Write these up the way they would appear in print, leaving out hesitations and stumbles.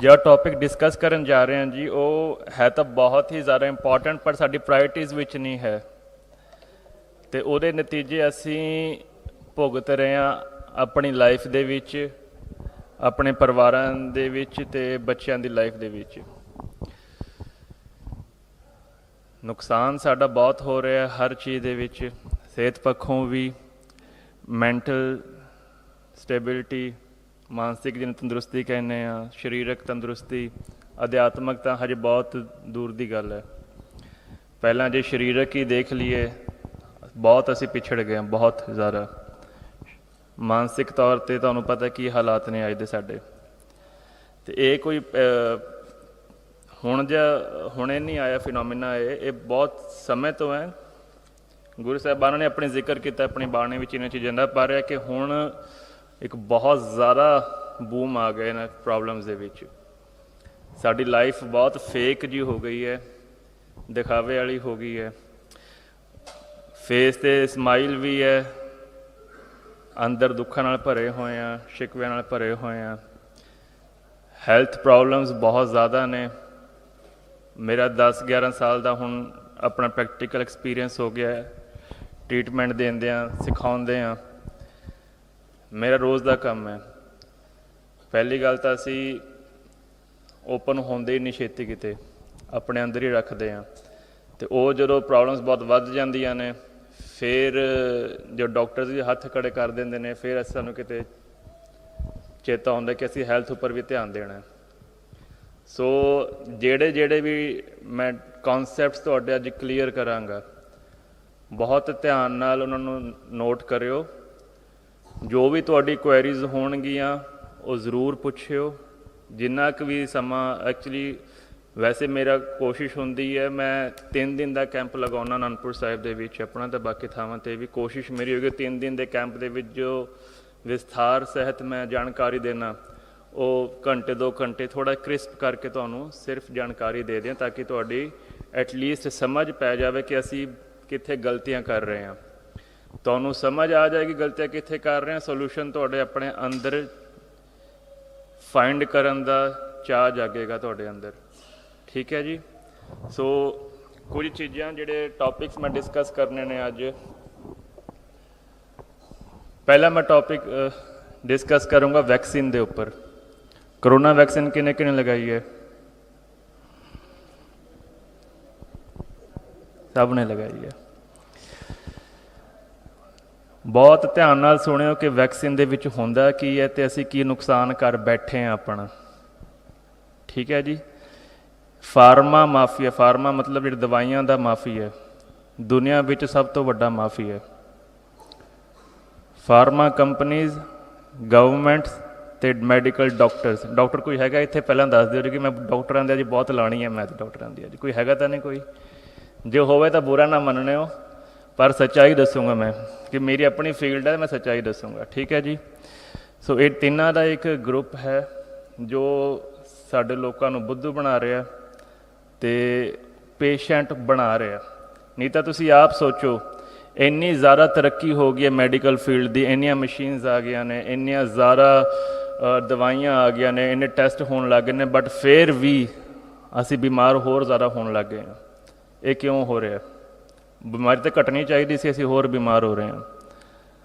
जो topic discuss करन जा रहे हैं जी, वो है तो बहुत ही ज़्यादा इंपॉर्टेंट, पर साडी प्रायोरिटीज़ विच नहीं है। तो ਉਹਦੇ नतीजे ਅਸੀਂ ਭੁਗਤ ਰਹੇ ਹਾਂ ਆਪਣੀ ਲਾਈਫ ਦੇ ਵਿੱਚ, ਆਪਣੇ ਪਰਿਵਾਰਾਂ ਦੇ ਵਿੱਚ ਤੇ ਬੱਚਿਆਂ ਦੀ ਲਾਈਫ ਦੇ ਵਿੱਚ। ਨੁਕਸਾਨ ਸਾਡਾ ਬਹੁਤ ਹੋ ਰਿਹਾ ਹਰ ਚੀਜ਼ ਦੇ ਵਿੱਚ, ਸਿਹਤ ਪੱਖੋਂ ਵੀ, ਮੈਂਟਲ ਸਟੇਬਿਲਿਟੀ, ਮਾਨਸਿਕ ਜਿਹਨੂੰ ਤੰਦਰੁਸਤੀ ਕਹਿੰਦੇ ਆ, ਸਰੀਰਕ ਤੰਦਰੁਸਤੀ, ਅਧਿਆਤਮਕ ਤਾਂ ਹਜੇ ਬਹੁਤ ਦੂਰ ਦੀ ਗੱਲ ਹੈ। ਪਹਿਲਾਂ ਜੇ ਸਰੀਰਕ ਹੀ ਦੇਖ ਲਈਏ, ਬਹੁਤ ਅਸੀਂ ਪਿਛੜ ਗਏ ਹਾਂ, ਬਹੁਤ ਜ਼ਿਆਦਾ। ਮਾਨਸਿਕ ਤੌਰ 'ਤੇ ਤੁਹਾਨੂੰ ਪਤਾ ਕੀ ਹਾਲਾਤ ਨੇ ਅੱਜ ਦੇ ਸਾਡੇ। ਅਤੇ ਇਹ ਕੋਈ ਹੁਣੇ ਨਹੀਂ ਆਇਆ ਫਿਨੋਮੀਨਾ, ਇਹ ਬਹੁਤ ਸਮੇਂ ਤੋਂ ਹੈ। ਗੁਰੂ ਸਾਹਿਬਾਨਾਂ ਨੇ ਆਪਣੇ ਜ਼ਿਕਰ ਕੀਤਾ ਆਪਣੀ ਬਾਣੀ ਵਿੱਚ ਇਹਨਾਂ ਚੀਜ਼ਾਂ ਦਾ, ਪਰ ਹੈ ਕਿ ਹੁਣ ਇੱਕ ਬਹੁਤ ਜ਼ਿਆਦਾ ਬੂਮ ਆ ਗਏ ਇਹਨਾਂ ਪ੍ਰੋਬਲਮਸ ਦੇ ਵਿੱਚ। ਸਾਡੀ ਲਾਈਫ ਬਹੁਤ ਫੇਕ ਜਿਹੀ ਹੋ ਗਈ ਹੈ, ਦਿਖਾਵੇ ਵਾਲੀ ਹੋ ਗਈ ਹੈ। ਫੇਸ 'ਤੇ ਸਮਾਈਲ ਵੀ ਹੈ, ਅੰਦਰ ਦੁੱਖਾਂ ਨਾਲ ਭਰੇ ਹੋਏ ਆ, ਸ਼ਿਕਵਿਆਂ ਨਾਲ ਭਰੇ ਹੋਏ ਆ। ਹੈਲਥ ਪ੍ਰੋਬਲਮਸ ਬਹੁਤ ਜ਼ਿਆਦਾ ਨੇ। ਮੇਰਾ 10-11 ਸਾਲ ਦਾ ਹੁਣ ਆਪਣਾ ਪ੍ਰੈਕਟੀਕਲ ਐਕਸਪੀਰੀਅੰਸ ਹੋ ਗਿਆ ਹੈ, ਟ੍ਰੀਟਮੈਂਟ ਦਿੰਦੇ ਹਾਂ, ਸਿਖਾਉਂਦੇ ਹਾਂ। ਮੇਰਾ ਰੋਜ਼ ਦਾ ਕੰਮ ਹੈ। ਪਹਿਲੀ ਗੱਲ ਤਾਂ ਅਸੀਂ ਓਪਨ ਹੁੰਦੇ ਹੀ ਨਹੀਂ ਛੇਤੀ ਕਿਤੇ, ਆਪਣੇ ਅੰਦਰ ਹੀ ਰੱਖਦੇ ਹਾਂ। ਅਤੇ ਉਹ ਜਦੋਂ ਪ੍ਰੋਬਲਮਸ ਬਹੁਤ ਵੱਧ ਜਾਂਦੀਆਂ ਨੇ, ਫਿਰ ਜੋ ਡਾਕਟਰਸ ਵੀ ਹੱਥ ਖੜ੍ਹੇ ਕਰ ਦਿੰਦੇ ਨੇ, ਫਿਰ ਸਾਨੂੰ ਕਿਤੇ ਚੇਤਾ ਆਉਂਦਾ ਕਿ ਅਸੀਂ ਹੈਲਥ ਉੱਪਰ ਵੀ ਧਿਆਨ ਦੇਣਾ। ਸੋ ਜਿਹੜੇ ਵੀ ਮੈਂ ਕੌਨਸੈਪਟਸ ਤੁਹਾਡੇ ਅੱਜ ਕਲੀਅਰ ਕਰਾਂਗਾ, ਬਹੁਤ ਧਿਆਨ ਨਾਲ ਉਹਨਾਂ ਨੂੰ ਨੋਟ ਕਰਿਓ। ਜੋ ਵੀ ਤੁਹਾਡੀ ਕੁਐਰੀਜ਼ ਹੋਣਗੀਆਂ ਉਹ ਜ਼ਰੂਰ ਪੁੱਛਿਓ, ਜਿੰਨਾ ਕੁ ਵੀ ਸਮਾਂ। ਐਕਚੁਅਲੀ ਵੈਸੇ ਮੇਰਾ ਕੋਸ਼ਿਸ਼ ਹੁੰਦੀ ਹੈ, ਮੈਂ 3 ਦਿਨ ਦਾ ਕੈਂਪ ਲਗਾਉਣਾ ਅਨੰਦਪੁਰ ਸਾਹਿਬ ਦੇ ਵਿੱਚ ਆਪਣਾ, ਅਤੇ ਬਾਕੀ ਥਾਵਾਂ 'ਤੇ ਵੀ ਕੋਸ਼ਿਸ਼ ਮੇਰੀ ਹੋਵੇਗੀ 3 ਦਿਨ ਦੇ ਕੈਂਪ ਦੇ ਵਿੱਚ ਜੋ ਵਿਸਥਾਰ ਸਹਿਤ ਮੈਂ ਜਾਣਕਾਰੀ ਦੇਣਾ, ਉਹ ਘੰਟੇ 2 ਘੰਟੇ ਥੋੜ੍ਹਾ ਕ੍ਰਿਸਪ ਕਰਕੇ ਤੁਹਾਨੂੰ ਸਿਰਫ ਜਾਣਕਾਰੀ ਦੇ ਦਿਆਂ, ਤਾਂ ਕਿ ਤੁਹਾਡੀ ਐਟਲੀਸਟ ਸਮਝ ਪੈ ਜਾਵੇ ਕਿ ਅਸੀਂ ਕਿੱਥੇ ਗਲਤੀਆਂ ਕਰ ਰਹੇ ਹਾਂ। ਤੁਹਾਨੂੰ ਸਮਝ ਆ ਜਾਏਗੀ ਗਲਤੀਆਂ ਕਿੱਥੇ ਕਰ ਰਹੇ ਹਾਂ, ਸੋਲੂਸ਼ਨ ਤੁਹਾਡੇ ਆਪਣੇ ਅੰਦਰ ਫਾਈਂਡ ਕਰਨ ਦਾ ਚਾਅ ਜਾਗੇਗਾ ਤੁਹਾਡੇ ਅੰਦਰ। ਠੀਕ ਹੈ ਜੀ। ਸੋ ਕੁਝ ਚੀਜ਼ਾਂ ਜਿਹੜੇ ਟੌਪਿਕਸ ਮੈਂ ਡਿਸਕਸ ਕਰਨੇ ਨੇ ਅੱਜ। ਪਹਿਲਾ ਮੈਂ ਟੌਪਿਕ ਡਿਸਕਸ ਕਰੂੰਗਾ ਵੈਕਸੀਨ ਦੇ ਉੱਪਰ। ਕਰੋਨਾ ਵੈਕਸੀਨ ਕਿਹਨੇ ਲਗਾਈ ਹੈ? ਸਭ ਨੇ ਲਗਾਈ ਹੈ। ਬਹੁਤ ਧਿਆਨ ਨਾਲ ਸੁਣਿਓ ਕਿ ਵੈਕਸੀਨ ਦੇ ਵਿੱਚ ਹੁੰਦਾ ਕੀ ਹੈ ਅਤੇ ਅਸੀਂ ਕੀ ਨੁਕਸਾਨ ਕਰ ਬੈਠੇ ਹਾਂ ਆਪਣਾ। ਠੀਕ ਹੈ ਜੀ। ਫਾਰਮਾ ਮਾਫੀਆ, ਫਾਰਮਾ ਮਤਲਬ ਜਿਹੜੀ ਦਵਾਈਆਂ ਦਾ ਮਾਫੀ ਹੈ, ਦੁਨੀਆ ਵਿੱਚ ਸਭ ਤੋਂ ਵੱਡਾ ਮਾਫੀ ਹੈ। ਫਾਰਮਾ ਕੰਪਨੀਜ਼, ਗਵਰਨਮੈਂਟਸ ਅਤੇ ਮੈਡੀਕਲ ਡਾਕਟਰਸ। ਡਾਕਟਰ ਕੋਈ ਹੈਗਾ ਇੱਥੇ? ਪਹਿਲਾਂ ਦੱਸ ਦਿਓ ਕਿ ਮੈਂ ਡਾਕਟਰਾਂ ਦੀ ਅੱਜ ਬਹੁਤ ਲਾਣੀ ਹੈ, ਮੈਂ ਤਾਂ ਡਾਕਟਰਾਂ ਦੀ ਅੱਜ ਕੋਈ ਹੈਗਾ ਤਾਂ ਨਹੀਂ ਕੋਈ? ਜੇ ਹੋਵੇ ਤਾਂ ਬੁਰਾ ਨਾ ਮੰਨਣਿਓ, ਪਰ ਸੱਚਾਈ ਦੱਸੂੰਗਾ ਮੈਂ, ਕਿ ਮੇਰੀ ਆਪਣੀ ਫੀਲਡ ਹੈ, ਮੈਂ ਸੱਚਾਈ ਦੱਸੂੰਗਾ। ਠੀਕ ਹੈ ਜੀ। ਸੋ ਇਹ ਤਿੰਨਾਂ ਦਾ ਇੱਕ ਗਰੁੱਪ ਹੈ ਜੋ ਸਾਡੇ ਲੋਕਾਂ ਨੂੰ ਬੁੱਧੂ ਬਣਾ ਰਿਹਾ ਅਤੇ ਪੇਸ਼ੈਂਟ ਬਣਾ ਰਿਹਾ। ਨਹੀਂ ਤਾਂ ਤੁਸੀਂ ਆਪ ਸੋਚੋ, ਇੰਨੀ ਜ਼ਿਆਦਾ ਤਰੱਕੀ ਹੋ ਗਈ ਹੈ ਮੈਡੀਕਲ ਫੀਲਡ ਦੀ, ਇੰਨੀਆਂ ਮਸ਼ੀਨਸ ਆ ਗਈਆਂ ਨੇ, ਇੰਨੀਆਂ ਜ਼ਿਆਦਾ ਦਵਾਈਆਂ ਆ ਗਈਆਂ ਨੇ, ਇੰਨੇ ਟੈਸਟ ਹੋਣ ਲੱਗ ਗਏ ਨੇ, ਬਟ ਫਿਰ ਵੀ ਅਸੀਂ ਬਿਮਾਰ ਹੋਰ ਜ਼ਿਆਦਾ ਹੋਣ ਲੱਗ ਗਏ ਹਾਂ। ਇਹ ਕਿਉਂ ਹੋ ਰਿਹਾ? ਬਿਮਾਰੀ ਤਾਂ ਘਟਣੀ ਚਾਹੀਦੀ ਸੀ, ਅਸੀਂ ਹੋਰ ਬਿਮਾਰ ਹੋ ਰਹੇ ਹਾਂ।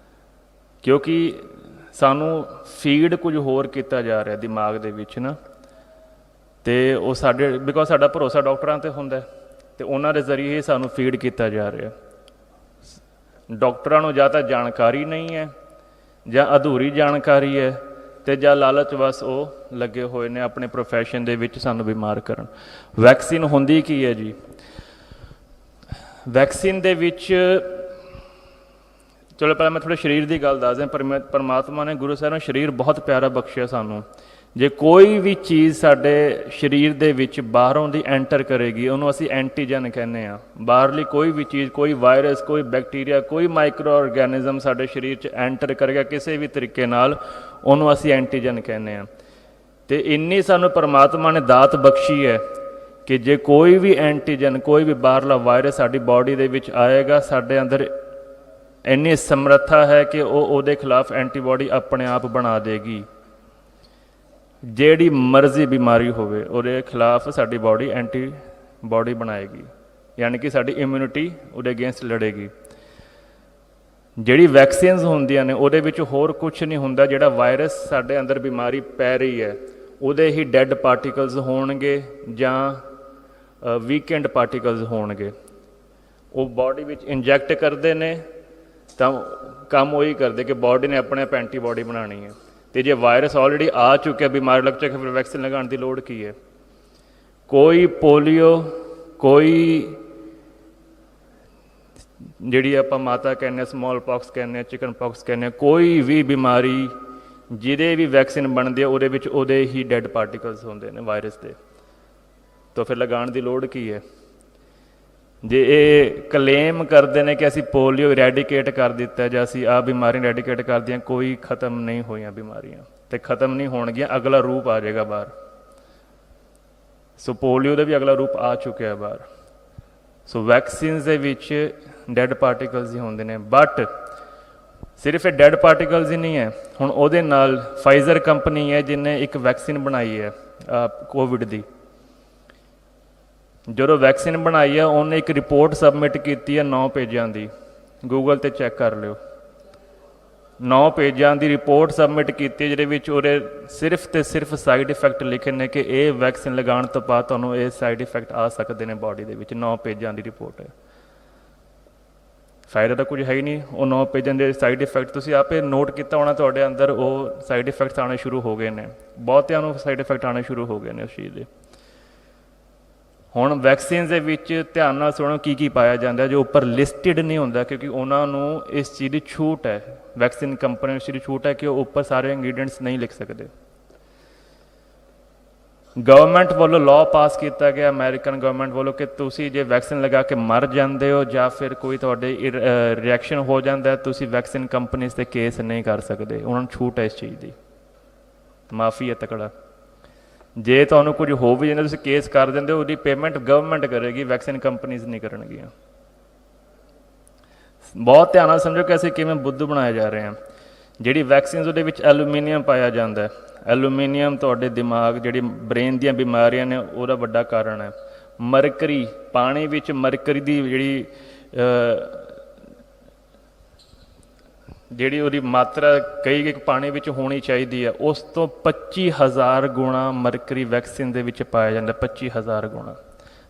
ਕਿਉਂਕਿ ਸਾਨੂੰ ਫੀਡ ਕੁਝ ਹੋਰ ਕੀਤਾ ਜਾ ਰਿਹਾ ਦਿਮਾਗ ਦੇ ਵਿੱਚ ਨਾ, ਅਤੇ ਉਹ ਸਾਡੇ ਬਿਕੋਜ਼ ਸਾਡਾ ਭਰੋਸਾ ਡਾਕਟਰਾਂ 'ਤੇ ਹੁੰਦਾ ਅਤੇ ਉਹਨਾਂ ਦੇ ਜ਼ਰੀਏ ਹੀ ਸਾਨੂੰ ਫੀਡ ਕੀਤਾ ਜਾ ਰਿਹਾ। ਡਾਕਟਰਾਂ ਨੂੰ ਜਾਂ ਤਾਂ ਜਾਣਕਾਰੀ ਨਹੀਂ ਹੈ, ਜਾਂ ਅਧੂਰੀ ਜਾਣਕਾਰੀ ਹੈ, ਅਤੇ ਜਾਂ ਲਾਲਚ ਬਸ ਉਹ ਲੱਗੇ ਹੋਏ ਨੇ ਆਪਣੇ ਪ੍ਰੋਫੈਸ਼ਨ ਦੇ ਵਿੱਚ ਸਾਨੂੰ ਬਿਮਾਰ ਕਰਨ। ਵੈਕਸੀਨ ਹੁੰਦੀ ਕੀ ਹੈ ਜੀ? ਵੈਕਸੀਨ ਦੇ ਵਿੱਚ ਚਲੋ ਪਹਿਲਾਂ ਮੈਂ ਥੋੜ੍ਹਾ ਸਰੀਰ ਦੀ ਗੱਲ ਦੱਸ ਦਿਆਂ। ਪਰਮਾਤਮਾ ਨੇ, ਗੁਰੂ ਸਾਹਿਬ ਨੇ ਸਰੀਰ ਬਹੁਤ ਪਿਆਰਾ ਬਖਸ਼ਿਆ ਸਾਨੂੰ। ਜੇ ਕੋਈ ਵੀ ਚੀਜ਼ ਸਾਡੇ ਸਰੀਰ ਦੇ ਵਿੱਚ ਬਾਹਰੋਂ ਦੀ ਐਂਟਰ ਕਰੇਗੀ, ਉਹਨੂੰ ਅਸੀਂ ਐਂਟੀਜਨ ਕਹਿੰਦੇ ਹਾਂ। ਬਾਹਰਲੀ ਕੋਈ ਵੀ ਚੀਜ਼, ਕੋਈ ਵਾਇਰਸ, ਕੋਈ ਬੈਕਟੀਰੀਆ, ਕੋਈ ਮਾਈਕਰੋ ਔਰਗੈਨਿਜ਼ਮ ਸਾਡੇ ਸਰੀਰ 'ਚ ਐਂਟਰ ਕਰੇਗਾ ਕਿਸੇ ਵੀ ਤਰੀਕੇ ਨਾਲ, ਉਹਨੂੰ ਅਸੀਂ ਐਂਟੀਜਨ ਕਹਿੰਦੇ ਹਾਂ। ਅਤੇ ਇੰਨੀ ਸਾਨੂੰ ਪਰਮਾਤਮਾ ਨੇ ਦਾਤ ਬਖਸ਼ੀ ਹੈ ਕਿ ਜੇ ਕੋਈ ਵੀ ਐਂਟੀਜਨ, ਕੋਈ ਵੀ ਬਾਹਰਲਾ ਵਾਇਰਸ ਸਾਡੀ ਬਾਡੀ ਦੇ ਵਿੱਚ ਆਏਗਾ, ਸਾਡੇ ਅੰਦਰ ਇੰਨੀ ਸਮਰੱਥਾ ਹੈ ਕਿ ਉਹ ਉਹਦੇ ਖਿਲਾਫ ਐਂਟੀਬਾਡੀ ਆਪਣੇ ਆਪ ਬਣਾ ਦੇਗੀ। ਜਿਹੜੀ ਮਰਜ਼ੀ ਬਿਮਾਰੀ ਹੋਵੇ ਉਹਦੇ ਖਿਲਾਫ ਸਾਡੀ ਬਾਡੀ ਐਂਟੀਬਾਡੀ ਬਣਾਏਗੀ, ਯਾਨੀ ਕਿ ਸਾਡੀ ਇਮਿਊਨਿਟੀ ਉਹਦੇ ਅਗੇਂਸਟ ਲੜੇਗੀ। ਜਿਹੜੀ ਵੈਕਸੀਨਸ ਹੁੰਦੀਆਂ ਨੇ ਉਹਦੇ ਵਿੱਚ ਹੋਰ ਕੁਝ ਨਹੀਂ ਹੁੰਦਾ, ਜਿਹੜਾ ਵਾਇਰਸ ਸਾਡੇ ਅੰਦਰ ਬਿਮਾਰੀ ਪੈ ਰਹੀ ਹੈ ਉਹਦੇ ਹੀ ਡੈੱਡ ਪਾਰਟੀਕਲਸ ਹੋਣਗੇ ਜਾਂ ਵੀਕਐਂਡ ਪਾਰਟੀਕਲਸ ਹੋਣਗੇ, ਉਹ ਬਾਡੀ ਵਿੱਚ ਇੰਜੈਕਟ ਕਰਦੇ ਨੇ ਤਾਂ ਕੰਮ ਉਹੀ ਕਰਦੇ ਕਿ ਬਾਡੀ ਨੇ ਆਪਣੇ ਆਪ ਐਂਟੀਬਾਡੀ ਬਣਾਉਣੀ ਹੈ। ਅਤੇ ਜੇ ਵਾਇਰਸ ਆਲਰੇਡੀ ਆ ਚੁੱਕਿਆ, ਬਿਮਾਰੀ ਲੱਗ ਚੁੱਕੀ, ਫਿਰ ਵੈਕਸੀਨ ਲਗਾਉਣ ਦੀ ਲੋੜ ਕੀ ਹੈ? ਕੋਈ ਪੋਲੀਓ, ਕੋਈ ਜਿਹੜੀ ਆਪਾਂ ਮਾਤਾ ਕਹਿੰਦੇ ਹਾਂ, ਸਮੋਲ ਪੌਕਸ ਕਹਿੰਦੇ ਹਾਂ, ਚਿਕਨ ਪੌਕਸ ਕਹਿੰਦੇ ਹਾਂ, ਕੋਈ ਵੀ ਬਿਮਾਰੀ ਜਿਹਦੇ ਵੀ ਵੈਕਸੀਨ ਬਣਦੀ ਹੈ ਉਹਦੇ ਵਿੱਚ ਉਹਦੇ ਹੀ ਡੈੱਡ ਪਾਰਟੀਕਲਸ ਹੁੰਦੇ ਨੇ ਵਾਇਰਸ ਦੇ, ਤਾਂ ਫਿਰ ਲਗਾਉਣ ਦੀ ਲੋੜ ਕੀ ਹੈ? ਜੇ ਇਹ ਕਲੇਮ ਕਰਦੇ ਨੇ ਕਿ ਅਸੀਂ ਪੋਲੀਓ ਇਰੈਡੀਕੇਟ ਕਰ ਦਿੱਤਾ ਜਾਂ ਅਸੀਂ ਆਹ ਬਿਮਾਰੀਆਂ ਇਰੈਡੀਕੇਟ ਕਰਦੀਆਂ, ਕੋਈ ਖਤਮ ਨਹੀਂ ਹੋਈਆਂ ਬਿਮਾਰੀਆਂ ਅਤੇ ਖਤਮ ਨਹੀਂ ਹੋਣਗੀਆਂ, ਅਗਲਾ ਰੂਪ ਆ ਜਾਏਗਾ ਬਾਹਰ। ਸੋ ਪੋਲੀਓ ਦਾ ਵੀ ਅਗਲਾ ਰੂਪ ਆ ਚੁੱਕਿਆ ਬਾਹਰ। ਸੋ ਵੈਕਸੀਨਸ ਦੇ ਵਿੱਚ ਡੈੱਡ ਪਾਰਟੀਕਲਸ ਹੀ ਹੁੰਦੇ ਨੇ, ਬਟ ਸਿਰਫ ਇਹ ਡੈੱਡ ਪਾਰਟੀਕਲਸ ਹੀ ਨਹੀਂ ਹੈ। ਹੁਣ ਉਹਦੇ ਨਾਲ ਫਾਈਜ਼ਰ ਕੰਪਨੀ ਹੈ ਜਿਹਨੇ ਇੱਕ ਵੈਕਸੀਨ ਬਣਾਈ ਹੈ ਕੋਵਿਡ ਦੀ। ਜਦੋਂ ਵੈਕਸੀਨ ਬਣਾਈ ਹੈ ਉਹਨੇ ਇੱਕ ਰਿਪੋਰਟ ਸਬਮਿਟ ਕੀਤੀ ਹੈ 9 ਪੇਜਾਂ ਦੀ, ਗੂਗਲ 'ਤੇ ਚੈੱਕ ਕਰ ਲਿਓ। 9 ਪੇਜਾਂ ਦੀ ਰਿਪੋਰਟ ਸਬਮਿਟ ਕੀਤੀ ਜਿਹਦੇ ਵਿੱਚ ਉਹਦੇ ਸਿਰਫ ਅਤੇ ਸਿਰਫ ਸਾਈਡ ਇਫੈਕਟ ਲਿਖੇ ਨੇ ਕਿ ਇਹ ਵੈਕਸੀਨ ਲਗਾਉਣ ਤੋਂ ਬਾਅਦ ਤੁਹਾਨੂੰ ਇਹ ਸਾਈਡ ਇਫੈਕਟ ਆ ਸਕਦੇ ਨੇ ਬਾਡੀ ਦੇ ਵਿੱਚ। 9 ਪੇਜਾਂ ਦੀ ਰਿਪੋਰਟ ਹੈ, ਫਾਇਦਾ ਤਾਂ ਕੁਝ ਹੈ ਹੀ ਨਹੀਂ। ਉਹ 9 ਪੇਜਾਂ ਦੇ ਸਾਈਡ ਇਫੈਕਟ ਤੁਸੀਂ ਆਪੇ ਨੋਟ ਕੀਤਾ ਹੋਣਾ, ਤੁਹਾਡੇ ਅੰਦਰ ਉਹ ਸਾਈਡ ਇਫੈਕਟਸ ਆਉਣੇ ਸ਼ੁਰੂ ਹੋ ਗਏ ਨੇ, ਬਹੁਤਿਆਂ ਨੂੰ ਸਾਈਡ ਇਫੈਕਟ ਆਉਣੇ ਸ਼ੁਰੂ ਹੋ ਗਏ ਨੇ ਉਸ ਚੀਜ਼ ਦੇ। ਹੁਣ ਵੈਕਸੀਨਸ ਦੇ ਵਿੱਚ ਧਿਆਨ ਨਾਲ ਸੁਣੋ ਕੀ ਕੀ ਪਾਇਆ ਜਾਂਦਾ ਜੋ ਉੱਪਰ ਲਿਸਟਿਡ ਨਹੀਂ ਹੁੰਦਾ, ਕਿਉਂਕਿ ਉਹਨਾਂ ਨੂੰ ਇਸ ਚੀਜ਼ ਦੀ ਛੂਟ ਹੈ, ਵੈਕਸੀਨ ਕੰਪਨੀ ਨੂੰ ਇਸ ਚੀਜ਼ ਦੀ ਛੂਟ ਹੈ ਕਿ ਉਹ ਉੱਪਰ ਸਾਰੇ ਇੰਗਰੀਡੀਐਂਟਸ ਨਹੀਂ ਲਿਖ ਸਕਦੇ। ਗਵਰਨਮੈਂਟ ਵੱਲੋਂ ਲਾਅ ਪਾਸ ਕੀਤਾ ਗਿਆ, ਅਮਰੀਕਨ ਗਵਰਨਮੈਂਟ ਵੱਲੋਂ, ਕਿ ਤੁਸੀਂ ਜੇ ਵੈਕਸੀਨ ਲਗਾ ਕੇ ਮਰ ਜਾਂਦੇ ਹੋ ਜਾਂ ਫਿਰ ਕੋਈ ਤੁਹਾਡੇ ਰਿਐਕਸ਼ਨ ਹੋ ਜਾਂਦਾ, ਤੁਸੀਂ ਵੈਕਸੀਨ ਕੰਪਨੀਜ਼ 'ਤੇ ਕੇਸ ਨਹੀਂ ਕਰ ਸਕਦੇ। ਉਹਨਾਂ ਨੂੰ ਛੂਟ ਹੈ ਇਸ ਚੀਜ਼ ਦੀ, ਮਾਫੀ ਹੈ ਤਕੜਾ। ਜੇ ਤੁਹਾਨੂੰ ਕੁਝ ਹੋ ਵੀ ਜਾਂਦਾ ਤੁਸੀਂ ਕੇਸ ਕਰ ਦਿੰਦੇ ਹੋ, ਉਹਦੀ ਪੇਮੈਂਟ ਗਵਰਨਮੈਂਟ ਕਰੇਗੀ, ਵੈਕਸੀਨ ਕੰਪਨੀਜ਼ ਨਹੀਂ ਕਰਨਗੀਆਂ। ਬਹੁਤ ਧਿਆਨ ਨਾਲ ਸਮਝੋ ਕਿ ਅਸੀਂ ਕਿਵੇਂ ਬੁੱਧੂ ਬਣਾਏ ਜਾ ਰਹੇ ਹਾਂ। ਜਿਹੜੀ ਵੈਕਸੀਨਸ ਉਹਦੇ ਵਿੱਚ ਐਲੂਮੀਨੀਅਮ ਪਾਇਆ ਜਾਂਦਾ ਹੈ। ਐਲੂਮੀਨੀਅਮ ਤੁਹਾਡੇ ਦਿਮਾਗ, ਜਿਹੜੀ ਬ੍ਰੇਨ ਦੀਆਂ ਬਿਮਾਰੀਆਂ ਨੇ ਉਹਦਾ ਵੱਡਾ ਕਾਰਨ ਹੈ। ਮਰਕਰੀ, ਪਾਣੀ ਵਿੱਚ ਮਰਕਰੀ ਦੀ ਜਿਹੜੀ ਉਹਦੀ ਮਾਤਰਾ ਕਈ ਇੱਕ ਪਾਣੀ ਵਿੱਚ ਹੋਣੀ ਚਾਹੀਦੀ ਹੈ, ਉਸ ਤੋਂ 25,000 ਗੁਣਾ ਮਰਕਰੀ ਵੈਕਸੀਨ ਦੇ ਵਿੱਚ ਪਾਇਆ ਜਾਂਦਾ। 25,000 ਗੁਣਾ,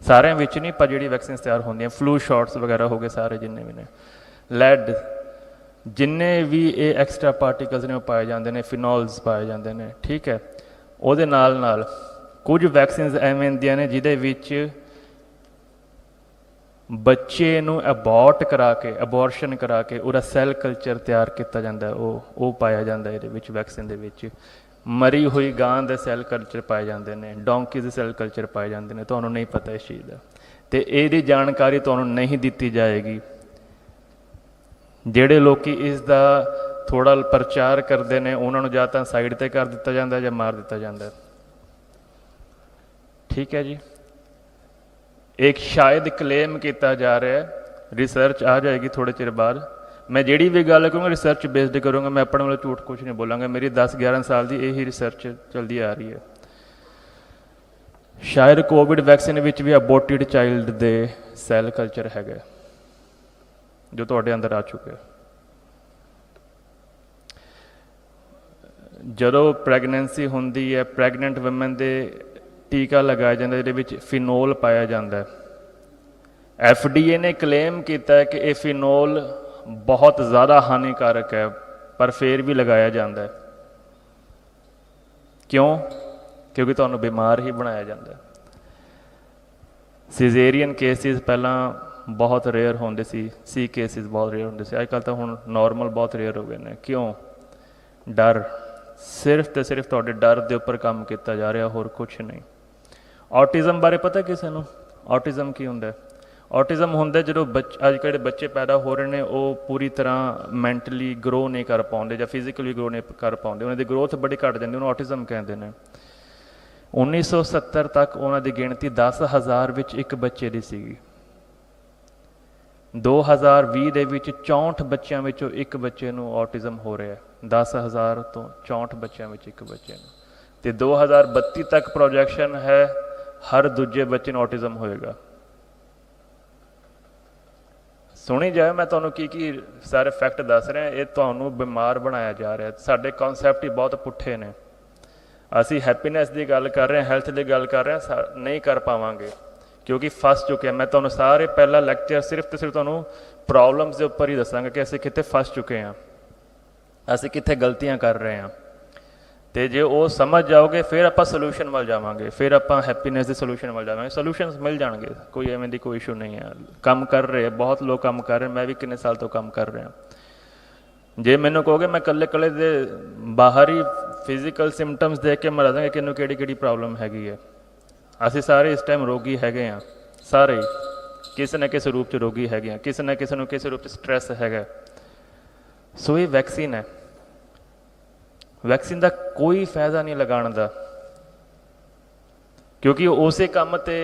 ਸਾਰਿਆਂ ਵਿੱਚ ਨਹੀਂ, ਪਰ ਜਿਹੜੀ ਵੈਕਸੀਨਸ ਤਿਆਰ ਹੁੰਦੀਆਂ, ਫਲੂ ਸ਼ਾਟਸ ਵਗੈਰਾ ਹੋ ਗਏ, ਸਾਰੇ ਜਿੰਨੇ ਵੀ ਨੇ, ਲੈਡ, ਜਿੰਨੇ ਵੀ ਇਹ ਐਕਸਟਰਾ ਪਾਰਟੀਕਲਸ ਨੇ ਉਹ ਪਾਏ ਜਾਂਦੇ ਨੇ, ਫਿਨੋਲਸ ਪਾਏ ਜਾਂਦੇ ਨੇ, ਠੀਕ ਹੈ। ਉਹਦੇ ਨਾਲ ਨਾਲ ਕੁਝ ਵੈਕਸੀਨਸ ਐਵੇਂ ਹੁੰਦੀਆਂ ਨੇ ਜਿਹਦੇ ਵਿੱਚ ਬੱਚੇ ਨੂੰ ਅਬੋਰਸ਼ਨ ਕਰਾ ਕੇ ਉਹਦਾ ਸੈੱਲ ਕਲਚਰ ਤਿਆਰ ਕੀਤਾ ਜਾਂਦਾ, ਉਹ ਪਾਇਆ ਜਾਂਦਾ ਇਹਦੇ ਵਿੱਚ, ਵੈਕਸੀਨ ਦੇ ਵਿੱਚ। ਮਰੀ ਹੋਈ ਗਾਂ ਦੇ ਸੈੱਲ ਕਲਚਰ ਪਾਏ ਜਾਂਦੇ ਨੇ, ਡੋਂਕੀਜ਼ ਦੇ ਸੈੱਲ ਕਲਚਰ ਪਾਏ ਜਾਂਦੇ ਨੇ। ਤੁਹਾਨੂੰ ਨਹੀਂ ਪਤਾ ਇਸ ਚੀਜ਼ ਦਾ, ਅਤੇ ਇਹਦੀ ਜਾਣਕਾਰੀ ਤੁਹਾਨੂੰ ਨਹੀਂ ਦਿੱਤੀ ਜਾਏਗੀ। ਜਿਹੜੇ ਲੋਕ ਇਸ ਦਾ ਥੋੜ੍ਹਾ ਪ੍ਰਚਾਰ ਕਰਦੇ ਨੇ ਉਹਨਾਂ ਨੂੰ ਜਾਂ ਤਾਂ ਸਾਈਡ 'ਤੇ ਕਰ ਦਿੱਤਾ ਜਾਂਦਾ ਜਾਂ ਮਾਰ ਦਿੱਤਾ ਜਾਂਦਾ, ਠੀਕ ਹੈ ਜੀ। ਇੱਕ ਸ਼ਾਇਦ ਕਲੇਮ ਕੀਤਾ ਜਾ ਰਿਹਾ, ਰਿਸਰਚ ਆ ਜਾਏਗੀ ਥੋੜ੍ਹੇ ਚਿਰ ਬਾਅਦ। ਮੈਂ ਜਿਹੜੀ ਵੀ ਗੱਲ ਕਰੂੰਗਾ ਰਿਸਰਚ ਬੇਸਡ ਕਰੂੰਗਾ, ਮੈਂ ਆਪਣੇ ਵੱਲੋਂ ਝੂਠ ਕੁਛ ਨਹੀਂ ਬੋਲਾਂਗਾ। ਮੇਰੀ 10-11 ਸਾਲ ਦੀ ਇਹੀ ਰਿਸਰਚ ਚੱਲਦੀ ਆ ਰਹੀ ਹੈ। ਸ਼ਾਇਦ ਕੋਵਿਡ ਵੈਕਸੀਨ ਵਿੱਚ ਵੀ ਅਬੋਰਟਿਡ ਚਾਈਲਡ ਦੇ ਸੈੱਲ ਕਲਚਰ ਹੈਗਾ ਜੋ ਤੁਹਾਡੇ ਅੰਦਰ ਆ ਚੁੱਕਿਆ। ਜਦੋਂ ਪ੍ਰੈਗਨੈਂਸੀ ਹੁੰਦੀ ਹੈ, ਪ੍ਰੈਗਨੈਂਟ ਵੂਮਨ ਦੇ ਟੀਕਾ ਲਗਾਇਆ ਜਾਂਦਾ, ਇਹਦੇ ਵਿੱਚ ਫਿਨੋਲ ਪਾਇਆ ਜਾਂਦਾ। FDA ਨੇ ਕਲੇਮ ਕੀਤਾ ਕਿ ਇਹ ਫਿਨੋਲ ਬਹੁਤ ਜ਼ਿਆਦਾ ਹਾਨੀਕਾਰਕ ਹੈ, ਪਰ ਫਿਰ ਵੀ ਲਗਾਇਆ ਜਾਂਦਾ। ਕਿਉਂ? ਕਿਉਂਕਿ ਤੁਹਾਨੂੰ ਬਿਮਾਰ ਹੀ ਬਣਾਇਆ ਜਾਂਦਾ। ਸਿਜ਼ੇਰੀਅਨ ਕੇਸਿਸ ਪਹਿਲਾਂ ਬਹੁਤ ਰੇਅਰ ਹੁੰਦੇ ਸੀ ਕੇਸਿਸ ਬਹੁਤ ਰੇਅਰ ਹੁੰਦੇ ਸੀ, ਅੱਜ ਕੱਲ੍ਹ ਤਾਂ ਹੁਣ ਨੋਰਮਲ ਬਹੁਤ ਰੇਅਰ ਹੋ ਗਏ ਨੇ। ਕਿਉਂ? ਡਰ, ਸਿਰਫ ਅਤੇ ਸਿਰਫ ਤੁਹਾਡੇ ਡਰ ਦੇ ਉੱਪਰ ਕੰਮ ਕੀਤਾ ਜਾ ਰਿਹਾ, ਹੋਰ ਕੁਛ ਨਹੀਂ। ਔਟਿਜ਼ਮ ਬਾਰੇ ਪਤਾ ਕਿਸੇ ਨੂੰ? ਔਟਿਜ਼ਮ ਕੀ ਹੁੰਦਾ? ਔਟਿਜ਼ਮ ਹੁੰਦਾ ਜਦੋਂ ਅੱਜ ਕੱਲ੍ਹ ਬੱਚੇ ਪੈਦਾ ਹੋ ਰਹੇ ਨੇ ਉਹ ਪੂਰੀ ਤਰ੍ਹਾਂ ਮੈਂਟਲੀ ਗਰੋ ਨਹੀਂ ਕਰ ਪਾਉਂਦੇ ਜਾਂ ਫਿਜ਼ੀਕਲੀ ਗਰੋ ਨਹੀਂ ਕਰ ਪਾਉਂਦੇ, ਉਹਨਾਂ ਦੀ ਗਰੋਥ ਬੜੀ ਘੱਟ ਜਾਂਦੀ, ਉਹਨੂੰ ਔਟਿਜ਼ਮ ਕਹਿੰਦੇ ਨੇ। 1970 ਤੱਕ ਉਹਨਾਂ ਦੀ ਗਿਣਤੀ 10,000 ਵਿੱਚ ਇੱਕ ਬੱਚੇ ਦੀ ਸੀਗੀ। 2020 ਦੇ ਵਿੱਚ 64 ਬੱਚਿਆਂ ਵਿੱਚੋਂ ਇੱਕ ਬੱਚੇ ਨੂੰ ਔਟਿਜ਼ਮ ਹੋ ਰਿਹਾ। 10,000 ਤੋਂ 64 ਬੱਚਿਆਂ ਵਿੱਚ ਇੱਕ ਬੱਚੇ ਨੂੰ। ਤੇ 2032 ਤੱਕ ਪ੍ਰੋਜੈਕਸ਼ਨ ਹੈ ਹਰ ਦੂਜੇ ਬੱਚੇ ਨੂੰ ਆਟਿਜ਼ਮ ਹੋਏਗਾ। ਸੁਣੀ ਜਾਏ ਮੈਂ ਤੁਹਾਨੂੰ ਕੀ ਸਾਰੇ ਫੈਕਟ ਦੱਸ ਰਿਹਾ, ਇਹ ਤੁਹਾਨੂੰ ਬਿਮਾਰ ਬਣਾਇਆ ਜਾ ਰਿਹਾ। ਸਾਡੇ ਕਨਸੈਪਟ ਹੀ ਬਹੁਤ ਪੁੱਠੇ ਨੇ। ਅਸੀਂ ਹੈਪੀਨੈਸ ਦੀ ਗੱਲ ਕਰ ਰਹੇ ਹਾਂ, ਹੈਲਥ ਦੀ ਗੱਲ ਕਰ ਰਹੇ ਹਾਂ, ਨਹੀਂ ਕਰ ਪਾਵਾਂਗੇ ਕਿਉਂਕਿ ਫਸ ਚੁੱਕੇ ਹਾਂ। ਮੈਂ ਤੁਹਾਨੂੰ ਸਾਰੇ ਪਹਿਲਾ ਲੈਕਚਰ ਸਿਰਫ ਤੇ ਸਿਰਫ ਤੁਹਾਨੂੰ ਪ੍ਰੋਬਲਮਸ ਦੇ ਉੱਪਰ ਹੀ ਦੱਸਾਂਗਾ ਕਿ ਅਸੀਂ ਕਿੱਥੇ ਫਸ ਚੁੱਕੇ ਹਾਂ, ਅਸੀਂ ਕਿੱਥੇ ਗਲਤੀਆਂ ਕਰ ਰਹੇ ਹਾਂ। ਅਤੇ ਜੇ ਉਹ ਸਮਝ ਜਾਓਗੇ ਫਿਰ ਆਪਾਂ ਸੋਲਿਊਸ਼ਨ ਵੱਲ ਜਾਵਾਂਗੇ, ਫਿਰ ਆਪਾਂ ਹੈਪੀਨੈਸ ਦੇ ਸੋਲਿਊਸ਼ਨ ਵੱਲ ਜਾਵਾਂਗੇ। ਸੋਲਿਊਸ਼ਨਸ ਮਿਲ ਜਾਣਗੇ, ਕੋਈ ਐਵੇਂ ਦੀ ਕੋਈ ਇਸ਼ੂ ਨਹੀਂ ਹੈ। ਕੰਮ ਕਰ ਰਹੇ, ਬਹੁਤ ਲੋਕ ਕੰਮ ਕਰ ਰਹੇ, ਮੈਂ ਵੀ ਕਿੰਨੇ ਸਾਲ ਤੋਂ ਕੰਮ ਕਰ ਰਿਹਾ। ਜੇ ਮੈਨੂੰ ਕਹੋਗੇ ਮੈਂ ਇਕੱਲੇ ਦੇ ਬਾਹਰੀ ਫਿਜ਼ੀਕਲ ਸਿੰਪਟਮਸ ਦੇਖ ਕੇ ਮੈਂ ਦੱਸਾਂਗਾ ਕਿ ਇਹਨੂੰ ਕਿਹੜੀ ਪ੍ਰੋਬਲਮ ਹੈਗੀ ਹੈ। ਅਸੀਂ ਸਾਰੇ ਇਸ ਟਾਈਮ ਰੋਗੀ ਹੈਗੇ ਹਾਂ, ਸਾਰੇ ਕਿਸੇ ਨਾ ਕਿਸੇ ਰੂਪ 'ਚ ਰੋਗੀ ਹੈਗੇ ਹਾਂ, ਕਿਸੇ ਨਾ ਕਿਸੇ ਨੂੰ ਕਿਸੇ ਰੂਪ 'ਚ ਸਟਰੈਸ ਹੈਗਾ। ਸੋ ਇਹ ਵੈਕਸੀਨ ਹੈ, ਵੈਕਸੀਨ ਦਾ ਕੋਈ ਫਾਇਦਾ ਨਹੀਂ ਲਗਾਉਣ ਦਾ, ਕਿਉਂਕਿ ਉਹ ਉਸੇ ਕੰਮ 'ਤੇ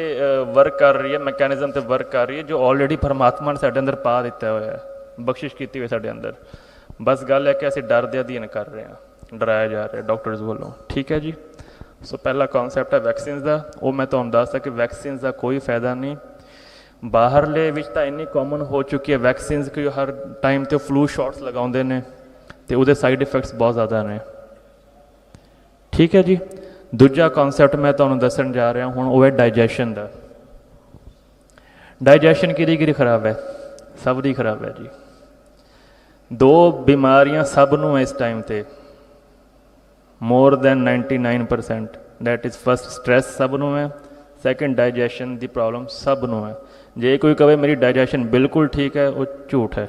ਵਰਕ ਕਰ ਰਹੀ ਹੈ, ਮੈਕੈਨਿਜ਼ਮ 'ਤੇ ਵਰਕ ਕਰ ਰਹੀ ਹੈ ਜੋ ਆਲਰੇਡੀ ਪਰਮਾਤਮਾ ਨੇ ਸਾਡੇ ਅੰਦਰ ਪਾ ਦਿੱਤਾ ਹੋਇਆ ਹੈ, ਬਖਸ਼ਿਸ਼ ਕੀਤੀ ਹੋਈ ਸਾਡੇ ਅੰਦਰ। ਬਸ ਗੱਲ ਹੈ ਕਿ ਅਸੀਂ ਡਰ ਦੇ ਅਧੀਨ ਕਰ ਰਹੇ ਹਾਂ, ਡਰਾਇਆ ਜਾ ਰਿਹਾ ਡਾਕਟਰਸ ਵੱਲੋਂ। ਠੀਕ ਹੈ ਜੀ। ਸੋ ਪਹਿਲਾ ਕੌਨਸੈਪਟ ਹੈ ਵੈਕਸੀਨਸ ਦਾ, ਉਹ ਮੈਂ ਤੁਹਾਨੂੰ ਦੱਸਦਾ ਕਿ ਵੈਕਸੀਨਸ ਦਾ ਕੋਈ ਫਾਇਦਾ ਨਹੀਂ। ਬਾਹਰਲੇ ਵਿੱਚ ਤਾਂ ਇੰਨੀ ਕਾਮਨ ਹੋ ਚੁੱਕੀ ਹੈ ਵੈਕਸੀਨਸ ਕਿ ਹਰ ਟਾਈਮ 'ਤੇ ਫਲੂ ਸ਼ਾਟਸ ਲਗਾਉਂਦੇ ਨੇ ਅਤੇ ਉਹਦੇ ਸਾਈਡ ਇਫੈਕਟਸ ਬਹੁਤ ਜ਼ਿਆਦਾ ਨੇ। ਠੀਕ ਹੈ ਜੀ। ਦੂਜਾ ਕੌਨਸੈਪਟ ਮੈਂ ਤੁਹਾਨੂੰ ਦੱਸਣ ਜਾ ਰਿਹਾ ਹੁਣ, ਉਹ ਹੈ ਡਾਈਜੈਸ਼ਨ ਦਾ। ਡਾਈਜੈਸ਼ਨ ਕਿਹਦੀ ਖਰਾਬ ਹੈ? ਸਭ ਦੀ ਖਰਾਬ ਹੈ ਜੀ। ਦੋ ਬਿਮਾਰੀਆਂ ਸਭ ਨੂੰ ਹੈ ਇਸ ਟਾਈਮ 'ਤੇ, more than 99%। That is first stress ਸਭ ਨੂੰ ਹੈ, ਸੈਕਿੰਡ ਡਾਈਜੈਸ਼ਨ ਦੀ ਪ੍ਰੋਬਲਮ ਸਭ ਨੂੰ ਹੈ। ਜੇ ਕੋਈ ਕਹੇ ਮੇਰੀ ਡਾਈਜੈਸ਼ਨ ਬਿਲਕੁਲ ਠੀਕ ਹੈ, ਉਹ ਝੂਠ ਹੈ।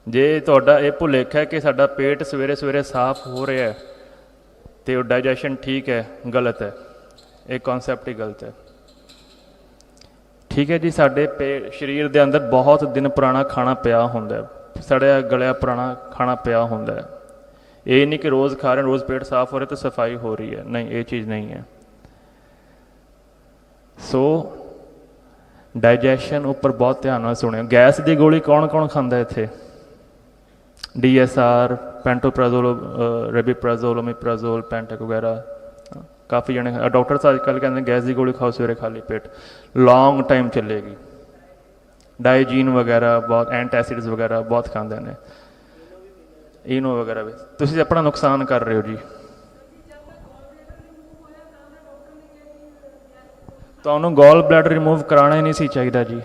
ਜੇ ਤੁਹਾਡਾ ਇਹ ਭੁਲੇਖਾ ਹੈ ਕਿ ਸਾਡਾ ਪੇਟ ਸਵੇਰੇ ਸਾਫ਼ ਹੋ ਰਿਹਾ ਅਤੇ ਉਹ ਡਾਈਜੈਸ਼ਨ ਠੀਕ ਹੈ, ਗਲਤ ਹੈ। ਇਹ ਕੌਨਸੈਪਟ ਹੀ ਗਲਤ ਹੈ। ਠੀਕ ਹੈ ਜੀ। ਸਾਡੇ ਸਰੀਰ ਦੇ ਅੰਦਰ ਬਹੁਤ ਦਿਨ ਪੁਰਾਣਾ ਖਾਣਾ ਪਿਆ ਹੁੰਦਾ, ਸੜਿਆ ਗਲਿਆ ਪੁਰਾਣਾ ਖਾਣਾ ਪਿਆ ਹੁੰਦਾ। ਇਹ ਨਹੀਂ ਕਿ ਰੋਜ਼ ਖਾ ਰਹੇ ਰੋਜ਼ ਪੇਟ ਸਾਫ਼ ਹੋ ਰਿਹਾ ਅਤੇ ਸਫਾਈ ਹੋ ਰਹੀ ਹੈ, ਨਹੀਂ, ਇਹ ਚੀਜ਼ ਨਹੀਂ ਹੈ। ਸੋ ਡਾਈਜੈਸ਼ਨ ਉੱਪਰ ਬਹੁਤ ਧਿਆਨ ਨਾਲ ਸੁਣਿਓ। ਗੈਸ ਦੀ ਗੋਲੀ ਕੌਣ ਖਾਂਦਾ ਇੱਥੇ? DSR, ਪੈਂਟੋਪਰਾਜ਼ੋਲ, ਰੈਬੀਪਰਾਜ਼ੋਲ, ਓਮੀਪਰਾਜ਼ੋਲ, ਪੈਂਟੈਕ ਵਗੈਰਾ ਕਾਫੀ ਜਣੇ। ਡਾਕਟਰ ਅੱਜ ਕੱਲ੍ਹ ਕਹਿੰਦੇ ਗੈਸ ਦੀ ਗੋਲੀ ਖਾਓ ਸਵੇਰੇ ਖਾਲੀ ਪੇਟ, ਲੌਂਗ ਟਾਈਮ ਚੱਲੇਗੀ। ਡਾਈਜੀਨ ਵਗੈਰਾ ਬਹੁਤ, ਐਂਟੈਸਿਡਸ ਵਗੈਰਾ ਬਹੁਤ ਖਾਂਦੇ ਨੇ, ਈਨੋ ਵਗੈਰਾ ਵੀ। ਤੁਸੀਂ ਆਪਣਾ ਨੁਕਸਾਨ ਕਰ ਰਹੇ ਹੋ ਜੀ। ਤੁਹਾਨੂੰ ਗੋਲ ਬਲੈਡਰ ਰਿਮੂਵ ਕਰਾਉਣਾ ਹੀ ਨਹੀਂ ਸੀ ਚਾਹੀਦਾ ਜੀ।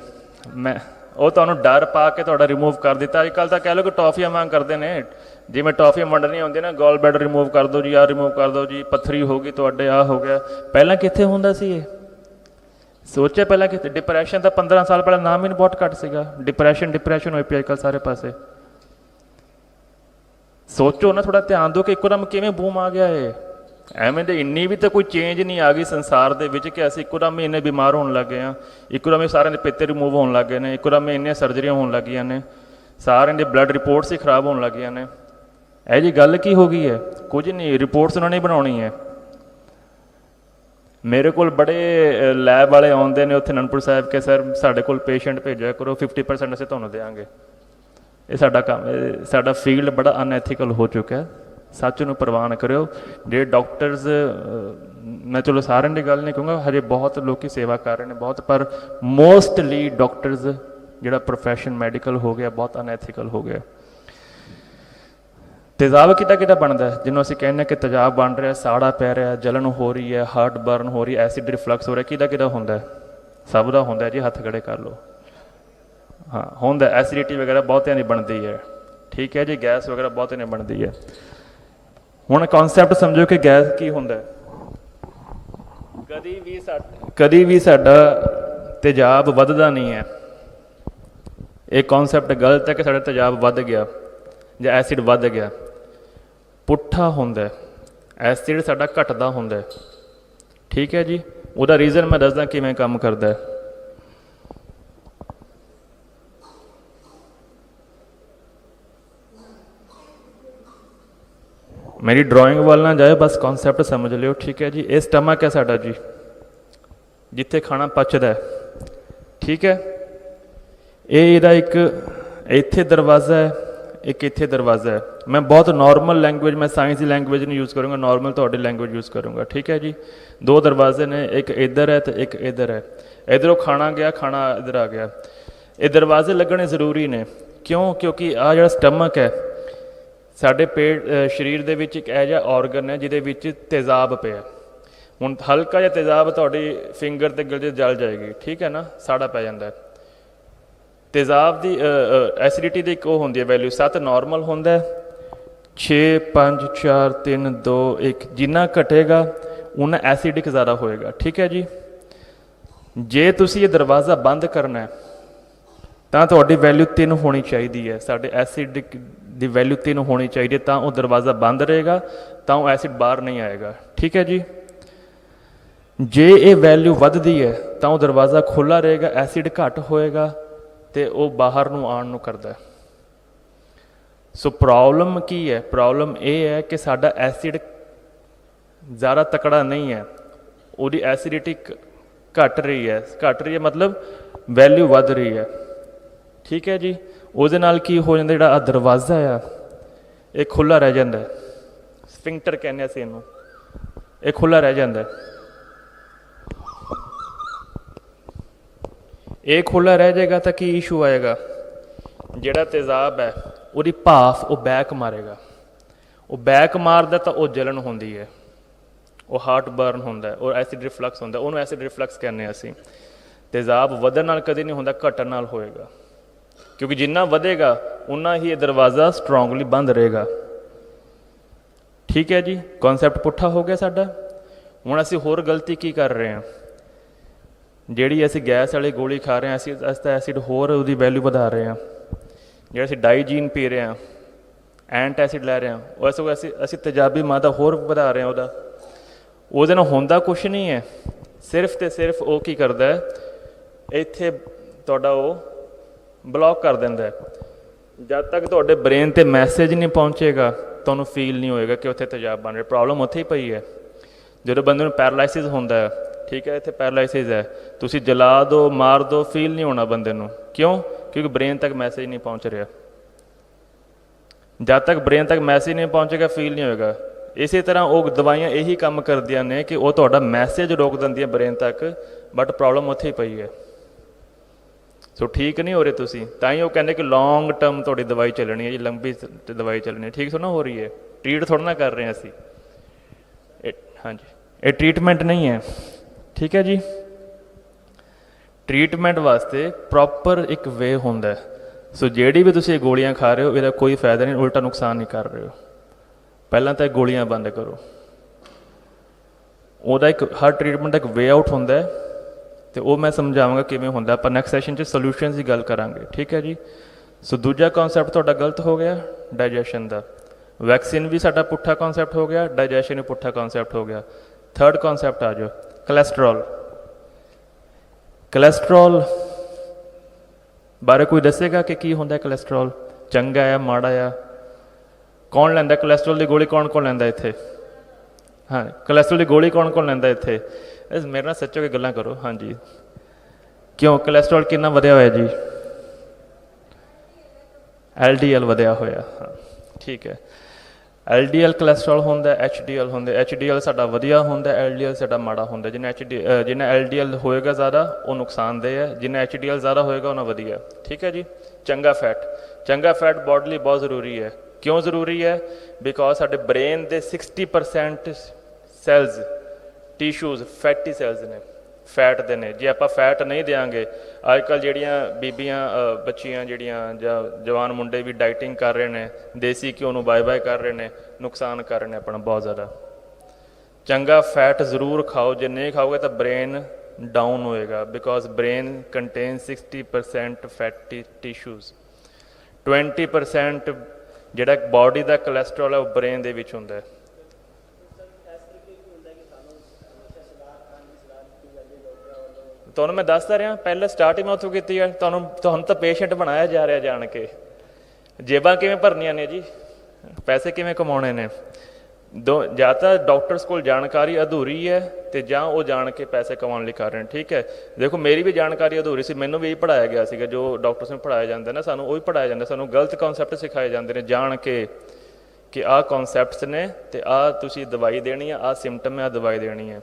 ਉਹ ਤੁਹਾਨੂੰ ਡਰ ਪਾ ਕੇ ਤੁਹਾਡਾ ਰਿਮੂਵ ਕਰ ਦਿੱਤਾ। ਅੱਜ ਕੱਲ੍ਹ ਤਾਂ ਕਹਿ ਲਓ ਕਿ ਟੌਫੀਆਂ ਮੰਗ ਕਰਦੇ ਨੇ, ਜਿਵੇਂ ਟੌਫੀਆਂ ਵੰਡਣੀਆਂ ਹੁੰਦੀਆਂ ਨਾ, ਗੋਲ ਬਲੈਡਰ ਰਿਮੂਵ ਕਰ ਦਿਓ ਜੀ, ਆਹ ਰਿਮੂਵ ਕਰ ਦਿਓ ਜੀ, ਪੱਥਰੀ ਹੋ ਗਈ ਤੁਹਾਡੇ, ਆਹ ਹੋ ਗਿਆ। ਪਹਿਲਾਂ ਕਿੱਥੇ ਹੁੰਦਾ ਸੀ ਇਹ? ਸੋਚਿਆ ਪਹਿਲਾਂ ਕਿਤੇ? ਡਿਪਰੈਸ਼ਨ ਤਾਂ 15 ਸਾਲ ਪਹਿਲਾਂ ਨਾਮ ਹੀ ਨਹੀਂ, ਬਹੁਤ ਘੱਟ ਸੀਗਾ। ਡਿਪਰੈਸ਼ਨ ਹੋਈ ਪਈ ਅੱਜ ਕੱਲ੍ਹ ਸਾਰੇ ਪਾਸੇ। ਸੋਚੋ ਨਾ, ਥੋੜ੍ਹਾ ਧਿਆਨ ਦਿਓ ਕਿ ਇੱਕੋਦਮ ਕਿਵੇਂ ਬੂਮ ਆ ਗਿਆ ਇਹ। ਐਵੇਂ ਦੇ ਇੰਨੀ ਵੀ ਤਾਂ ਕੋਈ ਚੇਂਜ ਨਹੀਂ ਆ ਗਈ ਸੰਸਾਰ ਦੇ ਵਿੱਚ ਕਿ ਅਸੀਂ ਇੱਕੋਦਮ ਹੀ ਇੰਨੇ ਬਿਮਾਰ ਹੋਣ ਲੱਗ ਗਏ ਹਾਂ, ਇੱਕੋਦਮ ਹੀ ਸਾਰਿਆਂ ਦੇ ਪਿੱਤੇ ਰਿਮੂਵ ਹੋਣ ਲੱਗ ਗਏ ਨੇ, ਇੱਕੋਦਮ ਹੀ ਇੰਨੀਆਂ ਸਰਜਰੀਆਂ ਹੋਣ ਲੱਗ ਗਈਆਂ ਨੇ, ਸਾਰਿਆਂ ਦੇ ਬਲੱਡ ਰਿਪੋਰਟਸ ਹੀ ਖਰਾਬ ਹੋਣ ਲੱਗ ਗਈਆਂ ਨੇ। ਇਹ ਜੀ ਗੱਲ ਕੀ ਹੋ ਗਈ ਹੈ? ਕੁਝ ਨਹੀਂ, ਰਿਪੋਰਟਸ ਉਹਨਾਂ ਨੇ ਬਣਾਉਣੀ ਹੈ। ਮੇਰੇ ਕੋਲ ਬੜੇ ਲੈਬ ਵਾਲੇ ਆਉਂਦੇ ਨੇ ਉੱਥੇ ਅਨੰਦਪੁਰ ਸਾਹਿਬ ਕਿ ਸਰ ਸਾਡੇ ਕੋਲ ਪੇਸ਼ੈਂਟ ਭੇਜਿਆ ਕਰੋ, 50% ਅਸੀਂ ਤੁਹਾਨੂੰ ਦਿਆਂਗੇ। ਇਹ ਸਾਡਾ ਕੰਮ, ਸਾਡਾ ਫੀਲਡ ਬੜਾ ਅਨਐਥੀਕਲ ਹੋ ਚੁੱਕਾ। ਸੱਚ ਨੂੰ ਪ੍ਰਵਾਨ ਕਰਿਓ। ਜਿਹੜੇ ਡਾਕਟਰਸ, ਮੈਂ ਚਲੋ ਸਾਰਿਆਂ ਦੀ ਗੱਲ ਨਹੀਂ ਕਹੂੰਗਾ, ਹਜੇ ਬਹੁਤ ਲੋਕ ਸੇਵਾ ਕਰ ਰਹੇ ਨੇ ਬਹੁਤ, ਪਰ ਮੋਸਟਲੀ ਡਾਕਟਰਸ ਜਿਹੜਾ ਪ੍ਰੋਫੈਸ਼ਨ ਮੈਡੀਕਲ ਹੋ ਗਿਆ ਬਹੁਤ ਅਨਐਥੀਕਲ ਹੋ ਗਿਆ। ਤੇਜ਼ਾਬ ਕਿੱਦਾਂ ਬਣਦਾ? ਜਿਹਨੂੰ ਅਸੀਂ ਕਹਿੰਦੇ ਹਾਂ ਕਿ ਤੇਜ਼ਾਬ ਬਣ ਰਿਹਾ, ਸਾੜਾ ਪੈ ਰਿਹਾ, ਜਲਨ ਹੋ ਰਹੀ ਹੈ, ਹਾਰਟ ਬਰਨ ਹੋ ਰਹੀ, ਐਸਿਡ ਰਿਫਲਕਸ ਹੋ ਰਿਹਾ, ਕਿੱਦਾਂ ਹੁੰਦਾ? ਸਭ ਦਾ ਹੁੰਦਾ ਜੀ, ਹੱਥ ਖੜੇ ਕਰ ਲਓ। ਹਾਂ ਹੁੰਦਾ। ਐਸੀਡਿਟੀ ਵਗੈਰਾ ਬਹੁਤਿਆਂ ਦੀ ਬਣਦੀ ਹੈ। ਠੀਕ ਹੈ ਜੀ। ਗੈਸ ਵਗੈਰਾ ਬਹੁਤਿਆਂ ਦੀ ਬਣਦੀ ਹੈ। ਹੁਣ ਕੌਨਸੈਪਟ ਸਮਝੋ ਕਿ ਗੈਸ ਕੀ ਹੁੰਦਾ। ਕਦੀ ਵੀ ਸਾਡਾ ਤੇਜ਼ਾਬ ਵੱਧਦਾ ਨਹੀਂ ਹੈ। ਇਹ ਕੌਨਸੈਪਟ ਗਲਤ ਹੈ ਕਿ ਸਾਡਾ ਤੇਜ਼ਾਬ ਵੱਧ ਗਿਆ ਜਾਂ ਐਸਿਡ ਵੱਧ ਗਿਆ। ਪੁੱਠਾ ਹੁੰਦਾ, ਐਸਿਡ ਸਾਡਾ ਘਟਦਾ ਹੁੰਦਾ। ਠੀਕ ਹੈ ਜੀ। ਉਹਦਾ ਰੀਜ਼ਨ ਮੈਂ ਦੱਸਦਾ ਕਿਵੇਂ ਕੰਮ ਕਰਦਾ। ਮੇਰੀ ਡਰਾਇੰਗ ਵੱਲ ਨਾ ਜਾਏ, ਬਸ ਕੌਨਸੈਪਟ ਸਮਝ ਲਿਓ। ਠੀਕ ਹੈ ਜੀ। ਇਹ ਸਟਮਕ ਹੈ ਸਾਡਾ ਜੀ, ਜਿੱਥੇ ਖਾਣਾ ਪਚਦਾ। ਠੀਕ ਹੈ। ਇਹ ਇਹਦਾ ਇੱਕ ਇੱਥੇ ਦਰਵਾਜ਼ਾ ਹੈ, एक इत्थे दरवाज़ा है। मैं बहुत नॉर्मल लैंग्वेज, मैं साइंस की लैंग्वेज नहीं यूज़ करूँगा, नॉर्मल तुहाडी लैंग्वेज यूज़ करूँगा, ठीक है जी। दो दरवाजे ने, एक इधर है तो एक इधर है। इधरों खाना गया, खाना इधर आ गया। ये दरवाजे लगने ज़रूरी ने, क्यों? क्योंकि आ जिहड़ा स्टमक है साडे पेट शरीर दे विच एक इहो जिहा ऑर्गन है जिहदे विच तेज़ाब पिया। हुण हल्का जिहा तेज़ाब तुहाडी फिंगर ते गिलजे जल जाएगी, ठीक है ना, साड़ा पै जांदा है। तेज़ाब की एसिडिटी की एक वो होंदी है वैल्यू, 7 नॉर्मल होंदा है, 6 5 4 3 2 1, जिन्ना घटेगा उन्ना एसिडिक ज़्यादा होएगा, ठीक है जी। जे तुसी ये दरवाज़ा बंद करना है तो तुहाडी वैल्यू 3 होनी चाहिए है, साडे एसिडिक की वैल्यू 3 होनी चाहिए, तो वह दरवाज़ा बंद रहेगा, तो वह एसिड बाहर नहीं आएगा, ठीक है जी। जे ये वैल्यू वधदी है तो वह दरवाज़ा खुला रहेगा, एसिड घट होएगा तो वह बाहर नूं आउण नूं करदा है। सो प्रॉब्लम की है? प्रॉब्लम यह है कि साडा एसिड ज़्यादा तकड़ा नहीं है, उसकी एसिडिटी घट रही है, मतलब वैल्यू वध रही है, ठीक है जी। उहदे नाल की हो जाता, जिहड़ा दरवाज़ा आ ये खुला रह जाता है, स्फिंक्टर कहने असीं इहनूं, ये खुला रह जाता है। ये खुला रह जाएगा तो की इशू आएगा, जिहड़ा तेज़ाब है उसकी भाफ वो बैक मारेगा, वो बैक मारदा तो वह जलन होंदी है, वो हार्ट बर्न होंदा है और एसिड रिफ्लक्स होंदा है, उन्होंने एसिड रिफ्लक्स कहने असीं। तेज़ाब वधन नाल कदी नहीं होंदा, घटन नाल होएगा, क्योंकि जिन्ना वधेगा उन्ना ही ये दरवाज़ा स्ट्रोंगली बंद रहेगा, ठीक है जी। कॉन्सैप्ट पुट्ठा हो गया साडा। हुण असीं होर गलती की कर रहे हैं, जिहड़ी असीं गैस वाली गोली खा रहे हैं, असीं एसिड होर उसदी वैल्यू वधा रहे हैं। जिहड़ा असीं डाईजीन पी रहे हैं, एंट एसिड लै रहे हैं, वो असीं तेजाबी मादा होर वधा रहे हैं। ਉਹਦੇ ਨਾਲ ਹੁੰਦਾ कुछ नहीं है, सिर्फ तो सिर्फ वो की करता है, इत्थे तुहाडा वो ब्लॉक कर दिंदा है। जब तक तुहाडे ब्रेन ते मैसेज नहीं पहुँचेगा तुहानूं फील नहीं होएगा कि उत्थे तेजाब बन रहा। प्रॉब्लम उत्थे ही पई है। जो बंदे नूं पैरालाइसिस होंदा है, ठीक है, इत्थे पैरालाइसिस है, तुसीं जला दो मार दो फील नहीं होना बंदे नूं, क्यों? क्योंकि ब्रेन तक मैसेज नहीं पहुँच रहा। जब तक ब्रेन तक मैसेज नहीं पहुँचेगा फील नहीं होएगा। इस तरह वो दवाइयाँ यही काम करदियां ने कि वो तुहाडा मैसेज रोक दिंदियां ब्रेन तक, बट प्रॉब्लम उत्थे ही पई है। सो ठीक नहीं हो रहे तुसीं, तां ही वो कहते कि लॉन्ग टर्म तुहाडी दवाई चलनी है जी, लंबी दवाई चलनी है। ठीक थोड़ा ना हो रही है, ट्रीट थोड़ा ना कर रहे हैं असीं। हाँ जी, ये ट्रीटमेंट नहीं है, ठीक है जी। ट्रीटमेंट वास्ते प्रॉपर एक वे होंदा है। सो जिहड़ी भी तुसीं गोलियां खा रहे हो इहदा कोई फायदा नहीं, उल्टा नुकसान नहीं कर रहे हो। पहला तो गोलियां बंद करो, ਉਹਦਾ एक हर ट्रीटमेंट का एक वे आउट होंदा है, तो वो मैं समझावांगा किवें होंदा। आपां नैक्सट सैशन च सोल्यूशनस की गल करांगे, ठीक है जी। सो दूजा कॉन्सैप्ट तुहाडा गलत हो गया डाइजैशन का। वैक्सीन भी साडा पुट्ठा कॉन्सैप्ट हो गया, डाइजैशन भी पुट्ठा कॉन्सैप्ट हो गया। थर्ड कॉन्सैप्ट आ जाओ, कोलैसट्रॉल। कोलैसट्रॉल बारे कोई दसेगा कि की होंदा कोलैसट्रॉल, चंगा है माड़ा है? कौन लैंदा कोलैसट्रॉल की गोली? कौन कौन लैंदा इत्थे? हाँ, कोलैसट्रॉल की गोली कौन कौन लैंदा इत्थे? मेरे नाल सच्चो के गल्लां करो। हाँ जी, क्यों कोलैसट्रॉल कितना वधिया होया जी? LDL वधिया होया, हाँ ठीक है। LDL कोलैसट्रॉल होंदा, HDL होंदा। HDL साडा वधिया होंदा, LDL साडा माड़ा होंदा। जिन्हें LDL होएगा ज़्यादा वो नुकसानदेह है, जिन्हें HDL ज़्यादा होएगा उन्हें वधिया, ठीक है जी। चंगा फैट बॉडी बहुत ज़रूरी है। क्यों ज़रूरी है? बिकॉज साडे ब्रेन के 60% सैल्स टिशूज़ फैटी सैल्स ने, फैट दे ने। जे आप फैट नहीं देंगे, अजकल जिहड़ियां बीबियां बच्चियां जिहड़ियां जवान मुंडे भी डाइटिंग कर रहे हैं, देसी घ्यो नूं बाय कर रहे हैं, नुकसान कर रहे हैं अपना बहुत ज़्यादा। चंगा फैट ज़रूर खाओ, जे नहीं खाओगे तो ब्रेन डाउन होएगा, because brain contain 60% fatty tissues. 20% जिहड़ा बॉडी का कोलैसट्रॉल है वो ब्रेन दे विच हुंदा है। तुहानूं मैं दसदा रहा, पहले स्टार्टिंग मैं उत्थों की है। तुहानूं तो पेशेंट बनाया जा रहा जान के। जेबां किवें भरनियां ने जी, पैसे किवें कमाउणे ने। ਜਾਂ ਤਾਂ ਡਾਕਟਰਸ ਕੋਲ ਜਾਣਕਾਰੀ ਅਧੂਰੀ ਹੈ ਤੇ ਜਾਂ ਉਹ ਜਾਣ ਕੇ ਪੈਸੇ ਕਮਾਉਣ ਲਈ ਕਰ ਰਹੇ ਨੇ। ਠੀਕ ਹੈ, ਦੇਖੋ ਮੇਰੀ ਵੀ ਜਾਣਕਾਰੀ ਅਧੂਰੀ ਸੀ, ਮੈਨੂੰ ਵੀ ਇਹੀ ਪੜ੍ਹਾਇਆ ਗਿਆ ਸੀਗਾ, ਜੋ ਡਾਕਟਰਸ ਨੂੰ ਪੜ੍ਹਾਇਆ ਜਾਂਦਾ ਨਾ ਸਾਨੂੰ ਉਹੀ ਪੜ੍ਹਾਇਆ ਜਾਂਦਾ, ਸਾਨੂੰ ਗਲਤ ਕਨਸੈਪਟ ਸਿਖਾਏ ਜਾਂਦੇ ਨੇ ਜਾਣ ਕੇ ਕਿ ਆਹ ਕਨਸੈਪਟਸ ਨੇ ਤੇ ਆਹ ਤੁਸੀਂ ਦਵਾਈ ਦੇਣੀ ਆ, ਆਹ ਸਿੰਪਟਮ ਹੈ, ਆਹ ਦਵਾਈ ਦੇਣੀ ਹੈ।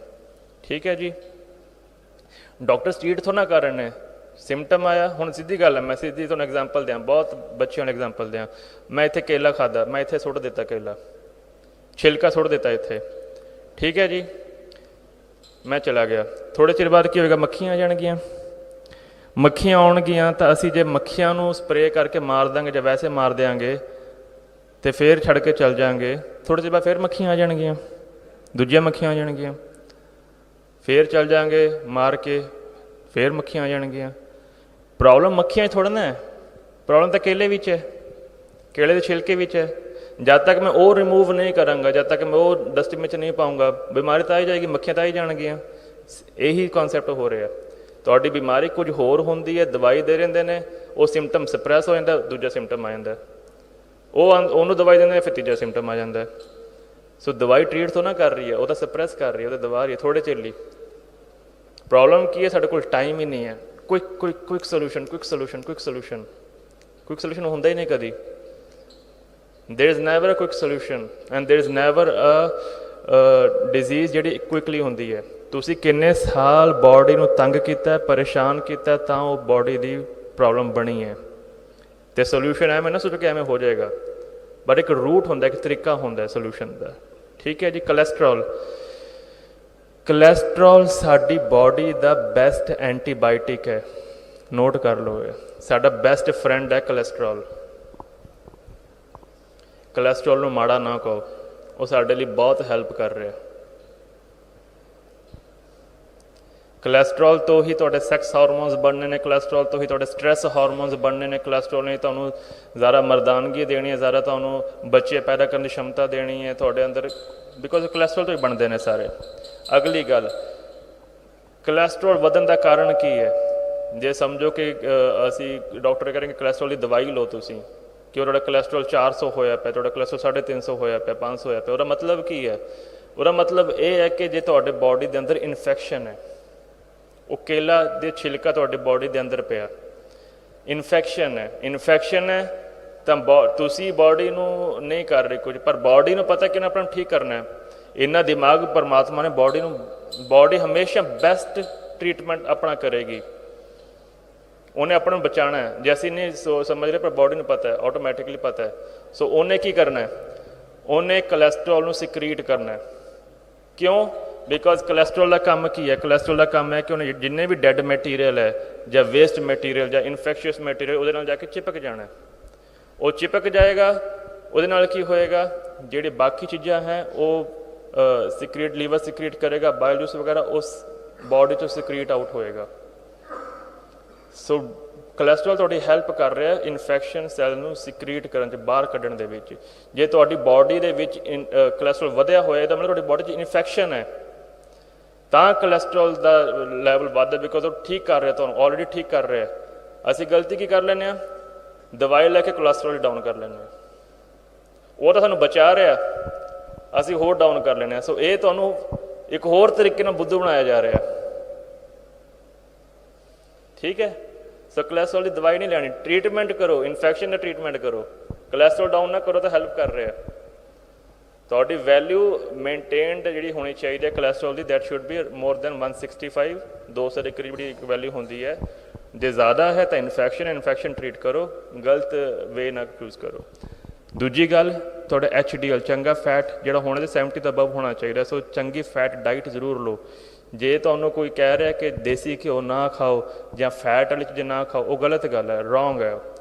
ਠੀਕ ਹੈ ਜੀ, ਡਾਕਟਰ ਟ੍ਰੀਟ ਥੋੜ੍ਹਾ ਨਾ ਕਰ ਰਹੇ ਨੇ, ਸਿੰਪਟਮ ਆਇਆ। ਹੁਣ ਸਿੱਧੀ ਗੱਲ ਹੈ, ਮੈਂ ਸਿੱਧੀ ਤੁਹਾਨੂੰ ਐਗਜ਼ਾਮਪਲ ਦਿਆਂ, ਬਹੁਤ ਬੱਚਿਆਂ ਨੂੰ ਐਗਜ਼ਾਮਪਲ ਦਿਆਂ। ਮੈਂ ਇੱਥੇ ਕੇਲਾ ਖਾਧਾ, ਮੈਂ ਇੱਥੇ ਸੁੱਟ ਦਿੱਤਾ ਕੇਲਾ, ਛਿਲਕਾ ਸੁੱਟ ਦਿੱਤਾ ਇੱਥੇ। ਠੀਕ ਹੈ ਜੀ, ਮੈਂ ਚਲਾ ਗਿਆ, ਥੋੜ੍ਹੇ ਚਿਰ ਬਾਅਦ ਕੀ ਹੋਏਗਾ, ਮੱਖੀਆਂ ਆ ਜਾਣਗੀਆਂ। ਮੱਖੀਆਂ ਆਉਣਗੀਆਂ ਤਾਂ ਅਸੀਂ ਜੇ ਮੱਖੀਆਂ ਨੂੰ ਸਪਰੇਅ ਕਰਕੇ ਮਾਰ ਦਾਂਗੇ ਜਾਂ ਵੈਸੇ ਮਾਰ ਦਿਆਂਗੇ ਤੇ ਫਿਰ ਛੱਡ ਕੇ ਚੱਲ ਜਾਵਾਂਗੇ, ਥੋੜ੍ਹੇ ਚਿਰ ਬਾਅਦ ਫਿਰ ਮੱਖੀਆਂ ਆ ਜਾਣਗੀਆਂ, ਦੂਜੀਆਂ ਮੱਖੀਆਂ ਆ ਜਾਣਗੀਆਂ, ਫਿਰ ਚੱਲ ਜਾਵਾਂਗੇ ਮਾਰ ਕੇ, ਫਿਰ ਮੱਖੀਆਂ ਆ ਜਾਣਗੀਆਂ। ਪ੍ਰੋਬਲਮ ਮੱਖੀਆਂ 'ਚ ਥੋੜ੍ਹਾ ਨਾ ਹੈ, ਪ੍ਰੋਬਲਮ ਤਾਂ ਕੇਲੇ ਵਿੱਚ ਹੈ, ਕੇਲੇ ਦੇ ਛਿਲਕੇ ਵਿੱਚ ਹੈ। ਜਦ ਤੱਕ ਮੈਂ ਉਹ ਰਿਮੂਵ ਨਹੀਂ ਕਰਾਂਗਾ, ਜਦ ਤੱਕ ਮੈਂ ਉਹ ਡਸਟਬਿਨ 'ਚ ਨਹੀਂ ਪਾਊਂਗਾ, ਬਿਮਾਰੀ ਤਾਂ ਆ ਹੀ ਜਾਏਗੀ, ਮੱਖੀਆਂ ਤਾਂ ਆ ਹੀ ਜਾਣਗੀਆਂ। ਇਹੀ ਕਨਸੈਪਟ ਹੋ ਰਿਹਾ। ਤੁਹਾਡੀ ਬਿਮਾਰੀ ਕੁਝ ਹੋਰ ਹੁੰਦੀ ਹੈ, ਦਵਾਈ ਦੇ ਦਿੰਦੇ ਨੇ, ਉਹ ਸਿੰਪਟਮ ਸਪਰੈਸ ਹੋ ਜਾਂਦਾ, ਦੂਜਾ ਸਿੰਪਟਮ ਆ ਜਾਂਦਾ, ਉਹਨੂੰ ਦਵਾਈ ਦਿੰਦੇ ਨੇ, ਫਿਰ ਤੀਜਾ ਸਿੰਪਟਮ ਆ ਜਾਂਦਾ। ਸੋ ਦਵਾਈ ਟ੍ਰੀਟ ਤੋਂ ਨਾ ਕਰ ਰਹੀ ਹੈ, ਉਹ ਤਾਂ ਸਪਰੈਸ ਕਰ ਰਹੀ ਹੈ, ਉਹ ਤਾਂ ਦਵਾ ਰਹੀ ਹੈ ਥੋੜ੍ਹੇ ਚਿਰ ਲਈ। ਪ੍ਰੋਬਲਮ ਕੀ ਹੈ, ਸਾਡੇ ਕੋਲ ਟਾਈਮ ਹੀ ਨਹੀਂ ਹੈ। Quick solution, quick solution, quick solution, quick solution ਹੁੰਦਾ ਹੀ ਨਹੀਂ ਕਦੀ। there is never a quick solution and there is never a disease ਜਿਹੜੀ ਕੁਇਕਲੀ ਹੁੰਦੀ ਹੈ। ਤੁਸੀਂ ਕਿੰਨੇ ਸਾਲ ਬਾਡੀ ਨੂੰ ਤੰਗ ਕੀਤਾ, ਪਰੇਸ਼ਾਨ ਕੀਤਾ, ਤਾਂ ਉਹ ਬਾਡੀ ਦੀ ਪ੍ਰੋਬਲਮ ਬਣੀ ਹੈ। ਅਤੇ ਸੋਲਿਊਸ਼ਨ ਐਵੇਂ ਨਾ ਸੋਚੋ ਕਿ ਐਵੇਂ ਹੋ ਜਾਏਗਾ, ਬਟ ਇੱਕ ਰੂਟ ਹੁੰਦਾ, ਇੱਕ ਤਰੀਕਾ ਹੁੰਦਾ ਸੋਲਿਊਸ਼ਨ ਦਾ। ਠੀਕ ਹੈ ਜੀ, ਕੋਲੈਸਟਰੋਲ, ਕੋਲੈਸਟਰੋਲ ਸਾਡੀ ਬਾਡੀ ਦਾ ਬੈਸਟ ਐਂਟੀਬਾਇਓਟਿਕ ਹੈ, ਨੋਟ ਕਰ ਲਓ, ਇਹ ਸਾਡਾ ਬੈਸਟ ਫਰੈਂਡ ਹੈ ਕੋਲੈਸਟਰੋਲ। ਕੋਲੈਸਟਰੋਲ ਨੂੰ ਮਾੜਾ ਨਾ ਕਹੋ, ਉਹ ਸਾਡੇ ਲਈ ਬਹੁਤ ਹੈਲਪ ਕਰ ਰਿਹਾ। ਕੋਲੈਸਟਰੋਲ ਤੋਂ ਹੀ ਤੁਹਾਡੇ ਸੈਕਸ ਹਾਰਮੋਨਸ ਬਣਨੇ ਨੇ, ਕੋਲੈਸਟਰੋਲ ਤੋਂ ਹੀ ਤੁਹਾਡੇ ਸਟ੍ਰੈਸ ਹਾਰਮੋਨਸ ਬਣਨੇ ਨੇ, ਕੋਲੈਸਟਰੋਲ ਨੇ ਤੁਹਾਨੂੰ ਜ਼ਿਆਦਾ ਮਰਦਾਨਗੀ ਦੇਣੀ ਹੈ, ਜ਼ਿਆਦਾ ਤੁਹਾਨੂੰ ਬੱਚੇ ਪੈਦਾ ਕਰਨ ਦੀ ਸ਼ਮਤਾ ਦੇਣੀ ਹੈ ਤੁਹਾਡੇ ਅੰਦਰ, ਬਿਕੋਜ਼ ਕੋਲੈਸਟਰੋਲ ਤੋਂ ਹੀ ਬਣਦੇ ਨੇ ਸਾਰੇ। ਅਗਲੀ ਗੱਲ, ਕੋਲੈਸਟਰੋਲ ਵਧਣ ਦਾ ਕਾਰਨ ਕੀ ਹੈ? ਜੇ ਸਮਝੋ ਕਿ ਅਸੀਂ ਡਾਕਟਰ ਕਹਿੰਦੇ ਕੋਲੈਸਟਰੋਲ ਦੀ ਦਵਾਈ ਲਓ ਤੁਸੀਂ, ਕਿ ਤੁਹਾਡਾ ਕੋਲੈਸਟਰੋਲ 400 ਹੋਇਆ ਪਿਆ, ਤੁਹਾਡਾ ਕੋਲੈਸਟਰੋਲ 350 ਹੋਇਆ ਪਿਆ, 500 ਹੋਇਆ ਪਿਆ, ਉਹਦਾ ਮਤਲਬ ਕੀ ਹੈ? ਉਹਦਾ ਮਤਲਬ ਇਹ ਹੈ ਕਿ ਜੇ ਤੁਹਾਡੇ ਬਾਡੀ ਦੇ ਅੰਦਰ ਇਨਫੈਕਸ਼ਨ ਹੈ, ਉਹ ਕੇਲਾ ਦੇ ਛਿਲਕਾ ਤੁਹਾਡੇ ਬਾਡੀ ਦੇ ਅੰਦਰ ਪਿਆ, ਇਨਫੈਕਸ਼ਨ ਹੈ ਤਾਂ ਤੁਸੀਂ ਬਾਡੀ ਨੂੰ ਨਹੀਂ ਕਰ ਰਹੇ ਕੁਝ, ਪਰ ਬਾਡੀ ਨੂੰ ਪਤਾ ਕਿ ਆਪਣਾ ਠੀਕ ਕਰਨਾ। ਇੰਨਾ ਦਿਮਾਗ ਪਰਮਾਤਮਾ ਨੇ ਬਾਡੀ ਨੂੰ, ਬਾਡੀ ਹਮੇਸ਼ਾ ਬੈਸਟ ਟਰੀਟਮੈਂਟ ਆਪਣਾ ਕਰੇਗੀ, ਉਹਨੇ ਆਪਾਂ ਨੂੰ ਬਚਾਉਣਾ ਹੈ। ਜੇ ਅਸੀਂ ਨਹੀਂ ਸਮਝ ਰਹੇ, ਪਰ ਬਾਡੀ ਨੂੰ ਪਤਾ ਹੈ, ਆਟੋਮੈਟਿਕਲੀ ਪਤਾ ਹੈ। ਸੋ ਉਹਨੇ ਕੀ ਕਰਨਾ ਹੈ? ਉਹਨੇ ਕੋਲੈਸਟਰੋਲ ਨੂੰ ਸਿਕਰੀਟ ਕਰਨਾ ਹੈ। ਕਿਉਂ? ਬਿਕੋਜ਼ ਕੋਲੈਸਟਰੋਲ ਦਾ ਕੰਮ ਕੀ ਹੈ? ਕੋਲੈਸਟਰੋਲ ਦਾ ਕੰਮ ਹੈ ਕਿ ਉਹਨੇ ਜਿੰਨੇ ਵੀ ਡੈਡ ਮਟੀਰੀਅਲ ਹੈ ਜਾਂ ਵੇਸਟ ਮਟੀਰੀਅਲ ਜਾਂ ਇਨਫੈਕਸ਼ੀਅਸ ਮਟੀਰੀਅਲ ਉਹਦੇ ਨਾਲ ਜਾ ਕੇ ਚਿਪਕ ਜਾਣਾ। ਉਹ ਚਿਪਕ ਜਾਏਗਾ, ਉਹਦੇ ਨਾਲ ਕੀ ਹੋਏਗਾ? ਜਿਹੜੇ ਬਾਕੀ ਚੀਜ਼ਾਂ ਹੈ ਉਹ ਸਿਕਰੀਟ, ਲੀਵਰ ਸਿਕਰੀਟ ਕਰੇਗਾ, ਬਾਇਲ ਜੂਸ ਵਗੈਰਾ ਉਸ ਬਾਡੀ 'ਚੋਂ ਸਿਕਰੀਟ ਆਊਟ ਹੋਏਗਾ। ਸੋ ਕੋਲੈਸਟਰੋਲ ਤੁਹਾਡੀ ਹੈਲਪ ਕਰ ਰਿਹਾ ਇਨਫੈਕਸ਼ਨ ਸੈੱਲ ਨੂੰ ਸਿਕਰੀਟ ਕਰਨ 'ਚ, ਬਾਹਰ ਕੱਢਣ ਦੇ ਵਿੱਚ। ਜੇ ਤੁਹਾਡੀ ਬਾਡੀ ਦੇ ਵਿੱਚ ਕੋਲੈਸਟਰੋਲ ਵਧਿਆ ਹੋਇਆ, ਇਹਦਾ ਮਤਲਬ ਤੁਹਾਡੀ ਬਾਡੀ 'ਚ ਇਨਫੈਕਸ਼ਨ ਹੈ, ਤਾਂ ਕੋਲੈਸਟਰੋਲ ਦਾ ਲੈਵਲ ਵੱਧਦਾ, ਬਿਕੋਜ਼ ਉਹ ਠੀਕ ਕਰ ਰਿਹਾ, ਤੁਹਾਨੂੰ ਆਲਰੇਡੀ ਠੀਕ ਕਰ ਰਿਹਾ। ਅਸੀਂ ਗਲਤੀ ਕੀ ਕਰ ਲੈਂਦੇ ਹਾਂ? ਦਵਾਈ ਲੈ ਕੇ ਕੋਲੈਸਟਰੋਲ ਡਾਊਨ ਕਰ ਲੈਂਦੇ ਹਾਂ। ਉਹ ਤਾਂ ਸਾਨੂੰ ਬਚਾ ਰਿਹਾ, ਅਸੀਂ ਹੋਰ ਡਾਊਨ ਕਰ ਲੈਂਦੇ ਹਾਂ। ਸੋ ਇਹ ਤੁਹਾਨੂੰ ਇੱਕ ਹੋਰ ਤਰੀਕੇ ਨਾਲ ਬੁੱਧੂ ਬਣਾਇਆ ਜਾ ਰਿਹਾ। ਠੀਕ ਹੈ, ਸੋ ਕੋਲੈਸਟਰੋਲ ਦੀ ਦਵਾਈ ਨਹੀਂ ਲੈਣੀ, ਟਰੀਟਮੈਂਟ ਕਰੋ, ਇਨਫੈਕਸ਼ਨ ਦਾ ਟਰੀਟਮੈਂਟ ਕਰੋ, ਕੋਲੈਸਟਰੋਲ ਡਾਊਨ ਨਾ ਕਰੋ ਤਾਂ ਹੈਲਪ ਕਰ ਰਿਹਾ। ਤੁਹਾਡੀ ਵੈਲਿਊ ਮੇਨਟੇਨਡ ਜਿਹੜੀ ਹੋਣੀ ਚਾਹੀਦੀ ਹੈ cholesterol the, that should be more than 165, 200 ਦੇ ਕਰੀਬ ਜਿਹੜੀ ਇੱਕ ਵੈਲਿਊ ਹੁੰਦੀ ਹੈ। ਜੇ ਜ਼ਿਆਦਾ ਹੈ ਤਾਂ ਇਨਫੈਕਸ਼ਨ ਟਰੀਟ ਕਰੋ, ਗਲਤ ਵੇ ਨਾ ਯੂਜ਼ ਕਰੋ। ਦੂਜੀ ਗੱਲ, ਤੁਹਾਡਾ HDL ਚੰਗਾ ਫੈਟ ਜਿਹੜਾ ਹੋਣਾ ਤੇ 70 ਤੋਂ ਅਬਵ ਹੋਣਾ ਚਾਹੀਦਾ। ਸੋ ਚੰਗੀ ਫੈਟ ਡਾਈਟ ਜ਼ਰੂਰ ਲਓ। ਜੇ ਤੁਹਾਨੂੰ ਕੋਈ ਕਹਿ ਰਿਹਾ ਕਿ ਦੇਸੀ ਘਿਓ ਨਾ ਖਾਓ ਜਾਂ ਫੈਟ ਵਾਲੀ ਚੀਜ਼ਾਂ ਨਾ ਖਾਓ, ਉਹ ਗਲਤ ਗੱਲ ਹੈ, ਰੋਂਗ ਹੈ,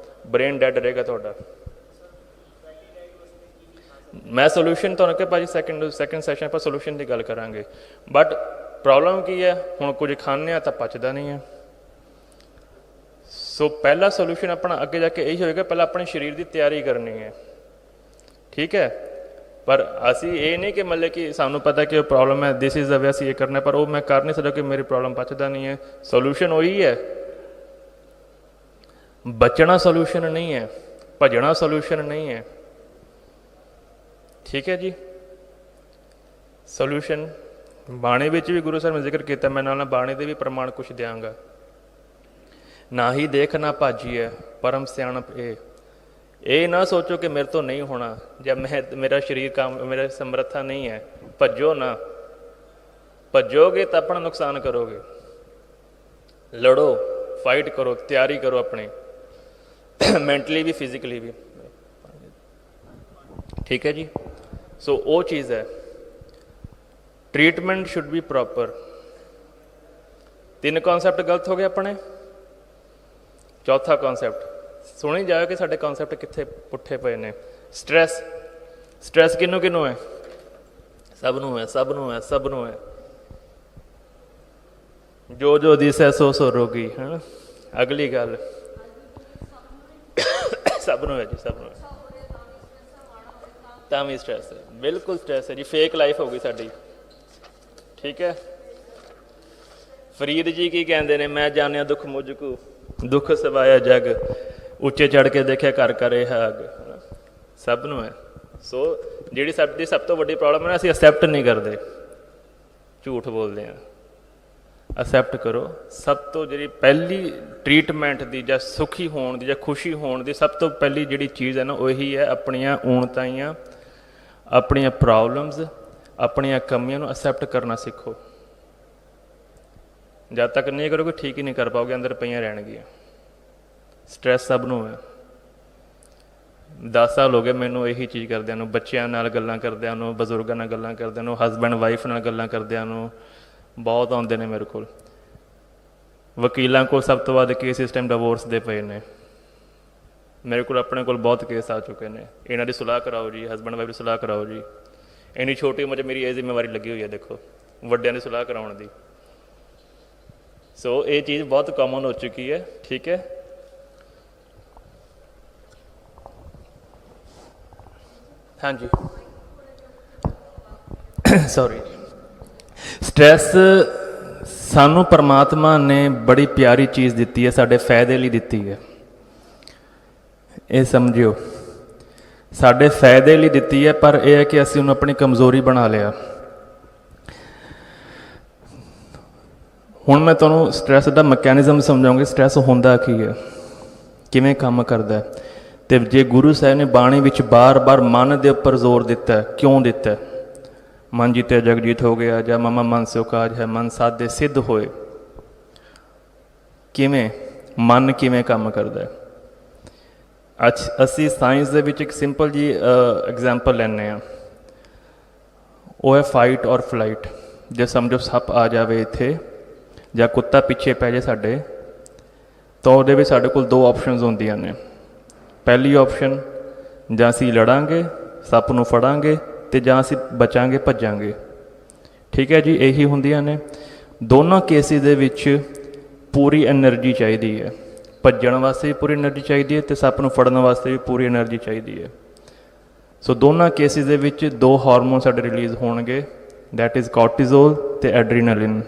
ਬ੍ਰੇਨ ਡੈਡ ਰਹੇਗਾ ਤੁਹਾਡਾ। ਮੈਂ ਸੋਲਿਊਸ਼ਨ ਤੁਹਾਨੂੰ ਕਿਹਾ ਭਾਜੀ ਸੈਕਿੰਡ ਸੈਸ਼ਨ ਆਪਾਂ ਸੋਲਿਊਸ਼ਨ ਦੀ ਗੱਲ ਕਰਾਂਗੇ। ਬਟ ਪ੍ਰੋਬਲਮ ਕੀ ਹੈ? ਹੁਣ ਕੁਝ ਖਾਂਦੇ ਹਾਂ ਤਾਂ ਪਚਦਾ ਨਹੀਂ ਹੈ। ਸੋ ਪਹਿਲਾ ਸੋਲਿਊਸ਼ਨ ਆਪਣਾ ਅੱਗੇ ਜਾ ਕੇ ਇਹੀ ਹੋਏਗਾ, ਪਹਿਲਾਂ ਆਪਣੇ ਸਰੀਰ ਦੀ ਤਿਆਰੀ ਕਰਨੀ ਹੈ। ਠੀਕ ਹੈ, ਪਰ ਅਸੀਂ ਇਹ ਨਹੀਂ ਕਿ ਮਤਲਬ ਕਿ ਸਾਨੂੰ ਪਤਾ ਕਿ ਉਹ ਪ੍ਰੋਬਲਮ ਹੈ, ਦਿਸ ਇਜ਼ ਦਾ ਵੇ ਅਸੀਂ ਇਹ ਕਰਨਾ, ਪਰ ਉਹ ਮੈਂ ਕਰ ਨਹੀਂ ਸਕਦਾ ਕਿ ਮੇਰੀ ਪ੍ਰੋਬਲਮ ਪਚਦਾ ਨਹੀਂ ਹੈ। ਸੋਲਿਊਸ਼ਨ ਉਹੀ ਹੈ, ਬਚਣਾ ਸੋਲਿਊਸ਼ਨ ਨਹੀਂ ਹੈ, ਭੱਜਣਾ ਸੋਲਿਊਸ਼ਨ ਨਹੀਂ ਹੈ। ਠੀਕ ਹੈ ਜੀ, ਸੋਲਿਊਸ਼ਨ ਬਾਣੀ ਵਿੱਚ ਵੀ ਗੁਰੂ ਸਾਹਿਬ ਨੇ ਜ਼ਿਕਰ ਕੀਤਾ, ਮੈਂ ਨਾਲ ਬਾਣੀ ਦੇ ਵੀ ਪ੍ਰਮਾਣ ਕੁਛ ਦਿਆਂਗਾ। ਨਾ ਹੀ ਦੇਖ ਨਾ ਭਾਜੀਏ ਪਰਮ ਸਿਆਣਪ ਇਹ ਨਾ ਸੋਚੋ ਕਿ ਮੇਰੇ ਤੋਂ ਨਹੀਂ ਹੋਣਾ, ਜਦ ਮੇਰਾ ਸਰੀਰ ਕੰਮ ਮੇਰਾ ਸਮਰੱਥਾ ਨਹੀਂ ਹੈ। ਭੱਜੋ ਨਾ, ਭੱਜੋਗੇ ਤਾਂ ਆਪਣਾ ਨੁਕਸਾਨ ਕਰੋਗੇ। ਲੜੋ, फाइट करो, तैयारी करो अपनी मैंटली भी फिजिकली भी, ठीक है जी। सो वो चीज़ है, treatment should be proper. 3 concept गलत हो गए अपने। चौथा कॉन्सैप्ट सुनी जाए कि साडे कॉन्सैप्ट कित्थे पुट्ठे पे ने। स्ट्रैस, स्ट्रैस किनू किनू है? सबनू है, सबनू है, सबनू है। जो जो दिसै सो सो रोगी, है ना। अगली गल सबनू है जी, सबनू है, तां भी स्ट्रैस है, बिल्कुल स्ट्रैस है जी। फेक लाइफ हो गई साडी, ठीक है। फरीद जी की कहते हैं, मैं जानिया दुख मुझको, दुख सवाया जग, उच्चे चढ़ के देखे घर करे हग। सबनू है। सो जी साडी सब तो वड्डी प्रॉब्लम है, असीं एक्सैप्ट नहीं करते, झूठ बोलते हैं। एक्सैप्ट करो। सब तो जी पहली ट्रीटमेंट की या सुखी होने की या खुशी होने की सब तो पहली जी चीज़ है ना, वही है अपनियां ऊणताइयां, अपनियां प्रॉब्लम्स, अपनियां कमियों एक्सैप्ट करना सीखो। जब तक नहीं करोगे ठीक ही नहीं कर पाओगे, अंदर पईयां रहणगियां। स्ट्रैस सब नूं है। 10 साल हो गए मैनू यही चीज़ करदियां नूं, बच्चों नाल गल्लां करदियां नूं, बजुर्गों नाल गल्लां करदियां नूं, हसबैंड वाइफ नाल गल्लां करदियां नूं। बहुत आते हैं मेरे को, वकीलों को सब तो वध केस इस टाइम डिवोर्स दे पे ने। मेरे को अपने को बहुत केस आ चुके हैं। इन्हों की सलाह कराओ जी, हसबैंड वाइफ की सलाह कराओ जी। इन्नी छोटी उम्र मेरी ये जिम्मेवारी लगी हुई है, देखो वड्डियां की सलाह कराने की। सो ये चीज़ बहुत कॉमन हो चुकी है, ठीक है। हाँ जी सॉरी। स्ट्रैस सानू परमात्मा ने बड़ी प्यारी चीज़ दी है, साडे फायदे लिए दी है। ये समझियो साडे फायदे लिए दी है, पर यह है कि असीं उन्हें अपनी कमज़ोरी बना लिया। हुण मैं तुहानूं स्ट्रैस का मैकेनिज़म समझाऊंगी, स्ट्रैस होंदा की है, किवें काम करदा है। ते जे गुरु साहब ने बाणी विच बार बार मन के उपर जोर दिता है, क्यों दिता है? मन जीते जगजीत हो गया, या मामा मन सो काज है, मन साधे सिद्ध होए। किवें मन किवें काम करदा है। असी साइंस दे विच एक सिंपल जी एग्जाम्पल लैने आ, वो है फाइट और फ्लाइट। जे समझो सप आ जाए इत्थे या कुत्ता पिछे पै जाए साडे, तो उहदे विच साडे कोल 2 ऑप्शनस होंदियां ने। पहली ऑप्शन, जां असीं लड़ांगे सप नूं फड़ांगे, तो जां असीं बचांगे भजांगे, ठीक है जी। यही होंदियां ने। दोनों केसिस दे विच पूरी एनर्जी चाहिए है। भजन वास्ते भी पूरी एनर्जी चाहिए है, तो सप नूं फड़न वास्ते भी पूरी एनर्जी चाहिए है। सो दोनों केसिस दे विच 2 हार्मोन साडे रिलीज़ होणगे, दैट इज़ कॉर्टिजोल ते एड्रीनलिन।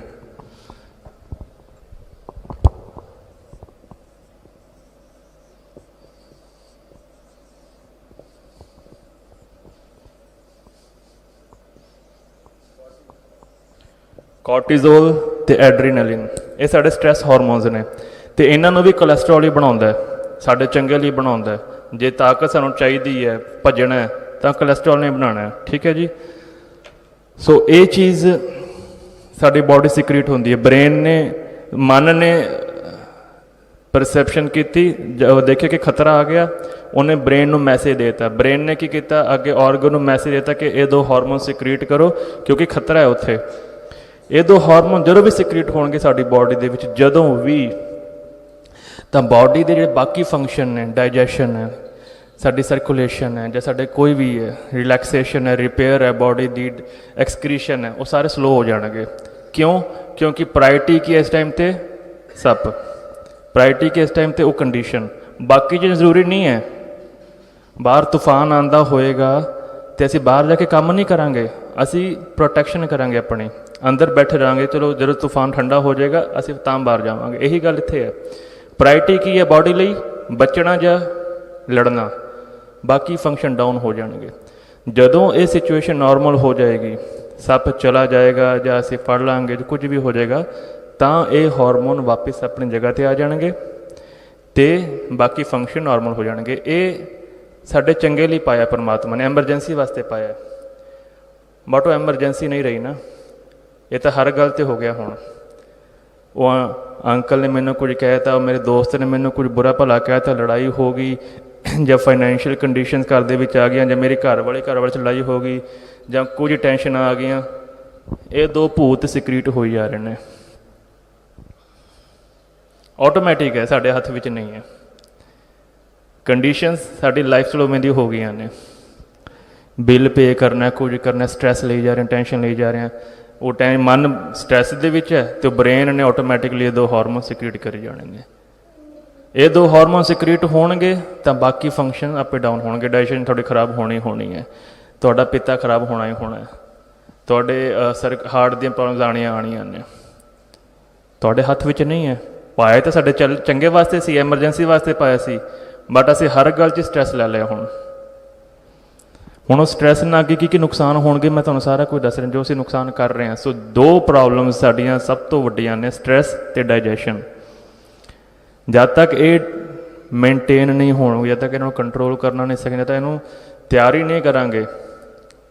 कॉर्टिजोल ते एड्रीनलिन ये साढ़े स्ट्रैस हार्मोन्स ने, तो इन्हों भी कोलैसट्रॉल ही बनाउंदा है, साढ़े चंगे लिए बनाउंदा है। जे ताकत सानूं चाहिए है, भजना है, तो कोलैसट्रॉल नहीं बनाना है, ठीक है जी। सो ये चीज़ साडी बॉडी सिक्रीट होंदी है। ब्रेन ने, मन ने परसैप्शन की, देखे कि खतरा आ गया, उन्हें ब्रेन को मैसेज देता। ब्रेन ने की किया, अगे ऑर्गन को मैसेज देता कि ये 2 हार्मोन सिक्रीट करो क्योंकि खतरा है उत्थे। ये 2 हार्मोन जो भी सिक्रीट होणगे साडी बॉडी दे विच जदों भी, तो बॉडी के जिहड़े बाकी फंक्शन ने, डाइजैशन है, साडी सर्कुलेशन है, या साडे कोई भी है, रिलैक्सेशन है, रिपेयर है, बॉडी दी एक्सक्रीशन है, वो सारे स्लो हो जाएंगे। क्यों? क्योंकि प्रायोरिटी की इस टाइम ते सप, प्रायोरिटी की इस टाइम ते वो कंडीशन। बाकी चीज़ जरूरी नहीं है। बाहर तूफान आंदा होएगा तो असीं बाहर जाके काम नहीं करांगे, असीं प्रोटैक्शन करांगे अपनी, अंदर बैठे रहेंगे। चलो जो तूफान ठंडा हो जाएगा असीं तां बाहर जावांगे। यही गल इत्थे है। प्रायोरिटी की है बॉडी लई, बचना या लड़ना, बाकी फंक्शन डाउन हो जाएंगे। जदों ये सिचुएशन नॉर्मल हो जाएगी, ਸੱਪ ਚਲਾ ਜਾਏਗਾ ਜਾਂ ਅਸੀਂ ਫੜ ਲਾਂਗੇ ਜਾਂ ਕੁਝ ਵੀ ਹੋ ਜਾਏਗਾ, ਤਾਂ ਇਹ ਹਾਰਮੋਨ ਵਾਪਸ ਆਪਣੀ ਜਗ੍ਹਾ 'ਤੇ ਆ ਜਾਣਗੇ ਅਤੇ ਬਾਕੀ ਫੰਕਸ਼ਨ ਨਾਰਮਲ ਹੋ ਜਾਣਗੇ। ਇਹ ਸਾਡੇ ਚੰਗੇ ਲਈ ਪਾਇਆ ਪਰਮਾਤਮਾ ਨੇ, ਐਮਰਜੈਂਸੀ ਵਾਸਤੇ ਪਾਇਆ, ਬਟ ਉਹ ਐਮਰਜੈਂਸੀ ਨਹੀਂ ਰਹੀ ਨਾ, ਇਹ ਤਾਂ ਹਰ ਗੱਲ 'ਤੇ ਹੋ ਗਿਆ। ਹੁਣ ਉਹ ਅੰਕਲ ਨੇ ਮੈਨੂੰ ਕੁਝ ਕਹਿ ਤਾ, ਮੇਰੇ ਦੋਸਤ ਨੇ ਮੈਨੂੰ ਕੁਝ ਬੁਰਾ ਭਲਾ ਕਹਿ ਤਾ, ਲੜਾਈ ਹੋ ਗਈ, ਜਾਂ ਫਾਈਨੈਂਸ਼ੀਅਲ ਕੰਡੀਸ਼ਨਸ ਘਰ ਦੇ ਵਿੱਚ ਆ ਗਈਆਂ, ਜਾਂ ਮੇਰੇ ਘਰ ਵਾਲੇ 'ਚ ਲੜਾਈ ਹੋ ਗਈ, ਜਾਂ ਕੁਝ ਟੈਨਸ਼ਨਾਂ ਆ ਗਈਆਂ, ਇਹ ਦੋ ਭੂਤ ਸਿਕਰੀਟ ਹੋਈ ਜਾ ਰਹੇ ਨੇ। ਆਟੋਮੈਟਿਕ ਹੈ, ਸਾਡੇ ਹੱਥ ਵਿੱਚ ਨਹੀਂ ਹੈ। ਕੰਡੀਸ਼ਨਸ ਸਾਡੀ ਲਾਈਫ 'ਚ ਉਵੇਂ ਦੀ ਹੋ ਗਈਆਂ ਨੇ, ਬਿੱਲ ਪੇ ਕਰਨਾ, ਕੁਝ ਕਰਨਾ, ਸਟਰੈਸ ਲਈ ਜਾ ਰਹੇ, ਟੈਨਸ਼ਨ ਲਈ ਜਾ ਰਹੇ ਹਾਂ, ਉਹ ਮਨ ਸਟਰੈਸ ਦੇ ਵਿੱਚ ਹੈ ਅਤੇ ਬ੍ਰੇਨ ਨੇ ਆਟੋਮੈਟਿਕਲੀ ਇਹ ਦੋ ਹਾਰਮੋਨ ਸਿਕਰੀਟ ਕਰੀ ਜਾਣੇ ਨੇ। ਇਹ ਦੋ ਹਾਰਮੋਨ ਸਿਕਰੀਟ ਹੋਣਗੇ ਤਾਂ ਬਾਕੀ ਫੰਕਸ਼ਨ ਅਪ ਡਾਊਨ ਹੋਣਗੇ। ਡਾਈਜੈਸ਼ਨ ਤੁਹਾਡੀ ਖਰਾਬ ਹੋਣੀ ਹੈ, ਤੁਹਾਡਾ ਪਿੱਤਾ ਖਰਾਬ ਹੋਣਾ ਹੀ ਹੋਣਾ, ਤੁਹਾਡੇ ਹਾਰਟ ਦੀਆਂ ਪ੍ਰੋਬਲਮਸ ਆਉਣੀਆਂ ਨੇ। ਤੁਹਾਡੇ ਹੱਥ ਵਿੱਚ ਨਹੀਂ ਹੈ। ਪਾਇਆ ਤਾਂ ਸਾਡੇ ਚੰਗੇ ਵਾਸਤੇ ਸੀ, ਐਮਰਜੈਂਸੀ ਵਾਸਤੇ ਪਾਇਆ ਸੀ, ਬਟ ਅਸੀਂ ਹਰ ਗੱਲ 'ਚ ਸਟਰੈਸ ਲੈ ਲਿਆ। ਹੁਣ ਉਹ ਸਟਰੈਸ ਨਾਲ ਅੱਗੇ ਕੀ ਨੁਕਸਾਨ ਹੋਣਗੇ ਮੈਂ ਤੁਹਾਨੂੰ ਸਾਰਾ ਕੁਝ ਦੱਸ ਰਿਹਾ, ਜੋ ਅਸੀਂ ਨੁਕਸਾਨ ਕਰ ਰਹੇ ਹਾਂ। ਸੋ ਦੋ ਪ੍ਰੋਬਲਮਸ ਸਾਡੀਆਂ ਸਭ ਤੋਂ ਵੱਡੀਆਂ ਨੇ, ਸਟਰੈਸ ਅਤੇ ਡਾਈਜੈਸ਼ਨ। ਜਦ ਤੱਕ ਇਹ ਮੇਨਟੇਨ ਨਹੀਂ ਹੋਣਗੇ, ਜਦ ਤੱਕ ਇਹਨਾਂ ਨੂੰ ਕੰਟਰੋਲ ਕਰਨਾ ਨਹੀਂ ਸਿੱਖਾਂਗੇ, ਤਾਂ ਇਹਨੂੰ ਤਿਆਰੀ ਨਹੀਂ ਕਰਾਂਗੇ,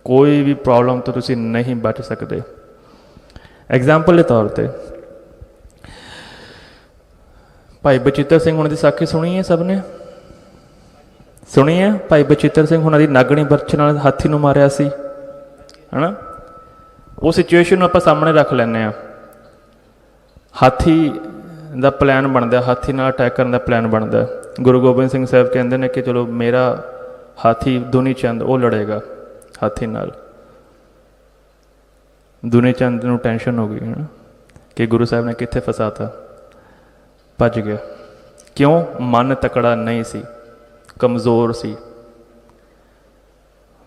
ਕੋਈ ਵੀ ਪ੍ਰੋਬਲਮ ਤੋਂ ਤੁਸੀਂ ਨਹੀਂ ਬਚ ਸਕਦੇ। ਐਗਜ਼ਾਮਪਲ ਦੇ ਤੌਰ 'ਤੇ ਭਾਈ ਬਚਿੱਤਰ ਸਿੰਘ ਹੁਣਾਂ ਦੀ ਸਾਖੀ ਸੁਣੀ ਹੈ, ਸਭ ਨੇ ਸੁਣੀ ਹੈ। ਭਾਈ ਬਚਿੱਤਰ ਸਿੰਘ ਹੁਣਾਂ ਦੀ ਨਾਗਣੀ ਬਰਛ ਨਾਲ ਹਾਥੀ ਨੂੰ ਮਾਰਿਆ ਸੀ, ਹੈ ਨਾ। ਉਹ ਸਿਚੁਏਸ਼ਨ ਨੂੰ ਆਪਾਂ ਸਾਹਮਣੇ ਰੱਖ ਲੈਂਦੇ ਹਾਂ। ਹਾਥੀ ਦਾ ਪਲਾਨ ਬਣਦਾ, ਹਾਥੀ ਨਾਲ ਅਟੈਕ ਕਰਨ ਦਾ ਪਲਾਨ ਬਣਦਾ। ਗੁਰੂ ਗੋਬਿੰਦ ਸਿੰਘ ਸਾਹਿਬ ਕਹਿੰਦੇ ਨੇ ਕਿ ਚਲੋ ਮੇਰਾ ਹਾਥੀ ਦੁਨੀ ਚੰਦ ਉਹ ਲੜੇਗਾ ਹਾਥੀ ਨਾਲ। ਦੁਨੀ ਚੰਦ ਨੂੰ ਟੈਨਸ਼ਨ ਹੋ ਗਈ ਹੈ ਨਾ ਕਿ ਗੁਰੂ ਸਾਹਿਬ ਨੇ ਕਿੱਥੇ ਫਸਾਤਾ, ਭੱਜ ਗਿਆ। ਕਿਉਂ? ਮਨ ਤਕੜਾ ਨਹੀਂ ਸੀ, ਕਮਜ਼ੋਰ ਸੀ।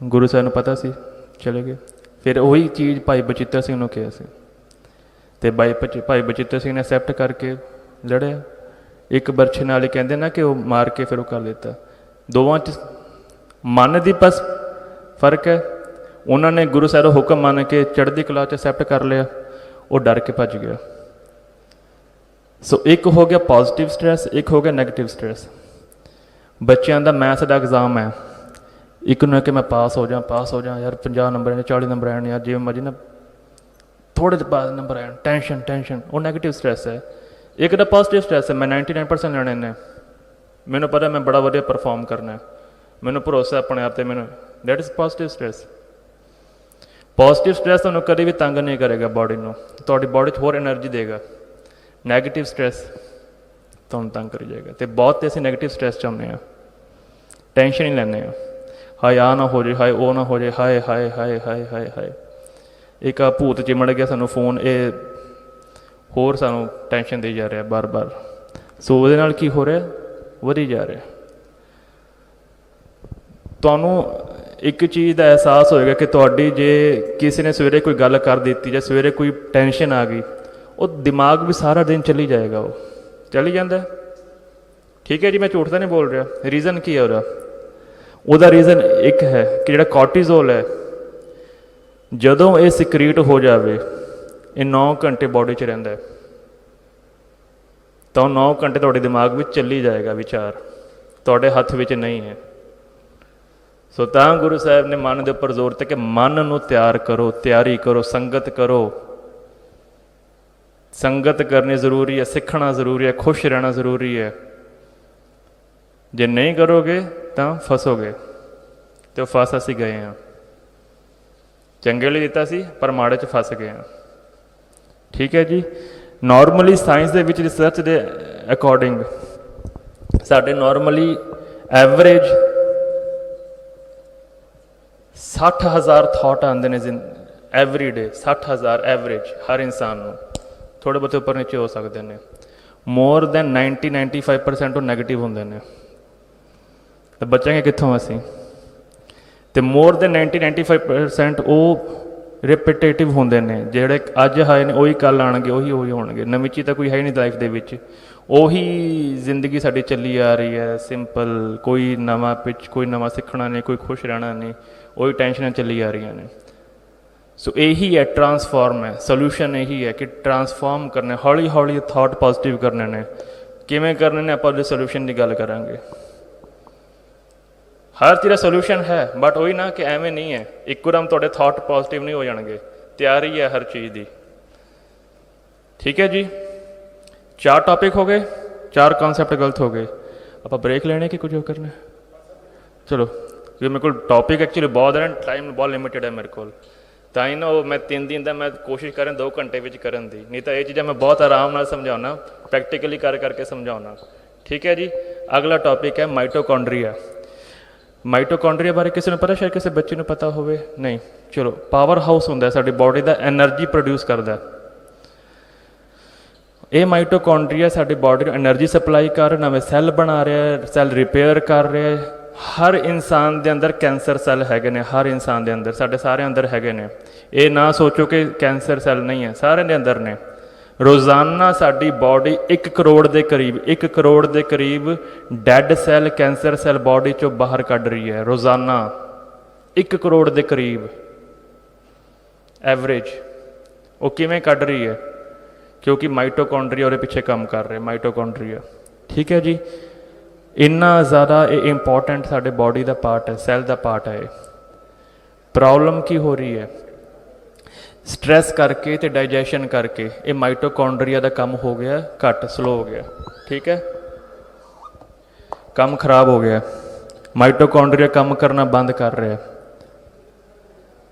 ਗੁਰੂ ਸਾਹਿਬ ਨੂੰ ਪਤਾ ਸੀ, ਚਲੇ ਗਏ। ਫਿਰ ਉਹੀ ਚੀਜ਼ ਭਾਈ ਬਚਿੱਤਰ ਸਿੰਘ ਨੂੰ ਕਿਹਾ ਸੀ, ਅਤੇ ਭਾਈ ਬਚਿੱਤਰ ਸਿੰਘ ਨੇ ਐਕਸੈਪਟ ਕਰਕੇ ਲੜਿਆ। ਇੱਕ ਬਰਛੇ ਨਾਲ ਹੀ ਕਹਿੰਦੇ ਨਾ ਕਿ ਉਹ ਮਾਰ ਕੇ ਫਿਰ ਉਹ ਕਰ ਲਿੱਤਾ। ਦੋਵਾਂ 'ਚ ਮਨ ਦੀ ਬਸ ਫਰਕ ਹੈ। ਉਹਨਾਂ ਨੇ ਗੁਰੂ ਸਾਹਿਬ ਦਾ ਹੁਕਮ ਮੰਨ ਕੇ ਚੜ੍ਹਦੀ ਕਲਾ 'ਚ ਐਕਸੈਪਟ ਕਰ ਲਿਆ, ਉਹ ਡਰ ਕੇ ਭੱਜ ਗਿਆ। ਸੋ ਇੱਕ ਹੋ ਗਿਆ ਪੋਜ਼ੀਟਿਵ ਸਟਰੈਸ, ਇੱਕ ਹੋ ਗਿਆ ਨੈਗੇਟਿਵ ਸਟਰੈਸ। ਬੱਚਿਆਂ ਦਾ ਮੈਥ ਦਾ ਐਗਜ਼ਾਮ ਹੈ, ਇੱਕ ਨੂੰ ਹੈ ਕਿ ਮੈਂ ਪਾਸ ਹੋ ਜਾ ਯਾਰ, 50 ਨੰਬਰ ਆਣੇ, 40 ਨੰਬਰ ਆਣੇ, ਯਾਰ ਜਿਵੇਂ ਮਰਜ਼ੀ ਨਾ ਥੋੜ੍ਹੇ ਜਿਹੇ ਬਾਅਦ ਨੰਬਰ ਆਣ, ਟੈਨਸ਼ਨ, ਉਹ ਨੈਗੇਟਿਵ ਸਟਰੈਸ ਹੈ। ਇੱਕ ਦਾ ਪੋਜ਼ੀਟਿਵ ਸਟਰੈਸ ਹੈ, ਮੈਂ 99% ਲੈਣੇ ਨੇ, ਮੈਨੂੰ ਪਤਾ ਮੈਂ ਬੜਾ ਵਧੀਆ ਪਰਫਾਰਮ ਕਰਨਾ, ਮੈਨੂੰ ਭਰੋਸਾ ਆਪਣੇ ਆਪ 'ਤੇ, ਮੈਨੂੰ that is positive stress. Positive stress ਤੁਹਾਨੂੰ ਕਦੇ ਵੀ ਤੰਗ ਨਹੀਂ ਕਰੇਗਾ ਬਾਡੀ ਨੂੰ, ਤੁਹਾਡੀ ਬਾਡੀ 'ਚ ਹੋਰ ਐਨਰਜੀ ਦੇਗਾ। ਨੈਗੇਟਿਵ ਸਟਰੈਸ ਤੁਹਾਨੂੰ ਤੰਗ ਕਰੀ ਜਾਏਗਾ। ਅਤੇ ਬਹੁਤ ਤੇ ਅਸੀਂ ਨੈਗੇਟਿਵ ਸਟਰੈਸ ਚਾਹੁੰਦੇ ਹਾਂ, ਟੈਨਸ਼ਨ ਹੀ ਲੈਂਦੇ ਹਾਂ, ਹਾਏ ਆਹ ਨਾ ਹੋ ਜਾਏ, ਹਾਏ ਉਹ ਨਾ ਹੋ ਜਾਏ, ਹਾਏ ਹਾਏ ਹਾਏ ਹਾਏ ਹਾਏ ਹਾਏ। ਇੱਕ ਆ ਭੂਤ ਚਿਮੜ ਗਿਆ ਸਾਨੂੰ ਫੋਨ, ਇਹ ਹੋਰ ਸਾਨੂੰ ਟੈਨਸ਼ਨ ਦੇਈ ਜਾ ਰਿਹਾ ਬਾਰ-ਬਾਰ। ਸੋ ਉਹਦੇ ਨਾਲ ਕੀ ਹੋ ਰਿਹਾ, ਵਧੀ ਜਾ ਰਿਹਾ। ਤੁਹਾਨੂੰ ਇੱਕ ਚੀਜ਼ ਦਾ ਅਹਿਸਾਸ ਹੋਏਗਾ ਕਿ ਤੁਹਾਡੀ ਜੇ ਕਿਸੇ ਨੇ ਸਵੇਰੇ ਕੋਈ ਗੱਲ ਕਰ ਦਿੱਤੀ ਜਾਂ ਸਵੇਰੇ ਕੋਈ ਟੈਨਸ਼ਨ ਆ ਗਈ, ਉਹ ਦਿਮਾਗ ਵੀ ਸਾਰਾ ਦਿਨ ਚੱਲੀ ਜਾਏਗਾ, ਉਹ ਚੱਲੀ ਜਾਂਦਾ। ਠੀਕ ਹੈ ਜੀ, ਮੈਂ ਝੂਠ ਤਾਂ ਨਹੀਂ ਬੋਲ ਰਿਹਾ। ਰੀਜ਼ਨ ਕੀ ਹੈ ਉਹਦਾ ਰੀਜ਼ਨ ਇੱਕ ਹੈ ਕਿ ਜਿਹੜਾ ਕੋਰਟੀਜ਼ੋਲ ਹੈ, ਜਦੋਂ ਇਹ ਸਿਕਰੀਟ ਹੋ ਜਾਵੇ, ਇਹ 9 ਘੰਟੇ ਬਾਡੀ 'ਚ ਰਹਿੰਦਾ, ਤਾਂ 9 ਘੰਟੇ ਤੁਹਾਡੇ ਦਿਮਾਗ ਵਿੱਚ ਚੱਲੀ ਜਾਏਗਾ ਵਿਚਾਰ, ਤੁਹਾਡੇ ਹੱਥ ਵਿੱਚ ਨਹੀਂ ਹੈ। ਸੋ ਤਾਂ ਗੁਰੂ ਸਾਹਿਬ ਨੇ ਮਨ ਦੇ ਉੱਪਰ ਜ਼ੋਰ ਦਿੱਤਾ ਕਿ ਮਨ ਨੂੰ ਤਿਆਰ ਕਰੋ, ਤਿਆਰੀ ਕਰੋ, ਸੰਗਤ ਕਰੋ। ਸੰਗਤ ਕਰਨੀ ਜ਼ਰੂਰੀ ਹੈ, ਸਿੱਖਣਾ ਜ਼ਰੂਰੀ ਹੈ, ਖੁਸ਼ ਰਹਿਣਾ ਜ਼ਰੂਰੀ ਹੈ। ਜੇ ਨਹੀਂ ਕਰੋਗੇ ਤਾਂ ਫਸੋਗੇ, ਅਤੇ ਉਹ ਫਸ ਅਸੀਂ ਗਏ ਹਾਂ। ਚੰਗੇ ਲਈ ਦਿੱਤਾ ਸੀ ਪਰ ਮਾੜੇ 'ਚ ਫਸ ਗਏ ਹਾਂ। ਠੀਕ ਹੈ ਜੀ। ਨੋਰਮਲੀ ਸਾਇੰਸ ਦੇ ਵਿੱਚ ਰਿਸਰਚ ਦੇ ਅਕੋਰਡਿੰਗ ਸਾਡੇ ਨੋਰਮਲੀ ਐਵਰੇਜ 60,000 ਥਾਟ ਆਉਂਦੇ ਨੇ ਐਵਰੀ ਡੇ। 60,000 ਐਵਰੇਜ ਹਰ ਇਨਸਾਨ ਨੂੰ, ਥੋੜ੍ਹੇ ਬਹੁਤੇ ਉੱਪਰ ਨੀਚੇ ਹੋ ਸਕਦੇ ਨੇ। ਮੋਰ ਦੈਨ 90-95% ਉਹ ਨੈਗੇਟਿਵ ਹੁੰਦੇ ਨੇ, ਤਾਂ ਬਚਾਂਗੇ ਕਿੱਥੋਂ ਅਸੀਂ? ਅਤੇ ਮੋਰ ਦੈਨ 90-95% ਉਹ ਰਿਪੀਟੇਟਿਵ ਹੁੰਦੇ ਨੇ, ਜਿਹੜੇ ਅੱਜ ਆਏ ਨੇ ਉਹੀ ਕੱਲ੍ਹ ਆਉਣਗੇ, ਉਹੀ ਹੋਣਗੇ। ਨਵੀਂ ਚੀਜ਼ ਤਾਂ ਕੋਈ ਹੈ ਹੀ ਨਹੀਂ ਲਾਈਫ ਦੇ ਵਿੱਚ, ਉਹੀ ਜ਼ਿੰਦਗੀ ਸਾਡੀ ਚੱਲੀ ਆ ਰਹੀ ਹੈ ਸਿੰਪਲ। ਕੋਈ ਨਵਾਂ ਕੋਈ ਨਵਾਂ ਸਿੱਖਣਾ ਨਹੀਂ, ਕੋਈ ਖੁਸ਼ ਰਹਿਣਾ ਨਹੀਂ, ਉਹੀ ਟੈਨਸ਼ਨਾਂ ਚੱਲੀ ਆ ਰਹੀਆਂ ਨੇ। ਸੋ ਇਹੀ ਹੈ ਟਰਾਂਸਫਾਰਮ ਹੈ, ਸੋਲੂਸ਼ਨ ਇਹੀ ਹੈ ਕਿ ਟਰਾਂਸਫਾਰਮ ਕਰਨੇ, ਹੌਲੀ ਹੌਲੀ ਥਾਟ ਪੋਜ਼ਿਟਿਵ ਕਰਨੇ ਨੇ। ਕਿਵੇਂ ਕਰਨੇ ਨੇ ਆਪਾਂ ਉਹਦੇ ਸੋਲੂਸ਼ਨ ਦੀ ਗੱਲ ਕਰਾਂਗੇ। ਹਰ ਚੀਜ਼ ਦਾ ਸੋਲੂਸ਼ਨ ਹੈ, ਬਟ ਉਹੀ ਨਾ ਕਿ ਐਵੇਂ ਨਹੀਂ ਹੈ ਇੱਕੋਦਮ ਤੁਹਾਡੇ ਥਾਟ ਪੋਜ਼ਿਟਿਵ ਨਹੀਂ ਹੋ ਜਾਣਗੇ, ਤਿਆਰੀ ਹੈ ਹਰ ਚੀਜ਼ ਦੀ। ਠੀਕ ਹੈ ਜੀ, 4 ਟੌਪਿਕ ਹੋ ਗਏ, 4 ਕਨਸੈਪਟ ਗਲਤ ਹੋ ਗਏ। ਆਪਾਂ ਬ੍ਰੇਕ ਲੈਣੇ ਕਿ ਕੁਝ ਹੋਰ ਕਰਨਾ? ਚਲੋ, ਕਿਉਂਕਿ ਮੇਰੇ ਕੋਲ ਟੌਪਿਕ ਐਕਚੁਅਲੀ ਬਹੁਤ ਹੈ, ਟਾਈਮ ਬਹੁਤ ਲਿਮਿਟਡ ਹੈ ਮੇਰੇ ਕੋਲ, ਤਾਂ ਹੀ ਨਾ ਉਹ ਮੈਂ 3 ਦਿਨ ਦਾ ਮੈਂ ਕੋਸ਼ਿਸ਼ ਕਰਾਂ 2 ਘੰਟੇ ਵਿੱਚ ਕਰਨ ਦੀ, ਨਹੀਂ ਤਾਂ ਇਹ ਚੀਜ਼ਾਂ ਮੈਂ ਬਹੁਤ ਆਰਾਮ ਨਾਲ ਸਮਝਾਉਣਾ, ਪ੍ਰੈਕਟੀਕਲੀ ਕਰਕੇ ਸਮਝਾਉਣਾ। ਠੀਕ ਹੈ ਜੀ, ਅਗਲਾ ਟੌਪਿਕ ਹੈ ਮਾਈਟੋਕੌਂਡਰੀਆ। ਮਾਈਟੋਕੌਂਡਰੀਆ ਬਾਰੇ ਕਿਸੇ ਨੂੰ ਪਤਾ? ਸ਼ਾਇਦ ਕਿਸੇ ਬੱਚੇ ਨੂੰ ਪਤਾ ਹੋਵੇ। ਨਹੀਂ, ਚਲੋ, ਪਾਵਰ ਹਾਊਸ ਹੁੰਦਾ ਸਾਡੀ ਬਾਡੀ ਦਾ, ਐਨਰਜੀ ਪ੍ਰੋਡਿਊਸ ਕਰਦਾ। ਇਹ ਮਾਈਟੋਕੌਂਡਰੀਆ ਸਾਡੀ ਬਾਡੀ ਨੂੰ ਐਨਰਜੀ ਸਪਲਾਈ ਕਰ, ਨਵੇਂ ਸੈੱਲ ਬਣਾ ਰਿਹਾ, ਸੈੱਲ ਰਿਪੇਅਰ ਕਰ ਰਿਹਾ। ਹਰ ਇਨਸਾਨ ਦੇ ਅੰਦਰ ਕੈਂਸਰ ਸੈੱਲ ਹੈਗੇ ਨੇ, ਹਰ ਇਨਸਾਨ ਦੇ ਅੰਦਰ, ਸਾਡੇ ਸਾਰਿਆਂ ਅੰਦਰ ਹੈਗੇ ਨੇ। ਇਹ ਨਾ ਸੋਚੋ ਕਿ ਕੈਂਸਰ ਸੈੱਲ ਨਹੀਂ ਹੈ, ਸਾਰਿਆਂ ਦੇ ਅੰਦਰ ਨੇ। ਰੋਜ਼ਾਨਾ ਸਾਡੀ ਬਾਡੀ 1 ਕਰੋੜ ਦੇ ਕਰੀਬ, 1 ਕਰੋੜ ਦੇ ਕਰੀਬ dead cell, cancer cell body ਚੋਂ ਬਾਹਰ ਕੱਢ ਰਹੀ ਹੈ ਰੋਜ਼ਾਨਾ, 1 ਕਰੋੜ ਦੇ ਕਰੀਬ ਐਵਰੇਜ। ਉਹ ਕਿਵੇਂ ਕੱਢ ਰਹੀ ਹੈ? ਕਿਉਂਕਿ ਮਾਈਟੋਕੌਂਡਰੀਆ ਉਹਦੇ ਪਿੱਛੇ ਕੰਮ ਕਰ ਰਿਹਾ, ਮਾਈਟੋਕੌਂਡਰੀਆ। ਠੀਕ ਹੈ ਜੀ, ਇੰਨਾ ਜ਼ਿਆਦਾ ਇਹ ਇੰਪੋਰਟੈਂਟ ਸਾਡੇ ਬਾਡੀ ਦਾ ਪਾਰਟ ਹੈ, ਸੈੱਲ ਦਾ ਪਾਰਟ ਹੈ। ਇਹ ਪ੍ਰੋਬਲਮ ਕੀ ਹੋ ਰਹੀ ਹੈ? ਸਟ੍ਰੈਸ ਕਰਕੇ ਅਤੇ ਡਾਈਜੈਸ਼ਨ ਕਰਕੇ ਇਹ ਮਾਈਟੋਕੌਂਡਰੀਆ ਦਾ ਕੰਮ ਹੋ ਗਿਆ ਘੱਟ, ਸਲੋ ਹੋ ਗਿਆ। ਠੀਕ ਹੈ, ਕੰਮ ਖਰਾਬ ਹੋ ਗਿਆ, ਮਾਈਟੋਕੌਂਡਰੀਆ ਕੰਮ ਕਰਨਾ ਬੰਦ ਕਰ ਰਿਹਾ।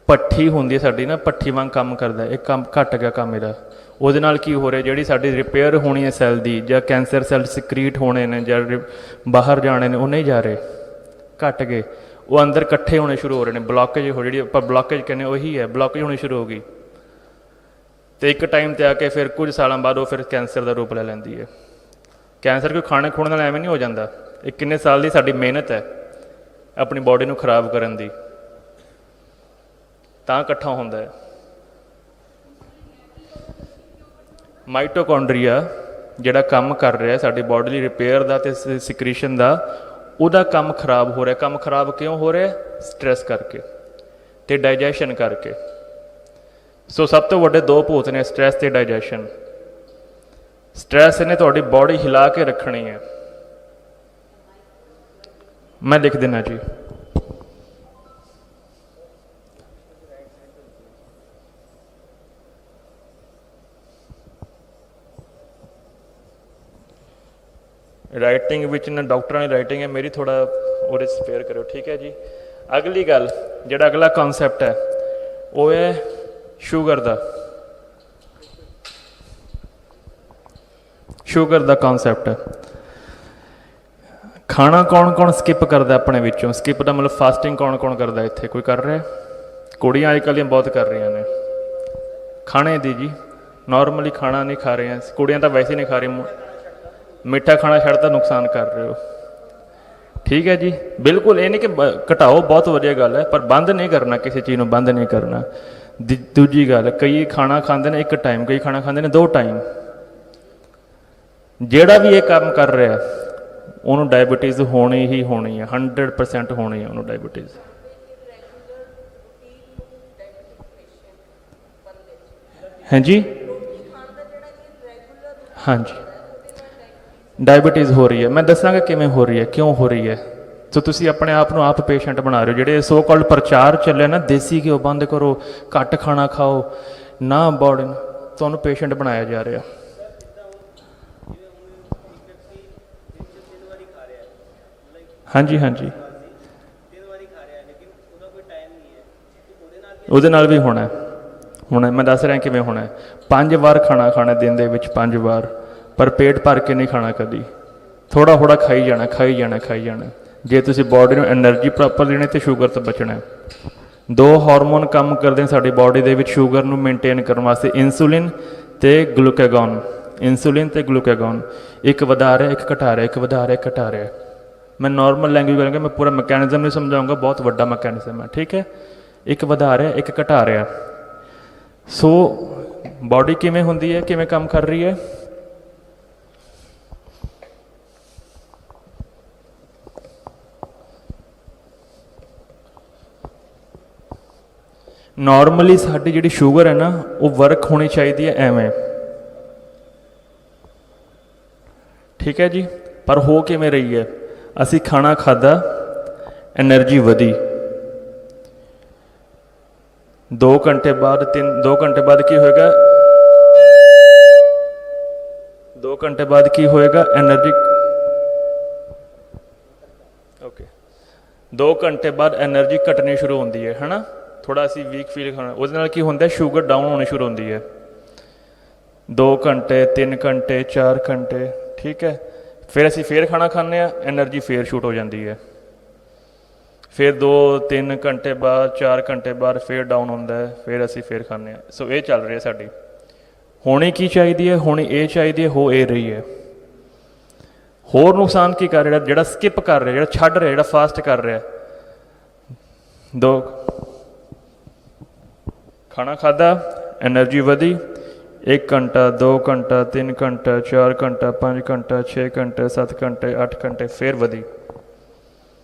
ਭੱਠੀ ਹੁੰਦੀ ਹੈ ਸਾਡੀ ਨਾ, ਭੱਠੀ ਵਾਂਗ ਕੰਮ ਕਰਦਾ, ਇਹ ਕੰਮ ਘੱਟ ਗਿਆ ਕੰਮ ਇਹਦਾ। ਉਹਦੇ ਨਾਲ ਕੀ ਹੋ ਰਿਹਾ? ਜਿਹੜੀ ਸਾਡੀ ਰਿਪੇਅਰ ਹੋਣੀ ਹੈ ਸੈੱਲ ਦੀ, ਜਾਂ ਕੈਂਸਰ ਸੈੱਲ ਸਿਕਰੀਟ ਹੋਣੇ ਨੇ ਜਾਂ ਬਾਹਰ ਜਾਣੇ ਨੇ, ਉਹ ਨਹੀਂ ਜਾ ਰਹੇ, ਘੱਟ ਗਏ। ਉਹ ਅੰਦਰ ਇਕੱਠੇ ਹੋਣੇ ਸ਼ੁਰੂ ਹੋ ਰਹੇ ਨੇ, ਬਲੋਕੇਜ ਹੋ, ਜਿਹੜੀ ਆਪਾਂ ਬਲੋਕੇਜ ਕਹਿੰਦੇ ਉਹੀ ਹੈ, ਬਲੋਕੇਜ ਹੋਣੀ ਸ਼ੁਰੂ ਹੋ ਗਈ। ਅਤੇ ਇੱਕ ਟਾਈਮ 'ਤੇ ਆ ਕੇ ਫਿਰ ਕੁਝ ਸਾਲਾਂ ਬਾਅਦ ਉਹ ਫਿਰ ਕੈਂਸਰ ਦਾ ਰੂਪ ਲੈ ਲੈਂਦੀ ਹੈ। ਕੈਂਸਰ ਕੋਈ ਖਾਣੇ ਖੂਣੇ ਨਾਲ ਐਵੇਂ ਨਹੀਂ ਹੋ ਜਾਂਦਾ, ਇਹ ਕਿੰਨੇ ਸਾਲ ਦੀ ਸਾਡੀ ਮਿਹਨਤ ਹੈ ਆਪਣੀ ਬਾਡੀ ਨੂੰ ਖਰਾਬ ਕਰਨ ਦੀ, ਤਾਂ ਇਕੱਠਾ ਹੁੰਦਾ ਹੈ। ਮਾਈਟੋਕੌਂਡਰੀਆ ਜਿਹੜਾ ਕੰਮ ਕਰ ਰਿਹਾ ਸਾਡੀ ਬਾਡੀ ਲਈ ਰਿਪੇਅਰ ਦਾ ਅਤੇ ਸਿਕਰੀਸ਼ਨ ਦਾ, ਉਹਦਾ ਕੰਮ ਖਰਾਬ ਹੋ ਰਿਹਾ। ਕੰਮ ਖਰਾਬ ਕਿਉਂ ਹੋ ਰਿਹਾ? ਸਟ੍ਰੈਸ ਕਰਕੇ ਅਤੇ ਡਾਈਜੈਸ਼ਨ ਕਰਕੇ। ਸੋ ਸਭ ਤੋਂ ਵੱਡੇ 2 ਭੂਤ ਨੇ, ਸਟ੍ਰੈਸ ਅਤੇ ਡਾਈਜੈਸ਼ਨ। ਸਟ੍ਰੈਸ ਨੇ ਤੁਹਾਡੀ ਬਾਡੀ ਹਿਲਾ ਕੇ ਰੱਖਣੀ ਹੈ। ਮੈਂ ਲਿਖ ਦੇਣਾ ਜੀ। ਰਾਈਟਿੰਗ ਵਿੱਚ ਨਾ ਡਾਕਟਰਾਂ ਦੀ ਰਾਈਟਿੰਗ ਹੈ, ਮੇਰੀ ਥੋੜ੍ਹਾ ਉਹਦੇ 'ਚ ਸਪੇਅਰ ਕਰਿਓ। ਠੀਕ ਹੈ ਜੀ, ਅਗਲੀ ਗੱਲ, ਜਿਹੜਾ ਅਗਲਾ ਕਨਸੈਪਟ ਹੈ ਉਹ ਹੈ ਸ਼ੂਗਰ ਦਾ। ਸ਼ੂਗਰ ਦਾ ਕਨਸੈਪਟ ਹੈ। ਖਾਣਾ ਕੌਣ ਕੌਣ ਸਕਿਪ ਕਰਦਾ ਆਪਣੇ ਵਿੱਚੋਂ? ਸਕਿਪ ਦਾ ਮਤਲਬ ਫਾਸਟਿੰਗ ਕੌਣ ਕੌਣ ਕਰਦਾ ਇੱਥੇ? ਕੋਈ ਕਰ ਰਿਹਾ? ਕੁੜੀਆਂ ਅੱਜ ਕੱਲ੍ਹ ਦੀਆਂ ਬਹੁਤ ਕਰ ਰਹੀਆਂ ਨੇ ਖਾਣੇ ਦੀ ਜੀ। ਨੋਰਮਲੀ ਖਾਣਾ ਨਹੀਂ ਖਾ ਰਹੀਆਂ ਕੁੜੀਆਂ, ਤਾਂ ਵੈਸੇ ਨਹੀਂ ਖਾ ਰਹੀਆਂ, ਮਿੱਠਾ ਖਾਣਾ ਛੱਡ ਤਾਂ ਨੁਕਸਾਨ ਕਰ ਰਹੇ ਹੋ। ਠੀਕ ਹੈ ਜੀ, ਬਿਲਕੁਲ ਇਹ ਨਹੀਂ ਕਿ ਘਟਾਓ, ਬਹੁਤ ਵਧੀਆ ਗੱਲ ਹੈ, ਪਰ ਬੰਦ ਨਹੀਂ ਕਰਨਾ, ਕਿਸੇ ਚੀਜ਼ ਨੂੰ ਬੰਦ ਨਹੀਂ ਕਰਨਾ। ਦੂਜੀ ਗੱਲ, ਕਈ ਖਾਣਾ ਖਾਂਦੇ ਨੇ 1 ਟਾਈਮ, ਕਈ ਖਾਣਾ ਖਾਂਦੇ ਨੇ 2 ਟਾਈਮ। ਜਿਹੜਾ ਵੀ ਇਹ ਕੰਮ ਕਰ ਰਿਹਾ ਉਹਨੂੰ ਡਾਇਬਟੀਜ਼ ਹੋਣੀ ਹੀ ਹੋਣੀ ਹੈ, 100% ਹੋਣੀ ਹੈ ਉਹਨੂੰ ਡਾਇਬਟੀਜ਼। ਹਾਂਜੀ ਹਾਂਜੀ, ਡਾਇਬਟੀਜ਼ ਹੋ ਰਹੀ ਹੈ। ਮੈਂ ਦੱਸਾਂਗਾ ਕਿਵੇਂ ਹੋ ਰਹੀ ਹੈ, ਕਿਉਂ ਹੋ ਰਹੀ ਹੈ। ਸੋ ਤੁਸੀਂ ਆਪਣੇ ਆਪ ਨੂੰ ਆਪ ਪੇਸ਼ੈਂਟ ਬਣਾ ਰਹੇ ਹੋ। ਜਿਹੜੇ ਸੋ ਕਾਲਡ ਪ੍ਰਚਾਰ ਚੱਲਿਆ ਨਾ, ਦੇਸੀ ਘਿਓ ਬੰਦ ਕਰੋ, ਘੱਟ ਖਾਣਾ ਖਾਓ, ਨਾ ਬਾਡੀ ਨੂੰ, ਤੁਹਾਨੂੰ ਪੇਸ਼ੈਂਟ ਬਣਾਇਆ ਜਾ ਰਿਹਾ। ਹਾਂਜੀ ਹਾਂਜੀ, ਉਹਦੇ ਨਾਲ ਵੀ ਹੋਣਾ। ਹੁਣ ਮੈਂ ਦੱਸ ਰਿਹਾ ਕਿਵੇਂ ਹੋਣਾ। 5 ਵਾਰ ਖਾਣਾ ਖਾਣਾ ਦਿਨ ਦੇ ਵਿੱਚ, 5 ਵਾਰ, ਪਰ ਪੇਟ ਭਰ ਕੇ ਨਹੀਂ ਖਾਣਾ ਕਦੀ। ਥੋੜ੍ਹਾ ਥੋੜ੍ਹਾ ਖਾਈ ਜਾਣਾ, ਖਾਈ ਜਾਣਾ, ਖਾਈ ਜਾਣਾ। ਜੇ ਤੁਸੀਂ ਬਾਡੀ ਨੂੰ ਐਨਰਜੀ ਪ੍ਰੋਪਰ ਦੇਣੀ ਅਤੇ ਸ਼ੂਗਰ ਤੋਂ ਬਚਣਾ। 2 ਹਾਰਮੋਨ ਕੰਮ ਕਰਦੇ ਨੇ ਸਾਡੀ ਬਾਡੀ ਦੇ ਵਿੱਚ ਸ਼ੂਗਰ ਨੂੰ ਮੇਨਟੇਨ ਕਰਨ ਵਾਸਤੇ, ਇਨਸੂਲਿਨ ਅਤੇ ਗਲੂਕਾਗੋਨ। ਇਨਸੂਲਿਨ ਅਤੇ ਗਲੂਕਾਗੋਨ, ਇੱਕ ਵਧਾ ਰਿਹਾ, ਇੱਕ ਘਟਾ ਰਿਹਾ, ਇੱਕ ਵਧਾ ਰਿਹਾ, ਇੱਕ ਘਟਾ ਰਿਹਾ। ਮੈਂ ਨੋਰਮਲ ਲੈਂਗੁਏਜ ਕਰਾਂਗਾ, ਮੈਂ ਪੂਰਾ ਮੈਕੈਨਿਜ਼ਮ ਨਹੀਂ ਸਮਝਾਊਂਗਾ, ਬਹੁਤ ਵੱਡਾ ਮੈਕੈਨਿਜ਼ਮ ਹੈ। ਠੀਕ ਹੈ, ਇੱਕ ਵਧਾ ਰਿਹਾ, ਇੱਕ ਘਟਾ ਰਿਹਾ। ਸੋ ਬਾਡੀ ਕਿਵੇਂ ਹੁੰਦੀ ਹੈ, ਕਿਵੇਂ ਕੰਮ ਕਰ ਰਹੀ ਹੈ? ਨੋਰਮਲੀ ਸਾਡੀ ਜਿਹੜੀ ਸ਼ੂਗਰ ਹੈ ਨਾ ਉਹ ਵਰਕ ਹੋਣੀ ਚਾਹੀਦੀ ਹੈ ਐਵੇਂ, ਠੀਕ ਹੈ ਜੀ। ਪਰ ਹੋ ਕਿਵੇਂ ਰਹੀ ਹੈ, ਅਸੀਂ ਖਾਣਾ ਖਾਧਾ, ਐਨਰਜੀ ਵਧੀ, 2 ਘੰਟੇ ਬਾਅਦ 2 ਘੰਟੇ ਬਾਅਦ ਕੀ ਹੋਏਗਾ, 2 ਘੰਟੇ ਬਾਅਦ ਕੀ ਹੋਏਗਾ, ਐਨਰਜੀ, ਓਕੇ, 2 ਘੰਟੇ ਬਾਅਦ ਐਨਰਜੀ ਘਟਣੀ ਸ਼ੁਰੂ ਹੁੰਦੀ ਹੈ, ਹੈ ਨਾ, ਥੋੜ੍ਹਾ ਅਸੀਂ ਵੀਕ ਫੀਲ ਕਰਨਾ, ਉਹਦੇ ਨਾਲ ਕੀ ਹੁੰਦਾ, ਸ਼ੂਗਰ ਡਾਊਨ ਹੋਣੀ ਸ਼ੁਰੂ ਹੁੰਦੀ ਹੈ। 2 ਘੰਟੇ, 3 ਘੰਟੇ, 4 ਘੰਟੇ, ਠੀਕ ਹੈ। ਫਿਰ ਅਸੀਂ ਫੇਰ ਖਾਣਾ ਖਾਂਦੇ ਹਾਂ, ਐਨਰਜੀ ਫੇਰ ਸ਼ੂਟ ਹੋ ਜਾਂਦੀ ਹੈ। ਫਿਰ 2-3 ਘੰਟੇ ਬਾਅਦ, 4 ਘੰਟੇ ਬਾਅਦ ਫੇਰ ਡਾਊਨ ਹੁੰਦਾ ਹੈ, ਫਿਰ ਅਸੀਂ ਫੇਰ ਖਾਂਦੇ ਹਾਂ। ਸੋ ਇਹ ਚੱਲ ਰਿਹਾ ਸਾਡੀ। ਹੋਣੀ ਕੀ ਚਾਹੀਦੀ ਹੈ, ਹੋਣੀ ਇਹ ਚਾਹੀਦੀ ਹੈ, ਹੋ ਇਹ ਰਹੀ ਹੈ। ਹੋਰ ਨੁਕਸਾਨ ਕੀ ਕਰ ਰਿਹਾ, ਜਿਹੜਾ ਸਕਿਪ ਕਰ ਰਿਹਾ, ਜਿਹੜਾ ਛੱਡ ਰਿਹਾ, ਜਿਹੜਾ ਫਾਸਟ ਕਰ ਰਿਹਾ, ਖਾਣਾ ਖਾਧਾ, ਐਨਰਜੀ ਵਧੀ, 1 ਘੰਟਾ, 2 ਘੰਟਾ, 3 ਘੰਟਾ, 4 ਘੰਟਾ, 5 ਘੰਟਾ, 6 ਘੰਟੇ, 7 ਘੰਟੇ, 8 ਘੰਟੇ, ਫਿਰ ਵਧੀ।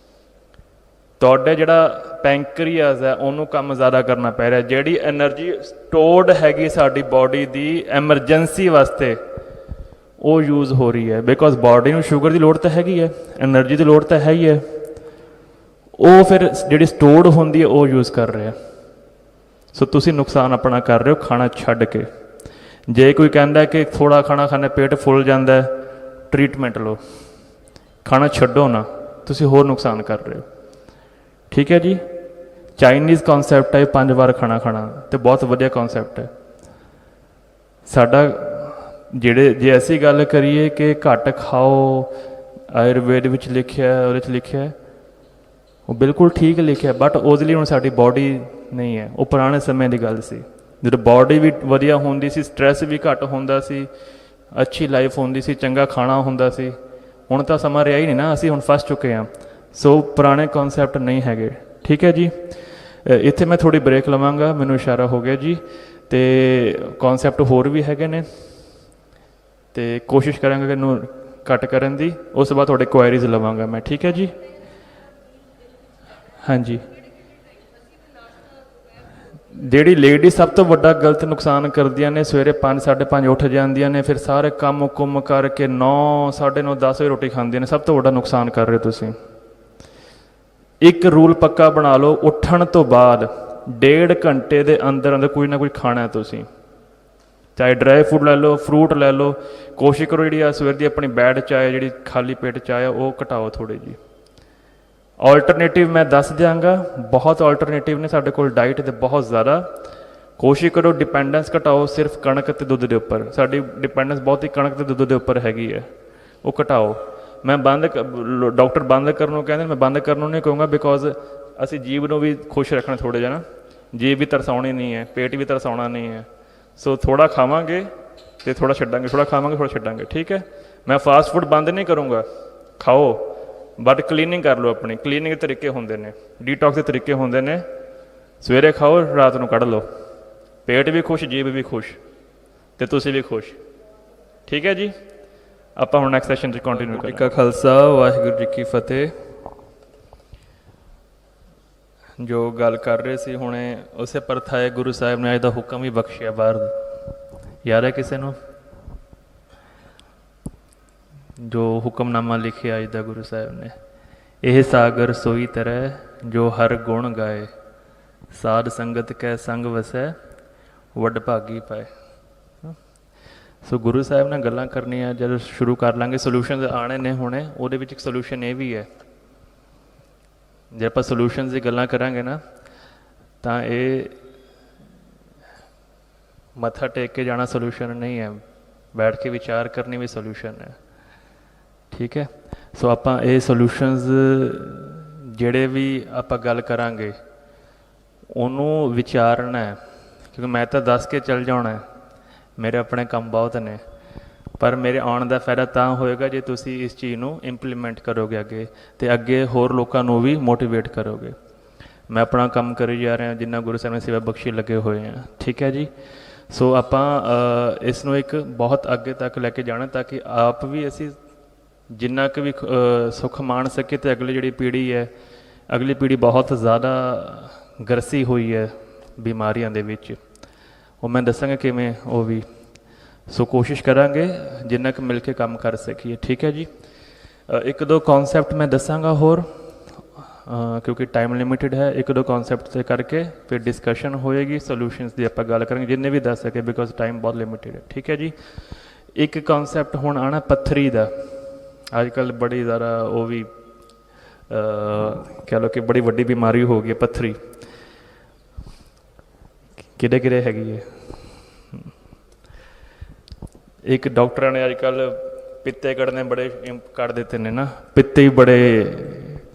ਤੁਹਾਡੇ ਜਿਹੜਾ ਪੈਂਕਰੀਆਸ ਹੈ ਉਹਨੂੰ ਕੰਮ ਜ਼ਿਆਦਾ ਕਰਨਾ ਪੈ ਰਿਹਾ। ਜਿਹੜੀ ਐਨਰਜੀ ਸਟੋਰਡ ਹੈਗੀ ਸਾਡੀ ਬਾਡੀ ਦੀ ਐਮਰਜੈਂਸੀ ਵਾਸਤੇ, ਉਹ ਯੂਜ਼ ਹੋ ਰਹੀ ਹੈ। ਬਿਕੋਜ਼ ਬਾਡੀ ਨੂੰ ਸ਼ੂਗਰ ਦੀ ਲੋੜ ਤਾਂ ਹੈਗੀ ਹੈ, ਐਨਰਜੀ ਦੀ ਲੋੜ ਤਾਂ ਹੈ ਹੀ ਹੈ, ਉਹ ਫਿਰ ਜਿਹੜੀ ਸਟੋਰਡ ਹੁੰਦੀ ਹੈ ਉਹ ਯੂਜ਼ ਕਰ ਰਿਹਾ। ਸੋ ਤੁਸੀਂ ਨੁਕਸਾਨ ਆਪਣਾ ਕਰ ਰਹੇ ਹੋ ਖਾਣਾ ਛੱਡ ਕੇ। ਜੇ ਕੋਈ ਕਹਿੰਦਾ ਕਿ ਥੋੜ੍ਹਾ ਖਾਣਾ ਖਾਣੇ ਪੇਟ ਫੁੱਲ ਜਾਂਦਾ, ਟਰੀਟਮੈਂਟ ਲਓ, ਖਾਣਾ ਛੱਡੋ ਨਾ, ਤੁਸੀਂ ਹੋਰ ਨੁਕਸਾਨ ਕਰ ਰਹੇ ਹੋ, ਠੀਕ ਹੈ ਜੀ। ਚਾਈਨੀਜ਼ ਕੌਨਸੈਪਟ ਹੈ 5 ਵਾਰ ਖਾਣਾ ਖਾਣਾ, ਅਤੇ ਬਹੁਤ ਵਧੀਆ ਕੌਨਸੈਪਟ ਹੈ ਸਾਡਾ। ਜੇ ਅਸੀਂ ਗੱਲ ਕਰੀਏ ਕਿ ਘੱਟ ਖਾਓ, ਆਯੁਰਵੇਦ ਵਿੱਚ ਲਿਖਿਆ, ਉਹਦੇ 'ਚ ਲਿਖਿਆ, ਉਹ ਬਿਲਕੁਲ ਠੀਕ ਲਿਖਿਆ, ਬਟ ਉਹਦੇ ਲਈ ਹੁਣ ਸਾਡੀ ਬਾਡੀ ਨਹੀਂ ਹੈ। ਉਹ ਪੁਰਾਣੇ ਸਮੇਂ ਦੀ ਗੱਲ ਸੀ, ਜਦੋਂ ਬਾਡੀ ਵੀ ਵਧੀਆ ਹੁੰਦੀ ਸੀ, ਸਟਰੈਸ ਵੀ ਘੱਟ ਹੁੰਦਾ ਸੀ, ਅੱਛੀ ਲਾਈਫ ਹੁੰਦੀ ਸੀ, ਚੰਗਾ ਖਾਣਾ ਹੁੰਦਾ ਸੀ। ਹੁਣ ਤਾਂ ਸਮਾਂ ਰਿਹਾ ਹੀ ਨਹੀਂ ਨਾ, ਅਸੀਂ ਹੁਣ ਫਸ ਚੁੱਕੇ ਹਾਂ। ਸੋ ਪੁਰਾਣੇ ਕੌਨਸੈਪਟ ਨਹੀਂ ਹੈਗੇ, ਠੀਕ ਹੈ ਜੀ। ਇੱਥੇ ਮੈਂ ਥੋੜ੍ਹੀ ਬ੍ਰੇਕ ਲਵਾਂਗਾ, ਮੈਨੂੰ ਇਸ਼ਾਰਾ ਹੋ ਗਿਆ ਜੀ। ਅਤੇ ਕੌਨਸੈਪਟ ਹੋਰ ਵੀ ਹੈਗੇ ਨੇ, ਅਤੇ ਕੋਸ਼ਿਸ਼ ਕਰਾਂਗਾ ਕਿ ਇਹਨੂੰ ਘੱਟ ਕਰਨ ਦੀ। ਉਸ ਤੋਂ ਬਾਅਦ ਤੁਹਾਡੇ ਕੁਆਇਰੀਜ਼ ਲਵਾਂਗਾ ਮੈਂ, ਠੀਕ ਹੈ ਜੀ। ਹਾਂਜੀ, ਜਿਹੜੀ ਲੇਡੀ ਸਭ ਤੋਂ ਵੱਡਾ ਗਲਤ ਨੁਕਸਾਨ ਕਰਦੀਆਂ ਨੇ, ਸਵੇਰੇ 5-5:30 ਉੱਠ ਜਾਂਦੀਆਂ ਨੇ, ਫਿਰ ਸਾਰੇ ਕੰਮ ਕੁੰਮ ਕਰਕੇ 9-9:30 10 ਵਜੇ ਰੋਟੀ ਖਾਂਦੀਆਂ ਨੇ। ਸਭ ਤੋਂ ਵੱਡਾ ਨੁਕਸਾਨ ਕਰ ਰਹੇ ਹੋ ਤੁਸੀਂ। ਇੱਕ ਰੂਲ ਪੱਕਾ ਬਣਾ ਲਓ, ਉੱਠਣ ਤੋਂ ਬਾਅਦ 1.5 ਘੰਟੇ ਦੇ ਅੰਦਰ ਅੰਦਰ ਕੋਈ ਨਾ ਕੋਈ ਖਾਣਾ ਹੈ ਤੁਸੀਂ, ਚਾਹੇ ਡਰਾਈ ਫੂਡ ਲੈ ਲਓ, ਫਰੂਟ ਲੈ ਲਓ। ਕੋਸ਼ਿਸ਼ ਕਰੋ ਜਿਹੜੀ ਆ ਸਵੇਰ ਦੀ ਆਪਣੀ ਬੈਡ ਚਾਹ, ਜਿਹੜੀ ਖਾਲੀ ਪੇਟ ਚਾਹ ਆ, ਉਹ ਘਟਾਓ ਥੋੜ੍ਹੀ ਜਿਹੀ। ਆਲਟਰਨੇਟਿਵ ਮੈਂ ਦੱਸ ਦਿਆਂਗਾ, ਬਹੁਤ ਆਲਟਰਨੇਟਿਵ ਨੇ ਸਾਡੇ ਕੋਲ ਡਾਈਟ ਦੇ, ਬਹੁਤ ਜ਼ਿਆਦਾ। ਕੋਸ਼ਿਸ਼ ਕਰੋ ਡਿਪੈਂਡੈਂਸ ਘਟਾਓ ਸਿਰਫ ਕਣਕ ਅਤੇ ਦੁੱਧ ਦੇ ਉੱਪਰ। ਸਾਡੀ ਡਿਪੈਂਡੈਂਸ ਬਹੁਤ ਹੀ ਕਣਕ ਅਤੇ ਦੁੱਧ ਦੇ ਉੱਪਰ ਹੈਗੀ ਹੈ, ਉਹ ਘਟਾਓ। ਮੈਂ ਡਾਕਟਰ ਬੰਦ ਕਰਨ ਨੂੰ ਕਹਿੰਦੇ, ਮੈਂ ਬੰਦ ਕਰਨ ਨੂੰ ਨਹੀਂ ਕਹੂੰਗਾ, ਬਿਕੋਜ਼ ਅਸੀਂ ਜੀਵ ਨੂੰ ਵੀ ਖੁਸ਼ ਰੱਖਣਾ ਥੋੜ੍ਹਾ ਜਿਹਾ ਨਾ, ਜੀਵ ਵੀ ਤਰਸਾਉਣੀ ਨਹੀਂ ਹੈ, ਪੇਟ ਵੀ ਤਰਸਾਉਣਾ ਨਹੀਂ ਹੈ। ਸੋ ਥੋੜ੍ਹਾ ਖਾਵਾਂਗੇ ਅਤੇ ਥੋੜ੍ਹਾ ਛੱਡਾਂਗੇ, ਥੋੜ੍ਹਾ ਖਾਵਾਂਗੇ, ਥੋੜ੍ਹਾ ਛੱਡਾਂਗੇ, ਠੀਕ ਹੈ। ਮੈਂ ਫਾਸਟ ਫੂਡ ਬੰਦ ਨਹੀਂ ਕਰੂੰਗਾ, ਖਾਓ, ਬਟ ਕਲੀਨਿੰਗ ਕਰ ਲਓ ਆਪਣੀ। ਕਲੀਨਿੰਗ ਦੇ ਤਰੀਕੇ ਹੁੰਦੇ ਨੇ, ਡੀਟੌਕਸ ਦੇ ਤਰੀਕੇ ਹੁੰਦੇ ਨੇ। ਸਵੇਰੇ ਖਾਓ, ਰਾਤ ਨੂੰ ਕੱਢ ਲਓ, ਪੇਟ ਵੀ ਖੁਸ਼, ਜੀਭ ਵੀ ਖੁਸ਼, ਅਤੇ ਤੁਸੀਂ ਵੀ ਖੁਸ਼, ਠੀਕ ਹੈ ਜੀ। ਆਪਾਂ ਹੁਣ ਨੈਕਸਟ ਸੈਸ਼ਨ 'ਚ ਕੰਟੀਨਿਊ ਕਰਾਂਗੇ। ਕਾ ਖਾਲਸਾ, ਵਾਹਿਗੁਰੂ ਜੀ ਕੀ ਫਤਿਹ। ਜੋ ਗੱਲ ਕਰ ਰਹੇ ਸੀ ਹੁਣੇ, ਉਸੇ ਪ੍ਰਥਾ ਹੈ, ਗੁਰੂ ਸਾਹਿਬ ਨੇ ਅੱਜ ਦਾ ਹੁਕਮ ਵੀ ਬਖਸ਼ਿਆ ਬਾਹਰ। ਯਾਦ ਹੈ ਕਿਸੇ ਨੂੰ ਜੋ ਹੁਕਮਨਾਮਾ ਲਿਖਿਆ ਅੱਜ ਦਾ ਗੁਰੂ ਸਾਹਿਬ ਨੇ? ਇਹ ਸਾਗਰ ਸੋਈ ਤਰੈ ਜੋ ਹਰ ਗੁਣ ਗਾਏ, ਸਾਧ ਸੰਗਤ ਕੈ ਸੰਗ ਵਸੈ ਵੱਡ ਭਾਗੀ ਪਾਏ। ਸੋ ਗੁਰੂ ਸਾਹਿਬ ਨਾਲ ਗੱਲਾਂ ਕਰਨੀਆਂ ਜਦੋਂ ਸ਼ੁਰੂ ਕਰ ਲਾਂਗੇ, ਸੋਲਿਊਸ਼ਨਸ ਆਉਣੇ ਨੇ ਹੁਣੇ। ਉਹਦੇ ਵਿੱਚ ਇੱਕ ਸੋਲਿਊਸ਼ਨ ਇਹ ਵੀ ਹੈ, ਜੇ ਆਪਾਂ ਸੋਲਿਊਸ਼ਨਸ ਦੀ ਗੱਲਾਂ ਕਰਾਂਗੇ ਨਾ, ਤਾਂ ਇਹ ਮੱਥਾ ਟੇਕ ਕੇ ਜਾਣਾ ਸੋਲਿਊਸ਼ਨ ਨਹੀਂ ਹੈ, ਬੈਠ ਕੇ ਵਿਚਾਰ ਕਰਨੀ ਵੀ ਸੋਲਿਊਸ਼ਨ ਹੈ, ਠੀਕ ਹੈ। ਸੋ ਆਪਾਂ ਇਹ ਸੋਲਿਊਸ਼ਨਸ ਜਿਹੜੇ ਵੀ ਆਪਾਂ ਗੱਲ ਕਰਾਂਗੇ ਉਹਨੂੰ ਵਿਚਾਰਨਾ ਹੈ, ਕਿਉਂਕਿ ਮੈਂ ਤਾਂ ਦੱਸ ਕੇ ਚੱਲ ਜਾਣਾ, ਮੇਰੇ ਆਪਣੇ ਕੰਮ ਬਹੁਤ ਨੇ, ਪਰ ਮੇਰੇ ਆਉਣ ਦਾ ਫਾਇਦਾ ਤਾਂ ਹੋਏਗਾ ਜੇ ਤੁਸੀਂ ਇਸ ਚੀਜ਼ ਨੂੰ ਇੰਪਲੀਮੈਂਟ ਕਰੋਗੇ ਅੱਗੇ, ਅਤੇ ਅੱਗੇ ਹੋਰ ਲੋਕਾਂ ਨੂੰ ਵੀ ਮੋਟੀਵੇਟ ਕਰੋਗੇ। ਮੈਂ ਆਪਣਾ ਕੰਮ ਕਰੀ ਜਾ ਰਿਹਾ, ਜਿੰਨਾ ਗੁਰੂ ਸਾਹਿਬ ਨੇ ਸੇਵਾ ਬਖਸ਼ੀ ਲੱਗੇ ਹੋਏ ਹਾਂ, ਠੀਕ ਹੈ ਜੀ। ਸੋ ਆਪਾਂ ਇਸ ਨੂੰ ਇੱਕ ਬਹੁਤ ਅੱਗੇ ਤੱਕ ਲੈ ਕੇ ਜਾਣਾ, ਤਾਂ ਕਿ ਆਪ ਵੀ ਅਸੀਂ ਜਿੰਨਾ ਕੁ ਵੀ ਸੁੱਖ ਮਾਣ ਸਕੇ, ਅਤੇ ਅਗਲੀ ਜਿਹੜੀ ਪੀੜ੍ਹੀ ਹੈ, ਅਗਲੀ ਪੀੜ੍ਹੀ ਬਹੁਤ ਜ਼ਿਆਦਾ ਗਰਸੀ ਹੋਈ ਹੈ ਬਿਮਾਰੀਆਂ ਦੇ ਵਿੱਚ, ਉਹ ਮੈਂ ਦੱਸਾਂਗਾ ਕਿਵੇਂ ਉਹ ਵੀ। ਸੋ ਕੋਸ਼ਿਸ਼ ਕਰਾਂਗੇ ਜਿੰਨਾ ਕੁ ਮਿਲ ਕੇ ਕੰਮ ਕਰ ਸਕੀਏ, ਠੀਕ ਹੈ ਜੀ। ਇੱਕ ਦੋ ਕੌਨਸੈਪਟ ਮੈਂ ਦੱਸਾਂਗਾ ਹੋਰ, ਕਿਉਂਕਿ ਟਾਈਮ ਲਿਮਿਟਡ ਹੈ। ਇੱਕ ਦੋ ਕੌਨਸੈਪਟ 'ਤੇ ਕਰਕੇ ਫਿਰ ਡਿਸਕਸ਼ਨ ਹੋਏਗੀ, ਸੋਲਿਊਸ਼ਨਸ ਦੀ ਆਪਾਂ ਗੱਲ ਕਰਾਂਗੇ ਜਿੰਨੇ ਵੀ ਦੱਸ ਸਕੇ, ਬਿਕੋਜ਼ ਟਾਈਮ ਬਹੁਤ ਲਿਮਿਟਡ ਹੈ, ਠੀਕ ਹੈ ਜੀ। ਇੱਕ ਕੌਨਸੈਪਟ ਹੁਣ ਆਉਣਾ ਪੱਥਰੀ ਦਾ। ਅੱਜ ਕੱਲ੍ਹ ਬੜੀ ਜ਼ਿਆਦਾ ਉਹ ਵੀ ਕਹਿ ਲਓ ਕਿ ਬੜੀ ਵੱਡੀ ਬਿਮਾਰੀ ਹੋ ਗਈ ਹੈ ਪੱਥਰੀ। ਕਿਹੜੇ ਕਿਹੜੇ ਹੈਗੀ ਹੈ? ਇੱਕ ਡਾਕਟਰਾਂ ਨੇ ਅੱਜ ਕੱਲ੍ਹ ਪਿੱਤੇ ਕੱਢਣੇ ਬੜੇ ਕੱਢ ਦਿੱਤੇ ਨੇ ਨਾ, ਪਿੱਤੇ ਹੀ ਬੜੇ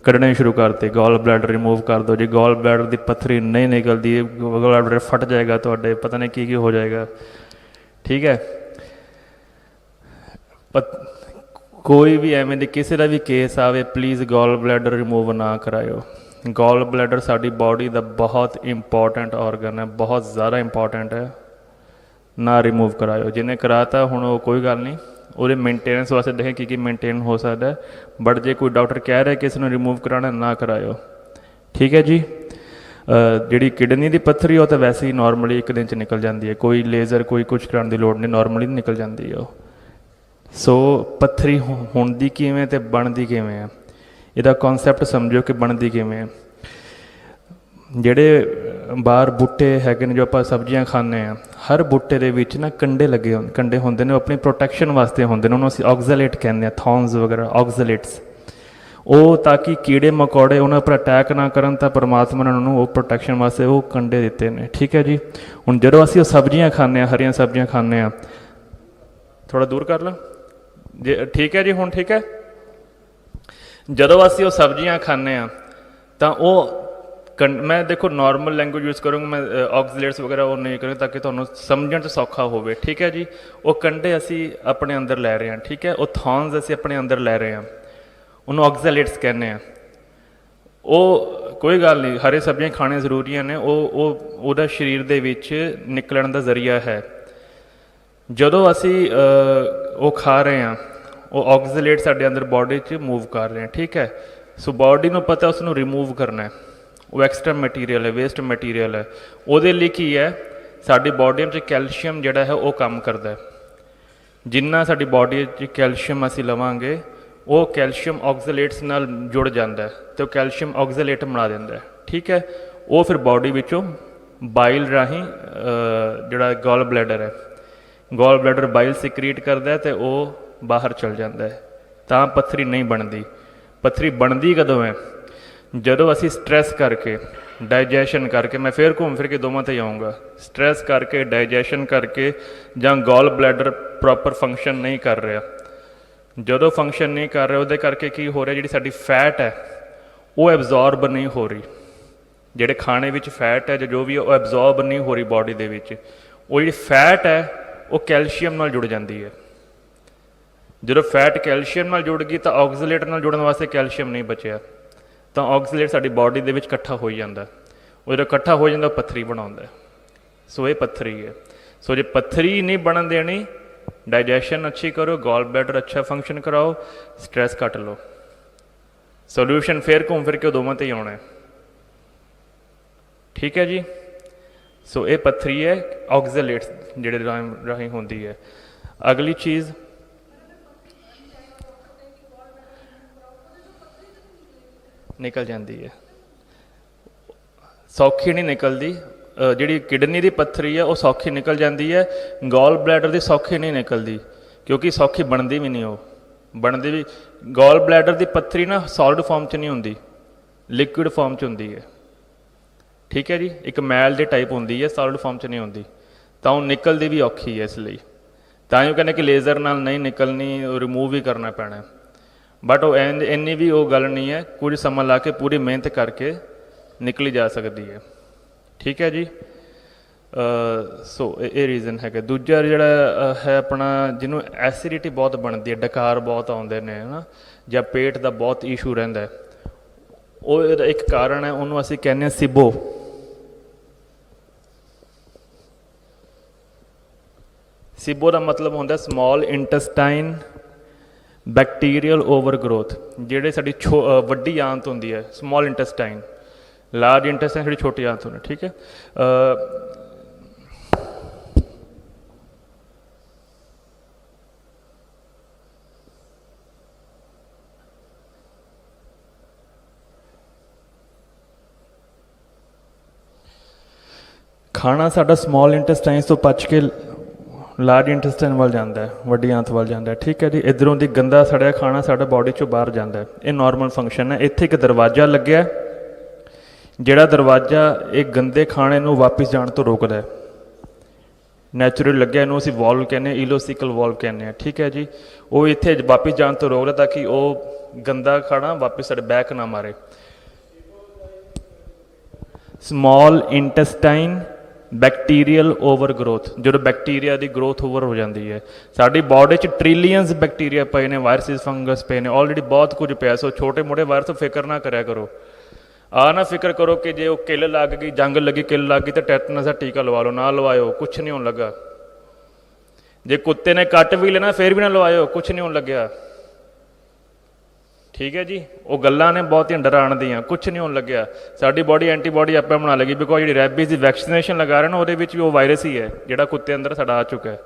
ਕੱਢਣੇ ਸ਼ੁਰੂ ਕਰਤੇ। ਗੋਲ ਬਲੈਡਰ ਰਿਮੂਵ ਕਰ ਦਿਓ, ਜੇ ਗੋਲ ਬਲੈਡਰ ਦੀ ਪੱਥਰੀ ਨਹੀਂ ਨਿਕਲਦੀ, ਗੋਲ ਬਲੈਡਰ ਫਟ ਜਾਏਗਾ ਤੁਹਾਡੇ, ਪਤਾ ਨਹੀਂ ਕੀ ਹੋ ਜਾਏਗਾ, ਠੀਕ ਹੈ। ਕੋਈ ਵੀ ਐਵੇਂ ਦੀ ਕਿਸੇ ਦਾ ਵੀ ਕੇਸ ਆਵੇ, ਪਲੀਜ਼ ਗੋਲ ਬਲੈਡਰ ਰਿਮੂਵ ਨਾ ਕਰਾਇਓ। ਗੋਲ ਬਲੈਡਰ ਸਾਡੀ ਬਾਡੀ ਦਾ ਬਹੁਤ ਇੰਪੋਰਟੈਂਟ ਔਰਗਨ ਹੈ, ਬਹੁਤ ਜ਼ਿਆਦਾ ਇੰਪੋਰਟੈਂਟ ਹੈ, ਨਾ ਰਿਮੂਵ ਕਰਾਇਓ। ਜਿਹਨੇ ਕਰਾਤਾ ਹੁਣ ਉਹ ਕੋਈ ਗੱਲ ਨਹੀਂ, ਉਹਦੇ ਮੇਨਟੇਨੈਂਸ ਵਾਸਤੇ ਦੇਖੇ ਕੀ ਮੇਨਟੇਨ ਹੋ ਸਕਦਾ, ਬਟ ਜੇ ਕੋਈ ਡਾਕਟਰ ਕਹਿ ਰਿਹਾ ਕਿ ਇਸ ਨੂੰ ਰਿਮੂਵ ਕਰਾਉਣਾ, ਨਾ ਕਰਾਇਓ, ਠੀਕ ਹੈ ਜੀ। ਜਿਹੜੀ ਕਿਡਨੀ ਦੀ ਪੱਥਰੀ ਉਹ ਤਾਂ ਵੈਸੇ ਹੀ ਨੋਰਮਲੀ ਇੱਕ ਦਿਨ 'ਚ ਨਿਕਲ ਜਾਂਦੀ ਹੈ, ਕੋਈ ਲੇਜ਼ਰ ਕੋਈ ਕੁਛ ਕਰਾਉਣ ਦੀ ਲੋੜ ਨਹੀਂ, ਨੋਰਮਲੀ ਨਿਕਲ ਜਾਂਦੀ ਹੈ ਉਹ। ਸੋ ਪੱਥਰੀ ਹੁੰਦੀ ਕਿਵੇਂ ਅਤੇ ਬਣਦੀ ਕਿਵੇਂ ਆ, ਇਹਦਾ ਕੌਨਸੈਪਟ ਸਮਝੋ ਕਿ ਬਣਦੀ ਕਿਵੇਂ ਆ। ਜਿਹੜੇ ਬਾਹਰ ਬੂਟੇ ਹੈਗੇ ਨੇ, ਜੋ ਆਪਾਂ ਸਬਜ਼ੀਆਂ ਖਾਂਦੇ ਹਾਂ, ਹਰ ਬੂਟੇ ਦੇ ਵਿੱਚ ਨਾ ਕੰਡੇ ਲੱਗੇ ਕੰਡੇ ਹੁੰਦੇ ਨੇ, ਉਹ ਆਪਣੀ ਪ੍ਰੋਟੈਕਸ਼ਨ ਵਾਸਤੇ ਹੁੰਦੇ ਨੇ, ਉਹਨੂੰ ਅਸੀਂ ਆਕਜ਼ਲੇਟ ਕਹਿੰਦੇ ਹਾਂ, ਥੌਰਨਸ ਵਗੈਰਾ ਆਕਜ਼ਲੇਟਸ। ਉਹ ਤਾਂ ਕਿ ਕੀੜੇ ਮਕੌੜੇ ਉਹਨਾਂ ਉੱਪਰ ਅਟੈਕ ਨਾ ਕਰਨ, ਤਾਂ ਪਰਮਾਤਮਾ ਨੇ ਉਹਨਾਂ ਨੂੰ ਉਹ ਪ੍ਰੋਟੈਕਸ਼ਨ ਵਾਸਤੇ ਉਹ ਕੰਡੇ ਦਿੱਤੇ ਨੇ, ਠੀਕ ਹੈ ਜੀ। ਹੁਣ ਜਦੋਂ ਅਸੀਂ ਉਹ ਸਬਜ਼ੀਆਂ ਖਾਂਦੇ ਹਾਂ, ਹਰੀਆਂ ਸਬਜ਼ੀਆਂ ਖਾਂਦੇ ਹਾਂ, ਥੋੜ੍ਹਾ ਦੂਰ ਕਰ ਲਾਂ ਜੇ, ਠੀਕ ਹੈ ਜੀ, ਹੁਣ ਠੀਕ ਹੈ। ਜਦੋਂ ਅਸੀਂ ਉਹ ਸਬਜ਼ੀਆਂ ਖਾਂਦੇ ਹਾਂ ਤਾਂ ਉਹ ਮੈਂ ਦੇਖੋ ਨੋਰਮਲ ਲੈਂਗੁਏਜ ਯੂਜ਼ ਕਰੂੰਗਾ ਮੈਂ, ਆਕਜ਼ਲੇਟਸ ਵਗੈਰਾ ਉਹ ਨਹੀਂ ਕਰਾਂਗਾ ਤਾਂ ਕਿ ਤੁਹਾਨੂੰ ਸਮਝਣ 'ਚ ਸੌਖਾ ਹੋਵੇ, ਠੀਕ ਹੈ ਜੀ। ਉਹ ਕੰਡੇ ਅਸੀਂ ਆਪਣੇ ਅੰਦਰ ਲੈ ਰਹੇ ਹਾਂ, ਠੀਕ ਹੈ। ਉਹ ਥੌਰਨਸ ਅਸੀਂ ਆਪਣੇ ਅੰਦਰ ਲੈ ਰਹੇ ਹਾਂ, ਉਹਨੂੰ ਆਕਜ਼ਲੇਟਸ ਕਹਿੰਦੇ ਹਾਂ। ਉਹ ਕੋਈ ਗੱਲ ਨਹੀਂ, ਹਰੇ ਸਬਜ਼ੀਆਂ ਖਾਣੀਆਂ ਜ਼ਰੂਰੀਆਂ ਨੇ, ਉਹਦਾ ਸਰੀਰ ਦੇ ਵਿੱਚ ਨਿਕਲਣ ਦਾ ਜ਼ਰੀਆ ਹੈ। ਜਦੋਂ ਅਸੀਂ ਉਹ ਖਾ ਰਹੇ ਹਾਂ, ਉਹ ਆਕਜ਼ਲੇਟ ਸਾਡੇ ਅੰਦਰ ਬਾਡੀ 'ਚ ਮੂਵ ਕਰ ਰਹੇ ਹਾਂ, ਠੀਕ ਹੈ। ਸੋ ਬਾਡੀ ਨੂੰ ਪਤਾ ਉਸ ਨੂੰ ਰਿਮੂਵ ਕਰਨਾ, ਉਹ ਐਕਸਟਰਾ ਮਟੀਰੀਅਲ ਹੈ, ਵੇਸਟ ਮਟੀਰੀਅਲ ਹੈ। ਉਹਦੇ ਲਈ ਕੀ ਹੈ, ਸਾਡੀ ਬਾਡੀ ਵਿੱਚ ਕੈਲਸ਼ੀਅਮ ਜਿਹੜਾ ਹੈ ਉਹ ਕੰਮ ਕਰਦਾ। ਜਿੰਨਾ ਸਾਡੀ ਬਾਡੀ 'ਚ ਕੈਲਸ਼ੀਅਮ ਅਸੀਂ ਲਵਾਂਗੇ, ਉਹ ਕੈਲਸ਼ੀਅਮ ਆਕਜ਼ਲੇਟਸ ਨਾਲ ਜੁੜ ਜਾਂਦਾ ਅਤੇ ਉਹ ਕੈਲਸ਼ੀਅਮ ਆਕਜ਼ਲੇਟ ਬਣਾ ਦਿੰਦਾ, ਠੀਕ ਹੈ। ਉਹ ਫਿਰ ਬਾਡੀ ਵਿੱਚੋਂ ਬਾਈਲ ਰਾਹੀਂ ਜਿਹੜਾ ਗੋਲ ਬਲੈਡਰ ਹੈ, ਗੋਲ ਬਲੈਡਰ ਬਾਈਲ ਸਿਕਰੀਟ ਕਰਦਾ ਅਤੇ ਉਹ ਬਾਹਰ ਚਲ ਜਾਂਦਾ ਹੈ, ਤਾਂ ਪੱਥਰੀ ਨਹੀਂ ਬਣਦੀ। ਪੱਥਰੀ ਬਣਦੀ ਕਦੋਂ ਹੈ, ਜਦੋਂ ਅਸੀਂ ਸਟਰੈਸ ਕਰਕੇ, ਡਾਈਜੈਸ਼ਨ ਕਰਕੇ, ਮੈਂ ਫਿਰ ਘੁੰਮ ਫਿਰ ਕੇ ਦੋਵਾਂ 'ਤੇ ਆਊਂਗਾ, ਸਟਰੈਸ ਕਰਕੇ, ਡਾਈਜੈਸ਼ਨ ਕਰਕੇ, ਜਾਂ ਗੋਲ ਬਲੈਡਰ ਪ੍ਰੋਪਰ ਫੰਕਸ਼ਨ ਨਹੀਂ ਕਰ ਰਿਹਾ। ਜਦੋਂ ਫੰਕਸ਼ਨ ਨਹੀਂ ਕਰ ਰਿਹਾ, ਉਹਦੇ ਕਰਕੇ ਕੀ ਹੋ ਰਿਹਾ, ਜਿਹੜੀ ਸਾਡੀ ਫੈਟ ਹੈ ਉਹ ਐਬਜ਼ੋਰਬ ਨਹੀਂ ਹੋ ਰਹੀ। ਜਿਹੜੇ ਖਾਣੇ ਵਿੱਚ ਫੈਟ ਹੈ ਜਾਂ ਜੋ ਵੀ ਉਹ ਐਬਜ਼ੋਰਬ ਨਹੀਂ ਹੋ ਰਹੀ ਬਾਡੀ ਦੇ ਵਿੱਚ। ਉਹ ਜਿਹੜੀ ਫੈਟ ਹੈ ਉਹ ਕੈਲਸ਼ੀਅਮ ਨਾਲ ਜੁੜ ਜਾਂਦੀ ਹੈ। ਜਦੋਂ ਫੈਟ ਕੈਲਸ਼ੀਅਮ ਨਾਲ ਜੁੜ ਗਈ ਤਾਂ ਆਕਜ਼ਲੇਟ ਨਾਲ ਜੁੜਨ ਵਾਸਤੇ ਕੈਲਸ਼ੀਅਮ ਨਹੀਂ ਬਚਿਆ, ਤਾਂ ਆਕਜ਼ਲੇਟ ਸਾਡੀ ਬਾਡੀ ਦੇ ਵਿੱਚ ਇਕੱਠਾ ਹੋਈ ਜਾਂਦਾ। ਉਹ ਜਦੋਂ ਇਕੱਠਾ ਹੋ ਜਾਂਦਾ ਉਹ ਪੱਥਰੀ ਬਣਾਉਂਦਾ। ਸੋ ਇਹ ਪੱਥਰੀ ਹੈ। ਸੋ ਜੇ ਪੱਥਰੀ ਨਹੀਂ ਬਣਨ ਦੇਣੀ, ਡਾਈਜੈਸ਼ਨ ਅੱਛੀ ਕਰੋ, ਗੋਲ ਬਲੈਡਰ ਅੱਛਾ ਫੰਕਸ਼ਨ ਕਰਾਓ, ਸਟਰੈਸ ਘੱਟ ਲਓ, ਸੋਲਿਊਸ਼ਨ ਫਿਰ ਘੁੰਮ ਫਿਰ ਕੇ ਉਹ ਦੋਵਾਂ 'ਤੇ ਹੀ ਆਉਣਾ, ਠੀਕ ਹੈ ਜੀ। ਸੋ ਇਹ ਪੱਥਰੀ ਹੈ ਆਕਜ਼ਲੇਟਸ ਜਿਹੜੇ ਰਾਹੀਂ ਹੁੰਦੀ ਹੈ। ਅਗਲੀ ਚੀਜ਼, ਨਿਕਲ ਜਾਂਦੀ ਹੈ, ਸੌਖੀ ਨਹੀਂ ਨਿਕਲਦੀ। ਜਿਹੜੀ ਕਿਡਨੀ ਦੀ ਪੱਥਰੀ ਹੈ ਉਹ ਸੌਖੀ ਨਿਕਲ ਜਾਂਦੀ ਹੈ, ਗੋਲ ਬਲੈਡਰ ਦੀ ਸੌਖੀ ਨਹੀਂ ਨਿਕਲਦੀ, ਕਿਉਂਕਿ ਸੌਖੀ ਬਣਦੀ ਵੀ ਨਹੀਂ। ਉਹ ਬਣਦੀ ਵੀ, ਗੋਲ ਬਲੈਡਰ ਦੀ ਪੱਥਰੀ ਨਾ ਸੋਲਿਡ ਫਾਰਮ 'ਚ ਨਹੀਂ ਹੁੰਦੀ, ਲਿਕੁਇਡ ਫਾਰਮ 'ਚ ਹੁੰਦੀ ਹੈ, ਠੀਕ ਹੈ ਜੀ। ਇੱਕ ਮੈਲ ਦੇ ਟਾਈਪ ਹੁੰਦੀ ਹੈ, ਸੋਲਿਡ ਫਾਰਮ 'ਚ ਨਹੀਂ ਹੁੰਦੀ, ਤਾਂ ਉਹ ਨਿਕਲਦੀ ਵੀ ਔਖੀ ਹੈ। ਇਸ ਲਈ ਤਾਂ ਉਹ ਕਹਿੰਦੇ ਕਿ ਲੇਜ਼ਰ ਨਾਲ ਨਹੀਂ ਨਿਕਲਣੀ, ਉਹ ਰਿਮੂਵ ਵੀ ਕਰਨਾ ਪੈਣਾ। ਬਟ ਉਹ ਇੰਨੀ ਵੀ ਉਹ ਗੱਲ ਨਹੀਂ ਹੈ, ਕੁਝ ਸਮਾਂ ਲਾ ਕੇ ਪੂਰੀ ਮਿਹਨਤ ਕਰਕੇ ਨਿਕਲੀ ਜਾ ਸਕਦੀ ਹੈ, ਠੀਕ ਹੈ ਜੀ। ਸੋ ਇਹ ਰੀਜ਼ਨ ਹੈਗਾ। ਦੂਜਾ ਜਿਹੜਾ ਹੈ ਆਪਣਾ, ਜਿਹਨੂੰ ਐਸੀਡਿਟੀ ਬਹੁਤ ਬਣਦੀ ਹੈ, ਡਕਾਰ ਬਹੁਤ ਆਉਂਦੇ ਨੇ ਹੈ ਨਾ, ਜਾਂ ਪੇਟ ਦਾ ਬਹੁਤ ਇਸ਼ੂ ਰਹਿੰਦਾ, ਉਹ ਇਹਦਾ ਇੱਕ ਕਾਰਨ ਹੈ, ਉਹਨੂੰ ਅਸੀਂ ਕਹਿੰਦੇ ਹਾਂ ਸਿਬੋ। ਸਿਬੋ ਦਾ ਮਤਲਬ ਹੁੰਦਾ small intestine bacterial over growth. ਜਿਹੜੇ ਸਾਡੀ ਵੱਡੀ ਆਂਤ ਹੁੰਦੀ ਹੈ, ਸਮੌਲ ਇੰਟੈਸਟਾਈਨ, ਲਾਰਜ ਇੰਟੈਸਟਾਈਨ ਜਿਹੜੀ ਛੋਟੀ ਆਂਤ ਹੁੰਦੀ, ਠੀਕ ਹੈ। ਖਾਣਾ ਸਾਡਾ ਸਮੌਲ ਇੰਟੈਸਟਾਈਨਸ ਤੋਂ ਪਚ ਕੇ ਲਾਰਜ ਇੰਟੈਸਟਾਈਨ ਵੱਲ ਜਾਂਦਾ ਹੈ, ਵੱਡੀ ਆਂਤ ਵੱਲ ਜਾਂਦਾ ਹੈ, ਠੀਕ ਹੈ ਜੀ। ਇੱਧਰੋਂ ਦੀ ਗੰਦਾ ਸੜਿਆ ਖਾਣਾ ਸਾਡਾ ਬਾਡੀ 'ਚੋਂ ਬਾਹਰ ਜਾਂਦਾ ਹੈ, ਇਹ ਨਾਰਮਲ ਫੰਕਸ਼ਨ ਹੈ। ਇੱਥੇ ਇੱਕ ਦਰਵਾਜ਼ਾ ਲੱਗਿਆ, ਜਿਹੜਾ ਦਰਵਾਜ਼ਾ ਇਹ ਗੰਦੇ ਖਾਣੇ ਨੂੰ ਵਾਪਸ ਜਾਣ ਤੋਂ ਰੋਕਦਾ ਹੈ, ਨੈਚੁਰਲ ਲੱਗਿਆ, ਇਹਨੂੰ ਅਸੀਂ ਵਾਲਵ ਕਹਿੰਦੇ ਹਾਂ, ਇਲੋਸੀਕਲ ਵਾਲਵ ਕਹਿੰਦੇ ਹਾਂ, ਠੀਕ ਹੈ ਜੀ। ਉਹ ਇੱਥੇ ਵਾਪਸ ਜਾਣ ਤੋਂ ਰੋਕਦਾ ਤਾਂ ਕਿ ਉਹ ਗੰਦਾ ਖਾਣਾ ਵਾਪਸ ਸਾਡੇ ਬੈਕ ਨਾ ਮਾਰੇ। Small intestine bacterial over growth, ਜਦੋਂ ਬੈਕਟੀਰੀਆ ਦੀ ਗਰੋਥ ਓਵਰ ਹੋ ਜਾਂਦੀ ਹੈ। ਸਾਡੀ ਬਾਡੀ 'ਚ ਟ੍ਰਿਲੀਅਨਸ ਬੈਕਟੀਰੀਆ ਪਏ ਨੇ, ਵਾਇਰਸਿਸ, ਫੰਗਸ ਪਏ ਨੇ, ਆਲਰੇਡੀ ਬਹੁਤ ਕੁਝ ਪਿਆ। ਸੋ ਛੋਟੇ ਮੋਟੇ ਵਾਇਰਸ ਤੋਂ ਫਿਕਰ ਨਾ ਕਰਿਆ ਕਰੋ। ਆਹ ਨਾ ਫਿਕਰ ਕਰੋ ਕਿ ਜੇ ਉਹ ਕਿੱਲ ਲੱਗ ਗਈ, ਜੰਗ ਲੱਗੀ, ਕਿੱਲ ਲੱਗ ਗਈ ਤਾਂ ਟੈਟਨਸ ਦਾ ਟੀਕਾ ਲਵਾ ਲਓ, ਨਾ ਲਵਾਇਓ, ਕੁਛ ਨਹੀਂ ਹੋਣ ਲੱਗਾ। ਜੇ ਕੁੱਤੇ ਨੇ ਕੱਟ ਵੀ ਲੈਣਾ ਫਿਰ ਵੀ ਨਾ ਲਵਾਇਓ, ਕੁਛ ਨਹੀਂ ਹੋਣ ਲੱਗਿਆ, ਠੀਕ ਹੈ ਜੀ। ਉਹ ਗੱਲਾਂ ਨੇ ਬਹੁਤੀਆਂ ਡਰਾਉਣ ਦੀਆਂ, ਕੁਛ ਨਹੀਂ ਹੋਣ ਲੱਗਿਆ। ਸਾਡੀ ਬਾਡੀ ਐਂਟੀਬਾਡੀ ਆਪੇ ਬਣਾ ਲੇਗੀ, ਬਿਕੋਜ਼ ਜਿਹੜੀ ਰੈਬੀਜ਼ ਦੀ ਵੈਕਸੀਨੇਸ਼ਨ ਲਗਾ ਰਹੇ ਨਾ ਉਹਦੇ ਵਿੱਚ ਵੀ ਉਹ ਵਾਇਰਸ ਹੀ ਹੈ ਜਿਹੜਾ ਕੁੱਤੇ ਅੰਦਰ ਸਾਡਾ ਆ ਚੁੱਕਾ ਹੈ।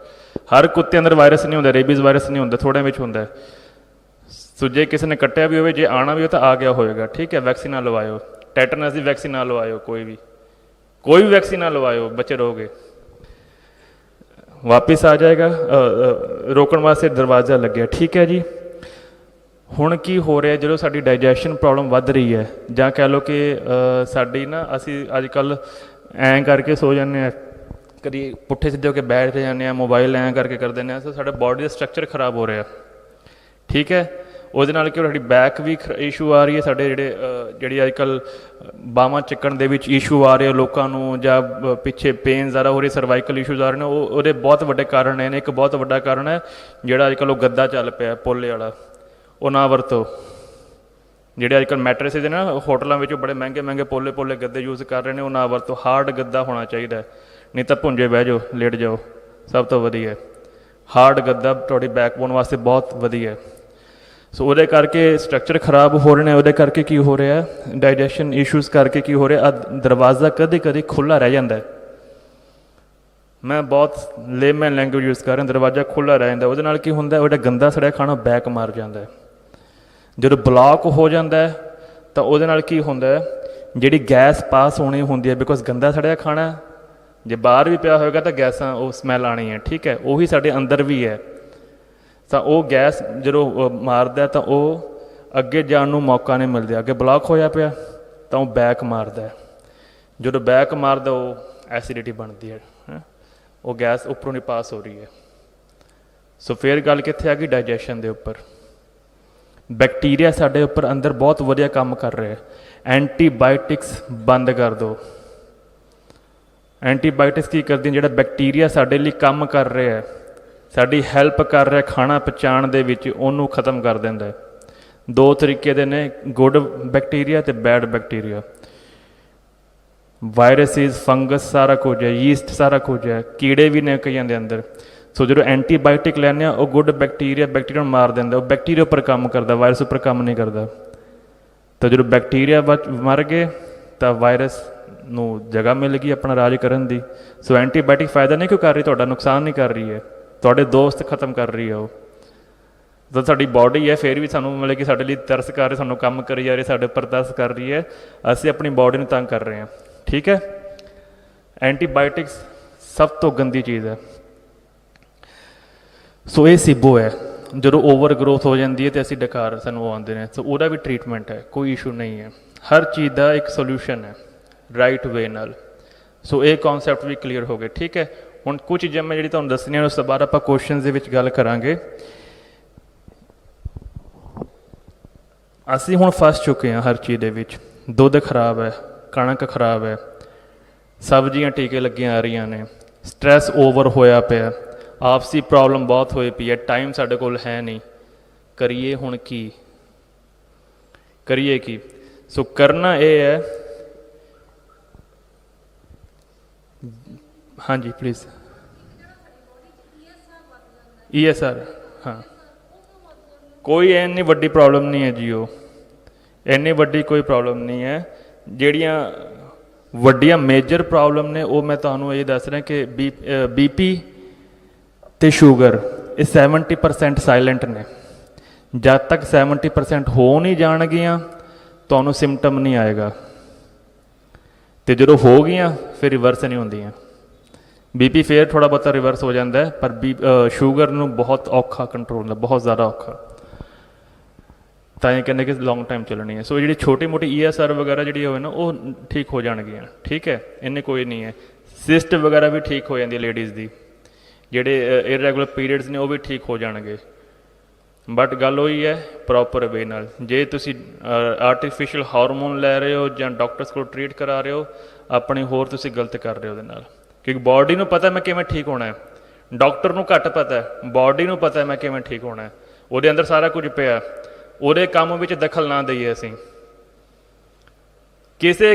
ਹਰ ਕੁੱਤੇ ਅੰਦਰ ਵਾਇਰਸ ਨਹੀਂ ਹੁੰਦਾ, ਰੇਬੀਜ਼ ਵਾਇਰਸ ਨਹੀਂ ਹੁੰਦਾ, ਥੋੜ੍ਹੇ ਵਿੱਚ ਹੁੰਦਾ। ਸੋ ਜੇ ਕਿਸੇ ਨੇ ਕੱਟਿਆ ਵੀ ਹੋਵੇ, ਜੇ ਆਉਣਾ ਵੀ ਹੋ ਤਾਂ ਆ ਗਿਆ ਹੋਏਗਾ, ਠੀਕ ਹੈ। ਵੈਕਸੀਨ ਨਾ ਲਵਾਇਓ, ਟੈਟਨਸ ਦੀ ਵੈਕਸੀਨ ਨਾ ਲਵਾਇਓ, ਕੋਈ ਵੀ ਵੈਕਸੀਨ ਨਾ ਲਵਾਇਓ, ਬੱਚੇ ਰਹੋਗੇ। ਵਾਪਿਸ ਆ ਜਾਏਗਾ, ਰੋਕਣ ਵਾਸਤੇ ਦਰਵਾਜ਼ਾ ਲੱਗਿਆ, ਠੀਕ ਹੈ ਜੀ। ਹੁਣ ਕੀ ਹੋ ਰਿਹਾ, ਜਦੋਂ ਸਾਡੀ ਡਾਈਜੈਸ਼ਨ ਪ੍ਰੋਬਲਮ ਵੱਧ ਰਹੀ ਹੈ, ਜਾਂ ਕਹਿ ਲਓ ਕਿ ਸਾਡੀ ਨਾ ਅਸੀਂ ਅੱਜ ਕੱਲ੍ਹ ਐਂ ਕਰਕੇ ਸੋ ਜਾਂਦੇ ਹਾਂ, ਕਦੀ ਪੁੱਠੇ ਸਿੱਧੇ ਹੋ ਕੇ ਬੈਠ ਜਾਂਦੇ ਹਾਂ, ਮੋਬਾਈਲ ਐਂ ਕਰਕੇ ਕਰ ਦਿੰਦੇ ਹਾਂ, ਸੋ ਸਾਡਾ ਬਾਡੀ ਦਾ ਸਟਰਕਚਰ ਖਰਾਬ ਹੋ ਰਿਹਾ, ਠੀਕ ਹੈ। ਉਹਦੇ ਨਾਲ ਕਿ ਸਾਡੀ ਬੈਕ ਵੀ ਇਸ਼ੂ ਆ ਰਹੀ ਹੈ, ਸਾਡੇ ਜਿਹੜੀ ਅੱਜ ਕੱਲ੍ਹ ਬਾਹਾਂ ਚੱਕਣ ਦੇ ਵਿੱਚ ਇਸ਼ੂ ਆ ਰਹੇ ਲੋਕਾਂ ਨੂੰ, ਜਾਂ ਪਿੱਛੇ ਪੇਨ ਜ਼ਿਆਦਾ ਹੋ ਰਹੀ, ਸਰਵਾਈਕਲ ਇਸ਼ੂਜ਼ ਆ ਰਹੇ ਨੇ, ਉਹਦੇ ਬਹੁਤ ਵੱਡੇ ਕਾਰਨ ਨੇ। ਇੱਕ ਬਹੁਤ ਵੱਡਾ ਕਾਰਨ ਹੈ ਜਿਹੜਾ ਅੱਜ ਕੱਲ੍ਹ ਉਹ ਗੱਦਾ ਚੱਲ ਪਿਆ ਪੋਲੇ ਵਾਲਾ, ਉਹ ਨਾ ਵਰਤੋ। ਜਿਹੜੇ ਅੱਜ ਕੱਲ੍ਹ ਮੈਟਰਸਿਸ ਨੇ ਨਾ ਹੋਟਲਾਂ ਵਿੱਚ ਬੜੇ ਮਹਿੰਗੇ ਪੋਲੇ ਗੱਦੇ ਯੂਜ਼ ਕਰ ਰਹੇ ਨੇ, ਉਹ ਨਾ ਵਰਤੋ। ਹਾਰਡ ਗੱਦਾ ਹੋਣਾ ਚਾਹੀਦਾ, ਨਹੀਂ ਤਾਂ ਭੁੰਜੇ ਬਹਿ ਜਾਓ, ਲੇਟ ਜਾਓ, ਸਭ ਤੋਂ ਵਧੀਆ ਹਾਰਡ ਗੱਦਾ ਤੁਹਾਡੀ ਬੈਕਬੋਨ ਵਾਸਤੇ ਬਹੁਤ ਵਧੀਆ। ਸੋ ਉਹਦੇ ਕਰਕੇ ਸਟਰਕਚਰ ਖਰਾਬ ਹੋ ਰਹੇ ਨੇ, ਉਹਦੇ ਕਰਕੇ ਕੀ ਹੋ ਰਿਹਾ, ਡਾਈਜੈਸ਼ਨ ਇਸ਼ੂਜ਼ ਕਰਕੇ ਕੀ ਹੋ ਰਿਹਾ, ਦਰਵਾਜ਼ਾ ਕਦੇ ਕਦੇ ਖੁੱਲ੍ਹਾ ਰਹਿ ਜਾਂਦਾ। ਮੈਂ ਬਹੁਤ ਲੇਮੈਨ ਲੈਂਗੁਏਜ ਯੂਜ਼ ਕਰ ਰਿਹਾ, ਦਰਵਾਜ਼ਾ ਖੁੱਲ੍ਹਾ ਰਹਿ ਜਾਂਦਾ। ਉਹਦੇ ਨਾਲ ਕੀ ਹੁੰਦਾ, ਉਹਦਾ ਗੰਦਾ ਸੜਿਆ ਖਾਣਾ ਬੈਕ ਮਾਰ ਜਾਂਦਾ। ਜਦੋਂ ਬਲੌਕ ਹੋ ਜਾਂਦਾ ਤਾਂ ਉਹਦੇ ਨਾਲ ਕੀ ਹੁੰਦਾ, ਜਿਹੜੀ ਗੈਸ ਪਾਸ ਹੋਣੀ ਹੁੰਦੀ ਹੈ, ਬਿਕੋਜ਼ ਗੰਦਾ ਸੜਿਆ ਖਾਣਾ ਜੇ ਬਾਹਰ ਵੀ ਪਿਆ ਹੋਏਗਾ ਤਾਂ ਗੈਸਾਂ ਉਹ ਸਮੈਲ ਆਉਣੀ ਹੈ, ਠੀਕ ਹੈ। ਉਹੀ ਸਾਡੇ ਅੰਦਰ ਵੀ ਹੈ, ਤਾਂ ਉਹ ਗੈਸ ਜਦੋਂ ਮਾਰਦਾ ਤਾਂ ਉਹ ਅੱਗੇ ਜਾਣ ਨੂੰ ਮੌਕਾ ਨਹੀਂ ਮਿਲਦਾ। ਅੱਗੇ ਬਲੌਕ ਹੋਇਆ ਪਿਆ ਤਾਂ ਉਹ ਬੈਕ ਮਾਰਦਾ, ਜਦੋਂ ਬੈਕ ਮਾਰਦਾ ਉਹ ਐਸੀਡਿਟੀ ਬਣਦੀ ਹੈ, ਉਹ ਗੈਸ ਉੱਪਰੋਂ ਨਹੀਂ ਪਾਸ ਹੋ ਰਹੀ ਹੈ। ਸੋ ਫਿਰ ਗੱਲ ਕਿੱਥੇ ਆ ਗਈ, ਡਾਈਜੈਸ਼ਨ ਦੇ ਉੱਪਰ। ਬੈਕਟੀਰੀਆ ਸਾਡੇ ਉੱਪਰ ਅੰਦਰ ਬਹੁਤ ਵਧੀਆ ਕੰਮ ਕਰ ਰਿਹਾ। ਐਂਟੀਬਾਇਓਟਿਕਸ ਬੰਦ ਕਰ ਦਿਓ। ਐਂਟੀਬਾਇਓਟਿਕਸ ਕੀ ਕਰਦੀਆਂ, ਜਿਹੜਾ ਬੈਕਟੀਰੀਆ ਸਾਡੇ ਲਈ ਕੰਮ ਕਰ ਰਿਹਾ, ਸਾਡੀ ਹੈਲਪ ਕਰ ਰਿਹਾ ਖਾਣਾ ਪਚਾਉਣ ਦੇ ਵਿੱਚ, ਉਹਨੂੰ ਖ਼ਤਮ ਕਰ ਦਿੰਦਾ। ਦੋ ਤਰੀਕੇ ਦੇ ਨੇ, ਗੁੱਡ ਬੈਕਟੀਰੀਆ ਅਤੇ ਬੈਡ ਬੈਕਟੀਰੀਆ। ਵਾਇਰਸਿਸ, ਫੰਗਸ ਸਾਰਾ ਕੁਝ ਹੈ, ਯੀਸਟ ਸਾਰਾ ਕੁਝ ਹੈ, ਕੀੜੇ ਵੀ ਨੇ ਕਈਆਂ ਦੇ ਅੰਦਰ। ਸੋ ਜਦੋਂ ਐਂਟੀਬਾਇਓਟਿਕ ਲੈਂਦੇ ਹਾਂ, ਉਹ ਗੁੱਡ ਬੈਕਟੀਰੀਆ ਨੂੰ ਮਾਰ ਦਿੰਦਾ, ਉਹ ਬੈਕਟੀਰੀਆ ਉੱਪਰ ਕੰਮ ਕਰਦਾ, ਵਾਇਰਸ ਉੱਪਰ ਕੰਮ ਨਹੀਂ ਕਰਦਾ। ਤਾਂ ਜਦੋਂ ਬੈਕਟੀਰੀਆ ਮਰ ਗਏ ਤਾਂ ਵਾਇਰਸ ਨੂੰ ਜਗ੍ਹਾ ਮਿਲ ਗਈ ਆਪਣਾ ਰਾਜ ਕਰਨ ਦੀ। ਸੋ ਐਂਟੀਬਾਇਓਟਿਕ ਫਾਇਦਾ ਨਹੀਂ ਕਿਉਂ ਕਰ ਰਹੀ, ਤੁਹਾਡਾ ਨੁਕਸਾਨ ਨਹੀਂ ਕਰ ਰਹੀ ਹੈ, ਤੁਹਾਡੇ ਦੋਸਤ ਖਤਮ ਕਰ ਰਹੀ ਹੈ ਉਹ। ਤਾਂ ਸਾਡੀ ਬਾਡੀ ਹੈ, ਫਿਰ ਵੀ ਸਾਨੂੰ ਮਤਲਬ ਕਿ ਸਾਡੇ ਲਈ ਤਰਸ ਕਰ ਰਹੀ, ਸਾਨੂੰ ਕੰਮ ਕਰੀ ਜਾ ਰਹੀ, ਸਾਡੇ ਉੱਪਰ ਤਰਸ ਕਰ ਰਹੀ ਹੈ, ਅਸੀਂ ਆਪਣੀ ਬਾਡੀ ਨੂੰ ਤੰਗ ਕਰ ਰਹੇ ਹਾਂ, ਠੀਕ ਹੈ। ਐਂਟੀਬਾਇਓਟਿਕਸ ਸਭ ਤੋਂ ਗੰਦੀ ਚੀਜ਼ ਹੈ। ਸੋ ਇਹ ਸਿਬੋ ਹੈ, ਜਦੋਂ ਓਵਰ ਗਰੋਥ ਹੋ ਜਾਂਦੀ ਹੈ ਅਤੇ ਅਸੀਂ ਡਕਾਰ ਸਾਨੂੰ ਆਉਂਦੇ ਨੇ, ਸੋ ਉਹਦਾ ਵੀ ਟਰੀਟਮੈਂਟ ਹੈ, ਕੋਈ ਇਸ਼ੂ ਨਹੀਂ ਹੈ। ਹਰ ਚੀਜ਼ ਦਾ ਇੱਕ ਸੋਲਿਊਸ਼ਨ ਹੈ ਰਾਈਟ ਵੇ ਨਾਲ। ਸੋ ਇਹ ਕੌਨਸੈਪਟ ਵੀ ਕਲੀਅਰ ਹੋ ਗਏ, ਠੀਕ ਹੈ। ਹੁਣ ਕੁਝ ਚੀਜ਼ਾਂ ਮੈਂ ਜਿਹੜੀ ਤੁਹਾਨੂੰ ਦੱਸਣੀਆਂ, ਉਸ ਤੋਂ ਬਾਅਦ ਆਪਾਂ ਕੁਐਸਚਨਸ ਦੇ ਵਿੱਚ ਗੱਲ ਕਰਾਂਗੇ। ਅਸੀਂ ਹੁਣ ਫਸ ਚੁੱਕੇ ਹਾਂ ਹਰ ਚੀਜ਼ ਦੇ ਵਿੱਚ। ਦੁੱਧ ਖਰਾਬ ਹੈ, ਕਣਕ ਖਰਾਬ ਹੈ, ਸਬਜ਼ੀਆਂ ਟੀਕੇ ਲੱਗੀਆਂ ਆ ਰਹੀਆਂ ਨੇ, ਸਟ੍ਰੈਸ ਓਵਰ ਹੋਇਆ ਪਿਆ, ਆਪਸੀ ਪ੍ਰੋਬਲਮ ਬਹੁਤ ਹੋਈ ਪਈ ਹੈ, ਟਾਈਮ ਸਾਡੇ ਕੋਲ ਹੈ ਨਹੀਂ, ਕਰੀਏ ਹੁਣ ਕੀ, ਕਰੀਏ ਕੀ। ਸੋ ਕਰਨਾ ਇਹ ਹੈ, ਹਾਂਜੀ ਪਲੀਜ਼, ESR, ਹਾਂ ਕੋਈ ਇੰਨੀ ਵੱਡੀ ਪ੍ਰੋਬਲਮ ਨਹੀਂ ਹੈ ਜੀ, ਉਹ ਇੰਨੀ ਵੱਡੀ ਕੋਈ ਪ੍ਰੋਬਲਮ ਨਹੀਂ ਹੈ। ਜਿਹੜੀਆਂ ਵੱਡੀਆਂ ਮੇਜਰ ਪ੍ਰੋਬਲਮ ਨੇ ਉਹ ਮੈਂ ਤੁਹਾਨੂੰ ਇਹ ਦੱਸ ਰਿਹਾ ਕਿ ਬੀਪੀ ਤੇ ਸ਼ੂਗਰ ਇਹ 70% ਸਾਇਲੈਂਟ ਨੇ। ਜਦ ਤੱਕ 70% ਹੋ ਨਹੀਂ ਜਾਣਗੀਆਂ ਤੁਹਾਨੂੰ ਸਿੰਪਟਮ ਨਹੀਂ ਆਏਗਾ, ਤੇ ਜਦੋਂ ਹੋ ਗਈਆਂ ਫਿਰ ਰਿਵਰਸ ਨਹੀਂ ਹੁੰਦੀਆਂ। ਬੀਪੀ ਫੇਰ ਥੋੜ੍ਹਾ ਬਹੁਤਾ ਰਿਵਰਸ ਹੋ ਜਾਂਦਾ ਹੈ, ਪਰ ਸ਼ੂਗਰ ਨੂੰ ਬਹੁਤ ਔਖਾ ਕੰਟਰੋਲ ਹੁੰਦਾ, ਬਹੁਤ ਜ਼ਿਆਦਾ ਔਖਾ। ਤਾਂ ਇਹ ਕਹਿੰਦੇ ਕਿ ਲੌਂਗ ਟਾਈਮ ਚੱਲਣੀ ਹੈ। ਸੋ ਜਿਹੜੀ ਛੋਟੀ ਮੋਟੀ ESR ਵਗੈਰਾ ਜਿਹੜੀ ਹੋਵੇ ਨਾ ਉਹ ਠੀਕ ਹੋ ਜਾਣਗੀਆਂ, ਠੀਕ ਹੈ, ਇੰਨੇ ਕੋਈ ਨਹੀਂ ਹੈ। ਸਿਸਟ ਵਗੈਰਾ ਵੀ ਠੀਕ ਹੋ ਜਾਂਦੀ ਲੇਡੀਜ਼ ਦੀ, ਜਿਹੜੇ ਇਰੈਗੂਲਰ ਪੀਰੀਅਡਸ ਨੇ ਉਹ ਵੀ ਠੀਕ ਹੋ ਜਾਣਗੇ। ਬਟ ਗੱਲ ਉਹੀ ਹੈ ਪ੍ਰੋਪਰ ਵੇ ਨਾਲ। ਜੇ ਤੁਸੀਂ ਆਰਟੀਫਿਸ਼ੀਅਲ ਹਾਰਮੋਨ ਲੈ ਰਹੇ ਹੋ ਜਾਂ ਡਾਕਟਰਸ ਕੋਲ ਟਰੀਟ ਕਰਾ ਰਹੇ ਹੋ, ਆਪਣੀ ਹੋਰ ਤੁਸੀਂ ਗਲਤ ਕਰ ਰਹੇ ਹੋ ਉਹਦੇ ਨਾਲ, ਕਿਉਂਕਿ ਬਾਡੀ ਨੂੰ ਪਤਾ ਮੈਂ ਕਿਵੇਂ ਠੀਕ ਹੋਣਾ ਹੈ, ਡਾਕਟਰ ਨੂੰ ਘੱਟ ਪਤਾ ਹੈ, ਬਾਡੀ ਨੂੰ ਪਤਾ ਮੈਂ ਕਿਵੇਂ ਠੀਕ ਹੋਣਾ ਹੈ, ਉਹਦੇ ਅੰਦਰ ਸਾਰਾ ਕੁਝ ਪਿਆ, ਉਹਦੇ ਕੰਮ ਵਿੱਚ ਦਖਲ ਨਾ ਦਈਏ ਅਸੀਂ। ਕਿਸੇ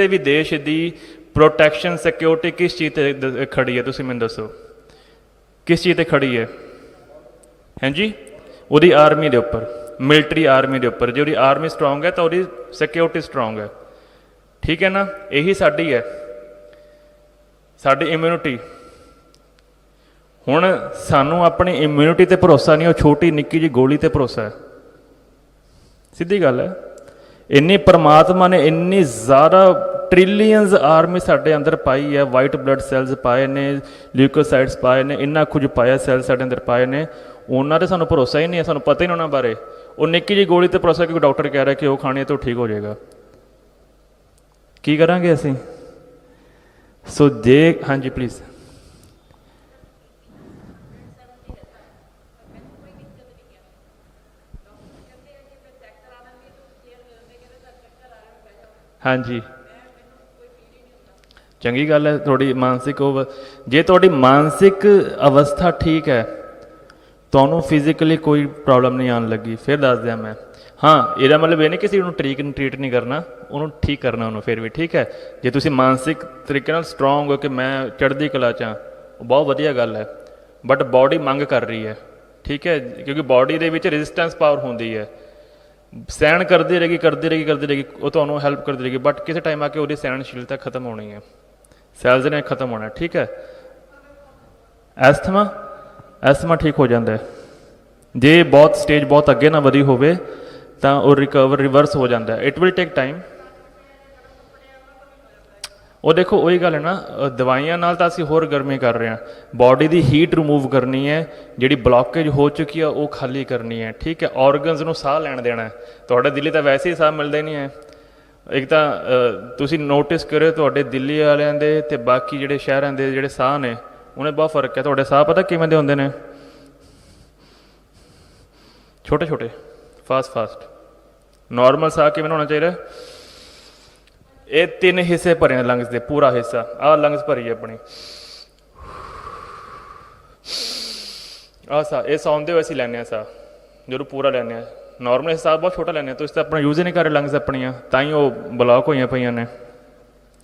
ਵੀ ਦੇਸ਼ ਦੀ ਪ੍ਰੋਟੈਕਸ਼ਨ ਸਿਕਿਉਰਿਟੀ ਕਿਸ ਚੀਜ਼ 'ਤੇ ਖੜੀ ਹੈ? ਤੁਸੀਂ ਮੈਨੂੰ ਦੱਸੋ ਕਿਸ ਚੀਜ਼ 'ਤੇ ਖੜੀ ਹੈ? ਹਾਂਜੀ, ਉਹਦੀ ਆਰਮੀ ਦੇ ਉੱਪਰ, ਮਿਲਟਰੀ ਆਰਮੀ ਦੇ ਉੱਪਰ। ਜੇ ਉਹਦੀ ਆਰਮੀ ਸਟਰੋਂਗ ਹੈ ਤਾਂ ਉਹਦੀ ਸਿਕਿਉਰਿਟੀ ਸਟਰੋਂਗ ਹੈ, ਠੀਕ ਹੈ ਨਾ। ਇਹੀ ਸਾਡੀ ਹੈ, ਸਾਡੀ ਇਮਿਊਨਿਟੀ। ਹੁਣ ਸਾਨੂੰ ਆਪਣੀ ਇਮਿਊਨਿਟੀ 'ਤੇ ਭਰੋਸਾ ਨਹੀਂ, ਉਹ ਛੋਟੀ ਨਿੱਕੀ ਜਿਹੀ ਗੋਲੀ 'ਤੇ ਭਰੋਸਾ ਹੈ। ਸਿੱਧੀ ਗੱਲ ਹੈ। ਇੰਨੀ ਪਰਮਾਤਮਾ ਨੇ ਇੰਨੀ ਜ਼ਿਆਦਾ ਟ੍ਰਿਲੀਅਨਸ ਆਰਮੀ ਸਾਡੇ ਅੰਦਰ ਪਾਈ ਹੈ, ਵਾਈਟ ਬਲੱਡ ਸੈਲਸ ਪਾਏ ਨੇ, ਲਿਊਕੋਸਾਈਟਸ ਪਾਏ ਨੇ, ਇੰਨਾ ਕੁਝ ਪਾਇਆ ਸੈੱਲ ਸਾਡੇ ਅੰਦਰ ਪਾਏ ਨੇ, ਉਹਨਾਂ 'ਤੇ ਸਾਨੂੰ ਭਰੋਸਾ ਹੀ ਨਹੀਂ ਹੈ, ਸਾਨੂੰ ਪਤਾ ਹੀ ਨਹੀਂ ਉਹਨਾਂ ਬਾਰੇ। ਉਹ ਨਿੱਕੀ ਜਿਹੀ ਗੋਲੀ 'ਤੇ ਭਰੋਸਾ ਕਿ ਡਾਕਟਰ ਕਹਿ ਰਿਹਾ ਕਿ ਉਹ ਖਾਣੀ ਹੈ ਤਾਂ ਉਹ ਠੀਕ ਹੋ ਜਾਏਗਾ। ਕੀ ਕਰਾਂਗੇ ਅਸੀਂ? ਸੋ ਜੇ ਹਾਂਜੀ ਪਲੀਜ਼। ਹਾਂਜੀ, ਚੰਗੀ ਗੱਲ ਹੈ। ਤੁਹਾਡੀ ਮਾਨਸਿਕ ਜੇ ਤੁਹਾਡੀ ਮਾਨਸਿਕ ਅਵਸਥਾ ਠੀਕ ਹੈ, ਤੁਹਾਨੂੰ ਫਿਜ਼ੀਕਲੀ ਕੋਈ ਪ੍ਰੋਬਲਮ ਨਹੀਂ ਆਉਣ ਲੱਗੀ, ਫਿਰ ਦੱਸ ਦਿਆਂ ਮੈਂ। ਹਾਂ, ਇਹਦਾ ਮਤਲਬ ਇਹ ਨਹੀਂ ਕਿਸੇ ਨੂੰ ਟਰੀਟ ਨਹੀਂ ਕਰਨਾ, ਉਹਨੂੰ ਠੀਕ ਕਰਨਾ ਉਹਨੂੰ ਫਿਰ ਵੀ, ਠੀਕ ਹੈ। ਜੇ ਤੁਸੀਂ ਮਾਨਸਿਕ ਤਰੀਕੇ ਨਾਲ ਸਟਰੋਂਗ ਹੋ ਕਿ ਮੈਂ ਚੜ੍ਹਦੀ ਕਲਾ 'ਚ ਹਾਂ, ਉਹ ਬਹੁਤ ਵਧੀਆ ਗੱਲ ਹੈ। ਬਟ ਬਾਡੀ ਮੰਗ ਕਰ ਰਹੀ ਹੈ, ਠੀਕ ਹੈ, ਕਿਉਂਕਿ ਬਾਡੀ ਦੇ ਵਿੱਚ ਰੈਜ਼ਿਸਟੈਂਸ ਪਾਵਰ ਹੁੰਦੀ ਹੈ, ਸਹਿਣ ਕਰਦੀ ਰਹੇਗੀ, ਉਹ ਤੁਹਾਨੂੰ ਹੈਲਪ ਕਰਦੀ ਰਹੇਗੀ। ਬਟ ਕਿਸੇ ਟਾਈਮ ਆ ਕੇ ਉਹਦੀ ਸਹਿਣਸ਼ੀਲਤਾ ਖਤਮ ਹੋਣੀ ਹੈ, ਸੈਲਜ਼ ਨੇ ਖਤਮ ਹੋਣਾ, ਠੀਕ ਹੈ। ਐਸਥਮਾ ਠੀਕ ਹੋ ਜਾਂਦਾ ਹੈ ਜੇ ਬਹੁਤ ਸਟੇਜ ਬਹੁਤ ਅੱਗੇ ਨਾ ਵਧੀ ਹੋਵੇ ਤਾਂ ਉਹ ਰਿਵਰਸ ਹੋ ਜਾਂਦਾ ਹੈ। It will take time. ਉਹ ਦੇਖੋ ਉਹੀ ਗੱਲ ਹੈ ਨਾ, ਦਵਾਈਆਂ ਨਾਲ ਤਾਂ ਅਸੀਂ ਹੋਰ ਗਰਮੀ ਕਰ ਰਹੇ ਹਾਂ, ਬਾਡੀ ਦੀ ਹੀਟ ਰਿਮੂਵ ਕਰਨੀ ਹੈ, ਜਿਹੜੀ ਬਲੋਕੇਜ ਹੋ ਚੁੱਕੀ ਆ ਉਹ ਖਾਲੀ ਕਰਨੀ ਹੈ, ਠੀਕ ਹੈ। ਔਰਗਨਸ ਨੂੰ ਸਾਹ ਲੈਣ ਦੇਣਾ ਹੈ। ਤੁਹਾਡੇ ਦਿੱਲੀ ਤਾਂ ਵੈਸੇ ਹੀ ਸਾਹ ਮਿਲਦੇ ਨਹੀਂ ਹੈ। ਇੱਕ ਤਾਂ ਤੁਸੀਂ ਨੋਟਿਸ ਕਰਿਓ ਤੁਹਾਡੇ ਦਿੱਲੀ ਵਾਲਿਆਂ ਦੇ ਅਤੇ ਬਾਕੀ ਜਿਹੜੇ ਸ਼ਹਿਰਾਂ ਦੇ ਜਿਹੜੇ ਸਾਹ ਨੇ ਉਹਨੇ ਬਹੁਤ ਫਰਕ ਹੈ। ਤੁਹਾਡੇ ਸਾਹ ਪਤਾ ਕਿਵੇਂ ਦੇ ਹੁੰਦੇ ਨੇ? ਛੋਟੇ ਛੋਟੇ, ਫਾਸਟ। ਨੋਰਮਲ ਸਾਹ ਕਿਵੇਂ ਹੋਣਾ ਚਾਹੀਦਾ? ਇਹ 3 ਹਿੱਸੇ ਭਰੇ ਨੇ ਲੰਗਸ ਦੇ, ਪੂਰਾ ਹਿੱਸਾ ਆਹ ਲੰਗਸ ਭਰੀ ਹੈ ਆਪਣੀ, ਆਹ ਸਾਹ ਇਹ ਸੌਂਦੇ ਹੋਏ ਅਸੀਂ ਲੈਂਦੇ ਹਾਂ ਸਾਹ, ਜਦੋਂ ਪੂਰਾ ਲੈਂਦੇ ਹਾਂ। ਨੋਰਮਲ ਸਾਹ ਬਹੁਤ ਛੋਟਾ ਲੈਂਦੇ ਹਾਂ, ਤੁਸੀਂ ਤਾਂ ਆਪਣਾ ਯੂਜ਼ ਹੀ ਨਹੀਂ ਕਰ ਰਹੇ ਲੰਗਸ ਆਪਣੀਆਂ, ਤਾਂ ਹੀ ਉਹ ਬਲੌਕ ਹੋਈਆਂ ਪਈਆਂ ਨੇ,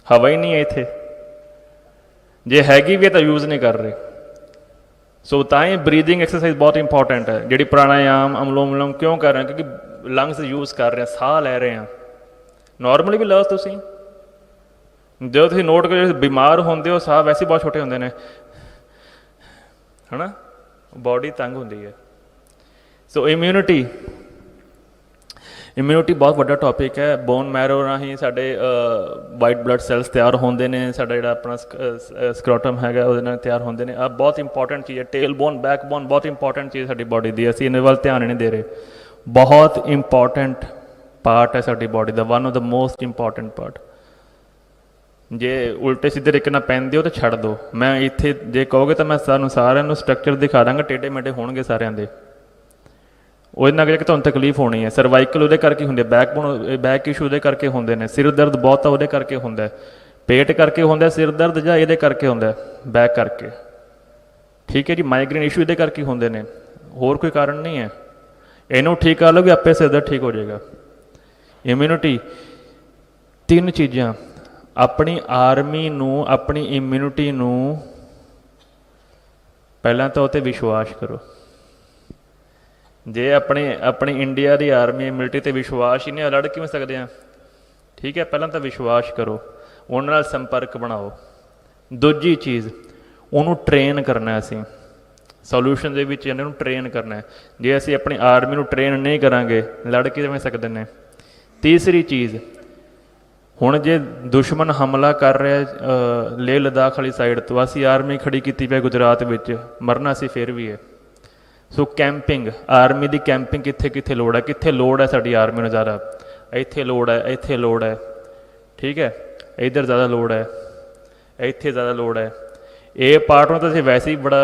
ਹਵਾ ਹੀ ਨਹੀਂ ਹੈ ਇੱਥੇ। ਜੇ ਹੈਗੀ ਵੀ ਹੈ ਤਾਂ ਯੂਜ਼ ਨਹੀਂ ਕਰ ਰਹੇ। ਸੋ ਤਾਂ ਹੀ ਬਰੀਦਿੰਗ ਐਕਸਰਸਾਈਜ਼ ਬਹੁਤ ਇੰਪੋਰਟੈਂਟ ਹੈ। ਜਿਹੜੀ ਪ੍ਰਾਣਾਯਾਮ, ਅਨੁਲੋਮ ਵਿਲੋਮ ਕਿਉਂ ਕਰ ਰਹੇ ਹਾਂ? ਕਿਉਂਕਿ ਲੰਗਸ ਯੂਜ਼ ਕਰ ਰਹੇ ਹਾਂ, ਸਾਹ ਲੈ ਰਹੇ ਹਾਂ। ਨੋਰਮਲੀ ਵੀ ਲਓ ਤੁਸੀਂ, ਜਦੋਂ ਤੁਸੀਂ ਨੋਟ ਕਰੋ ਬਿਮਾਰ ਹੁੰਦੇ ਹੋ ਸਾਹ ਵੈਸੇ ਬਹੁਤ ਛੋਟੇ ਹੁੰਦੇ ਨੇ, ਹੈ ਨਾ, ਬਾਡੀ ਤੰਗ ਹੁੰਦੀ ਹੈ। ਸੋ ਇਮਿਊਨਿਟੀ ਬਹੁਤ ਵੱਡਾ ਟੌਪਿਕ ਹੈ। ਬੋਨ ਮੈਰੋ ਰਾਹੀਂ ਸਾਡੇ ਵਾਈਟ ਬਲੱਡ ਸੈਲਸ ਤਿਆਰ ਹੁੰਦੇ ਨੇ, ਸਾਡਾ ਜਿਹੜਾ ਆਪਣਾ ਸਕਰੋਟਮ ਹੈਗਾ ਉਹਦੇ ਨਾਲ ਤਿਆਰ ਹੁੰਦੇ ਨੇ। ਆਹ ਬਹੁਤ ਇੰਪੋਰਟੈਂਟ ਚੀਜ਼ ਹੈ। ਟੇਲ ਬੋਨ, ਬੈਕ ਬੋਨ ਬਹੁਤ ਇੰਪੋਰਟੈਂਟ ਚੀਜ਼ ਸਾਡੀ ਬਾਡੀ ਦੀ, ਅਸੀਂ ਇਹਦੇ ਵੱਲ ਧਿਆਨ ਨਹੀਂ ਦੇ ਰਹੇ। ਬਹੁਤ ਇੰਪੋਰਟੈਂਟ ਪਾਰਟ ਹੈ ਸਾਡੀ body the, one of the most important part. ਜੇ ਉਲਟੇ ਸਿੱਧੇ ਤਰੀਕੇ ਨਾਲ ਪੈਂਦੇ ਹੋ ਤਾਂ ਛੱਡ ਦਿਓ। ਮੈਂ ਇੱਥੇ ਜੇ ਕਹੋਗੇ ਤਾਂ ਮੈਂ ਸਾਨੂੰ ਸਾਰਿਆਂ ਨੂੰ ਸਟਰਕਚਰ ਦਿਖਾ ਦਾਂਗਾ, ਟੇਢੇ ਮੇਢੇ ਹੋਣਗੇ ਸਾਰਿਆਂ ਦੇ। ਉਹਦੇ ਨਾਲ ਕਿ ਤੁਹਾਨੂੰ ਤਕਲੀਫ ਹੋਣੀ ਹੈ। ਸਰਵਾਈਕਲ ਉਹਦੇ ਕਰਕੇ ਹੁੰਦੇ, ਬੈਕ ਇਸ਼ੂ ਉਹਦੇ ਕਰਕੇ ਹੁੰਦੇ ਨੇ, ਸਿਰ ਦਰਦ ਬਹੁਤ ਆ ਉਹਦੇ ਕਰਕੇ ਹੁੰਦਾ, ਪੇਟ ਕਰਕੇ ਹੁੰਦਾ ਸਿਰ ਦਰਦ, ਜਾਂ ਇਹਦੇ ਕਰਕੇ ਹੁੰਦਾ ਬੈਕ ਕਰਕੇ, ਠੀਕ ਹੈ ਜੀ। ਮਾਈਗ੍ਰੇਨ ਇਸ਼ੂ ਇਹਦੇ ਕਰਕੇ ਹੁੰਦੇ ਨੇ, ਹੋਰ ਕੋਈ ਕਾਰਨ ਨਹੀਂ ਹੈ। ਇਹਨੂੰ ਠੀਕ ਕਰ ਲਓਗੇ ਆਪੇ ਸਿਰ ਦਰਦ ਠੀਕ ਹੋ ਜਾਏਗਾ। ਇਮਿਊਨਿਟੀ, 3 ਚੀਜ਼ਾਂ। ਆਪਣੀ ਆਰਮੀ ਨੂੰ, ਆਪਣੀ ਇਮਿਊਨਿਟੀ ਨੂੰ ਪਹਿਲਾਂ ਤਾਂ ਉਹ 'ਤੇ ਵਿਸ਼ਵਾਸ ਕਰੋ। ਜੇ ਆਪਣੀ ਇੰਡੀਆ ਦੀ ਆਰਮੀ ਇਮਿਊਨਿਟੀ 'ਤੇ ਵਿਸ਼ਵਾਸ ਹੀ ਨਹੀਂ, ਲੜ ਕਿਵੇਂ ਸਕਦੇ ਹਾਂ? ठीक है, पहला तो विश्वास करो, उन्हां नाल संपर्क बनाओ। दूजी चीज़, उन्होंने ट्रेन करना। असी सोल्यूशन दे विच इन्हां नूं ट्रेन करना है। जे असी अपनी आर्मी नूं ट्रेन नहीं करांगे, लड़ किवें सकदे ने। तीसरी चीज़, हुण जे दुश्मन हमला कर रहा लेह लद्दाख वाली साइड तो असी आर्मी खड़ी की पई गुजरात विच, मरना असी फिर भी है। सो कैंपिंग, आर्मी की कैंपिंग कित्थे कित्थे लोड़ है, कित्थे लोड़ है साडी आर्मी नूं ज़्यादा, इत्थे लोड़ है, इत्थे लोड़ है, ठीक है, इधर ज़्यादा लोड़ है, इत्थे ज़्यादा लोड़ है। ये पार्ट में तो असीं वैसे ही बड़ा,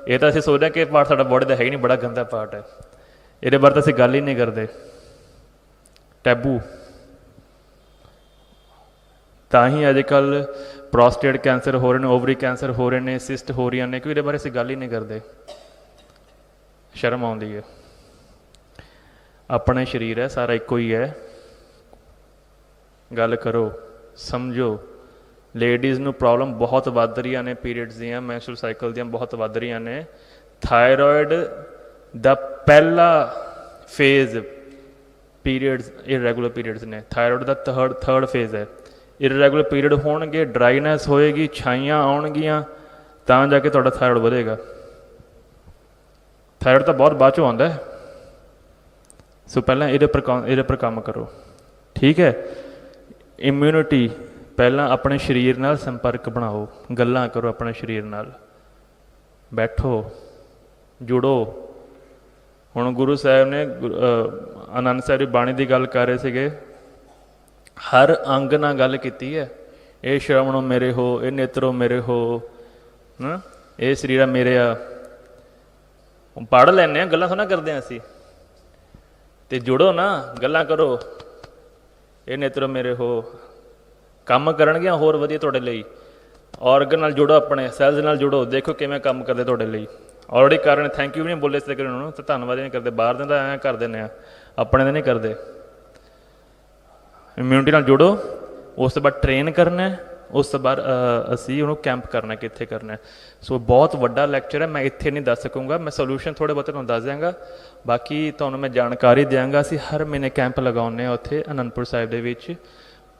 ये तो असीं सोचते हैं कि पार्ट साडा बॉडी का है ही नहीं, बड़ा गंदा पार्ट है, ये बारे तो असीं गल ही नहीं करते, टैबू। ताही अजकल प्रोस्टेट कैंसर हो रहे हैं, ओवरी कैंसर हो रहे हैं, सिस्ट हो रही ने, क्योंकि ये बारे असीं गल ही नहीं करते, शर्म आउंदी है। अपने शरीर है, सारा एको ही है, गल करो, समझो। लेडीज़ नूं प्रॉब्लम बहुत वध रही ने, पीरियड्स दियां, मैंस्ट्रुअल साइकिल दियां बहुत वध रही ने। थायरॉयड दा पहला फेज पीरियड्स, इररेगुलर पीरियड्स ने, थायरॉयड दा थर्ड फेज है। इररेगुलर पीरियड होणगे, ड्राईनैस होएगी, छाइयां आउणगियां, तां जाके तुहाडा थायरॉयड वधेगा। थायरॉयड तो बहुत बाद चों आउंदा है। सो पहला इहदे पर काम करो, ठीक है। इम्यूनिटी, पहला अपने शरीर नाल संपर्क बनाओ, गल्लां करो अपने शरीर नाल, बैठो, जुड़ो। हुण गुरु साहब ने आनंद साहब की बाणी की गल कर रहे थे, हर अंग नाल गल कीती है। ये श्रवणों मेरे हो, ये नेत्रों मेरे हो, ये शरीरा मेरे आ। पढ़ लैने, गल्लां थोड़ा करते हैं असीं, ते जुड़ो ना, गल्लां करो। ये नेत्रों मेरे हो, काम करनगियां होर वधिया तुहाडे लई। ऑर्गन नाल जुड़ो, अपने सैल्स नाल जुड़ो, देखो किवें काम करदे तुहाडे लई। ऑलरेडी कर रहे, थैंक यू भी नहीं बोले इस तरीके उन्होंने, तो धन्नवाद नहीं करते। बाहर दे तां ऐ कर दिंदे आ, अपने दे नहीं करते। इम्यूनिटी नाल जुड़ो, उस तो बाद ट्रेन करना है, उस तो बाद असी उन्होंने कैंप करना कित्थे करना है। सो बहुत वड्डा लैक्चर है, मैं इत्थे नहीं दस सकूँगा, मैं सोल्यूशन थोड़े बहुत तुहानूं दस देंगा, बाकी तुहानूं मैं जानकारी देंगा। असी हर महीने कैंप लगाउने उत्थे आनंदपुर साहिब दे विच।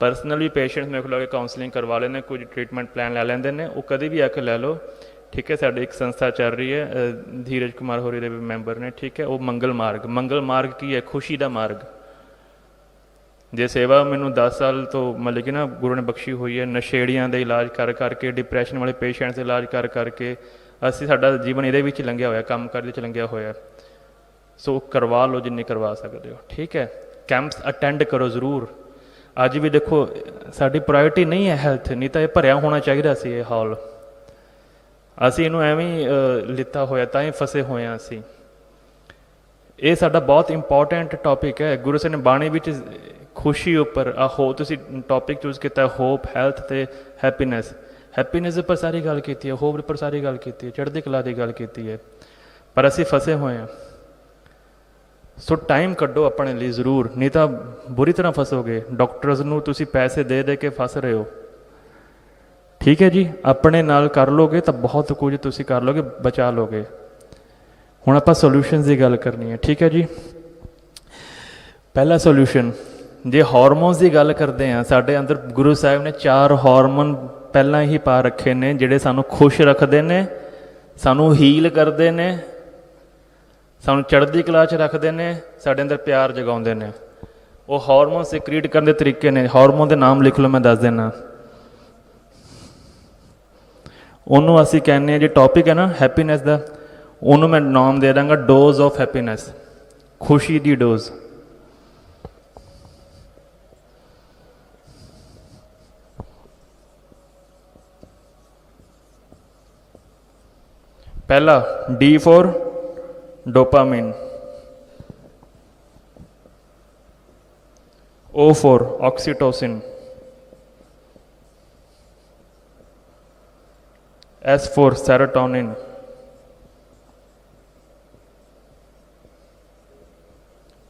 परसनली पेशेंट्स मेरे को काउंसलिंग करवा लेने, कुछ ट्रीटमेंट प्लान लै लेंदे ने, वो कभी भी आके लै लो, ठीक है। साडी एक संस्था चल रही है, धीरज कुमार होरी दे मैंबर ने, ठीक है। वो मंगल मार्ग की है, खुशी का मार्ग। जे सेवा मैनू 10 साल तो मतलब कि ना गुरु ने बख्शी हुई है, नशेड़ियां दे इलाज कर करके, डिप्रैशन वाले पेशेंट्स इलाज कर करके, असी साडा जीवन ये लंघिया होया, काम कर लंघिया होया। सो करवा लो जिन्नी करवा सकते हो, ठीक है। कैंप्स अटेंड करो जरूर। अज भी देखो साडी प्रायोरिटी नहीं है हैल्थ, नहीं तो यह भरिया होना चाहिए सी ये हॉल, असी इनू एवं लिता होया, तां ही फसे हुए हैं असी। ये साडा बहुत इंपॉर्टेंट टॉपिक है। गुरु साहब ने बाणी विच खुशी उपर हो तुसी टॉपिक चूज किया, होप, हैल्थ ते हैप्पीनैस। हैप्पीनैस पर सारी गल की है, होप पर सारी गल की है, चढ़ती कला की गल की है, पर असी फसे हुए हैं। सो टाइम कड्डो अपने लिए जरूर, नहीं तो बुरी तरह फसोगे। डॉक्टर्स नूं तुसी पैसे दे दे के फस रहे हो, ठीक है जी। अपने नाल कर लोगे तो बहुत कुछ तुसी कर लोगे, बचा लोगे। हुण आपां सोल्यूशनस की गल करनी है, ठीक है जी। पहला सोल्यूशन, जे हार्मोन्स की गल करते हैं, साडे अंदर गुरु साहब ने 4 हार्मोन पहला ही पा रखे ने, जिहड़े सानू खुश रखते हैं, सानू हील करते हैं, सानू चढ़ती कला च रखते हैं, साडे अंदर प्यार जगाउंदे ने। वो हार्मोन सिक्रीट करने के तरीके ने, हार्मोन के नाम लिख लो, मैं दस देना। उन्होंने असी कहने जो टॉपिक है ना हैप्पीनैस का, उन्होंने मैं नाम दे देंगा डोज ऑफ हैप्पीनैस, खुशी की डोज। पहला D for dopamine, O for oxytocin, S for serotonin,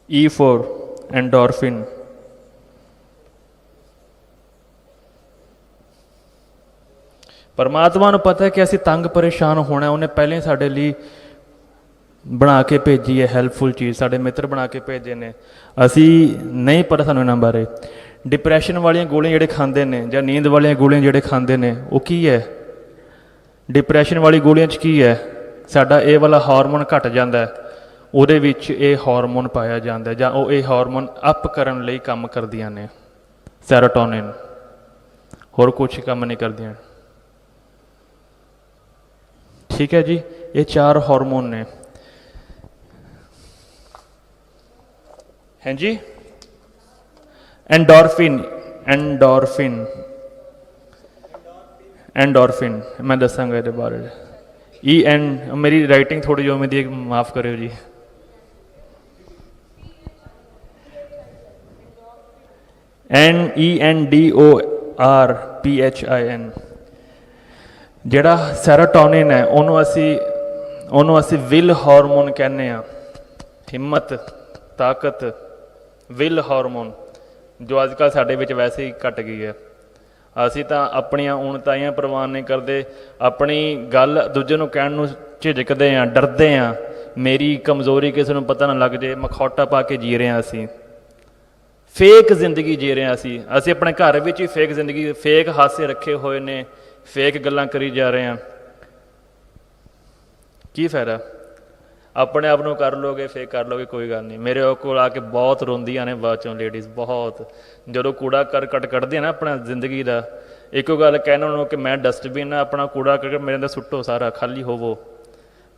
E for endorphin, परमात्मा को पता है कि असी तंग परेशान होना, उन्हें पहले साढ़े लिए बना के भेजी है हेल्पफुल चीज़, साढ़े मित्र बना के भेजे ने, असी नहीं पता सानू इन्हां बारे। डिप्रैशन वालियां गोलियां ਜਿਹੜੇ ਖਾਂਦੇ ਨੇ ਜਾਂ ਨੀਂਦ ਵਾਲੀਆਂ ਗੋਲੀਆਂ ਜਿਹੜੇ ਖਾਂਦੇ ਨੇ ਉਹ ਕੀ ਹੈ? ਡਿਪਰੈਸ਼ਨ ਵਾਲੀ ਗੋਲੀਆਂ 'ਚ ਕੀ ਹੈ? ਸਾਡਾ ਇਹ ਵਾਲਾ ਹਾਰਮੋਨ ਘਟ ਜਾਂਦਾ ਹੈ, ਉਹਦੇ ਵਿੱਚ ਇਹ ਹਾਰਮੋਨ ਪਾਇਆ ਜਾਂਦਾ ਜਾਂ ਉਹ ਇਹ ਹਾਰਮੋਨ ਅਪ ਕਰਨ ਲਈ ਕੰਮ ਕਰਦੀਆਂ ਨੇ, ਸੈਰੋਟੋਨਿਨ, ਹੋਰ ਕੁਛ ਕੰਮ ਨਹੀਂ ਕਰਦੀਆਂ। ਠੀਕ ਹੈ ਜੀ, ਇਹ 4 ਹਾਰਮੋਨ ਨੇ। ਹਾਂਜੀ, एंडोरफिन, एंडोरफिन, एंडोरफिन मैं दसांगा ये बारे। EN मेरी राइटिंग थोड़ी जो मेरी माफ़ करो जी। ENDORPHIN ਜਿਹੜਾ ਸੈਰੋਟੋਨਿਨ ਹੈ ਉਹਨੂੰ ਅਸੀਂ ਵਿਲ ਹਾਰਮੋਨ ਕਹਿੰਦੇ ਹਾਂ। ਹਿੰਮਤ, ਤਾਕਤ, ਵਿਲ ਹਾਰਮੋਨ ਜੋ ਅੱਜ ਕੱਲ੍ਹ ਸਾਡੇ ਵਿੱਚ ਵੈਸੇ ਹੀ ਘਟ ਗਈ ਹੈ। ਅਸੀਂ ਤਾਂ ਆਪਣੀਆਂ ਉਣਤਾਈਆਂ ਪ੍ਰਵਾਨ ਨਹੀਂ ਕਰਦੇ, ਆਪਣੀ ਗੱਲ ਦੂਜੇ ਨੂੰ ਕਹਿਣ ਨੂੰ ਝਿਜਕਦੇ ਹਾਂ, ਡਰਦੇ ਹਾਂ। ਮੇਰੀ ਕਮਜ਼ੋਰੀ ਕਿਸੇ ਨੂੰ ਪਤਾ ਨਾ ਲੱਗ ਜੇ, ਮਖੌਟਾ ਪਾ ਕੇ ਜੀ ਰਹੇ ਹਾਂ, ਅਸੀਂ ਫੇਕ ਜ਼ਿੰਦਗੀ ਜੀ ਰਹੇ ਹਾਂ। ਅਸੀਂ ਆਪਣੇ ਘਰ ਵਿੱਚ ਹੀ ਫੇਕ ਜ਼ਿੰਦਗੀ, ਫੇਕ ਹਾਸੇ ਰੱਖੇ ਹੋਏ ਨੇ, ਫੇਕ ਗੱਲਾਂ ਕਰੀ ਜਾ ਰਹੇ ਹਾਂ। ਕੀ ਫਾਇਦਾ? ਆਪਣੇ ਆਪ ਨੂੰ ਕਰ ਲੋਗੇ, ਫੇਕ ਕਰ ਲੋਗੇ, ਕੋਈ ਗੱਲ ਨਹੀਂ। ਮੇਰੇ ਕੋਲ ਆ ਕੇ ਬਹੁਤ ਰੋਂਦੀਆਂ ਨੇ ਬਾਅਦ ਚੋਂ ਲੇਡੀਜ਼, ਬਹੁਤ। ਜਦੋਂ ਕੂੜਾ ਕਰਕਟ ਕੱਢਦੀਆਂ ਨਾ ਆਪਣਾ ਜ਼ਿੰਦਗੀ ਦਾ, ਇੱਕੋ ਗੱਲ ਕਹਿਣਾ ਉਹਨੂੰ ਕਿ ਮੈਂ ਡਸਟਬਿਨ ਆ, ਆਪਣਾ ਕੂੜਾ ਕਰਕਟ ਮੇਰੇ ਅੰਦਰ ਸੁੱਟੋ, ਸਾਰਾ ਖਾਲੀ ਹੋਵੋ।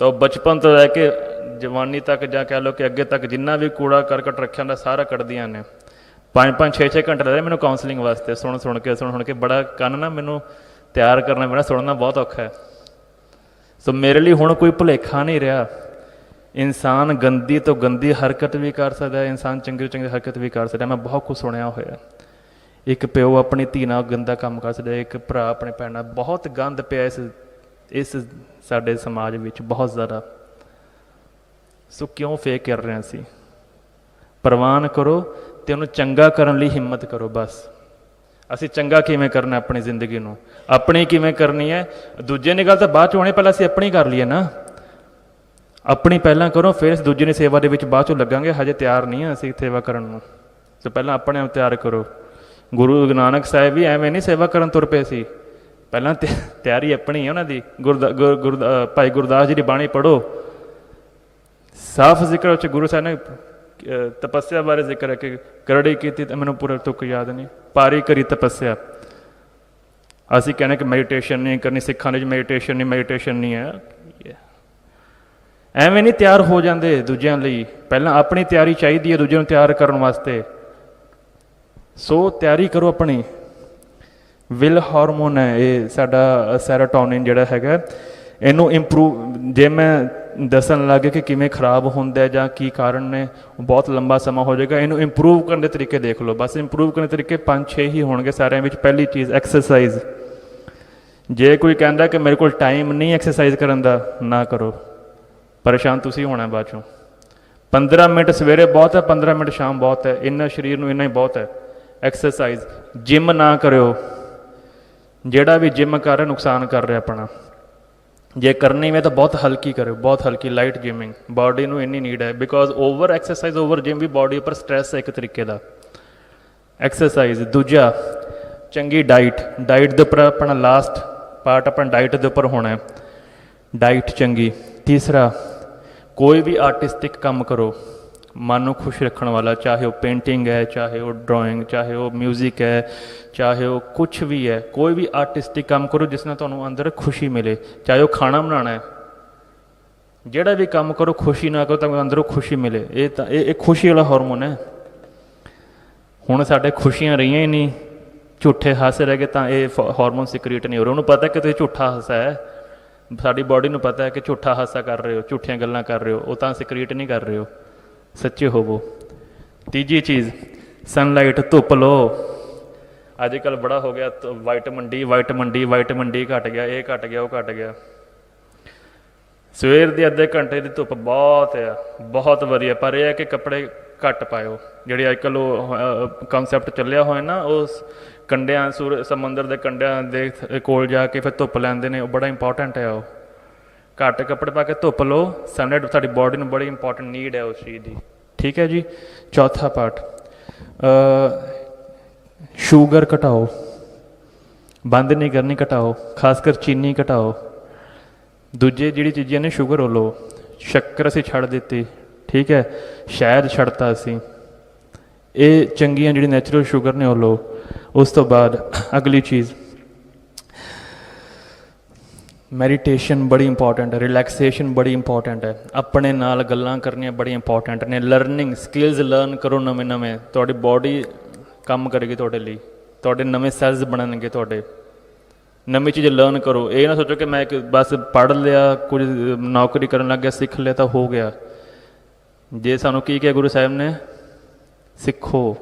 ਤਾਂ ਬਚਪਨ ਤੋਂ ਲੈ ਕੇ ਜਵਾਨੀ ਤੱਕ ਜਾਂ ਕਹਿ ਲਓ ਕਿ ਅੱਗੇ ਤੱਕ ਜਿੰਨਾ ਵੀ ਕੂੜਾ ਕਰਕਟ ਰੱਖਿਆ ਹੁੰਦਾ ਸਾਰਾ ਕੱਢਦੀਆਂ ਨੇ। 5-5 6-6 ਘੰਟੇ ਲੱਗਦੇ ਮੈਨੂੰ ਕਾਉਂਸਲਿੰਗ ਵਾਸਤੇ, ਸੁਣ ਕੇ ਬੜਾ ਕੰਨ ਨਾ ਮੈਨੂੰ ਤਿਆਰ ਕਰਨਾ ਪੈਣਾ, ਸੁਣਨਾ ਬਹੁਤ ਔਖਾ ਹੈ। ਸੋ ਮੇਰੇ ਲਈ ਹੁਣ ਕੋਈ ਭੁਲੇਖਾ ਨਹੀਂ ਰਿਹਾ। ਇਨਸਾਨ ਗੰਦੀ ਤੋਂ ਗੰਦੀ ਹਰਕਤ ਵੀ ਕਰ ਸਕਦਾ, ਇਨਸਾਨ ਚੰਗੀ ਤੋਂ ਚੰਗੀ ਹਰਕਤ ਵੀ ਕਰ ਸਕਦਾ। ਮੈਂ ਬਹੁਤ ਕੁਛ ਸੁਣਿਆ ਹੋਇਆ। ਇੱਕ ਪਿਓ ਆਪਣੀ ਧੀ ਨਾਲ ਗੰਦਾ ਕੰਮ ਕਰ ਸਕਦਾ, ਇੱਕ ਭਰਾ ਆਪਣੇ ਭੈਣ ਨਾਲ। ਬਹੁਤ ਗੰਦ ਪਿਆ ਇਸ ਸਾਡੇ ਸਮਾਜ ਵਿੱਚ, ਬਹੁਤ ਜ਼ਿਆਦਾ। ਸੋ ਕਿਉਂ ਫੇਕ ਕਰ ਰਹੇ ਅਸੀਂ? ਪ੍ਰਵਾਨ ਕਰੋ ਅਤੇ ਉਹਨੂੰ ਚੰਗਾ ਕਰਨ ਲਈ ਹਿੰਮਤ ਕਰੋ। ਬਸ ਅਸੀਂ ਚੰਗਾ ਕਿਵੇਂ ਕਰਨਾ ਆਪਣੀ ਜ਼ਿੰਦਗੀ ਨੂੰ, ਆਪਣੀ ਕਿਵੇਂ ਕਰਨੀ ਹੈ। ਦੂਜੇ ਦੀ ਗੱਲ ਤਾਂ ਬਾਅਦ 'ਚ ਹੋਣੀ, ਪਹਿਲਾਂ ਅਸੀਂ ਆਪਣੀ ਕਰ ਲਈਏ ਨਾ। ਆਪਣੀ ਪਹਿਲਾਂ ਕਰੋ, ਫਿਰ ਅਸੀਂ ਦੂਜੇ ਦੀ ਸੇਵਾ ਦੇ ਵਿੱਚ ਬਾਅਦ 'ਚੋਂ ਲੱਗਾਂਗੇ। ਹਜੇ ਤਿਆਰ ਨਹੀਂ ਹਾਂ ਅਸੀਂ ਸੇਵਾ ਕਰਨ ਨੂੰ, ਸੋ ਪਹਿਲਾਂ ਆਪਣੇ ਆਪ ਤਿਆਰ ਕਰੋ। ਗੁਰੂ ਨਾਨਕ ਸਾਹਿਬ ਵੀ ਐਵੇਂ ਨਹੀਂ ਸੇਵਾ ਕਰਨ ਤੁਰ ਪਏ ਸੀ, ਪਹਿਲਾਂ ਤਿਆਰੀ ਆਪਣੀ ਹੈ ਉਹਨਾਂ ਦੀ। ਭਾਈ ਗੁਰਦਾਸ ਜੀ ਦੀ ਬਾਣੀ ਪੜ੍ਹੋ, ਸਾਫ ਜ਼ਿਕਰ ਵਿੱਚ ਗੁਰੂ ਸਾਹਿਬ ਨੇ ਤਪੱਸਿਆ ਬਾਰੇ ਜ਼ਿਕਰ ਹੈ ਕਿ ਕਰੜੀ ਕੀਤੀ, ਤਾਂ ਮੈਨੂੰ ਪੂਰਾ ਤੁੱਕ ਯਾਦ ਨਹੀਂ, ਪਾਰੀ ਕਰੀ ਤਪੱਸਿਆ। ਅਸੀਂ ਕਹਿੰਦੇ ਕਿ ਮੈਡੀਟੇਸ਼ਨ ਨਹੀਂ ਕਰਨੀ, ਸਿੱਖਾਂ ਦੇ ਵਿੱਚ ਮੈਡੀਟੇਸ਼ਨ ਨਹੀਂ ਹੈ। ਐਵੇਂ ਨਹੀਂ ਤਿਆਰ ਹੋ ਜਾਂਦੇ ਦੂਜਿਆਂ ਲਈ, ਪਹਿਲਾਂ ਆਪਣੀ ਤਿਆਰੀ ਚਾਹੀਦੀ ਹੈ ਦੂਜੇ ਨੂੰ ਤਿਆਰ ਕਰਨ ਵਾਸਤੇ। ਸੋ ਤਿਆਰੀ ਕਰੋ ਆਪਣੀ। ਵਿਲ ਹਾਰਮੋਨ ਹੈ ਇਹ ਸਾਡਾ ਸੈਰੋਟੋਨਿਨ ਜਿਹੜਾ ਹੈਗਾ, ਇਹਨੂੰ ਇੰਪਰੂਵ, ਜੇ ਮੈਂ ਦੱਸਣ ਲੱਗ ਗਿਆ ਕਿ ਕਿਵੇਂ ਖਰਾਬ ਹੁੰਦਾ ਜਾਂ ਕੀ ਕਾਰਨ ਨੇ, ਬਹੁਤ ਲੰਬਾ ਸਮਾਂ ਹੋ ਜਾਏਗਾ। ਇਹਨੂੰ ਇੰਪਰੂਵ ਕਰਨ ਦੇ ਤਰੀਕੇ ਦੇਖ ਲਓ। ਬਸ ਇੰਪਰੂਵ ਕਰਨ ਦੇ ਤਰੀਕੇ 5-6 ਹੀ ਹੋਣਗੇ ਸਾਰਿਆਂ ਵਿੱਚ। ਪਹਿਲੀ ਚੀਜ਼ ਐਕਸਰਸਾਈਜ਼। ਜੇ ਕੋਈ ਕਹਿੰਦਾ ਕਿ ਮੇਰੇ ਕੋਲ ਟਾਈਮ ਨਹੀਂ ਐਕਸਰਸਾਈਜ਼ ਕਰਨ ਦਾ, ਨਾ ਕਰੋ, ਪਰੇਸ਼ਾਨ ਤੁਸੀਂ ਹੋਣਾ ਬਾਅਦ ਚੋਂ। 15 ਮਿੰਟ ਸਵੇਰੇ ਬਹੁਤ ਹੈ, 15 ਮਿੰਟ ਸ਼ਾਮ ਬਹੁਤ ਹੈ। ਇੰਨਾ ਸਰੀਰ ਨੂੰ ਇੰਨਾ ਹੀ ਬਹੁਤ ਹੈ। ਐਕਸਰਸਾਈਜ਼। ਜਿੰਮ ਨਾ ਕਰਿਓ, ਜਿਹੜਾ ਵੀ ਜਿੰਮ ਕਰ ਰਿਹਾ ਨੁਕਸਾਨ ਕਰ ਰਿਹਾ ਆਪਣਾ। ਜੇ ਕਰਨੀ ਵੇ ਤਾਂ ਬਹੁਤ ਹਲਕੀ ਕਰਿਓ, ਬਹੁਤ ਹਲਕੀ ਲਾਈਟ ਜਿਮਿੰਗ। ਬਾਡੀ ਨੂੰ ਇੰਨੀ ਨੀਡ ਹੈ, because over exercise, over gym ਵੀ ਬਾਡੀ ਉੱਪਰ ਸਟਰੈਸ ਹੈ ਇੱਕ ਤਰੀਕੇ ਦਾ। ਐਕਸਰਸਾਈਜ਼। ਦੂਜਾ, ਚੰਗੀ ਡਾਈਟ। ਡਾਈਟ ਦੇ ਉੱਪਰ ਆਪਣਾ ਲਾਸਟ ਪਾਰਟ ਆਪਣਾ ਡਾਈਟ ਦੇ ਉੱਪਰ ਹੋਣਾ ਹੈ, ਡਾਈਟ ਚੰਗੀ। ਤੀਸਰਾ, ਕੋਈ ਵੀ ਆਰਟਿਸਟਿਕ ਕੰਮ ਕਰੋ ਮਨ ਨੂੰ ਖੁਸ਼ ਰੱਖਣ ਵਾਲਾ, ਚਾਹੇ ਉਹ ਪੇਂਟਿੰਗ ਹੈ, ਚਾਹੇ ਉਹ ਡਰਾਇੰਗ, ਚਾਹੇ ਉਹ ਮਿਊਜ਼ਿਕ ਹੈ, ਚਾਹੇ ਉਹ ਕੁਛ ਵੀ ਹੈ। ਕੋਈ ਵੀ ਆਰਟਿਸਟਿਕ ਕੰਮ ਕਰੋ ਜਿਸ ਨਾਲ ਤੁਹਾਨੂੰ ਅੰਦਰ ਖੁਸ਼ੀ ਮਿਲੇ। ਚਾਹੇ ਉਹ ਖਾਣਾ ਬਣਾਉਣਾ ਹੈ, ਜਿਹੜਾ ਵੀ ਕੰਮ ਕਰੋ ਖੁਸ਼ੀ ਨਾਲ ਕਰੋ, ਤੁਹਾਨੂੰ ਅੰਦਰੋਂ ਖੁਸ਼ੀ ਮਿਲੇ। ਇਹ ਖੁਸ਼ੀ ਵਾਲਾ ਹਾਰਮੋਨ ਹੈ। ਹੁਣ ਸਾਡੇ ਖੁਸ਼ੀਆਂ ਰਹੀਆਂ ਹੀ ਨਹੀਂ, ਝੂਠੇ ਹਾਸੇ ਰਹਿ ਗਏ, ਤਾਂ ਇਹ ਹਾਰਮੋਨ ਸਿਕਰੀਟ ਨਹੀਂ ਹੋ ਰਿਹਾ। ਉਹਨੂੰ ਪਤਾ ਕਿ ਤੁਸੀਂ ਝੂਠਾ ਹਾਸਾ ਹੈ, ਸਾਡੀ ਬਾਡੀ ਨੂੰ ਪਤਾ ਹੈ ਕਿ ਝੂਠਾ ਹਾਸਾ ਕਰ ਰਹੇ ਹੋ, ਝੂਠੀਆਂ ਗੱਲਾਂ ਕਰ ਰਹੇ ਹੋ, ਉਹ ਤਾਂ ਸਿਕਰੀਟ ਨਹੀਂ ਕਰ ਰਹੇ ਹੋ, ਸੱਚੇ ਹੋਵੋ। ਤੀਜੀ ਚੀਜ਼, ਸਨਲਾਈਟ, ਧੁੱਪ ਲਓ। ਅੱਜ ਕੱਲ੍ਹ ਬੜਾ ਹੋ ਗਿਆ ਵਾਈਟਮਿਨ ਡੀ ਘੱਟ ਗਿਆ, ਇਹ ਘੱਟ ਗਿਆ, ਉਹ ਘੱਟ ਗਿਆ। ਸਵੇਰ ਦੇ ਅੱਧੇ ਘੰਟੇ ਦੀ ਧੁੱਪ ਬਹੁਤ ਆ, ਬਹੁਤ ਵਧੀਆ। ਪਰ ਇਹ ਹੈ ਕਿ ਕੱਪੜੇ ਘੱਟ ਪਾਇਓ। ਜਿਹੜੇ ਅੱਜ ਕੱਲ੍ਹ ਉਹ ਕਨਸੈਪਟ ਚੱਲਿਆ ਹੋਇਆ ਨਾ, ਉਸ ਕੰਢਿਆਂ ਸਮੁੰਦਰ ਦੇ ਕੰਢਿਆਂ ਦੇ ਕੋਲ ਜਾ ਕੇ ਫਿਰ ਧੁੱਪ ਲੈਂਦੇ ਨੇ, ਉਹ ਬੜਾ ਇੰਪੋਰਟੈਂਟ ਹੈ। ਉਹ ਘੱਟ ਕੱਪੜੇ ਪਾ ਕੇ ਧੁੱਪ ਲਓ। ਸਨਲਾਈਟ ਸਾਡੀ ਬਾਡੀ ਨੂੰ ਬੜੀ ਇੰਪੋਰਟੈਂਟ ਨੀਡ ਹੈ ਉਸ ਚੀਜ਼ ਦੀ। ਠੀਕ ਹੈ ਜੀ। ਚੌਥਾ ਪਾਰਟ, ਸ਼ੂਗਰ ਘਟਾਓ, ਬੰਦ ਨਹੀਂ ਕਰਨੀ, ਘਟਾਓ, ਖਾਸ ਕਰ ਚੀਨੀ ਘਟਾਓ। ਦੂਜੇ ਜਿਹੜੀ ਚੀਜ਼ਾਂ ਨੇ ਸ਼ੂਗਰ ਉਹ ਲਓ, ਸ਼ੱਕਰ ਅਸੀਂ ਛੱਡ ਦਿੱਤੀ, ਠੀਕ ਹੈ, ਸ਼ਹਿਦ ਛੱਡਤਾ ਅਸੀਂ, ਇਹ ਚੰਗੀਆਂ ਜਿਹੜੀ ਨੈਚੁਰਲ ਸ਼ੂਗਰ ਨੇ ਉਹ ਲਓ। ਉਸ ਤੋਂ ਬਾਅਦ ਅਗਲੀ ਚੀਜ਼ ਮੈਡੀਟੇਸ਼ਨ ਬੜੀ ਇੰਪੋਰਟੈਂਟ ਹੈ, ਰਿਲੈਕਸੇਸ਼ਨ ਬੜੀ ਇੰਪੋਰਟੈਂਟ ਹੈ, ਆਪਣੇ ਨਾਲ ਗੱਲਾਂ ਕਰਨੀਆਂ ਬੜੀਆਂ ਇੰਪੋਰਟੈਂਟ ਨੇ। ਲਰਨਿੰਗ ਸਕਿੱਲਸ ਲਰਨ ਕਰੋ ਨਵੇਂ ਨਵੇਂ, ਤੁਹਾਡੀ ਬੋਡੀ ਕੰਮ ਕਰੇਗੀ ਤੁਹਾਡੇ ਲਈ, ਤੁਹਾਡੇ ਨਵੇਂ ਸੈਲਸ ਬਣਨਗੇ, ਤੁਹਾਡੇ ਨਵੀਂ ਚੀਜ਼ ਲਰਨ ਕਰੋ। ਇਹ ਨਾ ਸੋਚੋ ਕਿ ਮੈਂ ਇੱਕ ਬਸ ਪੜ੍ਹ ਲਿਆ, ਕੁਝ ਨੌਕਰੀ ਕਰਨ ਲੱਗ ਗਿਆ, ਸਿੱਖ ਲਿਆ ਤਾਂ ਹੋ ਗਿਆ। ਜੇ ਸਾਨੂੰ ਕੀ ਕਿਹਾ ਗੁਰੂ ਸਾਹਿਬ ਨੇ, ਸਿੱਖੋ,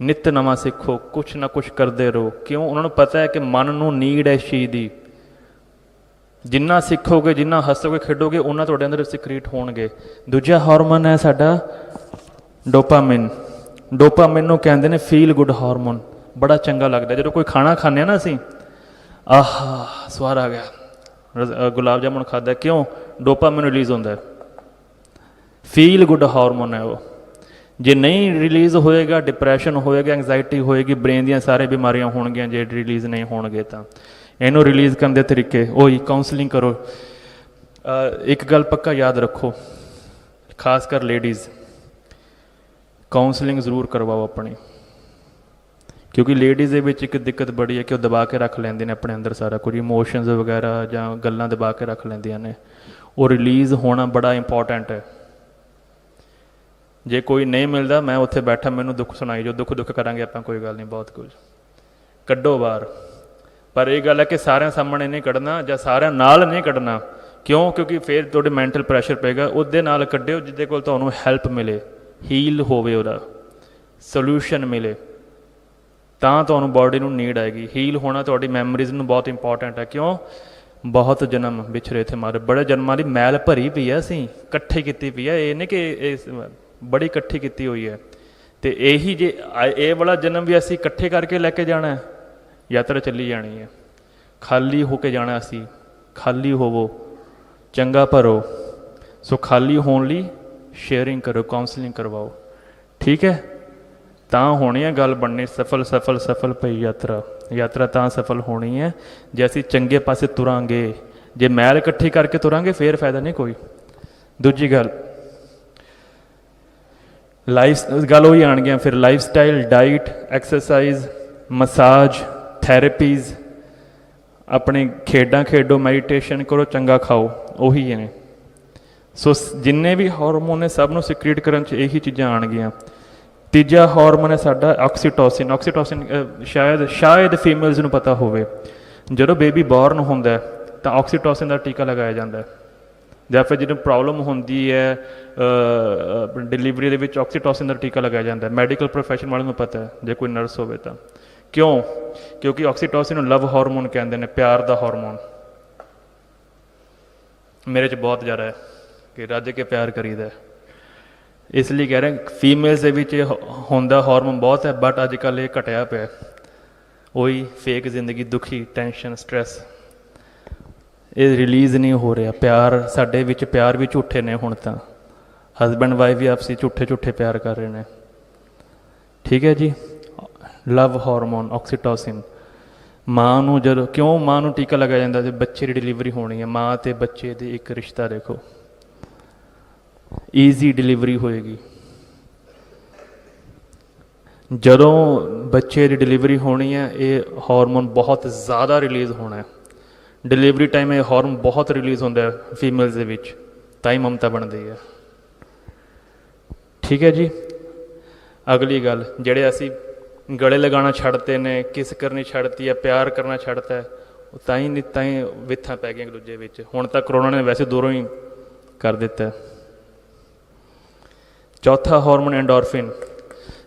ਨਿੱਤ ਨਵਾਂ ਸਿੱਖੋ, ਕੁਛ ਨਾ ਕੁਛ ਕਰਦੇ ਰਹੋ। ਕਿਉਂ? ਉਹਨਾਂ ਨੂੰ ਪਤਾ ਹੈ ਕਿ ਮਨ ਨੂੰ ਨੀਡ ਹੈ ਇਸ ਚੀਜ਼ ਦੀ। ਜਿੰਨਾ ਸਿੱਖੋਗੇ, ਜਿੰਨਾ ਹੱਸੋਗੇ ਖੇਡੋਗੇ, ਉਹਨਾਂ ਤੁਹਾਡੇ ਅੰਦਰ ਸਿਕਰੀਟ ਹੋਣਗੇ। ਦੂਜਾ ਹਾਰਮੋਨ ਹੈ ਸਾਡਾ ਡੋਪਾਮਾਈਨ। ਡੋਪਾਮਾਈਨ ਨੂੰ ਕਹਿੰਦੇ ਨੇ ਫੀਲ ਗੁੱਡ ਹਾਰਮੋਨ। ਬੜਾ ਚੰਗਾ ਲੱਗਦਾ ਜਦੋਂ ਕੋਈ ਖਾਣਾ ਖਾਂਦੇ ਹਾਂ ਨਾ ਅਸੀਂ, ਆਹਾ ਸਵਾਦ ਆ ਗਿਆ, ਗੁਲਾਬ ਜਾਮੁਨ ਖਾਧਾ, ਕਿਉਂ? ਡੋਪਾਮਾਈਨ ਰਿਲੀਜ਼ ਹੁੰਦਾ ਹੈ, ਫੀਲ ਗੁੱਡ ਹਾਰਮੋਨ ਹੈ ਉਹ। ਜੇ ਨਹੀਂ ਰਿਲੀਜ਼ ਹੋਏਗਾ, ਡਿਪਰੈਸ਼ਨ ਹੋਏਗਾ, ਐਂਗਜ਼ਾਇਟੀ ਹੋਏਗੀ, ਬ੍ਰੇਨ ਦੀਆਂ ਸਾਰੇ ਬਿਮਾਰੀਆਂ ਹੋਣਗੀਆਂ ਜੇ ਰਿਲੀਜ਼ ਨਹੀਂ ਹੋਣਗੇ ਤਾਂ। ਇਹਨੂੰ ਰਿਲੀਜ਼ ਕਰਨ ਦੇ ਤਰੀਕੇ ਉਹੀ ਕਾਉਂਸਲਿੰਗ ਕਰੋ। ਇੱਕ ਗੱਲ ਪੱਕਾ ਯਾਦ ਰੱਖੋ, ਖਾਸ ਕਰ ਲੇਡੀਜ਼, ਕਾਉਂਸਲਿੰਗ ਜ਼ਰੂਰ ਕਰਵਾਓ ਆਪਣੀ, ਕਿਉਂਕਿ ਲੇਡੀਜ਼ ਦੇ ਵਿੱਚ ਇੱਕ ਦਿੱਕਤ ਬੜੀ ਹੈ ਕਿ ਉਹ ਦਬਾ ਕੇ ਰੱਖ ਲੈਂਦੇ ਨੇ ਆਪਣੇ ਅੰਦਰ ਸਾਰਾ ਕੁਝ, ਇਮੋਸ਼ਨਸ ਵਗੈਰਾ ਜਾਂ ਗੱਲਾਂ ਦਬਾ ਕੇ ਰੱਖ ਲੈਂਦੀਆਂ ਨੇ। ਉਹ ਰਿਲੀਜ਼ ਹੋਣਾ ਬੜਾ ਇੰਪੋਰਟੈਂਟ ਹੈ। ਜੇ ਕੋਈ ਨਹੀਂ ਮਿਲਦਾ, ਮੈਂ ਉੱਥੇ ਬੈਠਾ, ਮੈਨੂੰ ਦੁੱਖ ਸੁਣਾਈ ਜੋ, ਦੁੱਖ ਕਰਾਂਗੇ ਆਪਾਂ, ਕੋਈ ਗੱਲ ਨਹੀਂ, ਬਹੁਤ ਕੁਝ ਕੱਢੋ ਬਾਹਰ। ਪਰ ਇਹ ਗੱਲ ਹੈ ਕਿ ਸਾਰਿਆਂ ਸਾਹਮਣੇ ਨਹੀਂ ਕੱਢਣਾ ਜਾਂ ਸਾਰਿਆਂ ਨਾਲ ਨਹੀਂ ਕੱਢਣਾ। ਕਿਉਂ? ਕਿਉਂਕਿ ਫਿਰ ਤੁਹਾਡੇ ਮੈਂਟਲ ਪ੍ਰੈਸ਼ਰ ਪਏਗਾ। ਉਹਦੇ ਨਾਲ ਕੱਢਿਓ ਜਿਹਦੇ ਕੋਲ ਤੁਹਾਨੂੰ ਹੈਲਪ ਮਿਲੇ, ਹੀਲ ਹੋਵੇ, ਉਹਦਾ ਸੋਲਿਊਸ਼ਨ ਮਿਲੇ, ਤਾਂ ਤੁਹਾਨੂੰ ਬਾਡੀ ਨੂੰ ਨੀਡ ਆਏਗੀ। ਹੀਲ ਹੋਣਾ ਤੁਹਾਡੀ ਮੈਮਰੀਜ਼ ਨੂੰ ਬਹੁਤ ਇੰਪੋਰਟੈਂਟ ਹੈ। ਕਿਉਂ? ਬਹੁਤ ਜਨਮ ਵਿਛੜੇ ਇੱਥੇ ਮਾਰੇ, ਬੜੇ ਜਨਮਾਂ ਦੀ ਮੈਲ ਭਰੀ ਪਈ ਹੈ, ਅਸੀਂ ਇਕੱਠੀ ਕੀਤੀ ਪਈ ਹੈ। ਇਹ ਨਹੀਂ ਕਿ ਇਹ ਬੜੀ ਇਕੱਠੀ ਕੀਤੀ ਹੋਈ ਹੈ। ਅਤੇ ਇਹੀ ਜੇ ਇਹ ਵਾਲਾ ਜਨਮ ਵੀ ਅਸੀਂ ਇਕੱਠੇ ਕਰਕੇ ਲੈ ਕੇ ਜਾਣਾ, ਯਾਤਰਾ ਚੱਲੀ ਜਾਣੀ ਹੈ, ਖਾਲੀ ਹੋ ਕੇ ਜਾਣਾ। ਅਸੀਂ ਖਾਲੀ ਹੋਵੋ, ਚੰਗਾ ਭਰੋ। ਸੋ ਖਾਲੀ ਹੋਣ ਲਈ ਸ਼ੇਅਰਿੰਗ ਕਰੋ, ਕਾਉਂਸਲਿੰਗ ਕਰਵਾਓ, ਠੀਕ ਹੈ, ਤਾਂ ਹੋਣੀ ਹੈ ਗੱਲ ਬਣਨੀ। ਸਫਲ ਪਈ ਯਾਤਰਾ ਤਾਂ ਸਫਲ ਹੋਣੀ ਹੈ ਜੇ ਅਸੀਂ ਚੰਗੇ ਪਾਸੇ ਤੁਰਾਂਗੇ। ਜੇ ਮੈਲ ਇਕੱਠੀ ਕਰਕੇ ਤੁਰਾਂਗੇ ਫਿਰ ਫਾਇਦਾ ਨਹੀਂ ਕੋਈ। ਦੂਜੀ ਗੱਲ ਗੱਲ ਉਹੀ ਆਉਣਗੀਆਂ ਫਿਰ, life style, diet, exercise, massage, therapies, ਆਪਣੀ ਖੇਡਾਂ ਖੇਡੋ, ਮੈਡੀਟੇਸ਼ਨ ਕਰੋ, ਚੰਗਾ ਖਾਓ, ਉਹੀ ਨੇ। ਸੋ ਜਿੰਨੇ ਵੀ ਹਾਰਮੋਨ ਨੇ ਸਭ ਨੂੰ ਸਿਕਰੀਟ ਕਰਨ 'ਚ ਇਹੀ ਚੀਜ਼ਾਂ ਆਉਣਗੀਆਂ। ਤੀਜਾ ਹਾਰਮੋਨ ਹੈ ਸਾਡਾ ਆਕਸੀਟੋਸਿਨ। ਆਕਸੀਟੋਸਿਨ ਸ਼ਾਇਦ ਫੀਮੇਲਸ ਨੂੰ ਪਤਾ ਹੋਵੇ, ਜਦੋਂ ਬੇਬੀ ਬੋਰਨ ਹੁੰਦਾ ਤਾਂ ਆਕਸੀਟੋਸਿਨ ਦਾ ਟੀਕਾ ਲਗਾਇਆ ਜਾਂਦਾ, ਜਾਂ ਫਿਰ ਜਿਹਨੂੰ ਪ੍ਰੋਬਲਮ ਹੁੰਦੀ ਹੈ ਡਿਲੀਵਰੀ ਦੇ ਵਿੱਚ, ਆਕਸੀਟੋਸਿਨ ਦਾ ਟੀਕਾ ਲਗਾਇਆ ਜਾਂਦਾ। ਮੈਡੀਕਲ ਪ੍ਰੋਫੈਸ਼ਨ ਵਾਲਿਆਂ ਨੂੰ ਪਤਾ ਹੈ, ਜੇ ਕੋਈ ਨਰਸ ਹੋਵੇ ਤਾਂ। ਕਿਉਂ? ਕਿਉਂਕਿ ਆਕਸੀਟੋਸਿਨ ਨੂੰ ਲਵ ਹਾਰਮੋਨ ਕਹਿੰਦੇ ਨੇ, ਪਿਆਰ ਦਾ ਹਾਰਮੋਨ। ਮੇਰੇ 'ਚ ਬਹੁਤ ਜ਼ਿਆਦਾ ਹੈ ਕਿ ਰੱਜ ਕੇ ਪਿਆਰ ਕਰੀਦਾ, ਇਸ ਲਈ ਕਹਿ ਰਹੇ ਫੀਮੇਲਸ ਦੇ ਵਿੱਚ ਹੁੰਦਾ ਹਾਰਮੋਨ ਬਹੁਤ ਹੈ, ਬਟ ਅੱਜ ਕੱਲ੍ਹ ਇਹ ਘਟਿਆ ਪਿਆ। ਉਹੀ ਫੇਕ ਜ਼ਿੰਦਗੀ, ਦੁਖੀ, ਟੈਨਸ਼ਨ, ਸਟਰੈਸ, ਇਹ ਰਿਲੀਜ਼ ਨਹੀਂ ਹੋ ਰਿਹਾ। ਪਿਆਰ ਸਾਡੇ ਵਿੱਚ, ਪਿਆਰ ਵੀ ਝੂਠੇ ਨੇ ਹੁਣ ਤਾਂ, ਹਸਬੈਂਡ ਵਾਈਫ ਵੀ ਆਪਸੀ ਝੂਠੇ ਪਿਆਰ ਕਰ ਰਹੇ ਨੇ, ਠੀਕ ਹੈ ਜੀ। ਲਵ ਹਾਰਮੋਨ ਆਕਸੀਟੋਸਿਨ। ਮਾਂ ਨੂੰ ਜਦੋਂ, ਕਿਉਂ ਮਾਂ ਨੂੰ ਟੀਕਾ ਲਗਾਇਆ ਜਾਂਦਾ ਜੇ ਬੱਚੇ ਦੀ ਡਿਲੀਵਰੀ ਹੋਣੀ ਹੈ? ਮਾਂ ਅਤੇ ਬੱਚੇ ਦੀ ਇੱਕ ਰਿਸ਼ਤਾ ਦੇਖੋ, ਈਜ਼ੀ ਡਿਲੀਵਰੀ ਹੋਏਗੀ। ਜਦੋਂ ਬੱਚੇ ਦੀ ਡਿਲੀਵਰੀ ਹੋਣੀ ਹੈ, ਇਹ ਹਾਰਮੋਨ ਬਹੁਤ ਜ਼ਿਆਦਾ ਰਿਲੀਜ਼ ਹੋਣਾ ਹੈ। ਡਿਲੀਵਰੀ ਟਾਈਮ ਇਹ ਹਾਰਮੋਨ ਬਹੁਤ ਰਿਲੀਜ਼ ਹੁੰਦਾ ਹੈ ਫੀਮੇਲਸ ਦੇ ਵਿੱਚ, ਤਾਂ ਹੀ ਮਮਤਾ ਬਣਦੀ ਹੈ, ਠੀਕ ਹੈ ਜੀ। ਅਗਲੀ ਗੱਲ, ਜਿਹੜੇ ਅਸੀਂ ਗਲੇ ਲਗਾਉਣਾ ਛੱਡਤੇ ਨੇ, ਕਿਸ ਕਰਨੀ ਛੱਡਤੀ ਹੈ, ਪਿਆਰ ਕਰਨਾ ਛੱਡਤਾ ਹੈ, ਉਹ ਤਾਂ ਹੀ ਵਿਥਾਂ ਪੈ ਗਈਆਂ ਇੱਕ ਦੂਜੇ ਵਿੱਚ। ਹੁਣ ਤਾਂ ਕਰੋਨਾ ਨੇ ਵੈਸੇ ਦੂਰੋਂ ਹੀ ਕਰ ਦਿੱਤਾ। ਚੌਥਾ ਹਾਰਮੋਨ ਐਂਡੋਰਫਿਨ।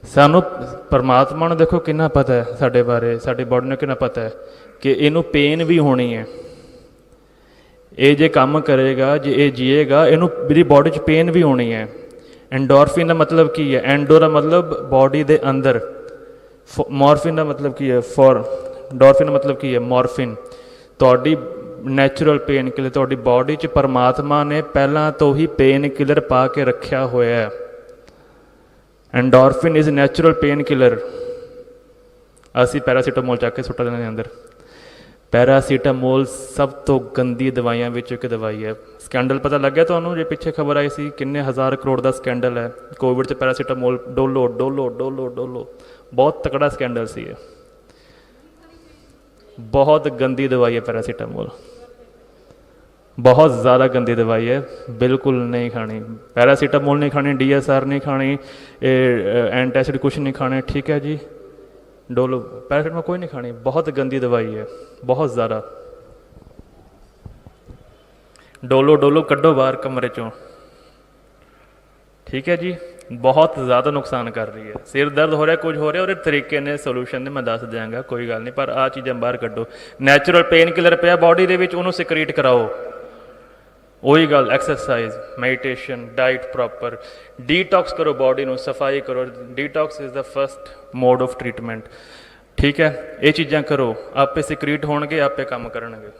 ਸਾਨੂੰ ਪਰਮਾਤਮਾ ਨੂੰ ਦੇਖੋ ਕਿੰਨਾ ਪਤਾ ਹੈ ਸਾਡੇ ਬਾਰੇ, ਸਾਡੀ ਬਾਡੀ ਨੂੰ ਕਿੰਨਾ ਪਤਾ ਹੈ ਕਿ ਇਹਨੂੰ ਪੇਨ ਵੀ ਹੋਣੀ ਹੈ। ਇਹ ਜੇ ਕੰਮ ਕਰੇਗਾ, ਜੇ ਇਹ ਜੀਏਗਾ, ਇਹਨੂੰ ਮੇਰੀ ਬਾਡੀ 'ਚ ਪੇਨ ਵੀ ਹੋਣੀ ਹੈ। ਐਂਡੋਰਫਿਨ ਦਾ ਮਤਲਬ ਕੀ ਹੈ? ਐਂਡੋ ਦਾ ਮਤਲਬ ਬਾਡੀ ਦੇ ਅੰਦਰ, ਮੋਰਫਿਨ ਦਾ ਮਤਲਬ ਕੀ ਹੈ? ਡੋਰਫਿਨ ਦਾ ਮਤਲਬ ਕੀ ਹੈ? ਮੋਰਫਿਨ। ਤੁਹਾਡੀ ਨੈਚੁਰਲ ਪੇਨ ਕਿਲਰ, ਤੁਹਾਡੀ ਬਾਡੀ 'ਚ ਪਰਮਾਤਮਾ ਨੇ ਪਹਿਲਾਂ ਤੋਂ ਹੀ ਪੇਨ ਕਿਲਰ ਪਾ ਕੇ ਰੱਖਿਆ ਹੋਇਆ ਹੈ। ਐਂਡੋਰਫਿਨ ਇਜ਼ ਨੈਚੁਰਲ ਪੇਨ ਕਿਲਰ। ਅਸੀਂ ਪੈਰਾਸੀਟਾਮੋਲ ਚੱਕ ਕੇ ਸੁੱਟ ਦਿੰਦੇ ਅੰਦਰ। ਪੈਰਾਸੀਟਾਮੋਲ ਸਭ ਤੋਂ ਗੰਦੀ ਦਵਾਈਆਂ ਵਿੱਚੋਂ ਇੱਕ ਦਵਾਈ ਹੈ। ਸਕੈਂਡਲ ਪਤਾ ਲੱਗਿਆ ਤੁਹਾਨੂੰ? ਜੇ ਪਿੱਛੇ ਖਬਰ ਆਈ ਸੀ ਕਿੰਨੇ ਹਜ਼ਾਰ ਕਰੋੜ ਦਾ ਸਕੈਂਡਲ ਹੈ ਕੋਵਿਡ 'ਚ, ਪੈਰਾਸੀਟਾਮੋਲ ਡੋਲੋ ਡੋਲੋ ਡੋਲੋ ਡੋਲੋ, ਬਹੁਤ ਤਕੜਾ ਸਕੈਂਡਲ ਸੀ ਇਹ। बहुत गंदी दवाई है पैरासीटामोल, बहुत ज़्यादा गंदी दवाई है, बिल्कुल नहीं खानी। पैरासीटामोल नहीं खानी, DSR नहीं खानी, एंटासिड कुछ नहीं खाने, ठीक है जी। डोलो पैरासीटामोल कोई नहीं खानी, बहुत गंदी दवाई है, बहुत ज़्यादा। डोलो डोलो कड्डो बाहर कमरे चों, ठीक है जी। बहुत ज़्यादा नुकसान कर रही है। सिर दर्द हो रहा है, कुछ हो रहा है, और तरीके ने सोल्यूशन ने मैं दस देंगा, कोई गल नहीं, पर आ चीज़ां बाहर कड्डो। नैचुरल पेन किलर पिया बॉडी दे विच, उहनूं सिक्रीट कराओ। वही गल, exercise, meditation, diet proper, detox करो बॉडी नूं, सफाई करो। Detox is the first mode of treatment, ठीक है। ये चीज़ां करो, आपे सिक्रीट होणगे, आपे काम करनगे।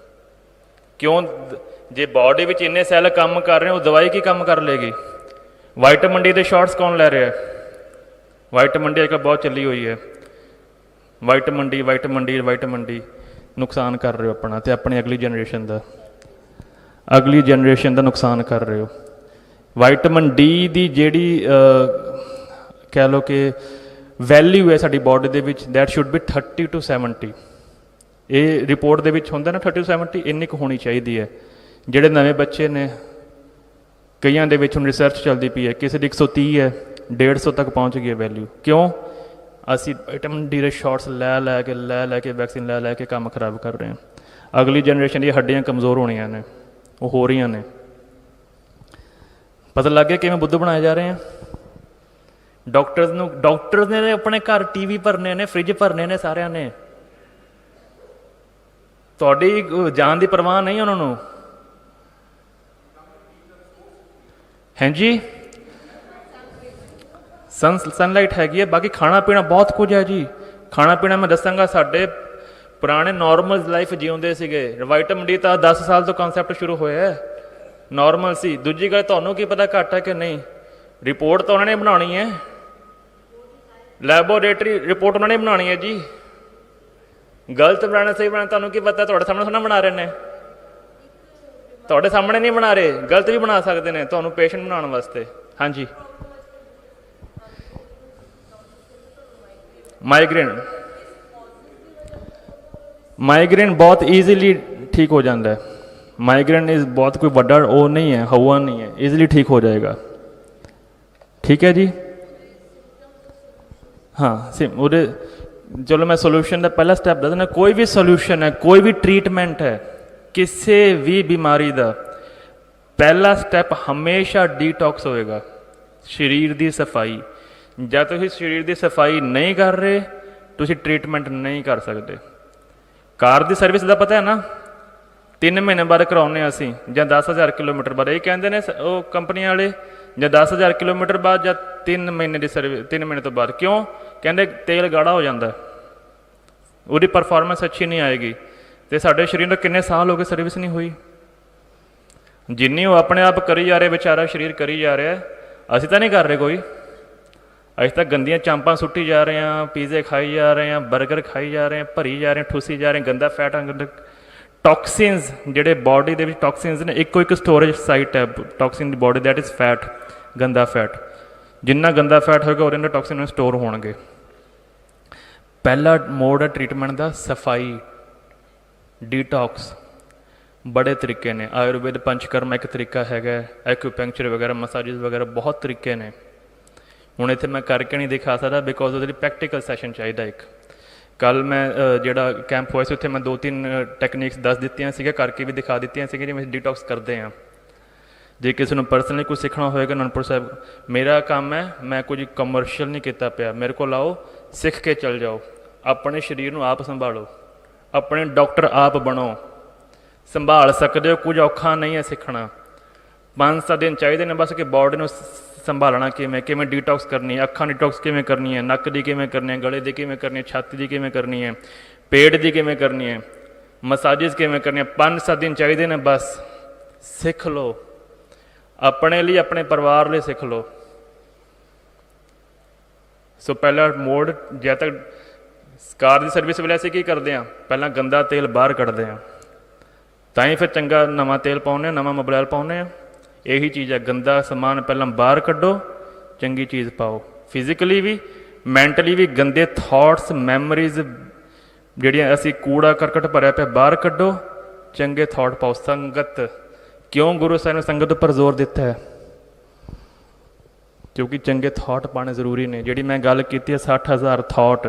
क्यों? जे बॉडी विच इन्ने सैल काम कर रहे हो, दवाई की काम कर लेगी? वाइटामिन डी के शॉट्स कौन लै रहा है? वाइटामिन डी आजकल बहुत चली हुई है। Vitamin D vitamin D vitamin D, नुकसान कर रहे हो अपना ते अपनी अगली जनरेशन का, अगली जनरेशन का नुकसान कर रहे हो। वाइटामिन डी की जिहड़ी कह लो कि वैल्यू है साडी बॉडी दे विच, दैट शुड बी 30 to 70। ये रिपोर्ट दे विच हुंदा ना 30 to 70, इन्नी कुछ होनी चाहिए है। जिहड़े नवे बच्चे ने, कईयां दे विच हुण रिसर्च चलती पई है, किसी दी 130 है, 150 तक पहुँच गई है वैल्यू। क्यों? असी विटामिन डी के शॉट्स लै के वैक्सीन लै के काम खराब कर रहे हैं। अगली जनरेशन दी हड्डियां कमज़ोर होनियां ने, वो हो रही ने। पता लग गया किवें बुद्ध बनाए जा रहे हैं। डॉक्टर्स ने अपने घर TV भरने ने, फ्रिज भरने ने, सारिਆਂ ने। तुहाडी जान की परवाह नहीं उन्होंने। हैं जी, सनलाइट हैगी है, बाकी खाना पीना बहुत कुछ है जी। खाना पीना मैं दसांगा, साडे पुराने नॉर्मल लाइफ जिउंदे सीगे। विटामिन डी तो 10 साल तो कॉन्सैप्ट शुरू होया है, नॉर्मल सी। दूजी गल, तुहानूं की पता घट है कि नहीं? रिपोर्ट तो उन्होंने बनानी है, लैबोरेटरी रिपोर्ट उन्होंने बनानी है जी। गलत बनाना सही बनाना तुहानूं की पता? तुहाडे सामने थोड़ा बना रहे हैं, तुहाडे सामने नहीं बना रहे, गलत भी बना सकते हैं तुहानूं पेशेंट बनाने वास्ते। हाँ जी, माइग्रेन बहुत ईजीली ठीक हो जाता है। माइग्रेन इज बहुत कोई बड़ा वो नहीं है, हवा नहीं है, ईजिली ठीक हो जाएगा, ठीक है जी। हाँ सिम उरे, चलो मैं सोल्यूशन का पहला स्टैप दस देना। कोई भी सोल्यूशन है, कोई भी ट्रीटमेंट है, किसी भी बीमारी का पहला स्टैप हमेशा डिटॉक्स होएगा, शरीर की सफाई। जब तुम शरीर की सफाई नहीं कर रहे, तुम ट्रीटमेंट नहीं कर सकते। कार की सर्विस का पता है ना, 3 महीने बाद कराने असी, या 10,000 किलोमीटर बाद। ये कहते हैं वो कंपनी वाले, या 10,000 किलोमीटर बाद, या 3 महीने की सर्विस, 3 महीने तो बाद। क्यों? कहते तेल गाढ़ा हो जाता है, वो परफॉर्मेंस अच्छी नहीं आएगी। तो साढ़े शरीर को किन्ने साल हो गए सर्विस नहीं हुई। जिन्नी वो अपने आप करी जा रहे, बेचारा शरीर करी जा रहा है, असी तो नहीं कर रहे कोई। अस तो गंदियां चांपा सुट्टी जा रहे हैं, पीजे खाई जा रहे हैं, बर्गर खाई जा रहे हैं, भरी जा रहे हैं, ठूसी जा रहे हैं, गंदा फैट, टॉक्सिन्स जिहड़े बॉडी दे विच टॉक्सिन्स ने, एक स्टोरेज साइट है toxin the body, that is fat, गंदा फैट। जिन्ना गंदा फैट होगा और इन्ना टॉक्सिन स्टोर होणगे। पहला मोड है ट्रीटमेंट का सफाई, डिटॉक्स। बड़े तरीके ने, आयुर्वेद पंचकर्मा एक तरीका है, एक्यूपंक्चर वगैरह, मसाजिज वगैरह, बहुत तरीके ने। हुण इत्थे मैं करके नहीं दिखा सकता, बिकॉज उसके प्रैक्टिकल सैशन चाहिए एक। कल मैं जोड़ा कैंप हुआ उत्थे मैं 2-3 टैक्नीक्स दस दित्तियां सी, करके भी दिखा दित्तियां सी जिवें डिटॉक्स करते हैं। जे किसी को पर्सनली कुछ सीखना होएगा, अनंदपुर साहब मेरा काम है, मैं कुछ कमर्शियल नहीं किया पाया, मेरे को लाओ, सीख के चल जाओ। अपने शरीर को आप संभालो, अपने डॉक्टर आप बनो, संभाल सकते हो, कुछ औखा नहीं है सीखना। 5-7 दिन चाहिए ने बस कि बॉडी को संभालना किमें डिटॉक्स करनी है, अखां डिटॉक्स किमें करनी है, नक की किमें करनी है, गले की किमें करनी है, छाती की किमें करनी है, पेट की किमें करनी है, मसाजिज किमें करनी है। 5-7 दिन चाहिए ने बस, सीख लो, अपने लिए अपने परिवार लिए सीख लो। सो पहला मोड, जब तक ਕਾਰ ਦੀ ਸਰਵਿਸ ਵੇਲੇ ਅਸੀਂ ਕੀ ਕਰਦੇ ਹਾਂ, ਪਹਿਲਾਂ ਗੰਦਾ ਤੇਲ ਬਾਹਰ ਕੱਢਦੇ ਹਾਂ, ਤਾਂ ਹੀ ਫਿਰ ਚੰਗਾ ਨਵਾਂ ਤੇਲ ਪਾਉਂਦੇ ਹਾਂ, ਨਵਾਂ ਮੋਬਾਈਲ ਪਾਉਂਦੇ ਹਾਂ। ਇਹੀ ਚੀਜ਼ ਹੈ, ਗੰਦਾ ਸਮਾਨ ਪਹਿਲਾਂ ਬਾਹਰ ਕੱਢੋ, ਚੰਗੀ ਚੀਜ਼ ਪਾਓ। ਫਿਜ਼ੀਕਲੀ ਵੀ ਮੈਂਟਲੀ ਵੀ ਗੰਦੇ ਥਾਟਸ ਮੈਮਰੀਜ਼ ਜਿਹੜੀਆਂ ਅਸੀਂ ਕੂੜਾ ਕਰਕਟ ਭਰਿਆ ਪਿਆ ਬਾਹਰ ਕੱਢੋ, ਚੰਗੇ ਥਾਟ ਪਾਓ। ਸੰਗਤ, ਕਿਉਂ ਗੁਰੂ ਸਾਹਿਬ ਨੇ ਸੰਗਤ ਉੱਪਰ ਜ਼ੋਰ ਦਿੱਤਾ ਹੈ? ਕਿਉਂਕਿ ਚੰਗੇ ਥਾਟ ਪਾਉਣੇ ਜ਼ਰੂਰੀ ਨੇ। ਜਿਹੜੀ ਮੈਂ ਗੱਲ ਕੀਤੀ ਹੈ 60,000 ਥਾਟ,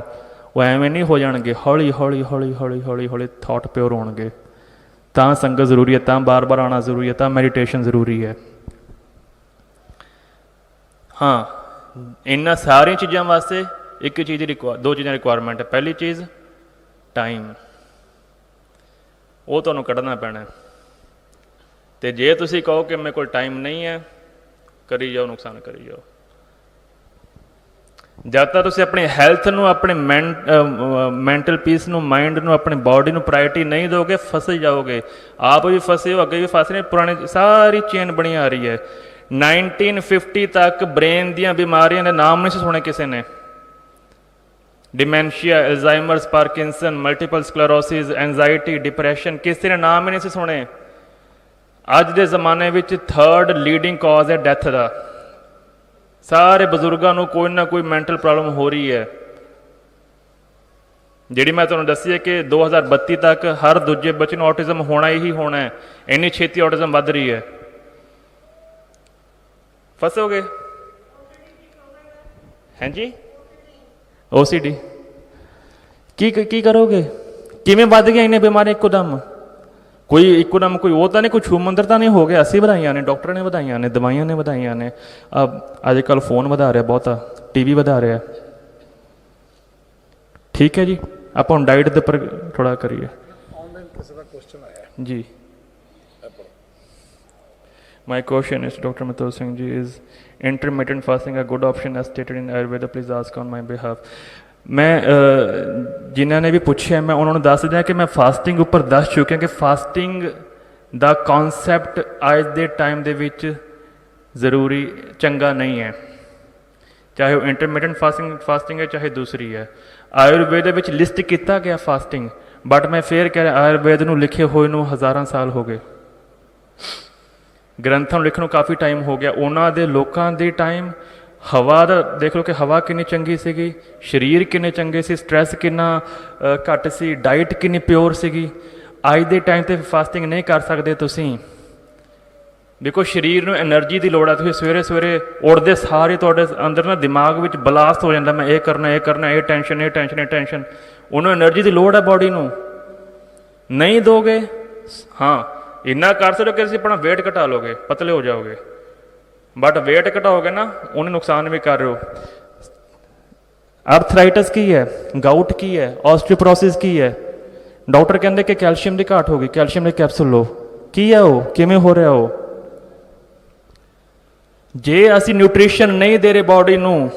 ਉਹ ਐਵੇਂ ਨਹੀਂ ਹੋ ਜਾਣਗੇ, ਹੌਲੀ ਹੌਲੀ ਹੌਲੀ ਹੌਲੀ ਹੌਲੀ ਹੌਲੀ ਥਾਟ ਪਿਓਰ ਹੋਣਗੇ। ਤਾਂ ਸੰਗਤ ਜ਼ਰੂਰੀ ਹੈ, ਤਾਂ ਬਾਰ ਬਾਰ ਆਉਣਾ ਜ਼ਰੂਰੀ ਹੈ, ਤਾਂ ਮੈਡੀਟੇਸ਼ਨ ਜ਼ਰੂਰੀ ਹੈ। ਹਾਂ, ਇਹਨਾਂ ਸਾਰੀਆਂ ਚੀਜ਼ਾਂ ਵਾਸਤੇ ਇੱਕ ਚੀਜ਼ ਦੀ ਦੋ ਚੀਜ਼ਾਂ ਰਿਕੁਆਇਰਮੈਂਟ ਹੈ। ਪਹਿਲੀ ਚੀਜ਼ ਟਾਈਮ, ਉਹ ਤੁਹਾਨੂੰ ਕੱਢਣਾ ਪੈਣਾ। ਅਤੇ ਜੇ ਤੁਸੀਂ ਕਹੋ ਕਿ ਮੇਰੇ ਕੋਲ ਟਾਈਮ ਨਹੀਂ ਹੈ, ਕਰੀ ਜਾਓ, ਨੁਕਸਾਨ ਕਰੀ ਜਾਓ। ਜਦ ਤੱਕ ਤੁਸੀਂ ਆਪਣੀ ਹੈਲਥ ਨੂੰ, ਆਪਣੇ ਮੈਂਟਲ ਪੀਸ ਨੂੰ, ਮਾਈਂਡ ਨੂੰ, ਆਪਣੀ ਬਾਡੀ ਨੂੰ ਪ੍ਰਾਇਰਟੀ ਨਹੀਂ ਦਿਓਗੇ, ਫਸੇ ਜਾਓਗੇ। ਆਪ ਵੀ ਫਸੇ ਹੋ, ਅੱਗੇ ਵੀ ਫਸ ਰਹੇ। ਪੁਰਾਣੀ ਸਾਰੀ ਚੇਨ ਬਣੀ ਆ ਰਹੀ ਹੈ। 1950 ਤੱਕ ਬ੍ਰੇਨ ਦੀਆਂ ਬਿਮਾਰੀਆਂ ਦੇ ਨਾਮ ਨਹੀਂ ਸੀ ਸੁਣੇ ਕਿਸੇ ਨੇ। Dementia, Alzheimer's, Parkinson's, multiple sclerosis, anxiety, depression, ਕਿਸੇ ਨੇ ਨਾਮ ਹੀ ਨਹੀਂ ਸੀ ਸੁਣੇ। ਅੱਜ ਦੇ ਜ਼ਮਾਨੇ ਵਿੱਚ 3rd ਲੀਡਿੰਗ ਕਾਜ਼ ਹੈ ਡੈਥ ਦਾ। ਸਾਰੇ ਬਜ਼ੁਰਗਾਂ ਨੂੰ ਕੋਈ ਨਾ ਕੋਈ ਮੈਂਟਲ ਪ੍ਰੋਬਲਮ ਹੋ ਰਹੀ ਹੈ। ਜਿਹੜੀ ਮੈਂ ਤੁਹਾਨੂੰ ਦੱਸੀ ਹੈ ਕਿ 2032 ਤੱਕ ਹਰ ਦੂਜੇ ਬੱਚੇ ਨੂੰ ਆਟਿਜ਼ਮ ਹੋਣਾ ਹੀ ਹੋਣਾ ਹੈ। ਇੰਨੀ ਛੇਤੀ ਆਟਿਜ਼ਮ ਵੱਧ ਰਹੀ ਹੈ। ਫਸੋਗੇ। ਹਾਂਜੀ, OCD ਕੀ ਕਰੋਗੇ? ਕਿਵੇਂ ਵੱਧ ਗਈਆਂ ਇੰਨੇ ਬਿਮਾਰੀਆਂ ਇੱਕੋ ਦਮ? ਕੋਈ ਇੱਕੋ ਦਮ ਕੋਈ ਉਹ ਤਾਂ ਨਹੀਂ, ਕੋਈ ਛੂਮੰਦਰ ਤਾਂ ਨਹੀਂ ਹੋ ਗਿਆ। ਅਸੀਂ ਵਧਾਈਆਂ ਨੇ, ਡਾਕਟਰਾਂ ਨੇ ਵਧਾਈਆਂ ਨੇ, ਦਵਾਈਆਂ ਨੇ ਵਧਾਈਆਂ ਨੇ। ਅੱਜ ਕੱਲ੍ਹ ਫੋਨ ਵਧਾ ਰਿਹਾ ਬਹੁਤਾ, TV ਵਧਾ ਰਿਹਾ। ਠੀਕ ਹੈ ਜੀ, ਆਪਾਂ ਹੁਣ ਡਾਈਟ ਦੇ ਉੱਪਰ ਥੋੜ੍ਹਾ ਕਰੀਏ। ਆਨਲਾਈਨ ਕਿਸੇ ਦਾ ਕੁਐਸਚਨ ਆਇਆ ਜੀ। My question is, Dr. Mitul Singh ji, is intermittent fasting a good option as stated in Ayurveda? Please ask on my behalf. ਮੈਂ ਜਿਨ੍ਹਾਂ ਨੇ ਵੀ ਪੁੱਛਿਆ, ਮੈਂ ਉਹਨਾਂ ਨੂੰ ਦੱਸ ਦਿਆਂ ਕਿ ਮੈਂ ਫਾਸਟਿੰਗ ਉੱਪਰ ਦੱਸ ਚੁੱਕਿਆ ਕਿ ਫਾਸਟਿੰਗ ਦਾ ਕੌਨਸੈਪਟ ਅੱਜ ਦੇ ਟਾਈਮ ਦੇ ਵਿੱਚ ਜ਼ਰੂਰੀ ਚੰਗਾ ਨਹੀਂ ਹੈ। ਚਾਹੇ ਉਹ ਇੰਟਰਮੀਡੀਏਟ ਫਾਸਟਿੰਗ ਹੈ, ਚਾਹੇ ਦੂਸਰੀ ਹੈ। ਆਯੁਰਵੇਦ ਦੇ ਵਿੱਚ ਲਿਸਟ ਕੀਤਾ ਗਿਆ ਫਾਸਟਿੰਗ, ਬਟ ਮੈਂ ਫੇਰ ਕਹਿ ਰਿਹਾ, ਆਯੁਰਵੇਦ ਨੂੰ ਲਿਖੇ ਹੋਏ ਨੂੰ ਹਜ਼ਾਰਾਂ ਸਾਲ ਹੋ ਗਏ। ਗ੍ਰੰਥਾਂ ਨੂੰ ਲਿਖਣ ਨੂੰ ਕਾਫੀ ਟਾਈਮ ਹੋ ਗਿਆ। ਉਹਨਾਂ ਦੇ ਲੋਕਾਂ ਦੇ ਟਾਈਮ ਹਵਾ ਦਾ ਦੇਖ ਲਓ ਕਿ ਹਵਾ ਕਿੰਨੀ ਚੰਗੀ ਸੀਗੀ, ਸਰੀਰ ਕਿੰਨੇ ਚੰਗੇ ਸੀ, ਸਟ੍ਰੈਸ ਕਿੰਨਾ ਘੱਟ ਸੀ, ਡਾਈਟ ਕਿੰਨੀ ਪਿਓਰ ਸੀਗੀ। ਅੱਜ ਦੇ ਟਾਈਮ 'ਤੇ ਫਾਸਟਿੰਗ ਨਹੀਂ ਕਰ ਸਕਦੇ ਤੁਸੀਂ। ਦੇਖੋ, ਸਰੀਰ ਨੂੰ ਐਨਰਜੀ ਦੀ ਲੋੜ ਹੈ। ਤੁਸੀਂ ਸਵੇਰੇ ਸਵੇਰੇ ਉੱਠਦੇ ਸਾਰੇ ਤੁਹਾਡੇ ਅੰਦਰ ਨਾ ਦਿਮਾਗ ਵਿੱਚ ਬਲਾਸਟ ਹੋ ਜਾਂਦਾ, ਮੈਂ ਇਹ ਕਰਨਾ, ਇਹ ਕਰਨਾ, ਇਹ ਟੈਨਸ਼ਨ, ਇਹ ਟੈਨਸ਼ਨ, ਇਹ ਟੈਨਸ਼ਨ। ਉਹਨੂੰ ਐਨਰਜੀ ਦੀ ਲੋੜ ਹੈ ਬਾਡੀ ਨੂੰ। ਨਹੀਂ ਦੋਗੇ, ਹਾਂ ਇੰਨਾ ਕਰ ਸਕਦੇ ਹੋ ਕਿ ਤੁਸੀਂ ਆਪਣਾ ਵੇਟ ਘਟਾ ਲਓਗੇ, ਪਤਲੇ ਹੋ ਜਾਓਗੇ, ਬਟ ਵੇਟ ਘਟਾਓਗੇ ਨਾ, ਉਹਨੇ ਨੁਕਸਾਨ ਵੀ ਕਰ ਰਹੇ ਹੋ। ਆਰਥਰਾਈਟਸ ਕੀ ਹੈ, ਗਾਊਟ ਕੀ ਹੈ, ਆਸਟੀਓਪੋਰੋਸਿਸ ਕੀ ਹੈ? ਡਾਕਟਰ ਕਹਿੰਦੇ ਕਿ ਕੈਲਸ਼ੀਅਮ ਦੀ ਘਾਟ ਹੋ ਗਈ, ਕੈਲਸ਼ੀਅਮ ਦੇ ਕੈਪਸੂਲ ਲਓ। ਕੀ ਹੈ ਉਹ? ਕਿਵੇਂ ਹੋ ਰਿਹਾ ਉਹ? ਜੇ ਅਸੀਂ ਨਿਊਟ੍ਰੀਸ਼ਨ ਨਹੀਂ ਦੇ ਰਹੇ ਬਾਡੀ ਨੂੰ,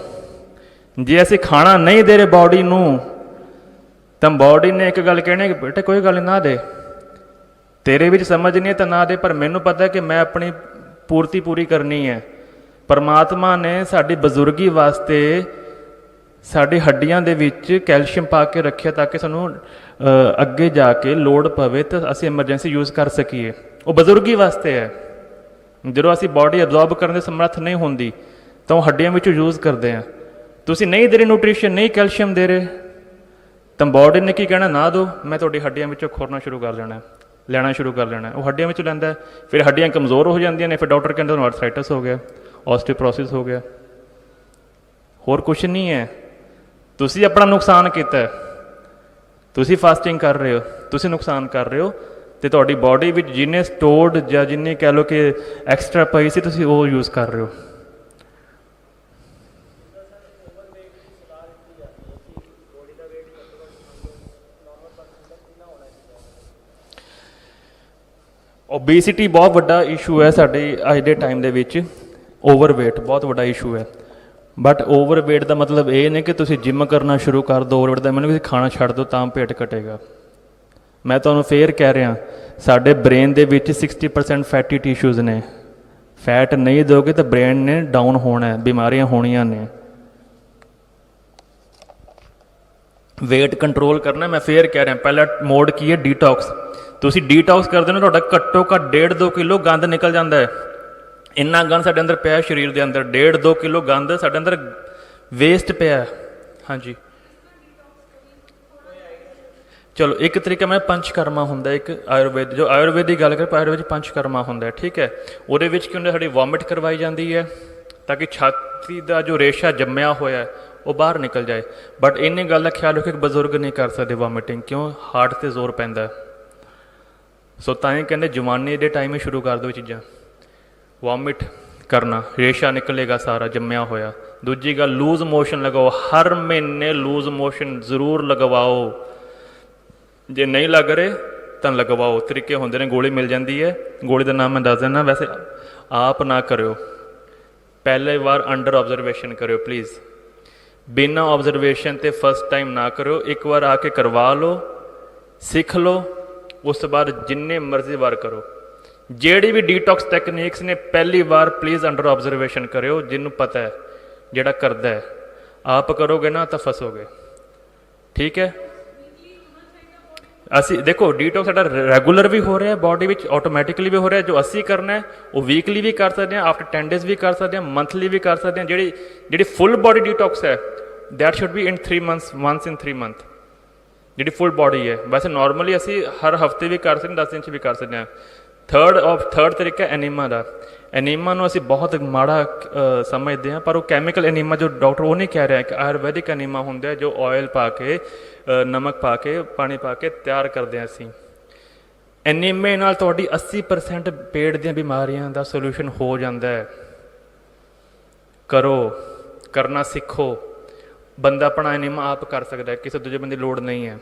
ਜੇ ਅਸੀਂ ਖਾਣਾ ਨਹੀਂ ਦੇ ਰਹੇ ਬਾਡੀ ਨੂੰ, ਤਾਂ ਬਾਡੀ ਨੇ ਇੱਕ ਗੱਲ ਕਹਿਣੀ ਕਿ ਬੇਟੇ ਕੋਈ ਗੱਲ ਨਾ ਦੇ, ਤੇਰੇ ਵਿੱਚ ਸਮਝ ਨਹੀਂ ਤਾਂ ਨਾ ਦੇ, ਪਰ ਮੈਨੂੰ ਪਤਾ ਕਿ ਮੈਂ ਆਪਣੀ ਪੂਰਤੀ ਪੂਰੀ ਕਰਨੀ ਹੈ। ਪਰਮਾਤਮਾ ਨੇ ਸਾਡੀ ਬਜ਼ੁਰਗੀ ਵਾਸਤੇ ਸਾਡੀ ਹੱਡੀਆਂ ਦੇ ਵਿੱਚ ਕੈਲਸ਼ੀਅਮ ਪਾ ਕੇ ਰੱਖਿਆ ਤਾਂ ਕਿ ਸਾਨੂੰ ਅੱਗੇ ਜਾ ਕੇ ਲੋੜ ਪਵੇ ਤਾਂ ਅਸੀਂ ਐਮਰਜੈਂਸੀ ਯੂਜ਼ ਕਰ ਸਕੀਏ। ਉਹ ਬਜ਼ੁਰਗੀ ਵਾਸਤੇ ਹੈ। ਜਦੋਂ ਅਸੀਂ ਬਾਡੀ ਐਬਜ਼ੌਰਬ ਕਰਨ ਦੇ ਸਮਰੱਥ ਨਹੀਂ ਹੁੰਦੀ ਤਾਂ ਉਹ ਹੱਡੀਆਂ ਵਿੱਚੋਂ ਯੂਜ਼ ਕਰਦੇ ਹਾਂ। ਤੁਸੀਂ ਨਹੀਂ ਦੇ ਰਹੇ ਨਿਊਟ੍ਰੀਸ਼ਨ, ਨਹੀਂ ਕੈਲਸ਼ੀਅਮ ਦੇ ਰਹੇ, ਤਾਂ ਬਾਡੀ ਨੇ ਕੀ ਕਹਿਣਾ, ਨਾ ਦਿਓ, ਮੈਂ ਤੁਹਾਡੀ ਹੱਡੀਆਂ ਵਿੱਚੋਂ ਖੋਰਨਾ ਸ਼ੁਰੂ ਕਰ ਦੇਣਾ, ਲੈਣਾ ਸ਼ੁਰੂ ਕਰ ਲੈਣਾ। ਉਹ ਹੱਡੀਆਂ ਵਿੱਚੋਂ ਲੈਂਦਾ, ਫਿਰ ਹੱਡੀਆਂ ਕਮਜ਼ੋਰ ਹੋ ਜਾਂਦੀਆਂ ਨੇ, ਫਿਰ ਡਾਕਟਰ ਕਹਿੰਦਾ ਤੁਹਾਨੂੰ ਆਰਥਰਾਈਟਸ ਹੋ ਗਿਆ, ਆਸਟੀਓਪੋਰੋਸਿਸ ਹੋ ਗਿਆ। ਹੋਰ ਕੁਛ ਨਹੀਂ ਹੈ। ਤੁਸੀਂ ਆਪਣਾ ਨੁਕਸਾਨ ਕੀਤਾ, ਤੁਸੀਂ ਫਾਸਟਿੰਗ ਕਰ ਰਹੇ ਹੋ, ਤੁਸੀਂ ਨੁਕਸਾਨ ਕਰ ਰਹੇ ਹੋ, ਅਤੇ ਤੁਹਾਡੀ ਬਾਡੀ ਵਿੱਚ ਜਿੰਨੇ ਸਟੋਰਡ ਜਾਂ ਜਿੰਨੇ ਕਹਿ ਲਓ ਕਿ ਐਕਸਟਰਾ ਪਈ ਸੀ, ਤੁਸੀਂ ਉਹ ਯੂਜ਼ ਕਰ ਰਹੇ ਹੋ। ਓਬੇਸਿਟੀ ਬਹੁਤ ਵੱਡਾ ਇਸ਼ੂ ਹੈ ਸਾਡੇ ਅੱਜ ਦੇ ਟਾਈਮ ਦੇ ਵਿੱਚ। ਓਵਰਵੇਟ ਬਹੁਤ ਵੱਡਾ ਇਸ਼ੂ ਹੈ, ਬਟ ਓਵਰਵੇਟ ਦਾ ਮਤਲਬ ਇਹ ਨਹੀਂ ਕਿ ਤੁਸੀਂ ਜਿੰਮ ਕਰਨਾ ਸ਼ੁਰੂ ਕਰ ਦਿਓ। ਓਵਰਵੇਟ ਦਾ ਮੈਨੂੰ ਤੁਸੀਂ ਖਾਣਾ ਛੱਡ ਦਿਓ ਤਾਂ ਪੇਟ ਘਟੇਗਾ। ਮੈਂ ਤੁਹਾਨੂੰ ਫੇਰ ਕਹਿ ਰਿਹਾ, ਸਾਡੇ ਬ੍ਰੇਨ ਦੇ ਵਿੱਚ 60% ਫੈਟੀ ਟਿਸ਼ੂਜ਼ ਨੇ। ਫੈਟ ਨਹੀਂ ਦਿਓਗੇ ਤਾਂ ਬ੍ਰੇਨ ਨੇ ਡਾਊਨ ਹੋਣਾ, ਬਿਮਾਰੀਆਂ ਹੋਣੀਆਂ ਨੇ। ਵੇਟ ਕੰਟਰੋਲ ਕਰਨਾ। ਮੈਂ ਫੇਰ ਕਹਿ ਰਿਹਾ, ਪਹਿਲਾ ਮੋਡ ਕੀ ਹੈ? ਡੀਟੌਕਸ। ਤੁਸੀਂ ਡੀਟੌਕਸ ਕਰਦੇ ਹੋ ਤੁਹਾਡਾ ਘੱਟੋ ਘੱਟ 1.5-2 ਕਿਲੋ ਗੰਦ ਨਿਕਲ ਜਾਂਦਾ ਹੈ। ਇੰਨਾ ਗੰਦ ਸਾਡੇ ਅੰਦਰ ਪਿਆ ਸਰੀਰ ਦੇ ਅੰਦਰ, 1.5-2 ਕਿਲੋ ਗੰਦ ਸਾਡੇ ਅੰਦਰ ਵੇਸਟ ਪਿਆ। ਹਾਂਜੀ ਚਲੋ, ਇੱਕ ਤਰੀਕਾ ਮੈਂ ਪੰਚਕਰਮਾ ਹੁੰਦਾ, ਇੱਕ ਆਯੁਰਵੇਦ, ਜੋ ਆਯੁਰਵੇਦ ਦੀ ਗੱਲ ਕਰ, ਆਯੁਰਵੇਦ 'ਚ ਪੰਚਕਰਮਾ ਹੁੰਦਾ, ਠੀਕ ਹੈ। ਉਹਦੇ ਵਿੱਚ ਕੀ ਹੁੰਦਾ, ਸਾਡੀ ਵੋਮਿਟ ਕਰਵਾਈ ਜਾਂਦੀ ਹੈ ਤਾਂ ਕਿ ਛਾਤੀ ਦਾ ਜੋ ਰੇਸ਼ਾ ਜੰਮਿਆ ਹੋਇਆ ਉਹ ਬਾਹਰ ਨਿਕਲ ਜਾਏ। ਬਟ ਇੰਨੀ ਗੱਲ ਦਾ ਖਿਆਲ ਰੱਖੋ ਕਿ ਬਜ਼ੁਰਗ ਨਹੀਂ ਕਰ ਸਕਦੇ ਵੋਮਿਟਿੰਗ, ਕਿਉਂ? ਹਾਰਟ 'ਤੇ ਜ਼ੋਰ ਪੈਂਦਾ। ਸੋ ਤਾਂ ਹੀ ਕਹਿੰਦੇ ਜਵਾਨੀ ਦੇ ਟਾਈਮ ਹੀ ਸ਼ੁਰੂ ਕਰ ਦਿਓ ਚੀਜ਼ਾਂ, ਵੋਮਿਟ ਕਰਨਾ, ਰੇਸ਼ਾ ਨਿਕਲੇਗਾ ਸਾਰਾ ਜੰਮਿਆ ਹੋਇਆ। ਦੂਜੀ ਗੱਲ, ਲੂਜ਼ ਮੋਸ਼ਨ ਲਗਾਓ, ਹਰ ਮਹੀਨੇ ਲੂਜ਼ ਮੋਸ਼ਨ ਜ਼ਰੂਰ ਲਗਵਾਓ। ਜੇ ਨਹੀਂ ਲੱਗ ਰਹੇ ਤਾਂ ਲਗਵਾਓ। ਤਰੀਕੇ ਹੁੰਦੇ ਨੇ, ਗੋਲੀ ਮਿਲ ਜਾਂਦੀ ਹੈ, ਗੋਲੀ ਦਾ ਨਾਮ ਮੈਂ ਦੱਸ ਦਿੰਦਾ। ਵੈਸੇ ਆਪ ਨਾ ਕਰਿਓ, ਪਹਿਲੇ ਵਾਰ ਅੰਡਰ ਆਬਜ਼ਰਵੇਸ਼ਨ ਕਰਿਓ ਪਲੀਜ਼। ਬਿਨਾਂ ਆਬਜ਼ਰਵੇਸ਼ਨ 'ਤੇ ਫਸਟ ਟਾਈਮ ਨਾ ਕਰਿਓ। ਇੱਕ ਵਾਰ ਆ ਕੇ ਕਰਵਾ ਲਓ, ਸਿੱਖ ਲਓ, ਉਸ ਤੋਂ ਬਾਅਦ ਜਿੰਨੇ ਮਰਜ਼ੀ ਵਾਰ ਕਰੋ। ਜਿਹੜੀ ਵੀ ਡੀਟੌਕਸ ਟੈਕਨੀਕਸ ਨੇ ਪਹਿਲੀ ਵਾਰ ਪਲੀਜ਼ ਅੰਡਰ ਆਬਜ਼ਰਵੇਸ਼ਨ ਕਰਿਓ। ਜਿਹਨੂੰ ਪਤਾ ਹੈ, ਜਿਹੜਾ ਕਰਦਾ ਹੈ, ਆਪ ਕਰੋਗੇ ਨਾ ਤਾਂ ਫਸੋਗੇ, ਠੀਕ ਹੈ। ਅਸੀਂ ਦੇਖੋ ਡੀਟੌਕਸ ਸਾਡਾ ਰੈਗੂਲਰ ਵੀ ਹੋ ਰਿਹਾ, ਬਾਡੀ ਵਿੱਚ ਆਟੋਮੈਟਿਕਲੀ ਵੀ ਹੋ ਰਿਹਾ। ਜੋ ਅਸੀਂ ਕਰਨਾ ਹੈ ਉਹ ਵੀਕਲੀ ਵੀ ਕਰ ਸਕਦੇ ਹਾਂ, ਆਫਟਰ 10 ਡੇਜ਼ ਵੀ ਕਰ ਸਕਦੇ ਹਾਂ, ਮੰਥਲੀ ਵੀ ਕਰ ਸਕਦੇ ਹਾਂ। ਜਿਹੜੀ ਫੁੱਲ ਬਾਡੀ ਡੀਟੌਕਸ ਹੈ that should be in 3 months, ones in 3 month, ਜਿਹੜੀ ਫੁੱਲ ਬਾਡੀ ਹੈ। ਵੈਸੇ ਨੋਰਮਲੀ ਅਸੀਂ ਹਰ ਹਫਤੇ ਵੀ ਕਰ ਸਕਦੇ ਹਾਂ, 10 ਦਿਨ 'ਚ ਵੀ ਕਰ ਸਕਦੇ ਹਾਂ। ਥਰਡ ਤਰੀਕਾ ਐਨੀਮਾ ਦਾ। ਐਨੀਮਾ ਨੂੰ ਅਸੀਂ ਬਹੁਤ ਮਾੜਾ ਸਮਝਦੇ ਹਾਂ, ਪਰ ਉਹ ਕੈਮੀਕਲ ਐਨੀਮਾ ਜੋ ਡਾਕਟਰ ਉਹ ਨਹੀਂ ਕਹਿ ਰਿਹਾ ਕਿ ਆਯੁਰਵੈਦਿਕ ਐਨੀਮਾ ਹੁੰਦਾ, ਜੋ ਆਇਲ ਪਾ ਕੇ, ਨਮਕ ਪਾ ਕੇ, ਪਾਣੀ ਪਾ ਕੇ ਤਿਆਰ ਕਰਦੇ ਹਾਂ ਅਸੀਂ। ਐਨੀਮੇ ਨਾਲ ਤੁਹਾਡੀ 80% ਪੇਟ ਦੀਆਂ ਬਿਮਾਰੀਆਂ ਦਾ ਸੋਲਿਊਸ਼ਨ ਹੋ ਜਾਂਦਾ ਹੈ। ਕਰੋ, ਕਰਨਾ ਸਿੱਖੋ। ਬੰਦਾ ਆਪਣਾ ਐਨੀਮਾ ਆਪ ਕਰ ਸਕਦਾ ਹੈ, ਕਿਸੇ ਦੂਜੇ ਬੰਦੇ ਦੀ ਲੋੜ ਨਹੀਂ ਹੈ।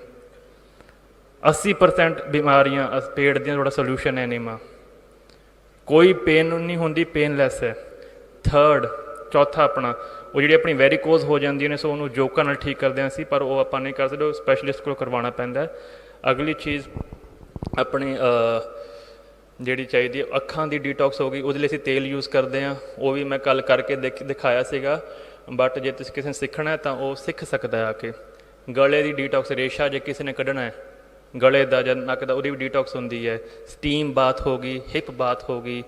80% ਬਿਮਾਰੀਆਂ ਪੇਟ ਦੀਆਂ ਤੁਹਾਡਾ ਸੋਲਿਊਸ਼ਨ ਹੈ ਐਨੀਮਾ। ਕੋਈ ਪੇਨ ਨਹੀਂ ਹੁੰਦੀ, ਪੇਨਲੈਸ ਹੈ। ਚੌਥਾ ਆਪਣਾ ਉਹ ਜਿਹੜੀ ਆਪਣੀ ਵੈਰੀਕੋਜ਼ ਹੋ ਜਾਂਦੀਆਂ ਨੇ, ਸੋ ਉਹਨੂੰ ਜੋਕਾਂ ਨਾਲ ਠੀਕ ਕਰਦੇ ਹਾਂ ਅਸੀਂ, ਪਰ ਉਹ ਆਪਾਂ ਨਹੀਂ ਕਰ ਸਕਦੇ, ਉਹ ਸਪੈਸ਼ਲਿਸਟ ਕੋਲ ਕਰਵਾਉਣਾ ਪੈਂਦਾ। ਅਗਲੀ ਚੀਜ਼ ਆਪਣੀ ਜਿਹੜੀ ਚਾਹੀਦੀ ਹੈ, ਅੱਖਾਂ ਦੀ ਡੀਟੌਕਸ ਹੋ ਗਈ। ਉਹਦੇ ਲਈ ਅਸੀਂ ਤੇਲ ਯੂਜ਼ ਕਰਦੇ ਹਾਂ, ਉਹ ਵੀ ਮੈਂ ਕੱਲ੍ਹ ਕਰਕੇ ਦਿਖਾਇਆ ਸੀਗਾ। ਬਟ ਜੇ ਤੁਸੀਂ ਕਿਸੇ ਨੇ ਸਿੱਖਣਾ ਤਾਂ ਉਹ ਸਿੱਖ ਸਕਦਾ ਆ ਕੇ। ਗਲੇ ਦੀ ਡੀਟੌਕਸ, ਰੇਸ਼ਾ ਜੇ ਕਿਸੇ ਨੇ ਕੱਢਣਾ ਹੈ ਗਲੇ ਦਾ ਜਾਂ ਨੱਕ ਦਾ, ਉਹਦੀ ਵੀ ਡੀਟੌਕਸ ਹੁੰਦੀ ਹੈ। ਸਟੀਮ ਬਾਥ ਹੋ ਗਈ, ਹਿਪ ਬਾਥ ਹੋ ਗਈ,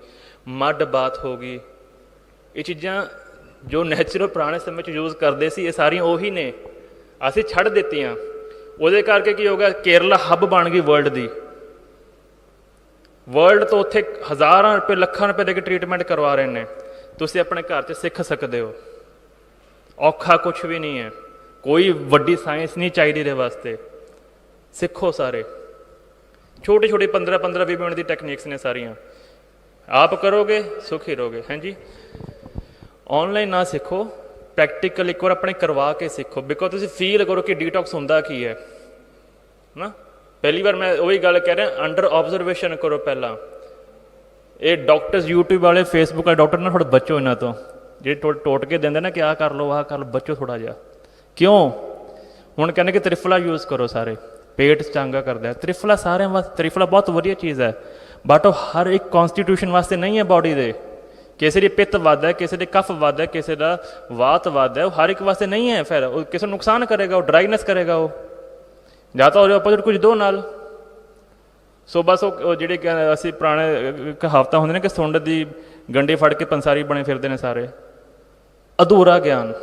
ਮੱਡ ਬਾਥ ਹੋ ਗਈ। ਇਹ ਚੀਜ਼ਾਂ ਜੋ ਨੈਚੁਰਲ ਪੁਰਾਣੇ ਸਮੇਂ 'ਚ ਯੂਜ਼ ਕਰਦੇ ਸੀ, ਇਹ ਸਾਰੀਆਂ ਉਹੀ ਨੇ, ਅਸੀਂ ਛੱਡ ਦਿੱਤੀਆਂ। ਉਹਦੇ ਕਰਕੇ ਕੀ ਹੋ ਗਿਆ, ਕੇਰਲਾ ਹੱਬ ਬਣ ਗਈ ਵਰਲਡ ਦੀ। ਵਰਲਡ ਤੋਂ ਉੱਥੇ ਹਜ਼ਾਰਾਂ ਰੁਪਏ, ਲੱਖਾਂ ਰੁਪਏ ਦੇ ਕੇ ਟਰੀਟਮੈਂਟ ਕਰਵਾ ਰਹੇ ਨੇ। ਤੁਸੀਂ ਆਪਣੇ ਘਰ 'ਚ ਸਿੱਖ ਸਕਦੇ ਹੋ, ਔਖਾ ਕੁਛ ਵੀ ਨਹੀਂ ਹੈ। ਕੋਈ ਵੱਡੀ ਸਾਇੰਸ ਨਹੀਂ ਚਾਹੀਦੀ ਇਹਦੇ ਵਾਸਤੇ। ਸਿੱਖੋ ਸਾਰੇ, ਛੋਟੀ 15-20 ਮਿੰਟ ਦੀ ਟੈਕਨੀਕਸ ਨੇ ਸਾਰੀਆਂ। ਆਪ ਕਰੋਗੇ ਸੁਖੀ ਰਹੋਗੇ। ਹਾਂਜੀ, ਔਨਲਾਈਨ ਨਾ ਸਿੱਖੋ, ਪ੍ਰੈਕਟੀਕਲ ਇੱਕ ਵਾਰ ਆਪਣੇ ਕਰਵਾ ਕੇ ਸਿੱਖੋ। ਬਿਕੋਜ਼ ਤੁਸੀਂ ਫੀਲ ਕਰੋ ਕਿ ਡੀਟੌਕਸ ਹੁੰਦਾ ਕੀ ਹੈ ਨਾ। ਪਹਿਲੀ ਵਾਰ ਮੈਂ ਉਹੀ ਗੱਲ ਕਹਿ ਰਿਹਾ, ਅੰਡਰ ਆਬਜ਼ਰਵੇਸ਼ਨ ਕਰੋ ਪਹਿਲਾਂ। ਇਹ ਡਾਕਟਰਸ, ਯੂਟਿਊਬ ਵਾਲੇ, ਫੇਸਬੁੱਕ ਵਾਲੇ ਡਾਕਟਰ ਨਾ ਥੋੜ੍ਹਾ ਬਚੋ ਇਹਨਾਂ ਤੋਂ, ਜਿਹੜੇ ਟੋਟ ਕੇ ਦਿੰਦੇ ਨਾ ਕਿ ਆਹ ਕਰ ਲਓ, ਆਹ ਕਰ ਲਓ, ਬਚੋ ਥੋੜ੍ਹਾ ਜਿਹਾ। ਕਿਉਂ? ਹੁਣ ਕਹਿੰਦੇ ਕਿ ਤ੍ਰਿਫਲਾ ਯੂਜ਼ ਕਰੋ, ਸਾਰੇ ਪੇਟ ਚੰਗਾ ਕਰਦਾ ਹੈ। ਤ੍ਰਿਫਲਾ ਸਾਰਿਆਂ ਵਾਸਤੇ, ਤ੍ਰਿਫਲਾ ਬਹੁਤ ਵਧੀਆ ਚੀਜ਼ ਹੈ, ਬਟ ਉਹ ਹਰ ਇੱਕ ਕੌਨਸਟੀਟਿਊਸ਼ਨ ਵਾਸਤੇ ਨਹੀਂ ਹੈ ਬਾਡੀ ਦੇ। ਕਿਸੇ ਦੀ ਪਿੱਤ ਵੱਧ ਹੈ, ਕਿਸੇ ਦੇ ਕਫ ਵੱਧ ਹੈ, ਕਿਸੇ ਦਾ ਵਾਤ ਵੱਧ ਹੈ, ਉਹ ਹਰ ਇੱਕ ਵਾਸਤੇ ਨਹੀਂ ਹੈ। ਫਿਰ ਉਹ ਕਿਸੇ ਨੂੰ ਨੁਕਸਾਨ ਕਰੇਗਾ, ਉਹ ਡਰਾਈਨੈਸ ਕਰੇਗਾ। ਉਹ ਜਾਂ ਤਾਂ ਉਹਦੇ ਆਪੋਜ਼ਿਟ ਕੁਝ ਦੋ ਨਾਲ। ਸੋ ਬਸ ਉਹ ਜਿਹੜੇ ਅਸੀਂ ਪੁਰਾਣੇ ਕਹਾਵਤਾਂ ਹੁੰਦੇ ਨੇ ਕਿ ਸੁੰਡ ਦੀ ਗੰਢੀ ਫੜ ਕੇ ਪੰਸਾਰੀ ਬਣੇ ਫਿਰਦੇ ਨੇ ਸਾਰੇ, ਅਧੂਰਾ ਗਿਆਨ।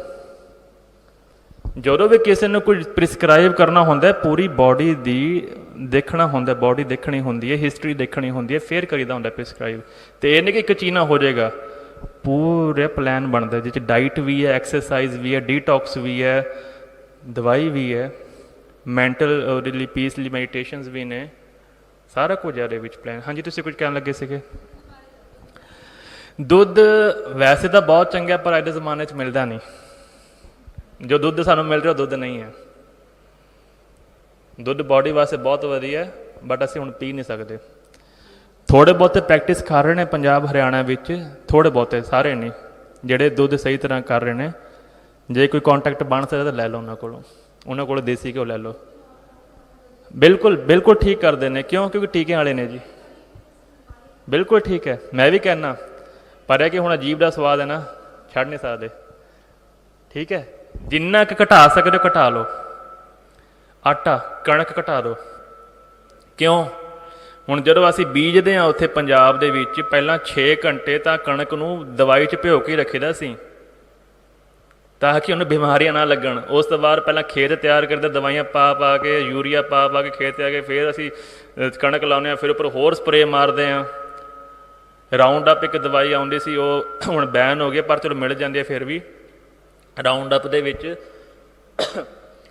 ਜਦੋਂ ਵੀ ਕਿਸੇ ਨੂੰ ਕੁਝ ਪ੍ਰਿਸਕ੍ਰਾਈਬ ਕਰਨਾ ਹੁੰਦਾ, ਪੂਰੀ ਬਾਡੀ ਦੀ ਦੇਖਣਾ ਹੁੰਦਾ, ਬਾਡੀ ਦੇਖਣੀ ਹੁੰਦੀ ਹੈ, ਹਿਸਟਰੀ ਦੇਖਣੀ ਹੁੰਦੀ ਹੈ, ਫਿਰ ਕਰੀਦਾ ਹੁੰਦਾ ਪ੍ਰਿਸਕ੍ਰਾਈਬ। ਅਤੇ ਇਹ ਨਹੀਂ ਕਿ ਇੱਕ ਚੀਜ਼ ਨਾਲ ਹੋ ਜਾਏਗਾ, ਪੂਰਾ ਪਲਾਨ ਬਣਦਾ ਜਿਹ 'ਚ ਡਾਈਟ ਵੀ ਹੈ, ਐਕਸਰਸਾਈਜ਼ ਵੀ ਹੈ, ਡੀਟੌਕਸ ਵੀ ਹੈ, ਦਵਾਈ ਵੀ ਹੈ, ਮੈਂਟਲ ਉਹਦੇ ਲਈ ਪੀਸ ਲਈ ਮੈਡੀਟੇਸ਼ਨਸ ਵੀ ਨੇ, ਸਾਰਾ ਕੁਝ ਹੈ ਇਹਦੇ ਵਿੱਚ ਪਲਾਨ। ਹਾਂਜੀ, ਤੁਸੀਂ ਕੁਝ ਕਹਿਣ ਲੱਗੇ ਸੀਗੇ। ਦੁੱਧ ਵੈਸੇ ਤਾਂ ਬਹੁਤ ਚੰਗਾ, ਪਰ ਅੱਜ ਦੇ ਜ਼ਮਾਨੇ 'ਚ ਮਿਲਦਾ ਨਹੀਂ। ਜੋ ਦੁੱਧ ਸਾਨੂੰ ਮਿਲ ਰਿਹਾ ਉਹ ਦੁੱਧ ਨਹੀਂ ਹੈ। ਦੁੱਧ ਬਾਡੀ ਵਾਸਤੇ ਬਹੁਤ ਵਧੀਆ, ਬਟ ਅਸੀਂ ਹੁਣ ਪੀ ਨਹੀਂ ਸਕਦੇ। ਥੋੜ੍ਹੇ ਬਹੁਤੇ ਪ੍ਰੈਕਟਿਸ ਕਰ ਰਹੇ ਨੇ ਪੰਜਾਬ ਹਰਿਆਣਾ ਵਿੱਚ, ਥੋੜ੍ਹੇ ਬਹੁਤੇ, ਸਾਰੇ ਨਹੀਂ, ਜਿਹੜੇ ਦੁੱਧ ਸਹੀ ਤਰ੍ਹਾਂ ਕਰ ਰਹੇ ਨੇ। ਜੇ ਕੋਈ ਕੰਟੈਕਟ ਬਣ ਸਕਦਾ ਤਾਂ ਲੈ ਲਓ ਉਹਨਾਂ ਕੋਲੋਂ ਦੇਸੀ ਘਿਓ ਲੈ ਲਓ। ਬਿਲਕੁਲ ਠੀਕ ਕਰਦੇ ਨੇ। ਕਿਉਂ? ਕਿਉਂਕਿ ਟੀਕੇ ਵਾਲੇ ਨੇ ਜੀ। ਬਿਲਕੁਲ ਠੀਕ ਹੈ, ਮੈਂ ਵੀ ਕਹਿਣਾ, ਪਰ ਇਹ ਕਿ ਹੁਣ ਅਜੀਬ ਦਾ ਸਵਾਦ ਹੈ ਨਾ, ਛੱਡ ਨਹੀਂ ਸਕਦੇ। ਠੀਕ ਹੈ, ਜਿੰਨਾ ਕੁ ਘਟਾ ਸਕਦੇ ਹੋ ਘਟਾ ਲਓ। ਆਟਾ ਕਣਕ ਘਟਾ ਦਿਓ। ਕਿਉਂ? ਹੁਣ ਜਦੋਂ ਅਸੀਂ ਬੀਜਦੇ ਹਾਂ ਉੱਥੇ ਪੰਜਾਬ ਦੇ ਵਿੱਚ ਪਹਿਲਾਂ 6 ਘੰਟੇ ਤਾਂ ਕਣਕ ਨੂੰ ਦਵਾਈ 'ਚ ਭਿਓ ਕੇ ਰੱਖੀਦਾ ਸੀ ਤਾਂ ਕਿ ਉਹਨੂੰ ਬਿਮਾਰੀਆਂ ਨਾ ਲੱਗਣ। ਉਸ ਤੋਂ ਬਾਅਦ ਪਹਿਲਾਂ ਖੇਤ ਤਿਆਰ ਕਰਦੇ, ਦਵਾਈਆਂ ਪਾ ਪਾ ਕੇ, ਯੂਰੀਆ ਪਾ ਪਾ ਕੇ ਖੇਤ ਆ ਕੇ ਫਿਰ ਅਸੀਂ ਕਣਕ ਲਾਉਂਦੇ ਹਾਂ, ਫਿਰ ਉੱਪਰ ਹੋਰ ਸਪਰੇਅ ਮਾਰਦੇ ਹਾਂ। ਰਾਊਂਡ ਅਪ ਇੱਕ ਦਵਾਈ ਆਉਂਦੀ ਸੀ, ਉਹ ਹੁਣ ਬੈਨ ਹੋ ਗਈ, ਪਰ ਚਲੋ ਮਿਲ ਜਾਂਦੀ ਹੈ ਫਿਰ ਵੀ। ਰਾਊਂਡ ਅਪ ਦੇ ਵਿੱਚ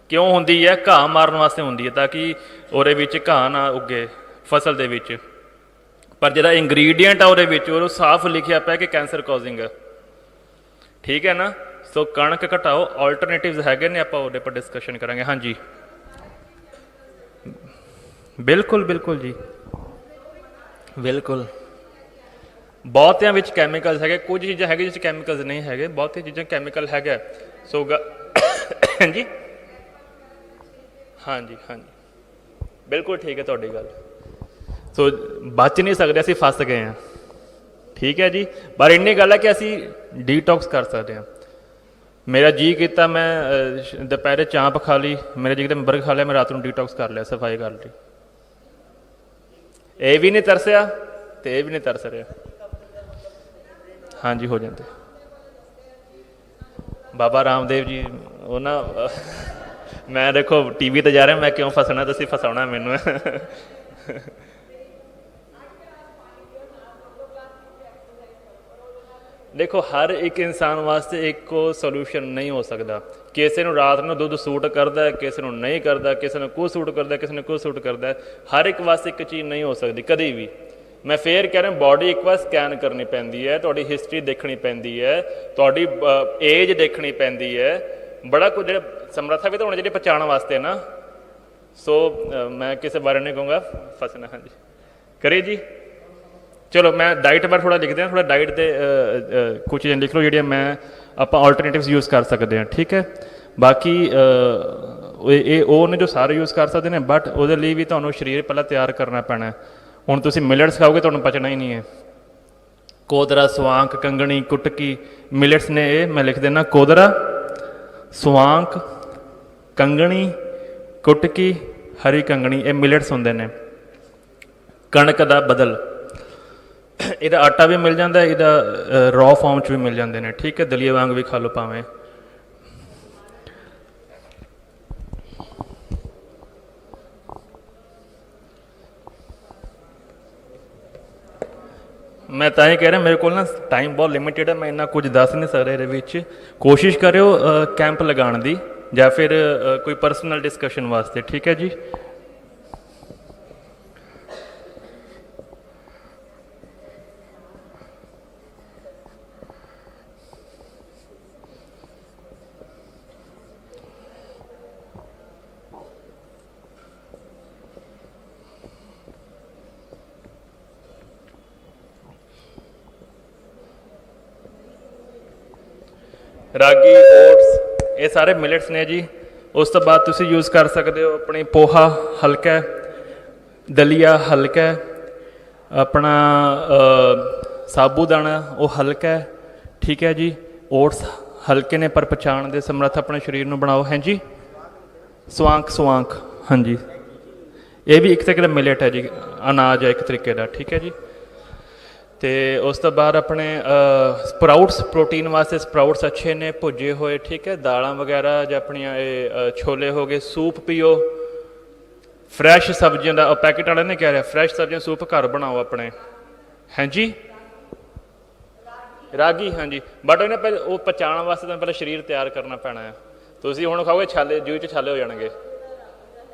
ਕਿਉਂ ਹੁੰਦੀ ਹੈ? ਘਾਹ ਮਾਰਨ ਵਾਸਤੇ ਹੁੰਦੀ ਹੈ, ਤਾਂ ਕਿ ਉਹਦੇ ਵਿੱਚ ਘਾਹ ਨਾ ਉੱਗੇ ਫਸਲ ਦੇ ਵਿੱਚ। ਪਰ ਜਿਹੜਾ ਇੰਗਰੀਡੀਅੰਟ ਆ ਉਹਦੇ ਵਿੱਚ ਉਹ ਸਾਫ਼ ਲਿਖਿਆ ਪਿਆ ਕਿ ਕੈਂਸਰ ਕਾਜ਼ਿੰਗ ਹੈ। ਠੀਕ ਹੈ ਨਾ? ਸੋ ਕਣਕ ਘਟਾਓ। ਆਲਟਰਨੇਟਿਵਸ ਹੈਗੇ ਨੇ, ਆਪਾਂ ਉਹਦੇ ਪਰ ਡਿਸਕਸ਼ਨ ਕਰਾਂਗੇ। ਹਾਂਜੀ ਬਿਲਕੁਲ ਬਿਲਕੁਲ ਜੀ, ਬਿਲਕੁਲ। ਬਹੁਤਿਆਂ ਵਿੱਚ ਕੈਮੀਕਲਸ ਹੈਗੇ, ਕੁਝ ਚੀਜ਼ਾਂ ਹੈਗੇ ਜਿਸ 'ਚ ਕੈਮੀਕਲਸ ਨਹੀਂ ਹੈਗੇ, ਬਹੁਤੀਆਂ ਚੀਜ਼ਾਂ ਕੈਮੀਕਲ ਹੈਗਾ। ਸੋ ਹਾਂਜੀ ਹਾਂਜੀ ਹਾਂਜੀ ਬਿਲਕੁਲ ਠੀਕ ਹੈ ਤੁਹਾਡੀ ਗੱਲ। ਸੋ ਬਚ ਨਹੀਂ ਸਕਦੇ, ਅਸੀਂ ਫਸ ਗਏ ਹਾਂ। ਠੀਕ ਹੈ ਜੀ, ਪਰ ਇੰਨੀ ਗੱਲ ਹੈ ਕਿ ਅਸੀਂ ਡੀਟੌਕਸ ਕਰ ਸਕਦੇ ਹਾਂ। ਮੇਰਾ ਜੀਅ ਕੀਤਾ, ਮੈਂ ਦੁਪਹਿਰੇ ਚਾਂਪ ਖਾ ਲਈ, ਮੇਰਾ ਜੀਅ ਕੀਤਾ ਮੈਂ ਬਰਗਰ ਖਾ ਲਿਆ, ਮੈਂ ਰਾਤ ਨੂੰ ਡੀਟੌਕਸ ਕਰ ਲਿਆ, ਸਫਾਈ ਕਰ ਲਈ। ਇਹ ਵੀ ਨਹੀਂ ਤਰਸਿਆ ਤੇ ਇਹ ਵੀ ਨਹੀਂ ਤਰਸ ਰਿਹਾ। ਹਾਂਜੀ ਹੋ ਜਾਂਦੇ। ਬਾਬਾ ਰਾਮਦੇਵ ਜੀ ਉਹਨਾਂ ਮੈਂ ਦੇਖੋ TV ਤੇ ਜਾ ਰਿਹਾ, ਮੈਂ ਕਿਉਂ ਫਸਣਾ, ਤੁਸੀਂ ਫਸਾਉਣਾ ਮੈਨੂੰ। ਦੇਖੋ ਹਰ ਇੱਕ ਇਨਸਾਨ ਵਾਸਤੇ ਇੱਕੋ ਸੋਲਿਊਸ਼ਨ ਨਹੀਂ ਹੋ ਸਕਦਾ। ਕਿਸੇ ਨੂੰ ਰਾਤ ਨੂੰ ਦੁੱਧ ਸੂਟ ਕਰਦਾ, ਕਿਸੇ ਨੂੰ ਨਹੀਂ ਕਰਦਾ, ਕਿਸੇ ਨੂੰ ਕੁਛ ਸੂਟ ਕਰਦਾ, ਕਿਸੇ ਨੂੰ ਕੁਛ ਸੂਟ ਕਰਦਾ। ਹਰ ਇੱਕ ਵਾਸਤੇ ਇੱਕ ਚੀਜ਼ ਨਹੀਂ ਹੋ ਸਕਦੀ ਕਦੇ ਵੀ। ਮੈਂ ਫੇਰ ਕਹਿ ਰਿਹਾ, ਬਾਡੀ ਇੱਕ ਵਾਰ ਸਕੈਨ ਕਰਨੀ ਪੈਂਦੀ ਹੈ, ਤੁਹਾਡੀ ਹਿਸਟਰੀ ਦੇਖਣੀ ਪੈਂਦੀ ਹੈ, ਤੁਹਾਡੀ ਏਜ ਦੇਖਣੀ ਪੈਂਦੀ ਹੈ, ਬੜਾ ਕੁਝ। ਜਿਹੜੇ ਸਮਰੱਥਾ ਵੀ ਤਾਂ ਹੋਣੀ ਜਿਹੜੀ ਪਹੁੰਚਾਉਣ ਵਾਸਤੇ ਨਾ। ਸੋ ਮੈਂ ਕਿਸੇ ਬਾਰੇ ਨਹੀਂ ਕਹੂੰਗਾ ਫਸਣਾ। ਹਾਂਜੀ ਕਰੀਏ ਜੀ। ਚਲੋ ਮੈਂ ਡਾਈਟ ਬਾਰੇ ਥੋੜ੍ਹਾ ਲਿਖਦੇ ਹਾਂ, ਥੋੜ੍ਹਾ ਡਾਈਟ ਦੇ ਕੁਛ ਚੀਜ਼ਾਂ ਲਿਖ ਲਓ ਜਿਹੜੀਆਂ ਆਪਾਂ ਆਲਟਰਨੇਟਿਵਸ ਯੂਜ਼ ਕਰ ਸਕਦੇ ਹਾਂ। ਠੀਕ ਹੈ, ਬਾਕੀ ਇਹ ਉਹ ਨੇ ਜੋ ਸਾਰੇ ਯੂਜ਼ ਕਰ ਸਕਦੇ ਨੇ, ਬਟ ਉਹਦੇ ਲਈ ਵੀ ਤੁਹਾਨੂੰ ਸਰੀਰ ਪਹਿਲਾਂ ਤਿਆਰ ਕਰਨਾ ਪੈਣਾ। ਹੁਣ ਤੁਸੀਂ ਮਿਲਟਸ ਖਾਓਗੇ, ਤੁਹਾਨੂੰ ਪਚਣਾ ਹੀ ਨਹੀਂ ਹੈ। ਕੋਦਰਾ, ਸਵਾਂਕ, ਕੰਗਣੀ, ਕੁਟਕੀ, ਮਿਲਟਸ ਨੇ ਇਹ। ਮੈਂ ਲਿਖ ਦਿੰਦਾ, ਕੋਦਰਾ, ਸਵਾਂਕ, ਕੰਗਣੀ, ਕੁਟਕੀ, ਹਰੀ ਕੰਗਣੀ, ਇਹ ਮਿਲਟਸ ਹੁੰਦੇ ਨੇ। ਕਣਕ ਦਾ ਬਦਲ, ਇਹਦਾ ਆਟਾ ਵੀ ਮਿਲ ਜਾਂਦਾ, ਇਹਦਾ ਰॉ ਫਾਰਮ 'ਚ ਵੀ ਮਿਲ ਜਾਂਦੇ ਨੇ। ਠੀਕ ਹੈ, ਦਲੀਆ ਵਾਂਗ ਵੀ ਖਾ ਲਓ ਭਾਵੇਂ। ਮੈਂ ਤਾਂ ਹੀ ਕਹਿ ਰਿਹਾ, ਮੇਰੇ ਕੋਲ ਨਾ ਟਾਈਮ ਬਹੁਤ ਲਿਮਿਟਿਡ ਹੈ, ਮੈਂ ਇੰਨਾ ਕੁਝ ਦੱਸ ਨਹੀਂ ਸਕਦਾ ਇਹਦੇ ਵਿੱਚ। ਕੋਸ਼ਿਸ਼ ਕਰਿਓ ਕੈਂਪ ਲਗਾਉਣ ਦੀ, ਜਾਂ ਫਿਰ ਕੋਈ ਪਰਸਨਲ ਡਿਸਕਸ਼ਨ ਵਾਸਤੇ। ਠੀਕ ਹੈ ਜੀ। ਰਾਗੀ, ਓਟਸ, ਇਹ ਸਾਰੇ ਮਿਲਟਸ ਨੇ ਜੀ। ਉਸ ਤੋਂ ਬਾਅਦ ਤੁਸੀਂ ਯੂਜ਼ ਕਰ ਸਕਦੇ ਹੋ ਆਪਣੀ ਪੋਹਾ ਹਲਕਾ, ਦਲੀਆ ਹਲਕਾ, ਆਪਣਾ ਸਾਬੂਦਾਨਾ ਉਹ ਹਲਕਾ। ਠੀਕ ਹੈ ਜੀ। ਓਟਸ ਹਲਕੇ ਨੇ ਪਰ ਪਚਾਉਣ ਦੇ ਸਮਰੱਥ ਆਪਣੇ ਸਰੀਰ ਨੂੰ ਬਣਾਓ। ਹਾਂਜੀ ਸਵਾਂਕ, ਸਵਾਂਕ, ਹਾਂਜੀ ਇਹ ਵੀ ਇੱਕ ਤਰੀਕੇ ਦਾ ਮਿਲਟ ਹੈ ਜੀ, ਅਨਾਜ ਹੈ ਇੱਕ ਤਰੀਕੇ ਦਾ। ਠੀਕ ਹੈ ਜੀ। ਅਤੇ ਉਸ ਤੋਂ ਬਾਅਦ ਆਪਣੇ ਸਪਰਾਊਟਸ, ਪ੍ਰੋਟੀਨ ਵਾਸਤੇ ਸਪਰਾਊਟਸ ਅੱਛੇ ਨੇ, ਭੁੱਜੇ ਹੋਏ। ਠੀਕ ਹੈ, ਦਾਲਾਂ ਵਗੈਰਾ ਜਾਂ ਆਪਣੀਆਂ ਇਹ ਛੋਲੇ ਹੋ ਗਏ। ਸੂਪ ਪੀਓ, ਫਰੈਸ਼ ਸਬਜ਼ੀਆਂ ਦਾ। ਪੈਕਟ ਵਾਲੇ ਨੇ ਕਹਿ ਰਿਹਾ ਫਰੈਸ਼ ਸਬਜ਼ੀਆਂ ਸੂਪ ਘਰ ਬਣਾਓ ਆਪਣੇ। ਹਾਂਜੀ ਰਾਗੀ, ਹਾਂਜੀ। ਬਟ ਉਹਨੇ ਪਹਿਲਾਂ ਉਹ ਪਚਾਉਣ ਵਾਸਤੇ ਤੁਹਾਨੂੰ ਪਹਿਲਾਂ ਸਰੀਰ ਤਿਆਰ ਕਰਨਾ ਪੈਣਾ ਹੈ। ਤੁਸੀਂ ਹੁਣ ਖਾਓਗੇ ਛਾਲੇ, ਜੀਭ 'ਚ ਛਾਲੇ ਹੋ ਜਾਣਗੇ।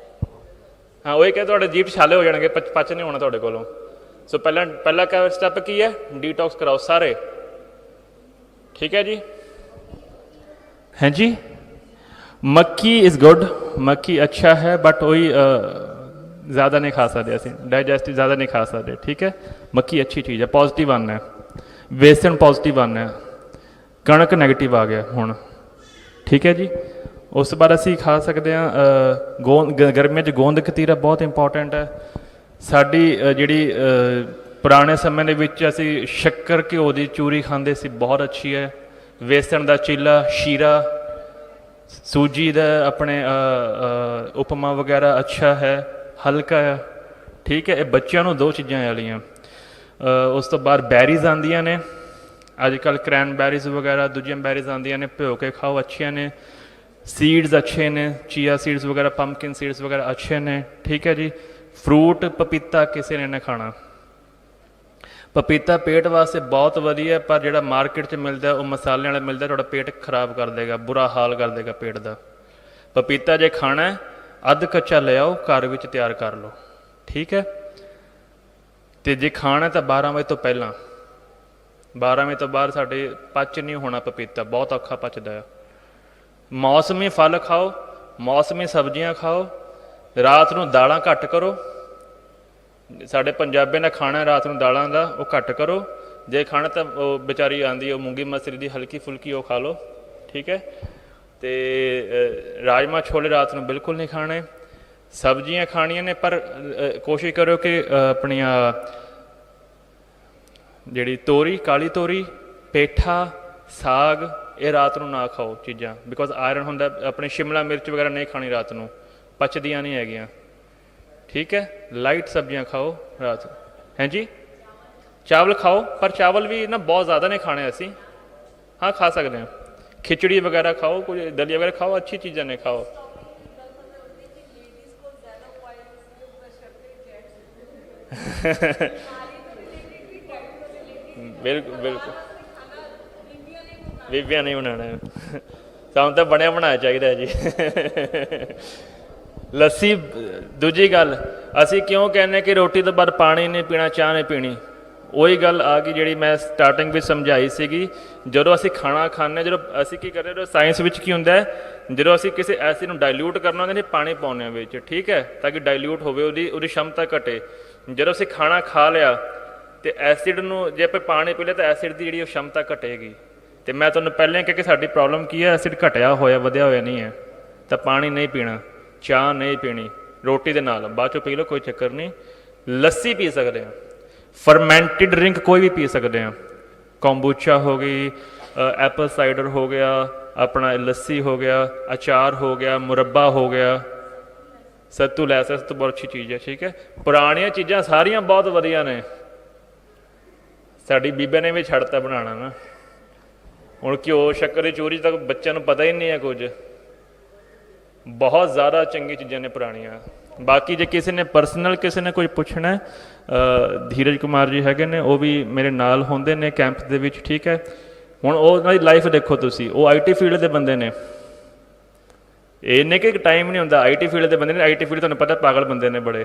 ਹਾਂ ਉਹੀ ਕਹਿੰਦੇ ਤੁਹਾਡੇ ਜੀਭ 'ਚ ਛਾਲੇ ਹੋ ਜਾਣਗੇ, ਪਚ ਨਹੀਂ ਹੋਣਾ ਤੁਹਾਡੇ ਕੋਲੋਂ। ਸੋ ਪਹਿਲਾ ਸਟੈਪ ਕੀ ਹੈ? ਡੀਟੌਕਸ ਕਰਾਓ ਸਾਰੇ। ਠੀਕ ਹੈ ਜੀ। ਹਾਂਜੀ ਮੱਕੀ ਇਜ਼ ਗੁੱਡ, ਮੱਕੀ ਅੱਛਾ ਹੈ, ਬਟ ਉਹੀ ज़्यादा नहीं खा सकते, ਅਸੀਂ ਡਾਈਜੈਸਟ ज़्यादा नहीं खा सकते। ठीक है, मक्की अच्छी चीज़ है, पॉजिटिव वन है। बेसन पॉजिटिव वन है, कणक नैगेटिव आ गया ਹੁਣ। ठीक है जी। ਉਸ ਤੋਂ ਬਾਅਦ ਅਸੀਂ ਖਾ ਸਕਦੇ ਹਾਂ ਗਰਮੀਆਂ 'ਚ ਗੋਂਦ ਕਤੀਰਾ ਬਹੁਤ ਇੰਪੋਰਟੈਂਟ ਹੈ। ਸਾਡੀ ਜਿਹੜੀ ਪੁਰਾਣੇ ਸਮੇਂ ਦੇ ਵਿੱਚ ਅਸੀਂ ਸ਼ੱਕਰ ਘਿਓ ਦੀ ਚੂਰੀ ਖਾਂਦੇ ਸੀ, ਬਹੁਤ ਅੱਛੀ ਹੈ। ਵੇਸਣ ਦਾ ਚੀਲਾ, ਸ਼ੀਰਾ, सूजी ਦਾ ਆਪਣੇ ਉਪਮਾ ਵਗੈਰਾ ਅੱਛਾ ਹੈ, ਹਲਕਾ ਹੈ, ਠੀਕ ਹੈ। ਇਹ ਬੱਚਿਆਂ ਨੂੰ ਦੋ ਚੀਜ਼ਾਂ ਵਾਲੀਆਂ। ਉਸ ਤੋਂ ਬਾਅਦ ਬੈਰੀਜ਼ ਆਉਂਦੀਆਂ ਨੇ ਅੱਜ ਕੱਲ੍ਹ, ਕਰੈਨਬੈਰੀਜ਼ ਵਗੈਰਾ ਦੂਜੀਆਂ ਬੈਰੀਜ਼ ਆਉਂਦੀਆਂ ਨੇ, ਭਿਓ ਕੇ ਖਾਓ, ਅੱਛੀਆਂ ਨੇ। ਸੀਡਸ ਅੱਛੇ ਨੇ, ਚੀਆ ਸੀਡਸ ਵਗੈਰਾ, ਪੰਪਕਿਨ ਸੀਡਸ ਵਗੈਰਾ ਅੱਛੇ ਨੇ, ਠੀਕ ਹੈ ਜੀ। ਫਰੂਟ ਪਪੀਤਾ ਕਿਸੇ ਨੇ ਨਾ ਖਾਣਾ। ਪਪੀਤਾ ਪੇਟ ਵਾਸਤੇ ਬਹੁਤ ਵਧੀਆ, ਪਰ ਜਿਹੜਾ ਮਾਰਕੀਟ 'ਚ ਮਿਲਦਾ ਉਹ ਮਸਾਲਿਆਂ ਵਾਲਾ ਮਿਲਦਾ, ਤੁਹਾਡਾ ਪੇਟ ਖਰਾਬ ਕਰ ਦੇਗਾ, ਬੁਰਾ ਹਾਲ ਕਰ ਦੇਗਾ ਪੇਟ ਦਾ। ਪਪੀਤਾ ਜੇ ਖਾਣਾ ਅੱਧ ਕੱਚਾ ਲਿਆਓ, ਘਰ ਵਿੱਚ ਤਿਆਰ ਕਰ ਲਓ, ਠੀਕ ਹੈ। ਅਤੇ ਜੇ ਖਾਣਾ ਤਾਂ 12 ਵਜੇ ਤੋਂ ਪਹਿਲਾਂ, 12 ਵਜੇ ਤੋਂ ਬਾਅਦ ਸਾਡੇ ਪਚ ਨਹੀਂ ਹੋਣਾ ਪਪੀਤਾ, ਬਹੁਤ ਔਖਾ ਪਚਦਾ ਆ। ਮੌਸਮੀ ਫਲ ਖਾਓ, ਮੌਸਮੀ ਸਬਜ਼ੀਆਂ ਖਾਓ। ਰਾਤ ਨੂੰ ਦਾਲਾਂ ਘੱਟ ਕਰੋ, ਸਾਡੇ ਪੰਜਾਬੀਆਂ ਦਾ ਖਾਣਾ ਰਾਤ ਨੂੰ ਦਾਲਾਂ ਦਾ, ਉਹ ਘੱਟ ਕਰੋ। ਜੇ ਖਾਣਾ ਤਾਂ ਉਹ ਵਿਚਾਰੀ ਆਉਂਦੀ ਉਹ ਮੂੰਗੀ ਮਸਰੀ ਦੀ ਹਲਕੀ ਫੁਲਕੀ ਉਹ ਖਾ ਲਓ, ਠੀਕ ਹੈ। ਅਤੇ ਰਾਜਮਾ ਛੋਲੇ ਰਾਤ ਨੂੰ ਬਿਲਕੁਲ ਨਹੀਂ ਖਾਣੇ। ਸਬਜ਼ੀਆਂ ਖਾਣੀਆਂ ਨੇ, ਪਰ ਕੋਸ਼ਿਸ਼ ਕਰੋ ਕਿ ਆਪਣੀਆਂ ਜਿਹੜੀ ਤੋਰੀ, ਕਾਲੀ ਤੋਰੀ, ਪੇਠਾ, ਸਾਗ, ਇਹ ਰਾਤ ਨੂੰ ਨਾ ਖਾਓ ਚੀਜ਼ਾਂ, ਬਿਕੋਜ਼ ਆਇਰਨ ਹੁੰਦਾ। ਆਪਣੀ ਸ਼ਿਮਲਾ ਮਿਰਚ ਵਗੈਰਾ ਨਹੀਂ ਖਾਣੀ ਰਾਤ ਨੂੰ, ਪਚਦੀਆਂ ਨਹੀਂ ਹੈਗੀਆਂ, ਠੀਕ ਹੈ। ਲਾਈਟ ਸਬਜ਼ੀਆਂ ਖਾਓ ਰਾਤ। ਹਾਂਜੀ, ਚਾਵਲ ਖਾਓ, ਪਰ ਚਾਵਲ ਵੀ ਨਾ ਬਹੁਤ ਜ਼ਿਆਦਾ ਨਹੀਂ ਖਾਣੇ ਅਸੀਂ। ਹਾਂ, ਖਾ ਸਕਦੇ ਹਾਂ। ਖਿਚੜੀ ਵਗੈਰਾ ਖਾਓ, ਕੁਝ ਦਲੀਆ ਵਗੈਰਾ ਖਾਓ, ਅੱਛੀ ਚੀਜ਼ਾਂ ਨੇ ਖਾਓ। ਬਿਲਕੁਲ ਬਿਲਕੁਲ, ਬੀਬੀਆਂ ਨਹੀਂ ਬਣਾਉਣਾ, ਸਾਨੂੰ ਤਾਂ ਬਣਿਆ ਬਣਾਇਆ ਚਾਹੀਦਾ ਜੀ। ਲੱਸੀ, ਦੂਜੀ ਗੱਲ ਅਸੀਂ ਕਿਉਂ ਕਹਿੰਦੇ ਕਿ ਰੋਟੀ ਤੋਂ ਬਾਅਦ ਪਾਣੀ ਨਹੀਂ ਪੀਣਾ, ਚਾਹ ਨਹੀਂ ਪੀਣੀ। ਉਹੀ ਗੱਲ ਆ ਗਈ ਜਿਹੜੀ ਮੈਂ ਸਟਾਰਟਿੰਗ ਵਿੱਚ ਸਮਝਾਈ ਸੀਗੀ। ਜਦੋਂ ਅਸੀਂ ਖਾਣਾ ਖਾਂਦੇ, ਜਦੋਂ ਅਸੀਂ ਕੀ ਕਰਦੇ, ਜਦੋਂ ਸਾਇੰਸ ਵਿੱਚ ਕੀ ਹੁੰਦਾ, ਜਦੋਂ ਅਸੀਂ ਕਿਸੇ ਐਸਿਡ ਨੂੰ ਡਾਇਲਿਊਟ ਕਰਨਾ ਹੁੰਦਾ, ਨਹੀਂ ਪਾਣੀ ਪਾਉਂਦੇ ਹਾਂ ਵਿੱਚ, ਠੀਕ ਹੈ, ਤਾਂ ਕਿ ਡਾਇਲਿਊਟ ਹੋਵੇ, ਉਹਦੀ ਸ਼ਮਤਾ ਘਟੇ। ਜਦੋਂ ਅਸੀਂ ਖਾਣਾ ਖਾ ਲਿਆ ਅਤੇ ਐਸਿਡ ਨੂੰ ਜੇ ਆਪਾਂ ਪਾਣੀ ਪੀ ਲਿਆ ਤਾਂ ਐਸਿਡ ਦੀ ਜਿਹੜੀ ਉਹ ਸ਼ਮਤਾ ਘਟੇਗੀ। ਅਤੇ ਮੈਂ ਤੁਹਾਨੂੰ ਪਹਿਲਾਂ ਹੀ ਕਿਹਾ ਕਿ ਸਾਡੀ ਪ੍ਰੋਬਲਮ ਕੀ ਹੈ, ਐਸਿਡ ਘਟਿਆ ਹੋਇਆ, ਵਧਿਆ ਹੋਇਆ ਨਹੀਂ ਹੈ। ਤਾਂ ਪਾਣੀ ਨਹੀਂ ਪੀਣਾ, ਚਾਹ ਨਹੀਂ ਪੀਣੀ, ਰੋਟੀ ਦੇ ਨਾਲ ਬਾਅਦ 'ਚੋਂ ਪੀ ਲਓ, ਕੋਈ ਚੱਕਰ ਨਹੀਂ। ਲੱਸੀ ਪੀ ਸਕਦੇ ਹਾਂ, ਫਰਮੈਂਟਿਡ ਡਰਿੰਕ ਕੋਈ ਵੀ ਪੀ ਸਕਦੇ ਹਾਂ। ਕੋਂਬੂਚਾ ਹੋ ਗਈ, ਐਪਲ ਸਾਈਡਰ ਹੋ ਗਿਆ, ਆਪਣਾ ਲੱਸੀ ਹੋ ਗਿਆ, ਅਚਾਰ ਹੋ ਗਿਆ, ਮੁਰੱਬਾ ਹੋ ਗਿਆ, ਸੱਤੂ ਲੈ ਸਕਦੇ, ਸੱਤੂ ਬਹੁਤ ਅੱਛੀ ਚੀਜ਼ ਹੈ, ਠੀਕ ਹੈ। ਪੁਰਾਣੀਆਂ ਚੀਜ਼ਾਂ ਸਾਰੀਆਂ ਬਹੁਤ ਵਧੀਆ ਨੇ, ਸਾਡੀ ਬੀਬੀ ਨੇ ਵੀ ਛੱਡਤਾ ਬਣਾਉਣਾ ਨਾ। ਹੁਣ ਘਿਓ ਸ਼ੱਕਰ ਦੀ ਚੂਰੀ ਤੱਕ ਬੱਚਿਆਂ ਨੂੰ ਪਤਾ ਹੀ ਨਹੀਂ ਹੈ ਕੁਝ। ਬਹੁਤ ਜ਼ਿਆਦਾ ਚੰਗੀ ਚੀਜ਼ਾਂ ਨੇ ਪੁਰਾਣੀਆਂ। ਬਾਕੀ ਜੇ ਕਿਸੇ ਨੇ ਪਰਸਨਲ ਕਿਸੇ ਨੇ ਕੋਈ ਪੁੱਛਣਾ, ਧੀਰਜ ਕੁਮਾਰ ਜੀ ਹੈਗੇ ਨੇ, ਉਹ ਵੀ ਮੇਰੇ ਨਾਲ ਹੁੰਦੇ ਨੇ ਕੈਂਪ ਦੇ ਵਿੱਚ, ਠੀਕ ਹੈ। ਹੁਣ ਉਹਨਾਂ ਦੀ ਲਾਈਫ ਦੇਖੋ ਤੁਸੀਂ, ਉਹ IT ਫੀਲਡ ਦੇ ਬੰਦੇ ਨੇ, ਇੰਨੇ ਕਿ ਟਾਈਮ ਨਹੀਂ ਹੁੰਦਾ। IT ਫੀਲਡ ਦੇ ਬੰਦੇ ਨੇ, IT ਫੀਲਡ ਤੁਹਾਨੂੰ ਪਤਾ ਪਾਗਲ ਬੰਦੇ ਨੇ ਬੜੇ,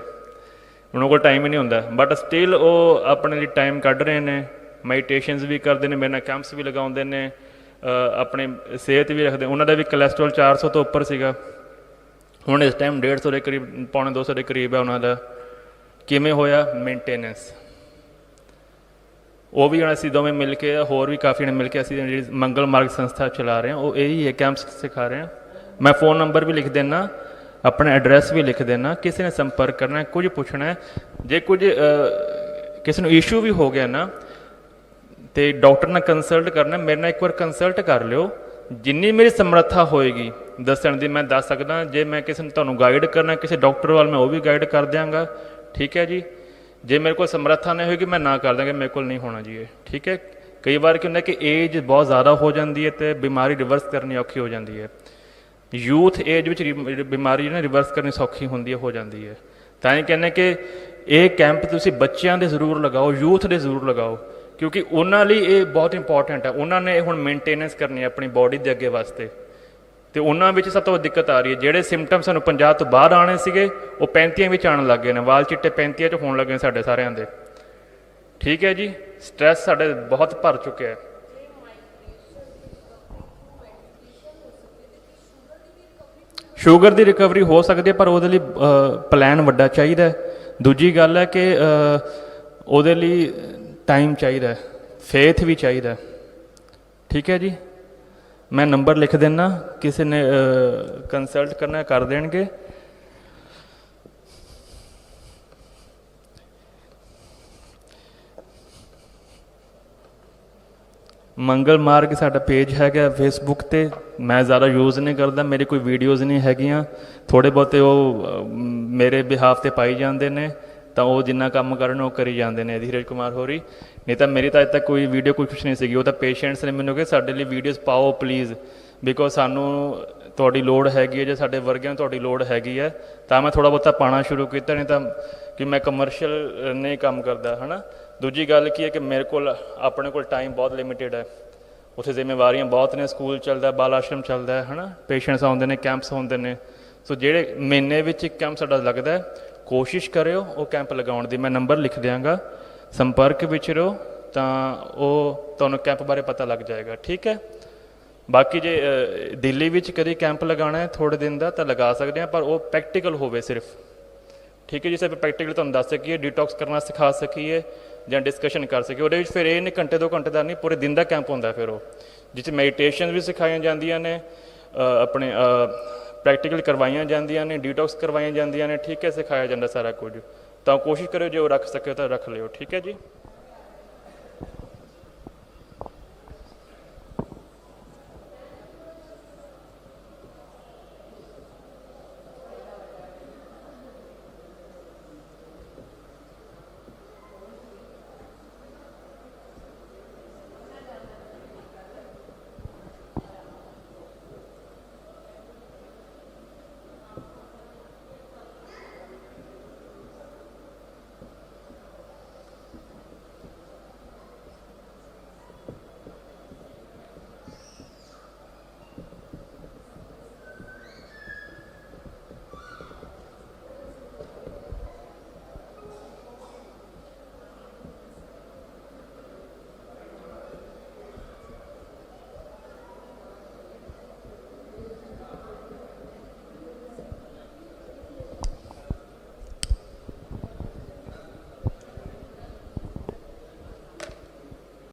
ਉਹਨਾਂ ਕੋਲ ਟਾਈਮ ਹੀ ਨਹੀਂ ਹੁੰਦਾ, ਬਟ ਸਟਿਲ ਉਹ ਆਪਣੇ ਲਈ ਟਾਈਮ ਕੱਢ ਰਹੇ ਨੇ। ਮੈਡੀਟੇਸ਼ਨਸ ਵੀ ਕਰਦੇ ਨੇ, ਮੇਰੇ ਨਾਲ ਕੈਂਪਸ ਵੀ ਲਗਾਉਂਦੇ ਨੇ, ਆਪਣੀ ਸਿਹਤ ਵੀ ਰੱਖਦੇ। ਉਹਨਾਂ ਦਾ ਵੀ ਕੋਲੈਸਟਰੋਲ 400 ਤੋਂ ਉੱਪਰ ਸੀਗਾ, ਹੁਣ ਇਸ ਟਾਈਮ 150 ਦੇ ਕਰੀਬ, ਪੌਣੇ 200 ਦੇ ਕਰੀਬ ਹੈ ਉਹਨਾਂ ਦਾ। ਕਿਵੇਂ ਹੋਇਆ? ਮੇਨਟੇਨੈਂਸ। ਉਹ ਵੀ ਹੁਣ ਅਸੀਂ ਦੋਵੇਂ ਮਿਲ ਕੇ, ਹੋਰ ਵੀ ਕਾਫੀ ਨੇ ਮਿਲ ਕੇ ਅਸੀਂ ਜਿਹੜੀ ਮੰਗਲ ਮਾਰਗ ਸੰਸਥਾ ਚਲਾ ਰਹੇ ਹਾਂ, ਉਹ ਇਹੀ ਹੈ, ਕੈਂਪਸ ਸਿਖਾ ਰਹੇ ਹਾਂ। ਮੈਂ ਫ਼ੋਨ ਨੰਬਰ ਵੀ ਲਿਖ ਦੇਣਾ, ਆਪਣਾ ਐਡਰੈਸ ਵੀ ਲਿਖ ਦੇਣਾ, ਕਿਸੇ ਨੇ ਸੰਪਰਕ ਕਰਨਾ, ਕੁਝ ਪੁੱਛਣਾ, ਜੇ ਕੁਝ ਕਿਸੇ ਨੂੰ ਇਸ਼ੂ ਵੀ ਹੋ ਗਿਆ ਨਾ, ਅਤੇ ਡਾਕਟਰ ਨਾਲ ਕੰਸਲਟ ਕਰਨਾ, ਮੇਰੇ ਨਾਲ ਇੱਕ ਵਾਰ ਕੰਸਲਟ ਕਰ ਲਿਓ। ਜਿੰਨੀ ਮੇਰੀ ਸਮਰੱਥਾ ਹੋਏਗੀ ਦੱਸਣ ਦੀ ਮੈਂ ਦੱਸ ਸਕਦਾ। ਜੇ ਮੈਂ ਕਿਸੇ ਨੂੰ ਤੁਹਾਨੂੰ ਗਾਈਡ ਕਰਨਾ ਕਿਸੇ ਡਾਕਟਰ ਵੱਲ, ਮੈਂ ਉਹ ਵੀ ਗਾਈਡ ਕਰ ਦਿਆਂਗਾ, ਠੀਕ ਹੈ ਜੀ। ਜੇ ਮੇਰੇ ਕੋਲ ਸਮਰੱਥਾ ਨਹੀਂ ਹੋਏਗੀ ਮੈਂ ਨਾ ਕਰ ਦਾਂਗਾ, ਮੇਰੇ ਕੋਲ ਨਹੀਂ ਹੋਣਾ ਜੀ ਇਹ, ਠੀਕ ਹੈ। ਕਈ ਵਾਰ ਕੀ ਹੁੰਦਾ ਕਿ ਏਜ ਬਹੁਤ ਜ਼ਿਆਦਾ ਹੋ ਜਾਂਦੀ ਹੈ ਅਤੇ ਬਿਮਾਰੀ ਰਿਵਰਸ ਕਰਨੀ ਔਖੀ ਹੋ ਜਾਂਦੀ ਹੈ। ਯੂਥ ਏਜ ਵਿੱਚ ਬਿਮਾਰੀ ਨਾ ਰਿਵਰਸ ਕਰਨੀ ਸੌਖੀ ਹੁੰਦੀ ਹੈ, ਹੋ ਜਾਂਦੀ ਹੈ। ਤਾਂ ਹੀ ਕਹਿੰਦੇ ਕਿ ਇਹ ਕੈਂਪ ਤੁਸੀਂ ਬੱਚਿਆਂ ਦੇ ਜ਼ਰੂਰ ਲਗਾਓ, ਯੂਥ ਦੇ ਜ਼ਰੂਰ ਲਗਾਓ, ਕਿਉਂਕਿ ਉਹਨਾਂ ਲਈ ਇਹ ਬਹੁਤ ਇੰਪੋਰਟੈਂਟ ਹੈ। ਉਹਨਾਂ ਨੇ ਹੁਣ ਮੇਨਟੇਨੈਂਸ ਕਰਨੀ ਹੈ ਆਪਣੀ ਬੋਡੀ ਦੇ ਅੱਗੇ ਵਾਸਤੇ, ਅਤੇ ਉਹਨਾਂ ਵਿੱਚ ਸਭ ਤੋਂ ਵੱਧ ਦਿੱਕਤ ਆ ਰਹੀ ਹੈ। ਜਿਹੜੇ ਸਿੰਪਟਮ ਸਾਨੂੰ 50 ਤੋਂ ਬਾਹਰ ਆਉਣੇ ਸੀਗੇ, ਉਹ 35 ਵਿੱਚ ਆਉਣ ਲੱਗ ਗਏ ਨੇ। ਵਾਲ ਚਿੱਟੇ 35 'ਚ ਹੋਣ ਲੱਗੇ ਨੇ ਸਾਡੇ ਸਾਰਿਆਂ ਦੇ, ਠੀਕ ਹੈ ਜੀ। ਸਟ੍ਰੈਸ ਸਾਡੇ ਬਹੁਤ ਭਰ ਚੁੱਕਿਆ। ਸ਼ੂਗਰ ਦੀ ਰਿਕਵਰੀ ਹੋ ਸਕਦੀ ਹੈ, ਪਰ ਉਹਦੇ ਲਈ ਪਲਾਨ ਵੱਡਾ ਚਾਹੀਦਾ। ਦੂਜੀ ਗੱਲ ਹੈ ਕਿ ਉਹਦੇ ਲਈ ਟਾਈਮ ਚਾਹੀਦਾ, ਫੇਥ ਵੀ ਚਾਹੀਦਾ, ਠੀਕ ਹੈ ਜੀ। ਮੈਂ ਨੰਬਰ ਲਿਖ ਦਿੰਦਾ, ਕਿਸੇ ਨੇ ਕੰਸਲਟ ਕਰਨਾ ਕਰ ਦੇਣਗੇ। ਮੰਗਲ ਮਾਰਗ ਸਾਡਾ ਪੇਜ ਹੈਗਾ ਫੇਸਬੁੱਕ ਤੇ। ਮੈਂ ਜ਼ਿਆਦਾ ਯੂਜ਼ ਨਹੀਂ ਕਰਦਾ, ਮੇਰੀ ਕੋਈ ਵੀਡੀਓਜ਼ ਨਹੀਂ ਹੈਗੀਆਂ, ਥੋੜ੍ਹੇ ਬਹੁਤੇ ਉਹ ਮੇਰੇ ਬਿਹਾਫ ਤੇ ਪਾਈ ਜਾਂਦੇ ਨੇ, ਤਾਂ ਉਹ ਜਿੰਨਾ ਕੰਮ ਕਰਨ ਉਹ ਕਰੀ ਜਾਂਦੇ ਨੇ ਧੀਰਜ ਕੁਮਾਰ ਹੋਰੀ। ਨਹੀਂ ਤਾਂ ਮੇਰੀ ਤਾਂ ਅੱਜ ਤੱਕ ਕੋਈ ਵੀਡੀਓ ਕੁਛ ਨਹੀਂ ਸੀਗੀ। ਉਹ ਤਾਂ ਪੇਸ਼ੈਂਟਸ ਨੇ ਮੈਨੂੰ ਕਿ ਸਾਡੇ ਲਈ ਵੀਡੀਓਜ਼ ਪਾਓ ਪਲੀਜ਼, ਬਿਕੋਜ਼ ਸਾਨੂੰ ਤੁਹਾਡੀ ਲੋੜ ਹੈਗੀ ਹੈ, ਜੇ ਸਾਡੇ ਵਰਗਿਆਂ ਨੂੰ ਤੁਹਾਡੀ ਲੋੜ ਹੈਗੀ ਹੈ ਤਾਂ ਮੈਂ ਥੋੜ੍ਹਾ ਬਹੁਤਾ ਪਾਉਣਾ ਸ਼ੁਰੂ ਕੀਤਾ, ਨਹੀਂ ਤਾਂ ਕਿ ਮੈਂ ਕਮਰਸ਼ੀਅਲ ਨਹੀਂ ਕੰਮ ਕਰਦਾ ਹੈ ਨਾ। ਦੂਜੀ ਗੱਲ ਕੀ ਹੈ ਕਿ ਮੇਰੇ ਕੋਲ ਆਪਣੇ ਕੋਲ ਟਾਈਮ ਬਹੁਤ ਲਿਮਿਟਿਡ ਹੈ, ਉੱਥੇ ਜ਼ਿੰਮੇਵਾਰੀਆਂ ਬਹੁਤ ਨੇ, ਸਕੂਲ ਚੱਲਦਾ, ਬਾਲ ਆਸ਼ਰਮ ਚੱਲਦਾ ਹੈ ਨਾ, ਪੇਸ਼ੈਂਟਸ ਆਉਂਦੇ ਨੇ, ਕੈਂਪਸ ਹੁੰਦੇ ਨੇ। ਸੋ ਜਿਹੜੇ ਮਹੀਨੇ ਵਿੱਚ ਇੱਕ ਕੈਂਪ ਸਾਡਾ ਲੱਗਦਾ ਹੈ, ਕੋਸ਼ਿਸ਼ ਕਰਿਓ ਉਹ ਕੈਂਪ ਲਗਾਉਣ ਦੀ। ਮੈਂ ਨੰਬਰ ਲਿਖ ਦਿਆਂਗਾ, ਸੰਪਰਕ ਵਿੱਚ ਰਹੋ ਤਾਂ ਉਹ ਤੁਹਾਨੂੰ ਕੈਂਪ ਬਾਰੇ ਪਤਾ ਲੱਗ ਜਾਏਗਾ, ਠੀਕ ਹੈ। ਬਾਕੀ ਜੇ ਦਿੱਲੀ ਵਿੱਚ ਕਦੇ ਕੈਂਪ ਲਗਾਉਣਾ ਹੈ ਥੋੜ੍ਹੇ ਦਿਨ ਦਾ ਤਾਂ ਲਗਾ ਸਕਦੇ ਹਾਂ, ਪਰ ਉਹ ਪ੍ਰੈਕਟੀਕਲ ਹੋਵੇ ਸਿਰਫ, ਠੀਕ ਹੈ ਜੀ। ਸਿਰਫ ਪ੍ਰੈਕਟੀਕਲ ਤੁਹਾਨੂੰ ਦੱਸ ਸਕੀਏ, ਡੀਟੌਕਸ ਕਰਨਾ ਸਿਖਾ ਸਕੀਏ ਜਾਂ ਡਿਸਕਸ਼ਨ ਕਰ ਸਕੀਏ। ਉਹਦੇ ਵਿੱਚ ਫਿਰ ਇਹ ਨਹੀਂ ਘੰਟੇ 2 ਘੰਟੇ ਦਾ ਨਹੀਂ, ਪੂਰੇ ਦਿਨ ਦਾ ਕੈਂਪ ਹੁੰਦਾ ਫਿਰ ਉਹ, ਜਿਸ 'ਚ ਮੈਡੀਟੇਸ਼ਨ ਵੀ ਸਿਖਾਈਆਂ ਜਾਂਦੀਆਂ ਨੇ, ਆਪਣੇ ਪ੍ਰੈਕਟੀਕਲ ਕਰਵਾਈਆਂ ਜਾਂਦੀਆਂ ਨੇ, ਡੀਟੌਕਸ ਕਰਵਾਈਆਂ ਜਾਂਦੀਆਂ ਨੇ, ਠੀਕ ਹੈ, ਸਿਖਾਇਆ ਜਾਂਦਾ ਸਾਰਾ ਕੁਝ। ਤਾਂ ਕੋਸ਼ਿਸ਼ ਕਰਿਓ ਜੇ ਉਹ ਰੱਖ ਸਕੇ ਤਾਂ ਰੱਖ ਲਿਓ, ਠੀਕ ਹੈ ਜੀ।